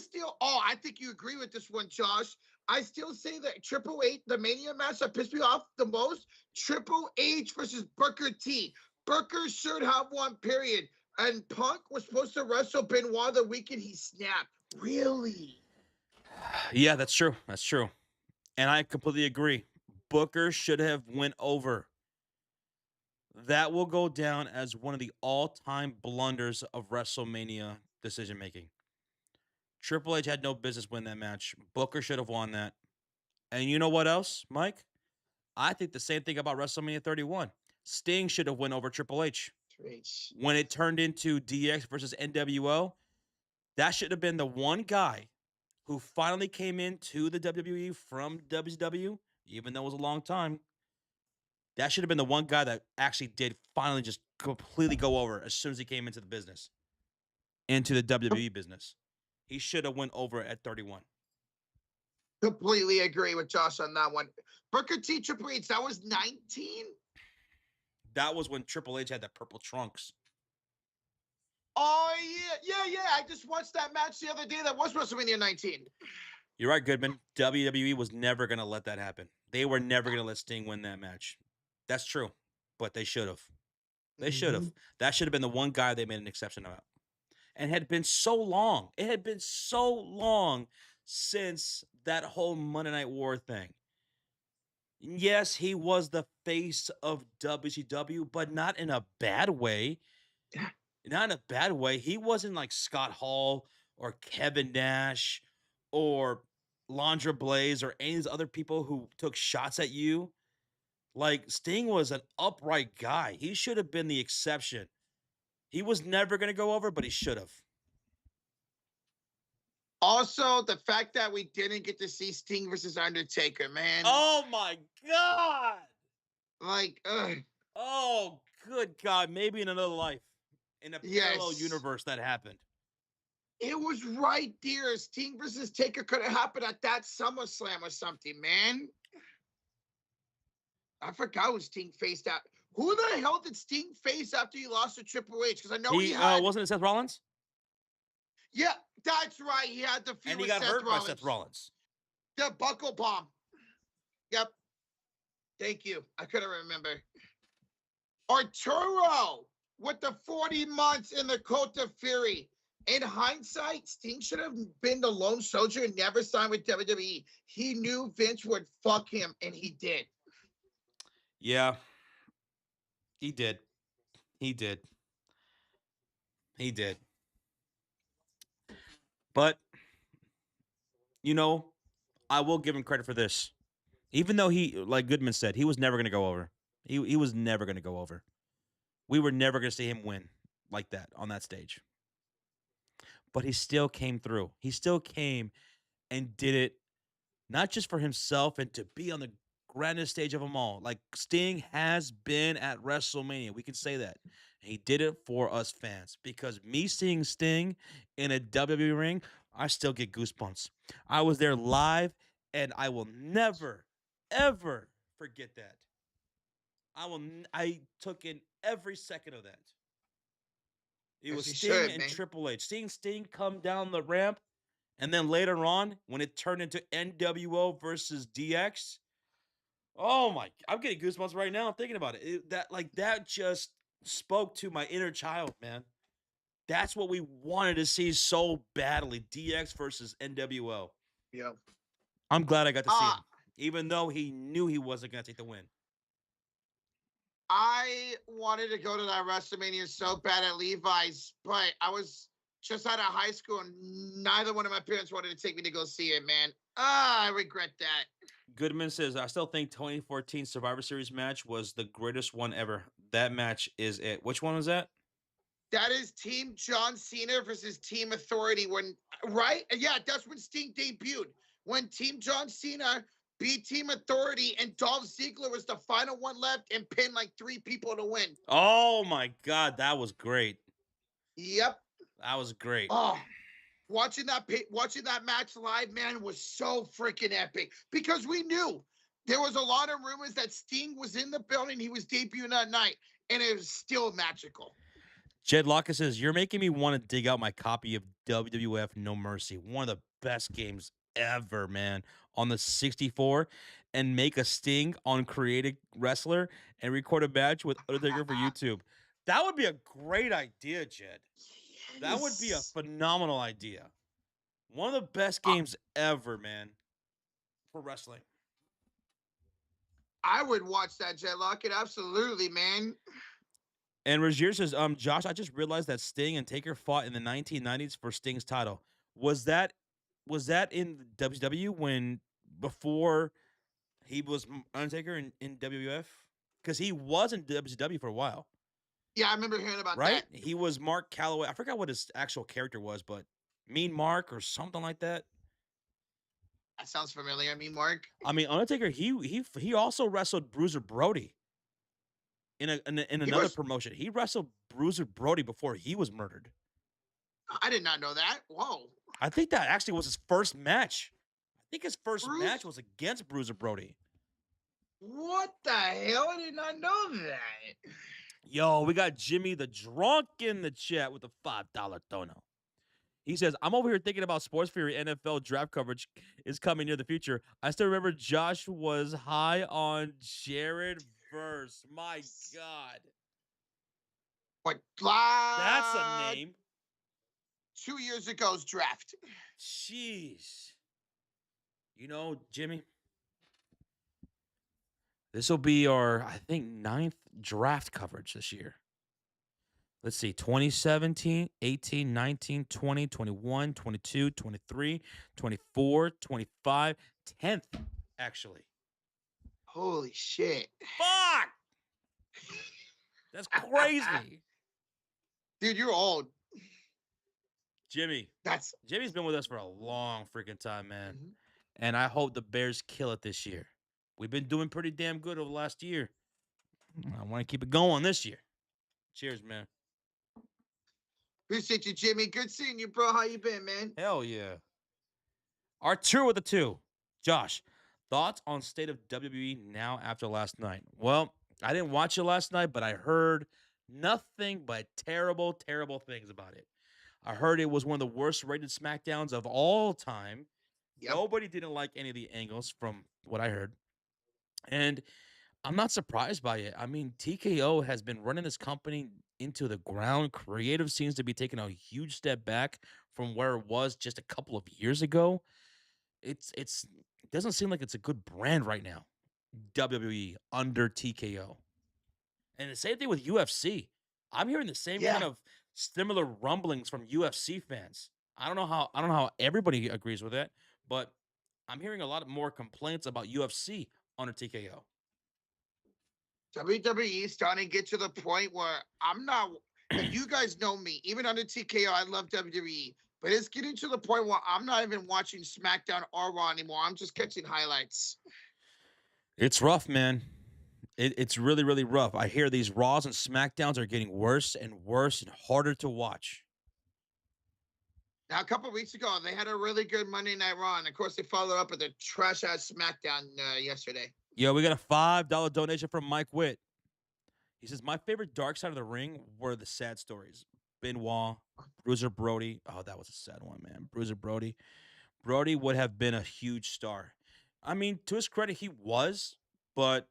think you agree with this one, Josh. I still say that Triple H, the Mania match that pissed me off the most, Triple H versus Booker T. Booker should have won, period. And Punk was supposed to wrestle Benoit the weekend he snapped. Really? Yeah, that's true. That's true. And I completely agree. Booker should have went over. That will go down as one of the all-time blunders of WrestleMania decision making. Triple H had no business winning that match. Booker should have won that. And you know what else, Mike? I think the same thing about WrestleMania 31. Sting should have went over Triple H. When it turned into DX versus NWO, that should have been the one guy who finally came into the WWE from WCW, even though it was a long time. That should have been the one guy that actually did finally just completely go over as soon as he came into the business, into the WWE business. He should have went over at 31. Completely agree with Josh on that one. Booker T Triple H, that was 19. That was when Triple H had the purple trunks. Oh yeah. I just watched that match the other day. That was WrestleMania 19. You're right, Goodman. WWE was never going to let that happen. They were never going to let Sting win that match. That's true, but they should have. They should have. That should have been the one guy they made an exception about. And had been so long. It had been so long since that whole Monday Night War thing. Yes, he was the face of WCW, but not in a bad way. Not in a bad way. He wasn't like Scott Hall or Kevin Nash or Landra Blaze or any of these other people who took shots at you. Like Sting was an upright guy. He should have been the exception. He was never going to go over, but he should have. Also, the fact that we didn't get to see Sting versus Undertaker, man. Oh my God. Like, Oh, good God. Maybe in another life, in a parallel yes. universe that happened. It was right there. Sting versus Taker could have happened at that SummerSlam or something, man. I forgot who Sting faced out. Who the hell did Sting face after he lost to Triple H? Because I know he had. Wasn't it Seth Rollins? Yeah, that's right. He had the feud And he with got Seth hurt Rollins. by Seth Rollins. The buckle bomb. Yep. Thank you. I couldn't remember. Arturo with the 40 months in the Cult of Fury. In hindsight, Sting should have been the lone soldier and never signed with WWE. He knew Vince would fuck him, and he did. Yeah. He did. He did. He did. But, you know, I will give him credit for this. Even though he, like Goodman said, he was never going to go over. He was never going to go over. We were never going to see him win like that on that stage. But he still came through. He still came and did it not just for himself and to be on the grandest stage of them all. Like Sting has been at WrestleMania. We can say that. He did it for us fans because me seeing Sting in a WWE ring, I still get goosebumps. I was there live and I will never, ever forget that. I took in every second of that. It was Sting and Triple H. Seeing Sting come down the ramp, and then later on, when it turned into NWO versus DX, oh my! I'm getting goosebumps right now thinking about it. That just spoke to my inner child, man. That's what we wanted to see so badly: DX versus NWO. Yeah. I'm glad I got to see him, even though he knew he wasn't going to take the win. I wanted to go to that WrestleMania so bad at Levi's, but I was just out of high school and neither one of my parents wanted to take me to go see it, man. I regret that. Goodman says, I still think 2014 Survivor Series match was the greatest one ever. That match is it. Which one was that? That is Team John Cena versus Team Authority. Right? Yeah, that's when Sting debuted. When Team John Cena beat Team Authority and Dolph Ziggler was the final one left and pinned like 3 people to win. Oh my God, that was great. Yep. That was great. Oh, watching that match live, man, was so freaking epic because we knew there was a lot of rumors that Sting was in the building. He was debuting that night, and it was still magical. Jed Locke says, you're making me want to dig out my copy of WWF No Mercy, one of the best games ever, man, on the 64, and make a Sting on Creative Wrestler and record a match with Undertaker for YouTube. That would be a great idea, Jed. Yes. That would be a phenomenal idea. One of the best games ever, man, for wrestling. I would watch that, Jed Lockett. Absolutely, man. And Rozier says, Josh, I just realized that Sting and Taker fought in the 1990s for Sting's title. Was that in WCW when before he was Undertaker in WWF? Because he was in WCW for a while. Yeah, I remember hearing about that. Right? He was Mark Calloway. I forgot what his actual character was, but Mean Mark or something like that. That sounds familiar. Mean Mark. I mean, Undertaker, he also wrestled Bruiser Brody. in He another was. promotion. He wrestled Bruiser Brody before he was murdered. I did not know that. Whoa. I think that actually was his first match. I think his first match Bruce? was against Bruiser Brody. What the hell? I did not know that. Yo, we got Jimmy the Drunk in the chat with a $5 dono. He says, I'm over here thinking about Sports Fury NFL draft coverage is coming near the future. I still remember Josh was high on Jared Verse. My God. What? That's a name. 2 years ago's draft. Jeez. You know, Jimmy, this will be our, I think, 9th draft coverage this year. Let's see, 2017, 18, 19, 20, 21, 22, 23, 24, 25, 10th, actually. Holy shit. Fuck! That's crazy. Dude, you're old. Jimmy's been with us for a long freaking time, man. Mhm. And I hope the Bears kill it this year. We've been doing pretty damn good over the last year. I want to keep it going this year. Cheers, man. Appreciate you, Jimmy. Good seeing you, bro. How you been, man? Hell yeah. Our tour with the two. Josh, thoughts on state of WWE now after last night? Well, I didn't watch it last night, but I heard nothing but terrible, terrible things about it. I heard it was one of the worst rated SmackDowns of all time. Yep. Nobody didn't like any of the angles from what I heard. And I'm not surprised by it. I mean, TKO has been running this company into the ground. Creative seems to be taking a huge step back from where it was just a couple of years ago. It doesn't seem like it's a good brand right now. WWE under TKO. And the same thing with UFC. I'm hearing the same kind Yeah. of similar rumblings from UFC fans. I don't know how everybody agrees with it, but I'm hearing a lot more complaints about UFC under TKO. WWE is starting to get to the point where I'm not. And you guys know me. Even under TKO, I love WWE. But it's getting to the point where I'm not even watching SmackDown or Raw anymore. I'm just catching highlights. It's rough, man. It's really, really rough. I hear these Raws and SmackDowns are getting worse and worse and harder to watch. Now, a couple of weeks ago, they had a really good Monday Night Raw. And of course, they followed up with a trash ass SmackDown yesterday. Yo, we got a $5 donation from Mike Witt. He says, my favorite Dark Side of the Ring were the sad stories. Benoit, Bruiser Brody. Oh, that was a sad one, man. Bruiser Brody. Brody would have been a huge star. I mean, to his credit, he was, but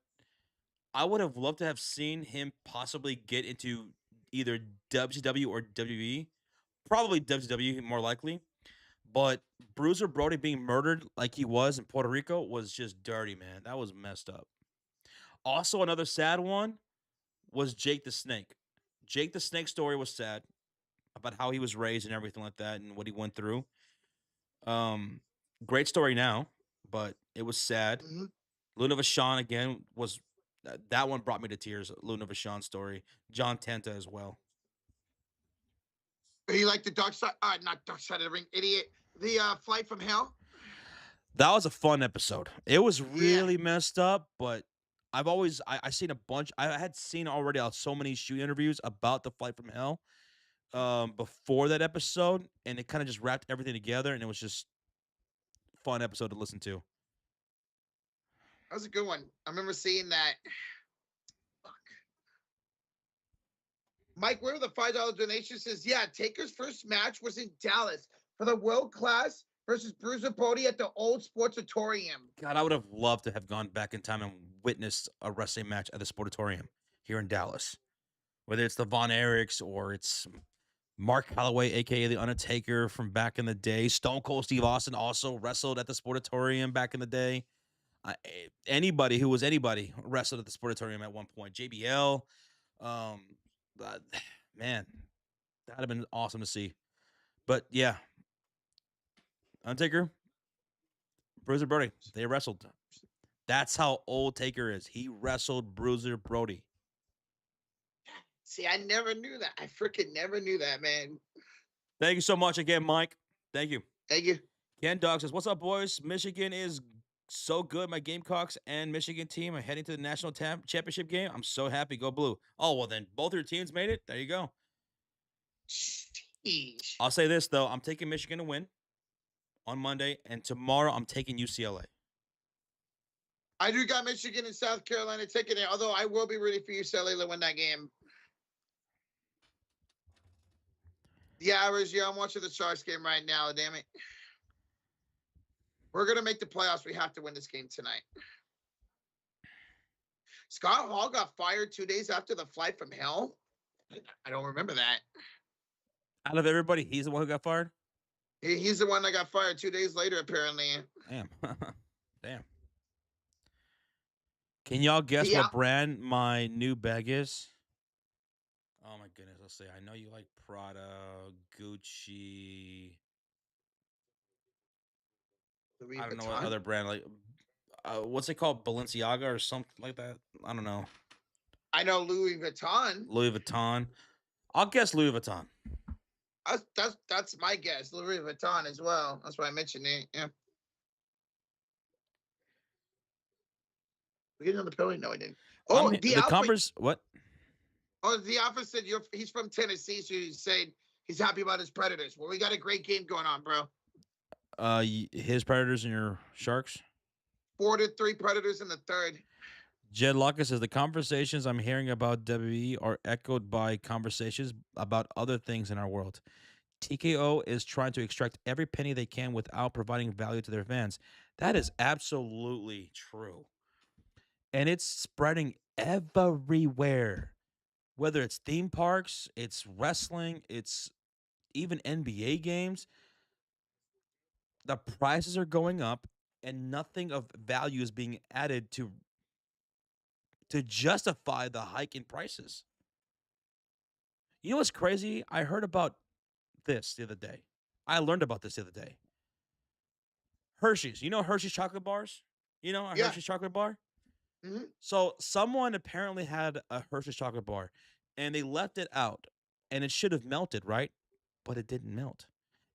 I would have loved to have seen him possibly get into either WCW or WWE. Probably WWE, more likely. But Bruiser Brody being murdered like he was in Puerto Rico was just dirty, man. That was messed up. Also, another sad one was Jake the Snake. Jake the Snake story was sad about how he was raised and everything like that and what he went through. Um, Great story now, but it was sad. Mhm. Luna Vachon again was that one brought me to tears. Luna Vachon story. John Tenta as well. But you like the Dark Side? Not Dark Side of the Ring, idiot. The Flight from Hell. That was a fun episode. It was Yeah. really messed up, but I seen a bunch. I had seen already so many shoot interviews about the Flight from Hell before that episode, and it kind of just wrapped everything together, and it was just fun episode to listen to. That was a good one. I remember seeing that. Fuck. Mike, where the $5 donation says, yeah, Taker's first match was in Dallas for the World Class versus Bruiser Brody at the old Sportatorium. God, I would have loved to have gone back in time and witnessed a wrestling match at the Sportatorium here in Dallas. Whether it's the Von Erichs or it's Mark Calloway, aka The Undertaker from back in the day. Stone Cold Steve Austin also wrestled at the Sportatorium back in the day. Anybody who was anybody wrestled at the Sportatorium at one point. JBL. Um, Man, that'd have been awesome to see. But yeah, Undertaker, Bruiser Brody, they wrestled. That's how old Taker is. He wrestled Bruiser Brody. See, I never knew that. I freaking never knew that, man. Thank you so much again, Mike. Thank you. Thank you. Ken Dog says, what's up, boys? Michigan is so good. My Gamecocks and Michigan team are heading to the national championship game. I'm so happy. Go blue. Oh, well, then both your teams made it. There you go. Sheesh. I'll say this, though. I'm taking Michigan to win on Monday, and tomorrow I'm taking UCLA. I do got Michigan and South Carolina taking it, although I will be rooting for UCLA to win that game. Yeah, I'm watching the Sharks game right now. Damn it. We're going to make the playoffs. We have to win this game tonight. Scott Hall got fired 2 days after the flight from hell. I don't remember that. Out of everybody, he's the one who got fired? He's the one that got fired 2 days later, apparently. Damn. Damn. Can y'all guess what brand my new bag is? Oh my goodness. Let's see. I know you like Prada, Gucci. I don't know what other brand, like what's it called? Balenciaga or something like that? I don't know. I know Louis Vuitton. Louis Vuitton. I'll guess Louis Vuitton. That's my guess. Louis Vuitton as well. That's why I mentioned it. Yeah. We get on the penalty? No, I didn't. Oh, the Converse. What? Oh, the Alpha said he's from Tennessee, so he said he's happy about his Predators. Well, we got a great game going on, bro. His Predators and your Sharks? 4-3 Predators in the third. Jed Locke says the conversations I'm hearing about WWE are echoed by conversations about other things in our world. TKO is trying to extract every penny they can without providing value to their fans. That is absolutely true. And it's spreading everywhere. Whether it's theme parks, it's wrestling, it's even NBA games. The prices are going up and nothing of value is being added to justify the hike in prices. You know what's crazy? I heard about this the other day. I learned about this the other day. Hershey's. You know Hershey's chocolate bars? You know a Hershey's chocolate bar? Mm-hmm. So someone apparently had a Hershey's chocolate bar and they left it out and it should have melted, right? But it didn't melt.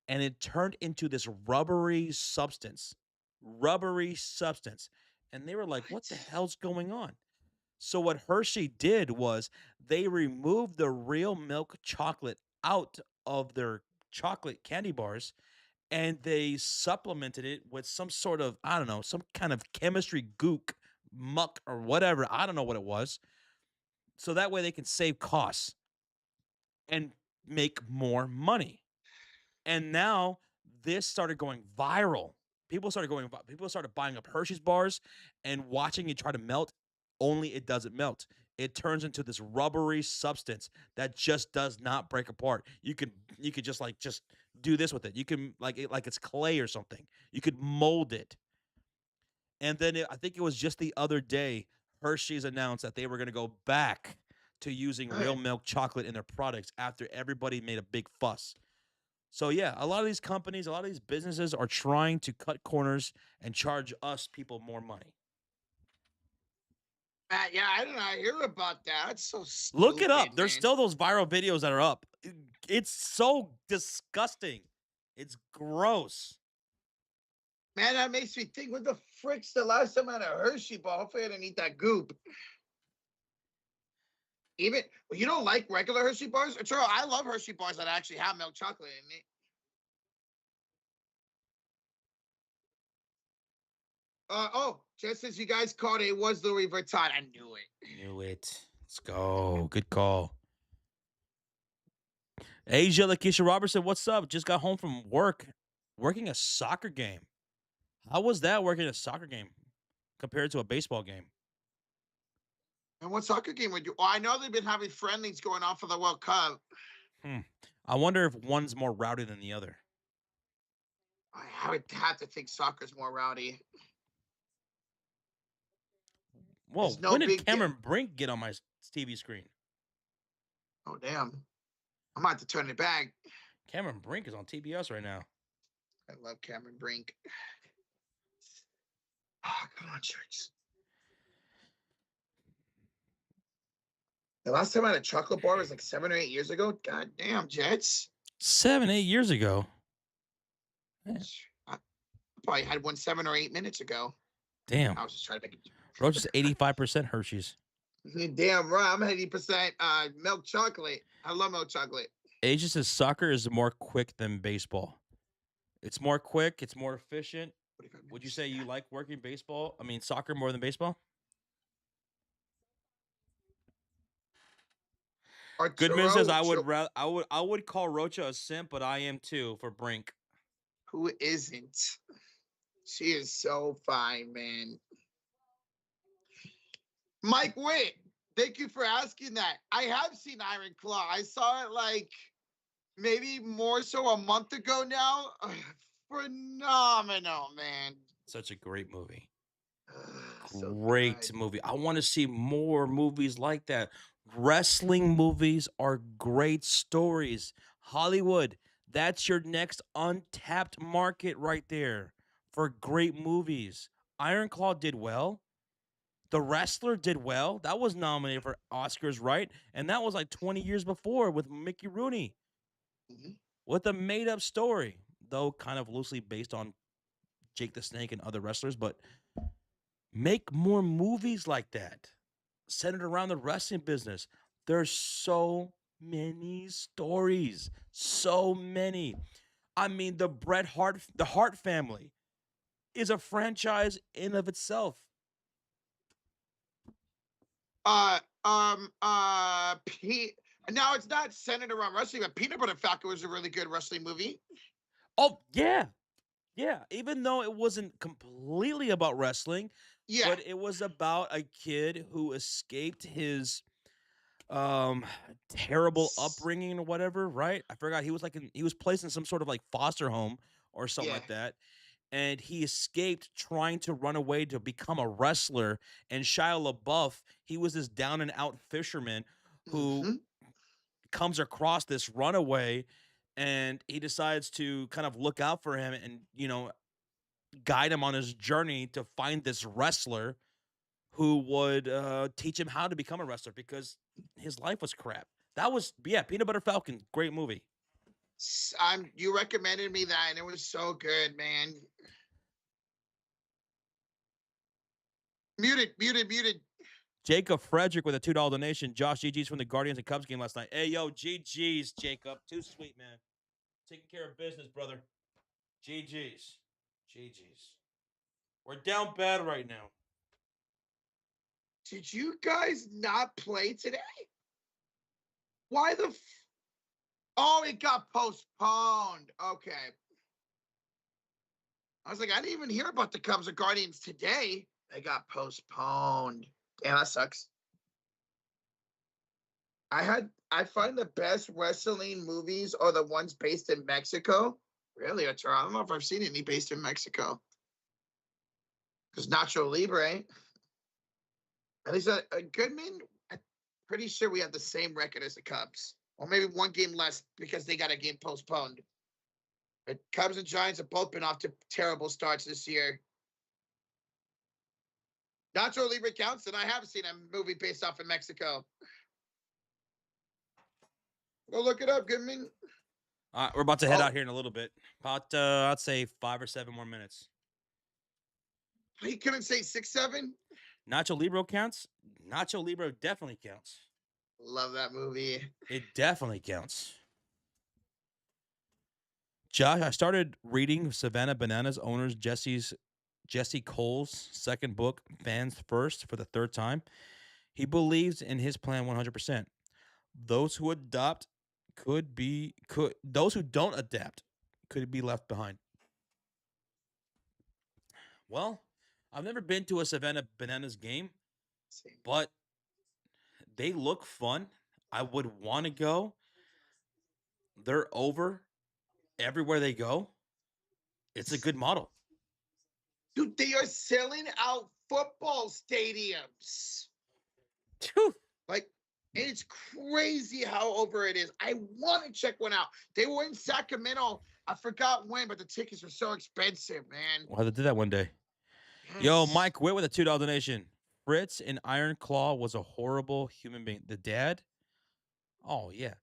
And it turned into this rubbery substance. And they were like, what the hell's going on? So what Hershey did was they removed the real milk chocolate out of their chocolate candy bars and they supplemented it with some sort of, I don't know, some kind of chemistry gook, muck or whatever. I don't know what it was. So that way they can save costs and make more money. And now this started going viral. People started buying up Hershey's bars and watching it try to melt. Only it doesn't melt. It turns into this rubbery substance that just does not break apart. You could just do this with it. You can like it's clay or something. You could mold it. And then I think it was just the other day Hershey's announced that they were going to go back to using real milk chocolate in their products after everybody made a big fuss. So yeah, a lot of these companies, a lot of these businesses are trying to cut corners and charge us people more money. Yeah, I did not hear about that. That's so stupid. Look it up. Man. There's still those viral videos that are up. It's so disgusting. It's gross. Man, that makes me think, what the frick's the last time I had a Hershey bar? Hopefully I didn't eat that goop. Even, you don't like regular Hershey bars? True, I love Hershey bars that actually have milk chocolate in it. Just as you guys called it was Louis Vuitton. I knew it. Let's go. Good call. Asia Lakeisha Robertson, what's up? Just got home from work, working a soccer game. How was that working a soccer game compared to a baseball game? And what soccer game would you? Oh, I know they've been having friendlies going on for the World Cup. I wonder if one's more rowdy than the other. I would have to think soccer's more rowdy. Whoa, when did Cameron Brink get on my TV screen? Oh, damn. I'm about to turn it back. Cameron Brink is on TBS right now. I love Cameron Brink. Oh, come on, Church. The last time I had a chocolate bar was like 7 or 8 years ago. God damn, Jets. 7, 8 years ago? I probably had one 7 or 8 minutes ago. Damn. I was just trying to make Roach is 85% Hershey's. it. Damn right. I'm 80% milk chocolate. I love milk chocolate. Asia says soccer is more quick than baseball. It's more quick. It's more efficient. 45 Would you minutes. say you like working baseball? I mean, soccer more than baseball? Goodman says I would call Rocha a simp, but I am too for Brink. Who isn't? She is so fine, man. Mike Witt, thank you for asking that. I have seen Iron Claw. I saw it like maybe more so a month ago now. Phenomenal, man. Such a great movie. So Great good. movie. I want to see more movies like that. Wrestling movies are great stories. Hollywood, that's your next untapped market right there for great movies. Iron Claw did well. The Wrestler did well. That was nominated for Oscars, right? And that was like 20 years before with Mickey Rooney Mhm. with a made up story, though kind of loosely based on Jake the Snake and other wrestlers. But make more movies like that centered around the wrestling business. There's so many stories, so many. I mean, the Hart family is a franchise in of itself. Uh, um, uh, Pete. Now it's not centered around wrestling, but Peanut Butter Falcon was a really good wrestling movie. Oh yeah, yeah. Even though it wasn't completely about wrestling, Yeah. but it was about a kid who escaped his um terrible upbringing or whatever, right? I forgot he was placed in some sort of like foster home or something Yeah. like that. And he escaped trying to run away to become a wrestler. And Shia LaBeouf, he was this down and out fisherman who Mm-hmm. comes across this runaway and he decides to kind of look out for him and, guide him on his journey to find this wrestler who would teach him how to become a wrestler because his life was crap. That was, yeah, Peanut Butter Falcon, great movie. You recommended me that, and it was so good, man. Muted. Jacob Frederick with a $2 donation. Josh GG's from the Guardians and Cubs game last night. Hey, yo, GG's, Jacob. Too sweet, man. Taking care of business, brother. GG's. GG's. We're down bad right now. Did you guys not play today? Why the? Oh, it got postponed. Okay. I was like, I didn't even hear about the Cubs or Guardians today. They got postponed. Damn, that sucks. I find the best wrestling movies are the ones based in Mexico. Really, I don't know if I've seen any based in Mexico. Because Nacho Libre, at least Goodman, I'm pretty sure we have the same record as the Cubs. Or maybe one game less because they got a game postponed. But Cubs and Giants have both been off to terrible starts this year. Nacho Libre counts, and I have seen a movie based off in Mexico. Go look it up, Goodman. We're about to head out here in a little bit. About, I'd say 5 or 7 more minutes. He couldn't say 6, 7. Nacho Libre counts? Nacho Libre definitely counts. Love that movie. It definitely counts. Josh, I started reading Savannah Bananas owner's Jesse Cole's second book, Fans First, for the third time. He believes in his plan 100%. Those who adopt those who don't adapt could be left behind. Well, I've never been to a Savannah Bananas game, Same. but they look fun. I would want to go. They're over everywhere they go. It's a good model. Dude, they are selling out football stadiums. Phew. Like, and it's crazy how over it is. I want to check one out. They were in Sacramento. I forgot when, but the tickets were so expensive, man. We'll have to do that one day. Yes. Yo, Mike Witt with a $2 donation. Fritz in Iron Claw was a horrible human being. The dad? Oh, yeah.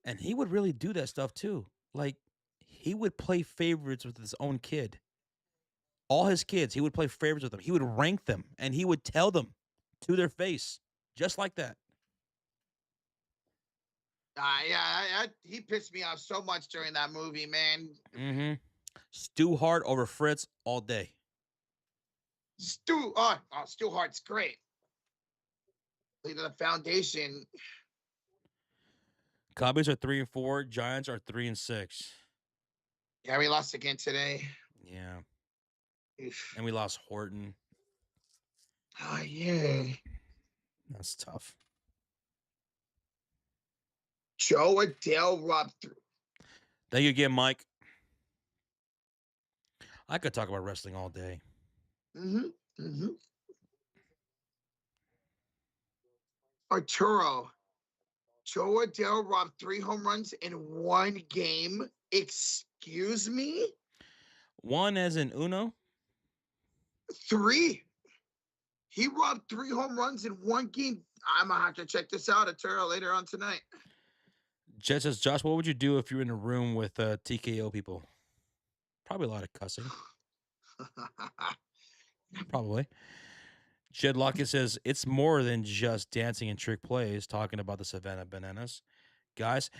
And he would really do that stuff too. Like, he would play favorites with his own kid. All his kids, he would play favorites with them. He would rank them, and he would tell them to their face, just like that. He pissed me off so much during that movie, man. Mm-hmm. Stu Hart over Fritz all day. Stu Hart's great. Leading the foundation. Cowboys are 3-4. Giants are 3-6. Yeah, we lost again today. Yeah. Oof. And we lost Horton. Oh, yeah. That's tough. Joe Adele robbed through. Thank you again, Mike. I could talk about wrestling all day. Arturo. Joe Adele robbed 3 home runs in one game. Excuse me? One as in Uno? 3. He robbed 3 home runs in one game. I'm going to have to check this out, Arturo, later on tonight. Jet says, Josh, what would you do if you were in a room with TKO people? Probably a lot of cussing. Probably. Jed Lockett says, it's more than just dancing and trick plays, talking about the Savannah Bananas. Guys,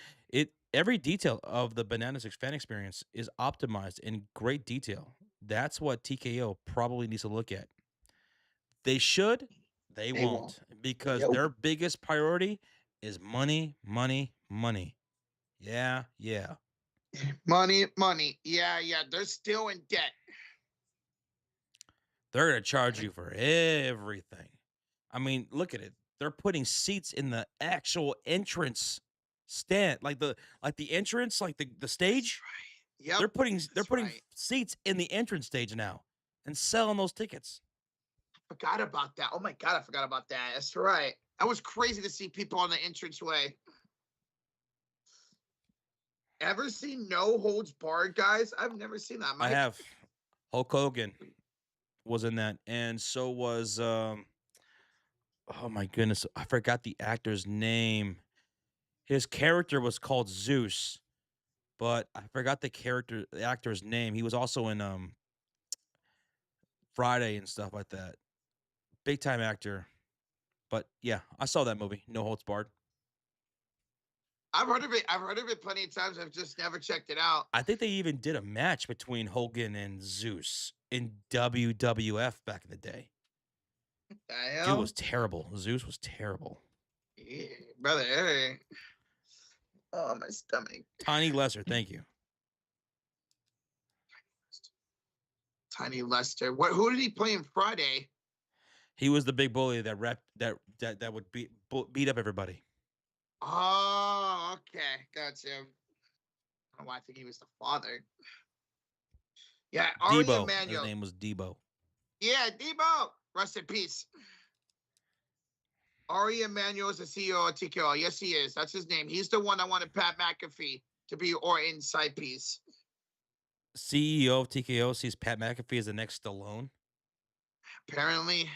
every detail of the Bananas fan experience is optimized in great detail. That's what TKO probably needs to look at. They should, they won't. Because their biggest priority is money, money, money. Yeah. Money. Yeah. They're still in debt. They're going to charge you for everything. I mean, look at it. They're putting seats in the actual entrance stand, like the entrance, like the stage. Right. Yep. They're putting seats in the entrance stage now and selling those tickets. I forgot about that. Oh my God, I forgot about that. That's right. That was crazy to see people on the entranceway. Ever seen No Holds Barred, guys? I've never seen that. I have. Hulk Hogan was in that, and so was oh my goodness, I forgot the actor's name. His character was called Zeus, but I forgot the actor's name. He was also in Friday and stuff like that. Big time actor. But yeah, I saw that movie, No Holds Barred. I've heard of it plenty of times. I've just never checked it out. I think they even did a match between Hogan and Zeus in WWF back in the day. Dude was terrible. Zeus was terrible. Yeah, brother. Hey. Oh, my stomach. Tiny Lesser, thank you. Tiny Lester. Who did he play in Friday? He was the big bully that would beat up everybody. Oh, okay, gotcha. I don't know why I think he was the father. Yeah, Debo. Emanuel. His name was Debo. Yeah, Debo. Rest in peace. Ari Emanuel is the CEO of TKO. Yes, he is. That's his name. He's the one that wanted Pat McAfee to be Orton's side piece. CEO of TKO sees Pat McAfee as the next Stallone. Apparently.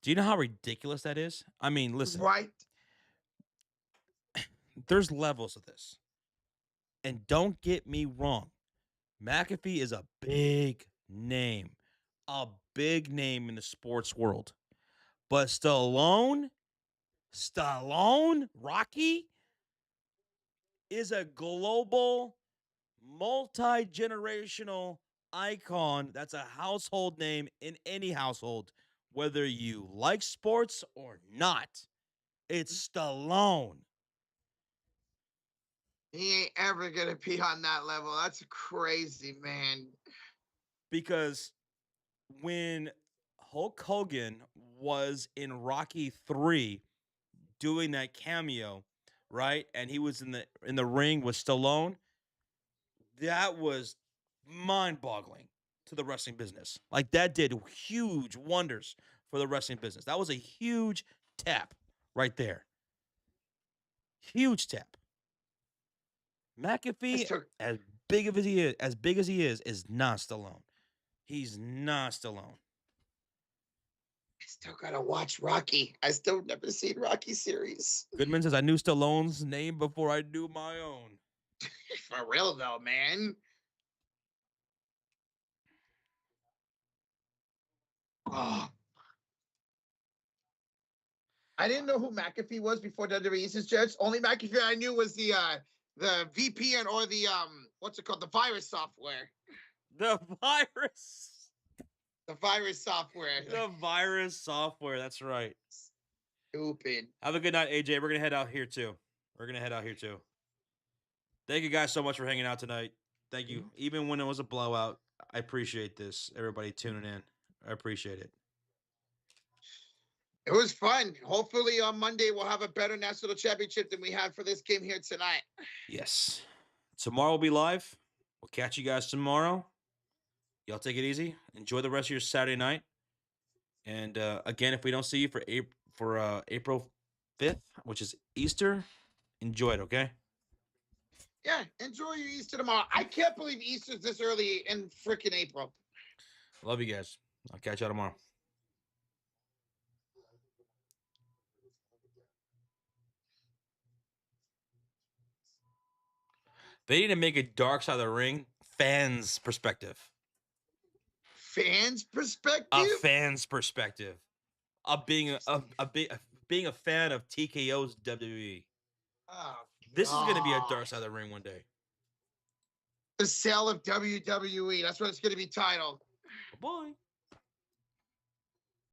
Do you know how ridiculous that is? I mean, listen. Right. There's levels of this. And don't get me wrong. McAfee is a big name. A big name in the sports world. But Stallone, Rocky, is a global, multi-generational icon that's a household name in any household, whether you like sports or not. It's Stallone. He ain't ever going to be on that level. That's crazy, man. Because when Hulk Hogan was in Rocky 3 doing that cameo, right? And he was in the ring with Stallone, that was mind-boggling to the wrestling business. Like, that did huge wonders for the wrestling business. That was a huge tap right there. Huge tap. McAfee, as big as he is not Stallone. He's not Stallone. I still gotta watch Rocky. I still never seen Rocky series. Goodman says, I knew Stallone's name before I knew my own. For real though, man. Oh. I didn't know who McAfee was before WWE Eastern Judge. Only McAfee I knew was the VPN or the what's it called? The virus software. The virus. The virus software. The virus software. That's right. Stupid. Have a good night, AJ. We're gonna head out here too. Thank you guys so much for hanging out tonight. Thank you. Even when it was a blowout, I appreciate this. Everybody tuning in. I appreciate it. It was fun. Hopefully on Monday we'll have a better national championship than we had for this game here tonight. Yes. Tomorrow will be live. We'll catch you guys tomorrow. Y'all take it easy. Enjoy the rest of your Saturday night. And again, if we don't see you for April 5th, which is Easter, enjoy it, okay? Yeah, enjoy your Easter tomorrow. I can't believe Easter's this early in freaking April. Love you guys. I'll catch y'all tomorrow. They need to make a Dark Side of the Ring fans perspective. Fans' perspective? A fan's perspective. Of being a fan of TKO's WWE. Oh, this is going to be a Dark Side of the Ring one day. The sale of WWE. That's what it's going to be titled. Bye.